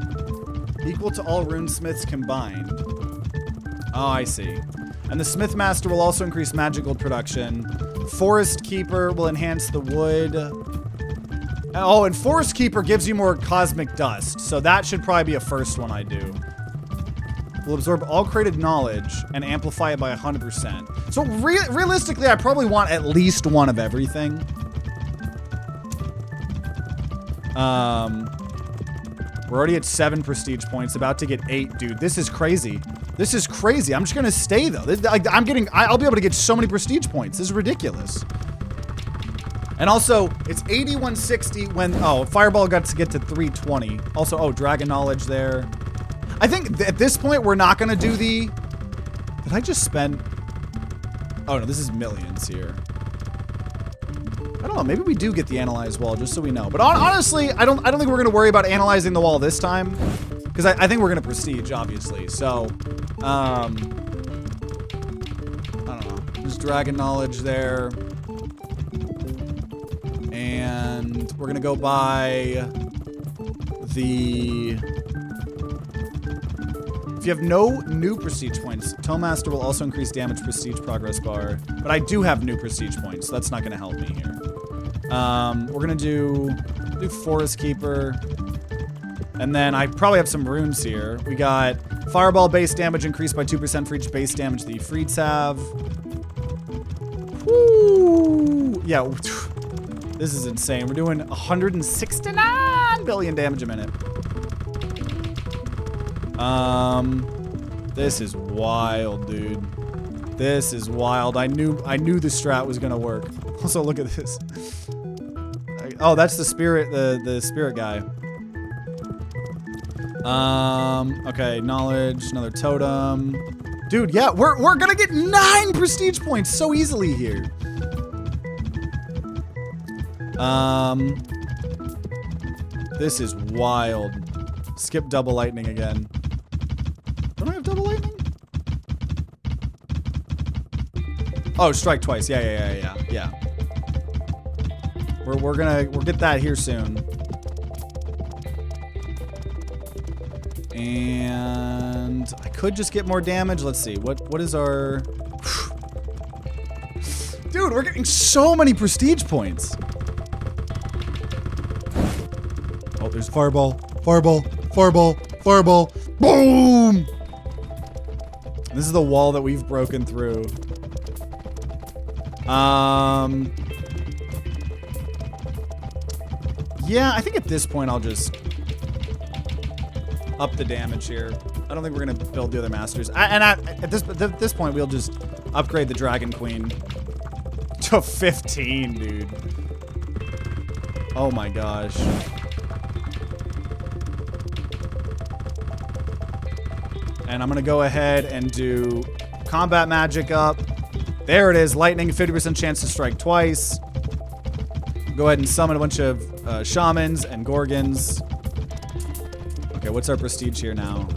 equal to all runesmiths combined. Oh, I see. And the Smithmaster will also increase magic gold production. Forest Keeper will enhance the wood. Oh, and Forest Keeper gives you more cosmic dust, so that should probably be a first one I do. Will absorb all created knowledge and amplify it by 100%. So realistically, I probably want at least one of everything. We're already at 7 prestige points, about to get 8. Dude, this is crazy. This is crazy. I'm just gonna stay though. I'll be able to get so many prestige points. This is ridiculous. And also, it's 8160 when, oh, Fireball got to get to 320. Also, oh, Dragon Knowledge there. I think at this point, we're not gonna do the, did I just spend, oh no, this is millions here. I don't know, maybe we do get the Analyze Wall, just so we know. But honestly, I don't think we're gonna worry about analyzing the wall this time. Because I think we're gonna prestige, obviously. So, I don't know. Just Dragon Knowledge there. And we're gonna go by the... If you have no new prestige points, Towmaster will also increase damage prestige progress bar. But I do have new prestige points, so that's not gonna help me here. We're gonna do Forest Keeper. And then I probably have some runes here. We got Fireball base damage increased by 2% for each base damage the Freeds have. Woo! Yeah, this is insane. We're doing 169 billion damage a minute. This is wild, dude. This is wild. I knew the strat was gonna work. Also, look at this. Oh, that's the spirit, the spirit guy. Okay, knowledge, another totem. Dude, yeah, we're gonna get 9 prestige points so easily here. This is wild. Skip double lightning again. Don't I have double lightning? Oh, strike twice. Yeah. We'll get that here soon. And I could just get more damage. Let's see. What is our... Dude, we're getting so many prestige points. Oh, there's Fireball. Fireball. Boom! This is the wall that we've broken through. Yeah, I think at this point I'll just up the damage here. I don't think we're gonna build the other masters. At this point, we'll just upgrade the Dragon Queen to 15, dude. Oh my gosh. And I'm gonna go ahead and do combat magic up. There it is, lightning, 50% chance to strike twice. Go ahead and summon a bunch of shamans and gorgons. Okay, what's our prestige here now?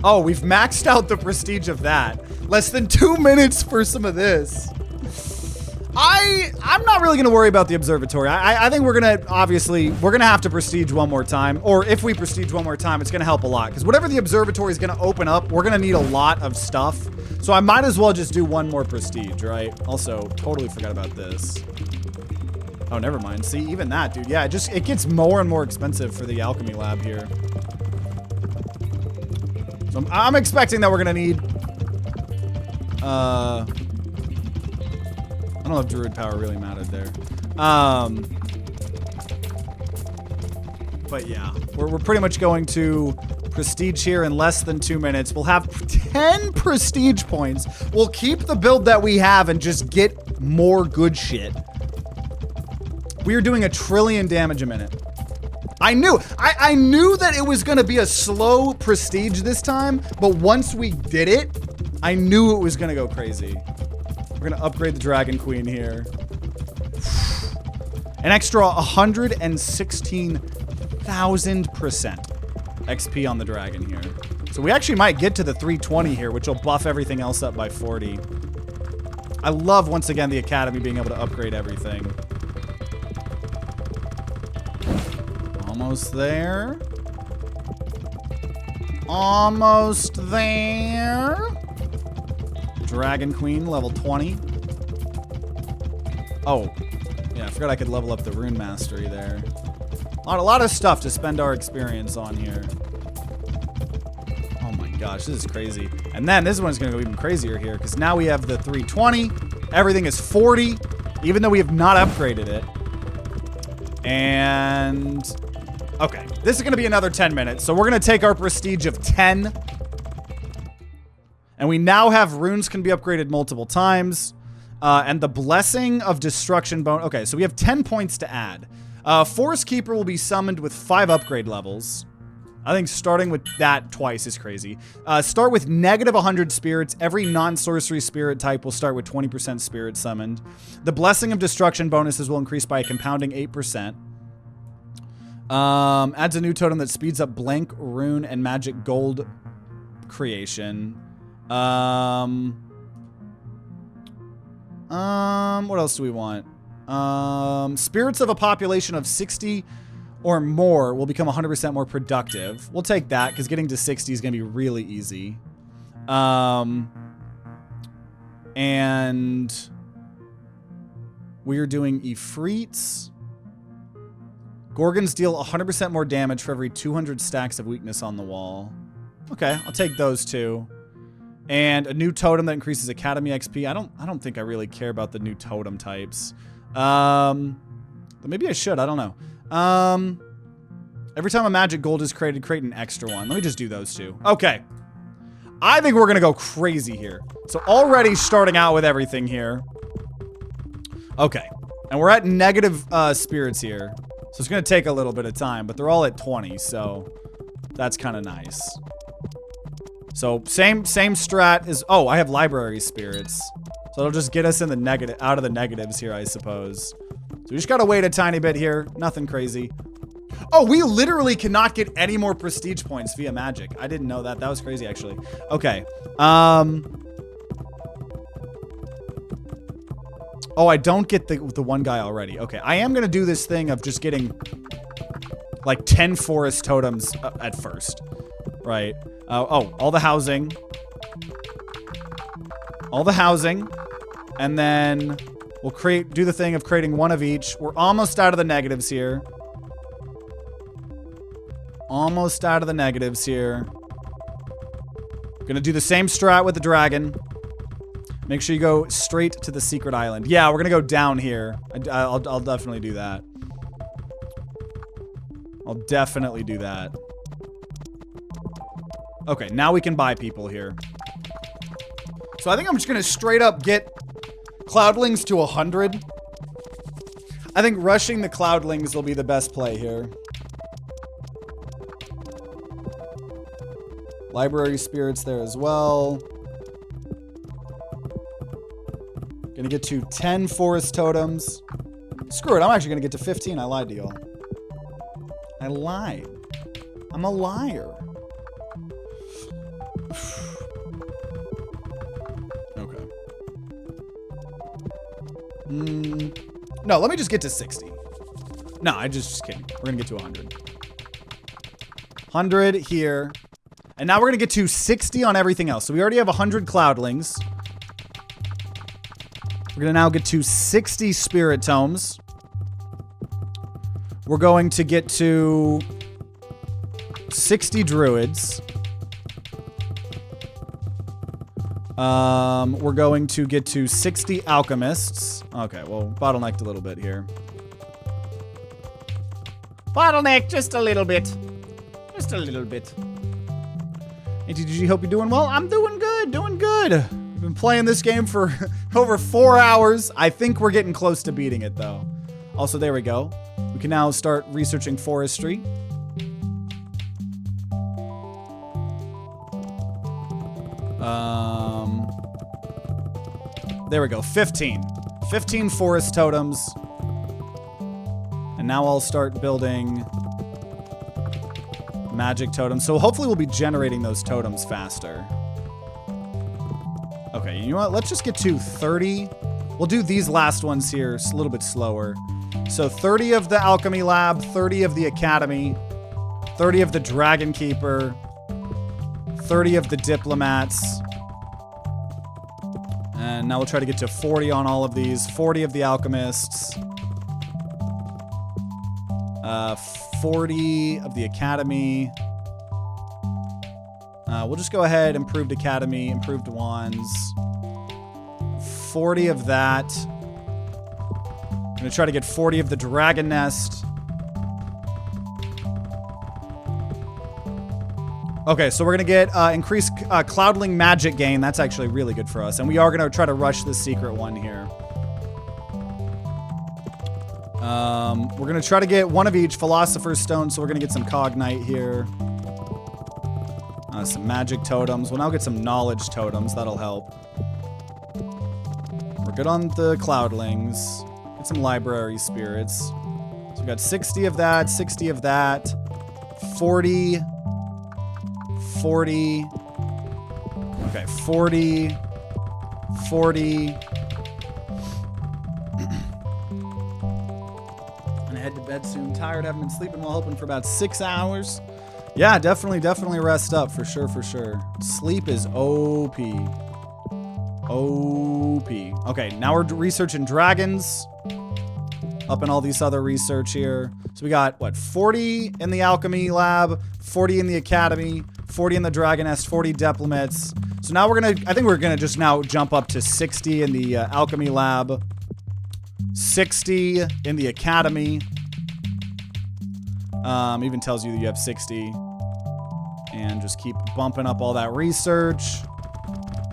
Oh, we've maxed out the prestige of that. Less than 2 minutes for some of this. I'm not really gonna worry about the observatory. I think we're gonna have to prestige one more time. Or if we prestige one more time, it's gonna help a lot. Because whatever the observatory is gonna open up, we're gonna need a lot of stuff. So I might as well just do one more prestige, right? Also, totally forgot about this. Oh, never mind. See, even that, dude. Yeah, it gets more and more expensive for the alchemy lab here. So I'm expecting that we're gonna need, I don't know if Druid power really mattered there. But yeah, we're pretty much going to prestige here in less than 2 minutes. We'll have 10 prestige points. We'll keep the build that we have and just get more good shit. We are doing 1 trillion damage a minute. I knew that it was gonna be a slow prestige this time, but once we did it, I knew it was gonna go crazy. We're gonna upgrade the Dragon Queen here. An extra 116,000%. XP on the dragon here. So we actually might get to the 320 here, which will buff everything else up by 40. I love, once again, the Academy being able to upgrade everything. Almost there. Almost there. Dragon Queen, level 20. Oh, yeah, I forgot I could level up the Rune Mastery there. A lot of stuff to spend our experience on here. Oh my gosh, this is crazy. And then this one's gonna go even crazier here, because now we have the 320. Everything is 40, even though we have not upgraded it. And okay, this is gonna be another 10 minutes. So we're gonna take our prestige of 10. And we now have runes can be upgraded multiple times. And the Blessing of Destruction bone. Okay, so we have 10 points to add. Forest Keeper will be summoned with 5 upgrade levels. I think starting with that twice is crazy. Start with negative 100 spirits. Every non-sorcery spirit type will start with 20% spirit summoned. The Blessing of Destruction bonuses will increase by a compounding 8%. Adds a new totem that speeds up blank, rune, and magic gold creation. What else do we want? Spirits of a population of 60 or more will become 100% more productive. We'll take that, because getting to 60 is going to be really easy. And we are doing Ifrits. Gorgons deal 100% more damage for every 200 stacks of weakness on the wall. Okay, I'll take those two. And a new totem that increases Academy XP. I don't think I really care about the new totem types. But maybe I should. I don't know. Every time a magic gold is created, create an extra one. Let me just do those two. Okay. I think we're going to go crazy here. So already starting out with everything here. Okay. And we're at negative spirits here. So it's going to take a little bit of time, but they're all at 20. So that's kind of nice. So same strat as, oh, I have library spirits. So it'll just get us in the negative, out of the negatives here, I suppose. So we just gotta wait a tiny bit here. Nothing crazy. Oh, we literally cannot get any more prestige points via magic. I didn't know that. That was crazy, actually. Okay. Oh, I don't get the one guy already. Okay, I am gonna do this thing of just getting like 10 forest totems at first, right? Oh, all the housing. All the housing. And then we'll do the thing of creating one of each. We're almost out of the negatives here. Almost out of the negatives here. Gonna do the same strat with the dragon. Make sure you go straight to the secret island. Yeah, we're gonna go down here. I'll definitely do that. I'll definitely do that. Okay, now we can buy people here. So I think I'm just gonna straight up get Cloudlings to 100. I think rushing the Cloudlings will be the best play here. Library spirits there as well. Gonna get to 10 forest totems. Screw it, I'm actually gonna get to 15. I lied to y'all. I lied. I'm a liar. Okay. No, let me just get to 60. No, I just kidding. We're gonna get to 100. 100 here. And now we're gonna get to 60 on everything else. So we already have 100 Cloudlings. We're gonna now get to 60 Spirit Tomes. We're going to get to 60 Druids. We're going to get to 60 Alchemists. Okay, well, bottlenecked a little bit here. Bottleneck just a little bit. Just a little bit. Hey, TTG, hope you're doing well. I'm doing good, doing good. We've been playing this game for over 4 hours. I think we're getting close to beating it, though. Also, there we go. We can now start researching forestry. There we go, 15. 15 forest totems. And now I'll start building Magic totems. So hopefully we'll be generating those totems faster. Okay, you know what? Let's just get to 30. We'll do these last ones here a little bit slower. So 30 of the Alchemy Lab, 30 of the Academy, 30 of the Dragon Keeper, 30 of the Diplomats. And now we'll try to get to 40 on all of these. 40 of the Alchemists. 40 of the Academy. We'll just go ahead, improved Academy, improved Wands. 40 of that. I'm going to try to get 40 of the Dragon Nest. Okay, so we're going to get increased Cloudling magic gain. That's actually really good for us. And we are going to try to rush the secret one here. We're going to try to get one of each Philosopher's Stone, so we're going to get some Cognite here. Some magic totems. We'll now get some knowledge totems. That'll help. We're good on the Cloudlings. Get some library spirits. So we got 60 of that, 60 of that, 40, 40. Okay, 40, 40. Gonna head to bed soon. Tired, haven't been sleeping while hoping for about 6 hours. Yeah, definitely rest up for sure, for sure. Sleep is OP. OP. Okay, now we're researching dragons. Up in all these other research here. So we got, what, 40 in the Alchemy Lab, 40 in the Academy, 40 in the Dragon Nest, 40 Diplomats. So now we're gonna, I think we're gonna just now jump up to 60 in the Alchemy Lab, 60 in the Academy. Even tells you that you have 60. And just keep bumping up all that research.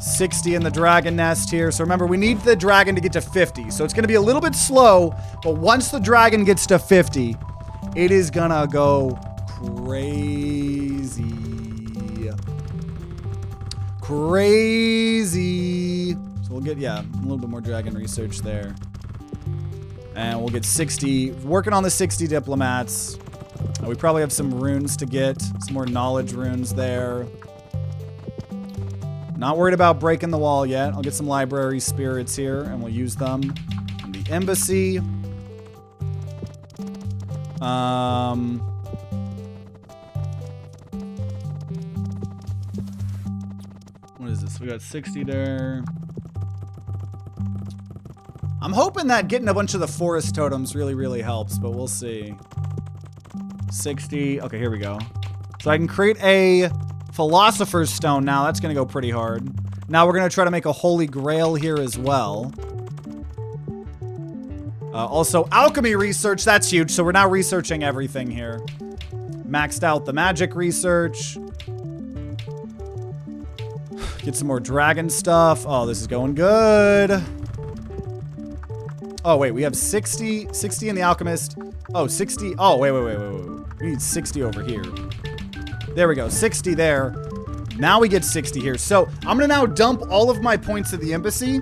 60 in the Dragon Nest here. So remember, we need the dragon to get to 50. So it's going to be a little bit slow, but once the dragon gets to 50, it is going to go crazy. Crazy. So we'll get, yeah, a little bit more dragon research there. And we'll get 60, working on the 60 Diplomats. We probably have some runes to get, some more knowledge runes there. Not worried about breaking the wall yet. I'll get some library spirits here, and we'll use them in the embassy. What is this? We got 60 there. I'm hoping that getting a bunch of the forest totems really helps, but we'll see. 60. Okay, here we go. So I can create a Philosopher's Stone now. That's going to go pretty hard. Now we're going to try to make a Holy Grail here as well. Also, Alchemy research. That's huge. So we're now researching everything here. Maxed out the magic research. Get some more dragon stuff. Oh, this is going good. Oh, wait. We have 60 in the Alchemist. Oh, 60. Oh, wait. We need 60 over here. There we go. 60 there. Now we get 60 here. So I'm going to now dump all of my points at the embassy.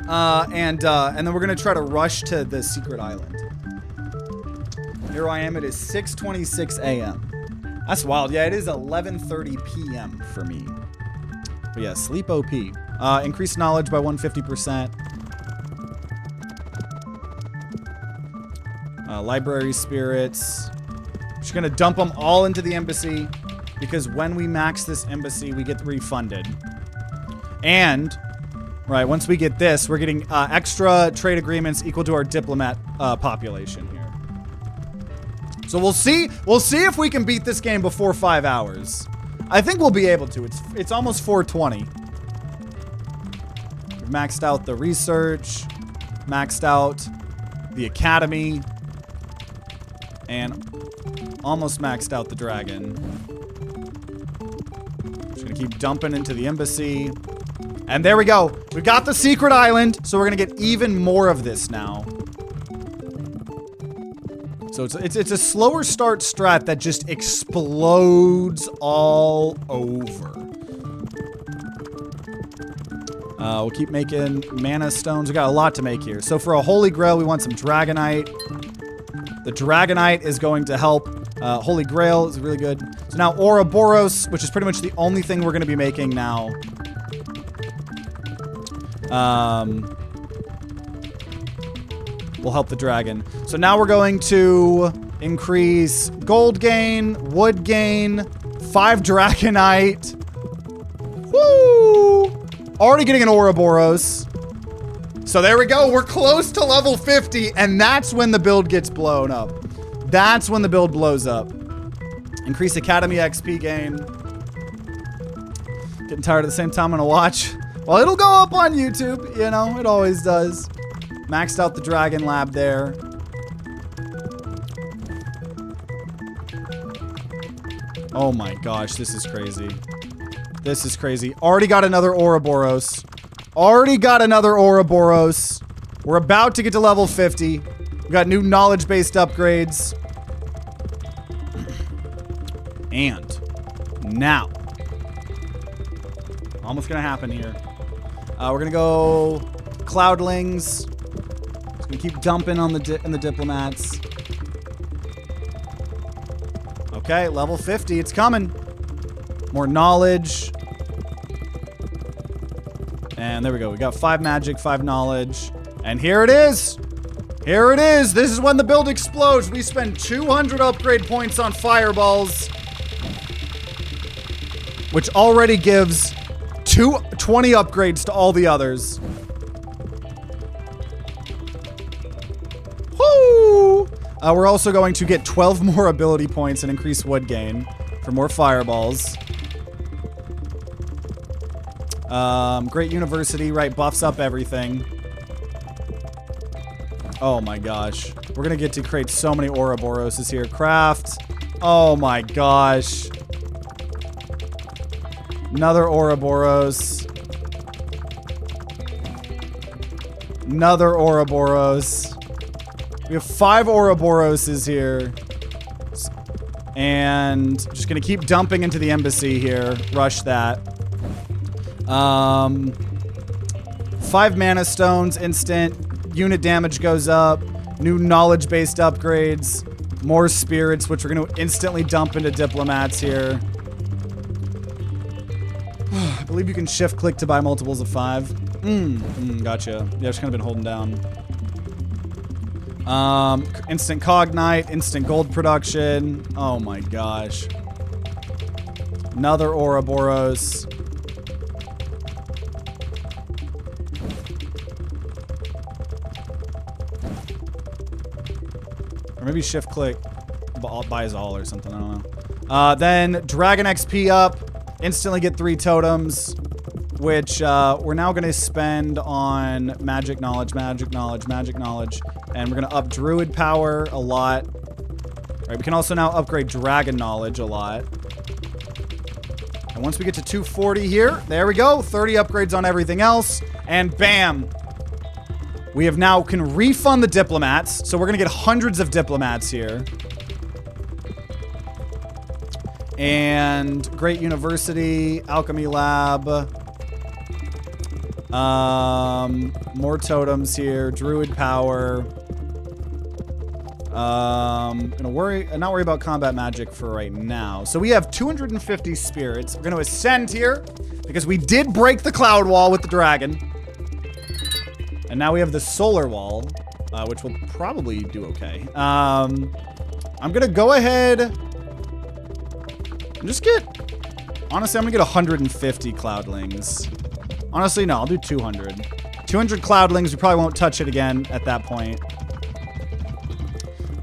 And then we're going to try to rush to the secret island. Here I am. It is 6:26 a.m. That's wild. Yeah, it is 11:30 p.m. for me. But yeah, sleep OP. Increased knowledge by 150%. Library spirits. Just gonna dump them all into the embassy because when we max this embassy, we get refunded. And, right, once we get this, we're getting extra trade agreements equal to our diplomat population here. So we'll see if we can beat this game before 5 hours. I think we'll be able to. It's almost 4:20. We've maxed out the research, maxed out the academy, and almost maxed out the dragon. Just gonna keep dumping into the embassy. And there we go. We got the secret island, so we're gonna get even more of this now. So it's a slower start strat that just explodes all over. We'll keep making mana stones. We got a lot to make here. So for a Holy Grail, we want some Dragonite. The Dragonite is going to help Holy Grail is really good. So now Ouroboros, which is pretty much the only thing we're going to be making now. Will help the dragon. So now we're going to increase gold gain, wood gain, 5 Dragonite. Woo! Already getting an Ouroboros. So there we go. We're close to level 50, and that's when the build gets blown up. That's when the build blows up. Increase Academy XP gain. Getting tired at the same time I'm gonna watch. Well, it'll go up on YouTube, you know, it always does. Maxed out the Dragon Lab there. Oh my gosh, this is crazy. This is crazy. Already got another Ouroboros. Already got another Ouroboros. We're about to get to level 50. We got new knowledge-based upgrades. And now, almost gonna happen here. We're gonna go Cloudlings. Just gonna keep dumping on the diplomats. Okay, level 50, it's coming. More knowledge. And there we go. We got 5 magic, 5 knowledge. And here it is. Here it is. This is when the build explodes. We spend 200 upgrade points on fireballs, which already gives 20 upgrades to all the others. Woo! We're also going to get 12 more ability points and increase wood gain for more fireballs. Great University, right? Buffs up everything. Oh my gosh. We're gonna get to create so many Ouroboroses here. Craft. Oh my gosh. Another Ouroboros. Another Ouroboros. We have 5 Ouroboroses here. And just gonna keep dumping into the embassy here. Rush that. 5 mana stones, instant. Unit damage goes up. New knowledge-based upgrades. More spirits, which we're gonna instantly dump into diplomats here. I believe you can shift click to buy multiples of 5. Gotcha. Yeah, I've just kind of been holding down. Instant Cognite, instant gold production. Oh my gosh. Another Ouroboros. Or maybe shift click buys all or something, I don't know. Then Dragon XP up. Instantly get 3 totems, which we're now going to spend on magic knowledge, magic knowledge, magic knowledge. And we're going to up druid power a lot. All right, we can also now upgrade dragon knowledge a lot. And once we get to 240 here, there we go. 30 upgrades on everything else. And bam. We have now can refund the diplomats. So we're going to get hundreds of diplomats here. And Great University, Alchemy Lab. More totems here. Druid power. Not worry about combat magic for right now. So we have 250 spirits. We're going to ascend here because we did break the cloud wall with the dragon. And now we have the solar wall, which will probably do okay. I'm going to go ahead. Honestly, I'm gonna get 150 cloudlings. Honestly, no, I'll do 200. 200 cloudlings, we probably won't touch it again at that point.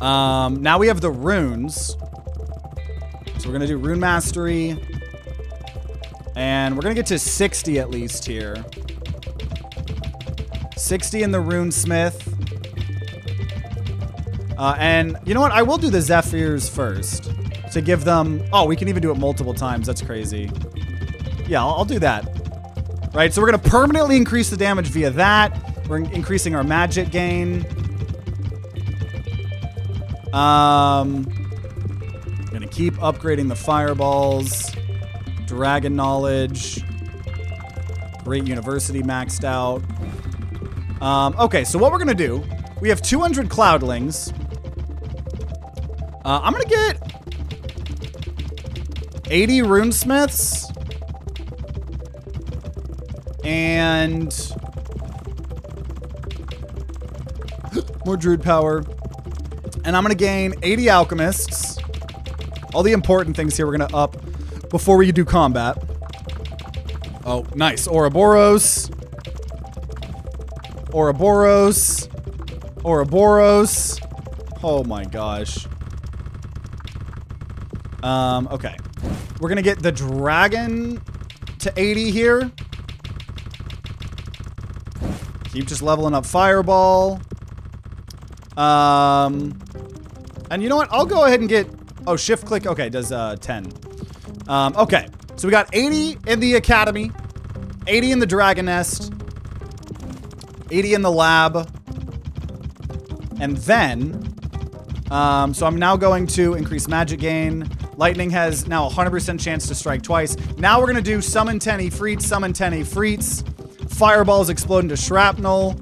Now we have the runes. So we're gonna do rune mastery. And we're gonna get to 60 at least here. 60 in the rune smith. And you know what? I will do the zephyrs first. To give them... Oh, we can even do it multiple times. That's crazy. Yeah, I'll do that. Right, so we're going to permanently increase the damage via that. We're increasing our magic gain. Going to keep upgrading the fireballs. Dragon knowledge. Great University maxed out. Okay, so what we're going to do... We have 200 cloudlings. I'm going to get... 80 runesmiths. And more druid power. And I'm going to gain 80 alchemists. All the important things here we're going to up before we do combat. Oh, nice. Ouroboros. Ouroboros. Ouroboros. Oh my gosh. Okay. We're gonna get the dragon to 80 here. Keep just leveling up fireball. And you know what? I'll go ahead and get... Oh, shift click. Okay, does 10. Okay. So we got 80 in the academy, 80 in the dragon nest, 80 in the lab. And then, so I'm now going to increase magic gain. Lightning has now 100% chance to strike twice. Now we're going to do summon 10 Ifrits, summon 10 Ifrits. Fireballs explode into shrapnel.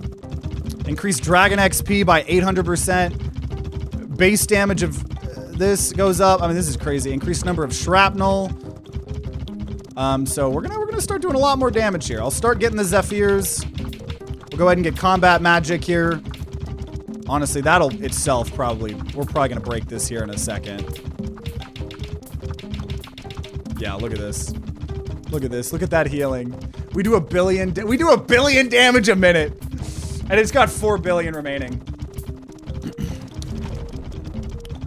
Increase dragon XP by 800%. Base damage of this goes up. I mean, this is crazy. Increased number of shrapnel. So we're gonna start doing a lot more damage here. I'll start getting the Zephyrs. We'll go ahead and get combat magic here. Honestly, that'll itself probably... We're probably gonna break this here in a second. Yeah, look at this. Look at this. Look at that healing. We do a billion damage a minute. And it's got 4 billion remaining.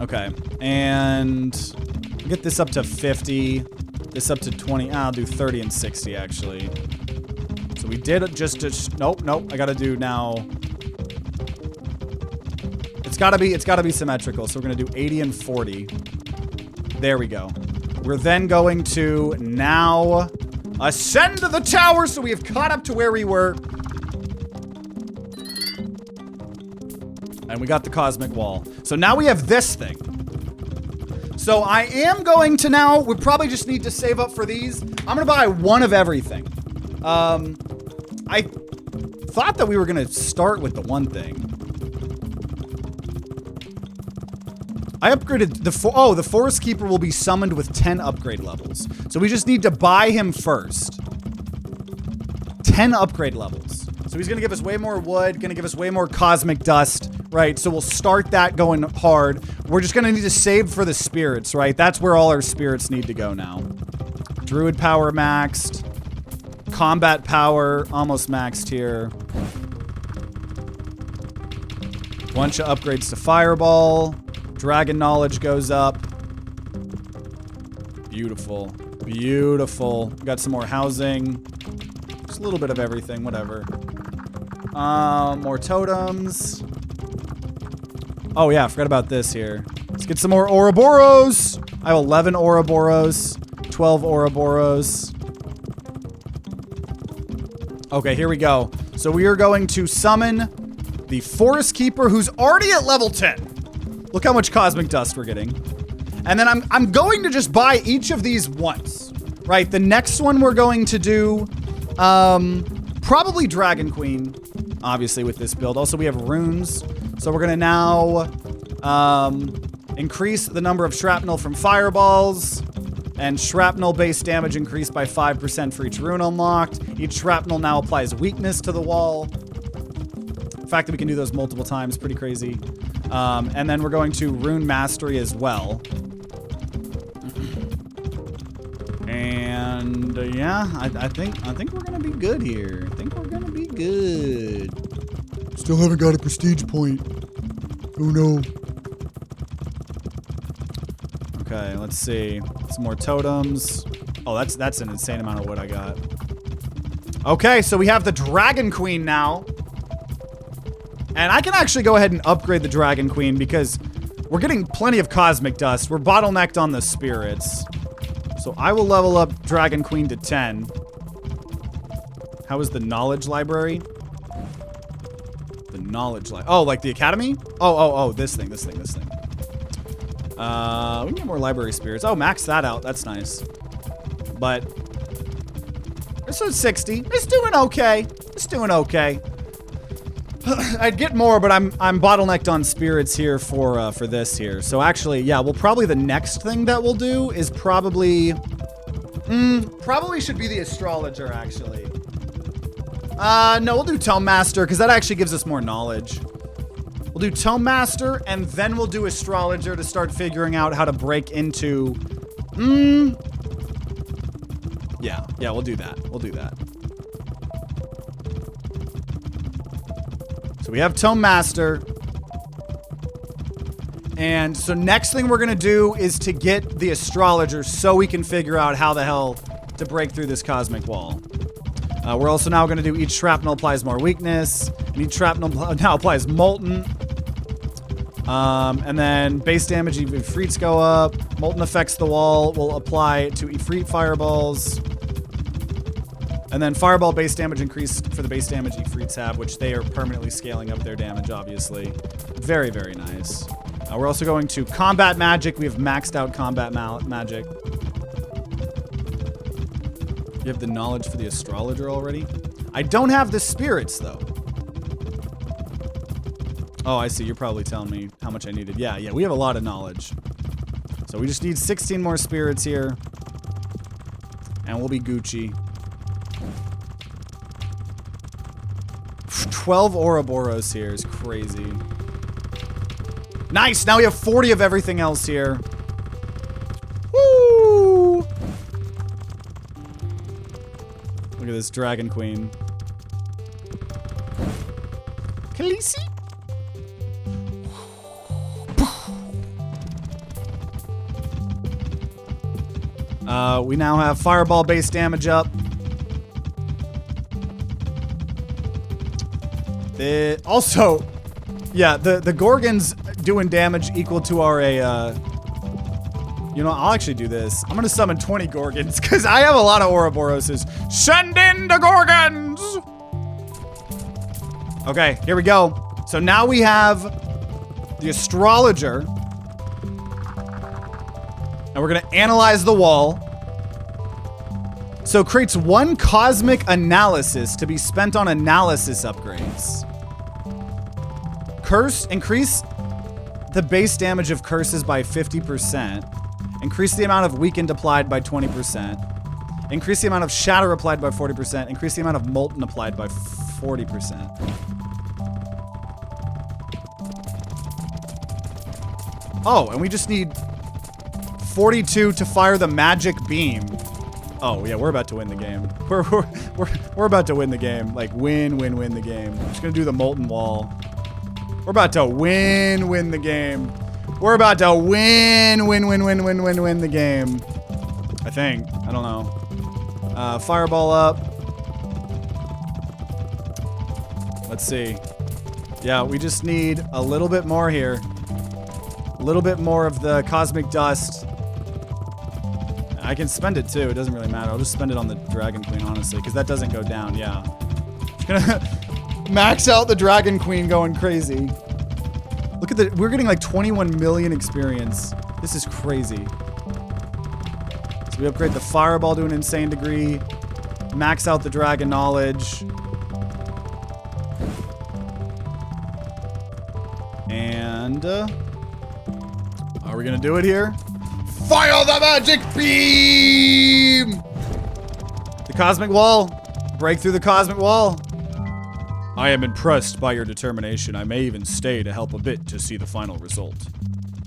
Okay. And get this up to 50. This up to 20. I'll do 30 and 60 actually. So we did just nope. I gotta do now. It's gotta be symmetrical. So we're gonna do 80 and 40. There we go. We're then going to now ascend to the tower, so we have caught up to where we were. And we got the cosmic wall. So now we have this thing. So I am going to now, we probably just need to save up for these. I'm gonna buy one of everything. I thought that we were gonna start with the one thing. I upgraded the the Forest Keeper will be summoned with 10 upgrade levels. So we just need to buy him first. 10 upgrade levels. So he's gonna give us way more wood, gonna give us way more cosmic dust, right? So we'll start that going hard. We're just gonna need to save for the spirits, right? That's where all our spirits need to go now. Druid power maxed. Combat power almost maxed here. Bunch of upgrades to Fireball. Dragon knowledge goes up. Beautiful. Beautiful. Got some more housing. Just a little bit of everything, whatever. More totems. Oh yeah, I forgot about this here. Let's get some more Ouroboros. I have 11 Ouroboros. 12 Ouroboros. Okay, here we go. So we are going to summon the Forest Keeper, who's already at level 10. Look how much cosmic dust we're getting. And then I'm going to just buy each of these once, right? The next one we're going to do, probably Dragon Queen, obviously with this build. Also, we have runes. So we're gonna now, increase the number of shrapnel from fireballs, and shrapnel base damage increased by 5% for each rune unlocked. Each shrapnel now applies weakness to the wall. The fact that we can do those multiple times, pretty crazy. And then we're going to Rune Mastery as well. And yeah, I think we're gonna be good here. I think we're gonna be good. Still haven't got a prestige point. Oh no. Okay, let's see. Some more totems. Oh, that's an insane amount of wood I got. Okay, so we have the Dragon Queen now. And I can actually go ahead and upgrade the Dragon Queen because we're getting plenty of cosmic dust. We're bottlenecked on the spirits. So I will level up Dragon Queen to 10. How is the knowledge library? The knowledge library. Oh, like the academy? Oh, this thing. We can get more library spirits. Oh, max that out. That's nice. But this is 60. It's doing okay. I'd get more, but I'm bottlenecked on spirits here for this here. So actually, yeah, well, probably the next thing that we'll do is probably should be the astrologer, actually. No, we'll do Tome Master, because that actually gives us more knowledge. We'll do Tome Master, and then we'll do astrologer to start figuring out how to break into... Yeah, we'll do that. We'll do that. So we have Tome Master. And so next thing we're going to do is to get the astrologer so we can figure out how the hell to break through this cosmic wall. We're also now going to do each shrapnel applies more weakness. And each shrapnel now applies molten. And then base damage, Ifrits go up. Molten affects the wall. Will apply to Ifrit fireballs. And then fireball base damage increased for the base damage Ifrits have, which they are permanently scaling up their damage, obviously. Very, very nice. We're also going to combat magic. We have maxed out combat magic. You have the knowledge for the astrologer already? I don't have the spirits, though. Oh, I see. You're probably telling me how much I needed. Yeah, we have a lot of knowledge. So we just need 16 more spirits here. And we'll be Gucci. 12 Ouroboros here is crazy. Nice! Now we have 40 of everything else here. Woo! Look at this Dragon Queen. Khaleesi? We now have fireball base damage up. Also, yeah, the Gorgons doing damage equal to our you know, I'll actually do this. I'm gonna summon 20 Gorgons because I have a lot of Ouroboroses. Send in the Gorgons! Okay, here we go. So now we have the astrologer. And we're gonna analyze the wall. So it creates 1 cosmic analysis to be spent on analysis upgrades. Curse, increase the base damage of curses by 50%. Increase the amount of weakened applied by 20%. Increase the amount of shatter applied by 40%. Increase the amount of molten applied by 40%. Oh, and we just need 42 to fire the magic beam. Oh, yeah, we're about to win the game. We're about to win the game. Like, win the game. I'm just gonna do the molten wall. We're about to win the game. We're about to win the game. I think. I don't know. Fireball up. Let's see. Yeah, we just need a little bit more here. A little bit more of the cosmic dust. I can spend it too. It doesn't really matter. I'll just spend it on the Dragon Queen, honestly, because that doesn't go down. Yeah. Just gonna max out the Dragon Queen going crazy. Look at the, we're getting like 21 million experience. This is crazy. So we upgrade the Fireball to an insane degree. Max out the Dragon Knowledge. And, are we gonna do it here? Fire the magic beam! The cosmic wall. Break through the cosmic wall. I am impressed by your determination. I may even stay to help a bit to see the final result.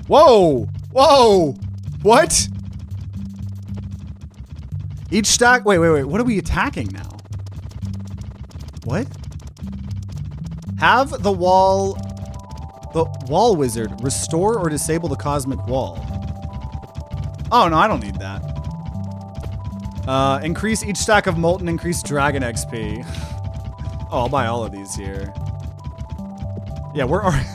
Whoa! Whoa! What? Each stack... Wait. What are we attacking now? What? Have the wall wizard restore or disable the cosmic wall. Oh, no, I don't need that. Increase each stack of molten, increase dragon XP. Oh, I'll buy all of these here. Yeah, we're already...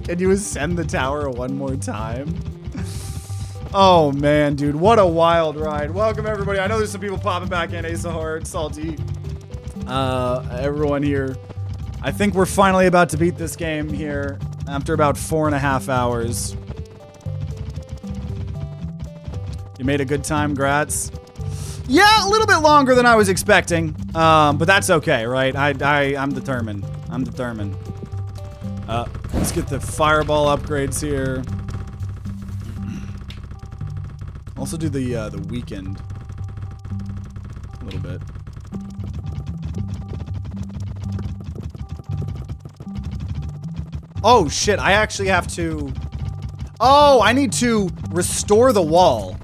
Can you ascend the tower one more time? Oh, man, dude. What a wild ride. Welcome, everybody. I know there's some people popping back in. Ace of Hearts, Salty. Everyone here. I think we're finally about to beat this game here after about 4.5 hours. You made a good time, Gratz. Yeah, a little bit longer than I was expecting, but that's okay, right? I'm determined. I'm determined. Let's get the fireball upgrades here. Also do the weekend a little bit. Oh shit, I actually have to... Oh, I need to restore the wall.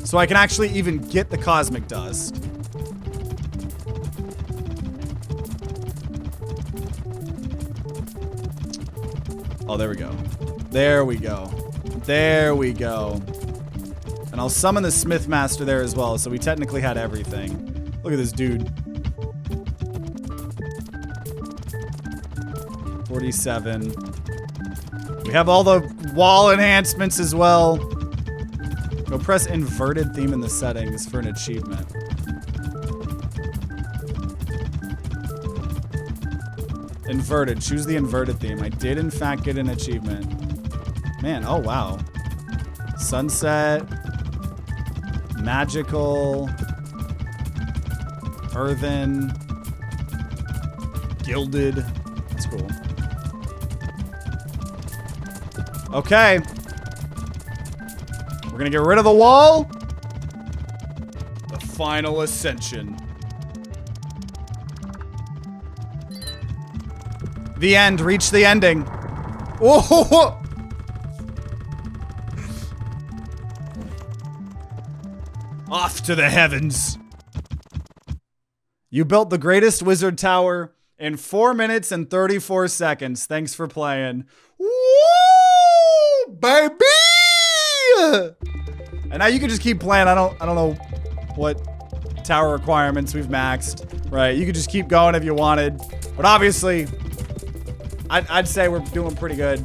So I can actually even get the cosmic dust. Oh, there we go. There we go. There we go. And I'll summon the Smith Master there as well, so we technically had everything. Look at this dude. 47. We have all the wall enhancements as well. Go press inverted theme in the settings for an achievement. Inverted. Choose the inverted theme. I did, in fact, get an achievement. Man, oh, wow. Sunset. Magical. Earthen. Gilded. That's cool. Okay. We're gonna get rid of the wall. The final ascension. The end. Reach the ending. Oh! Off to the heavens. You built the greatest wizard tower in 4 minutes and 34 seconds. Thanks for playing. Woo! Baby! And now you can just keep playing. I don't know what tower requirements we've maxed. Right? You could just keep going if you wanted. But obviously, I'd say we're doing pretty good.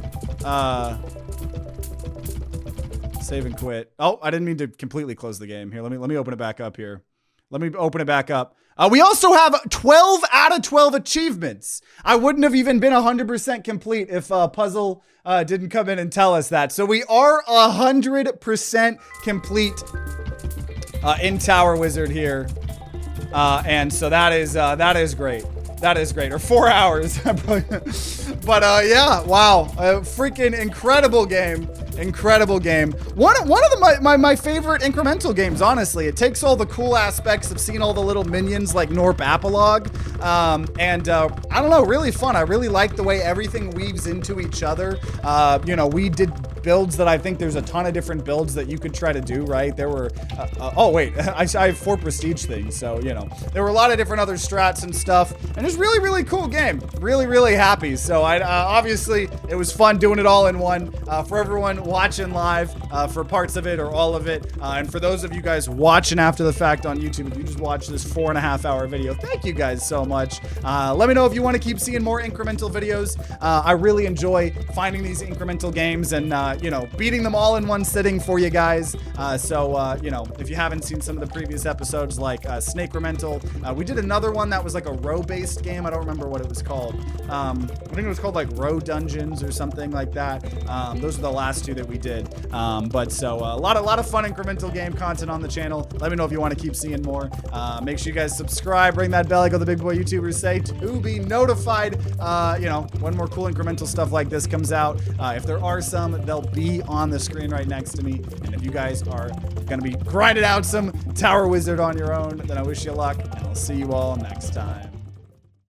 Save and quit. Oh, I didn't mean to completely close the game. Here, let me open it back up here. Let me open it back up. We also have 12 out of 12 achievements. I wouldn't have even been 100% complete if Puzzle didn't come in and tell us that. So we are 100% complete in Tower Wizard here. And so that is great. That is great. Or 4 hours. But yeah, wow. A freaking incredible game. Incredible game. One of my favorite incremental games, honestly. It takes all the cool aspects of seeing all the little minions like Norp Apolog. And I don't know, really fun. I really like the way everything weaves into each other. You know, we did builds that I think there's a ton of different builds that you could try to do, right? There were, oh wait, I have 4 prestige things. So, you know, there were a lot of different other strats and stuff. And it's really, really cool game. Really, really happy. So obviously it was fun doing it all in one. For everyone watching live, for parts of it or all of it. And for those of you guys watching after the fact on YouTube, if you just watched this 4.5 hour video, thank you guys so much. Let me know if you want to keep seeing more incremental videos. I really enjoy finding these incremental games and, you know, beating them all in one sitting for you guys. So, you know, if you haven't seen some of the previous episodes like Incremental, we did another one that was like a row-based game. I don't remember what it was called. I think it was called like Row Dungeons or something like that. Those are the last 2 that we did. But so a lot of fun incremental game content on the channel. Let me know if you want to keep seeing more. Make sure you guys subscribe, ring that bell like all the big boy YouTubers say to be notified, you know, when more cool incremental stuff like this comes out. If there are some, they'll be on the screen right next to me. And if you guys are going to be grinding out some Tower Wizard on your own, then I wish you luck, and I'll see you all next time.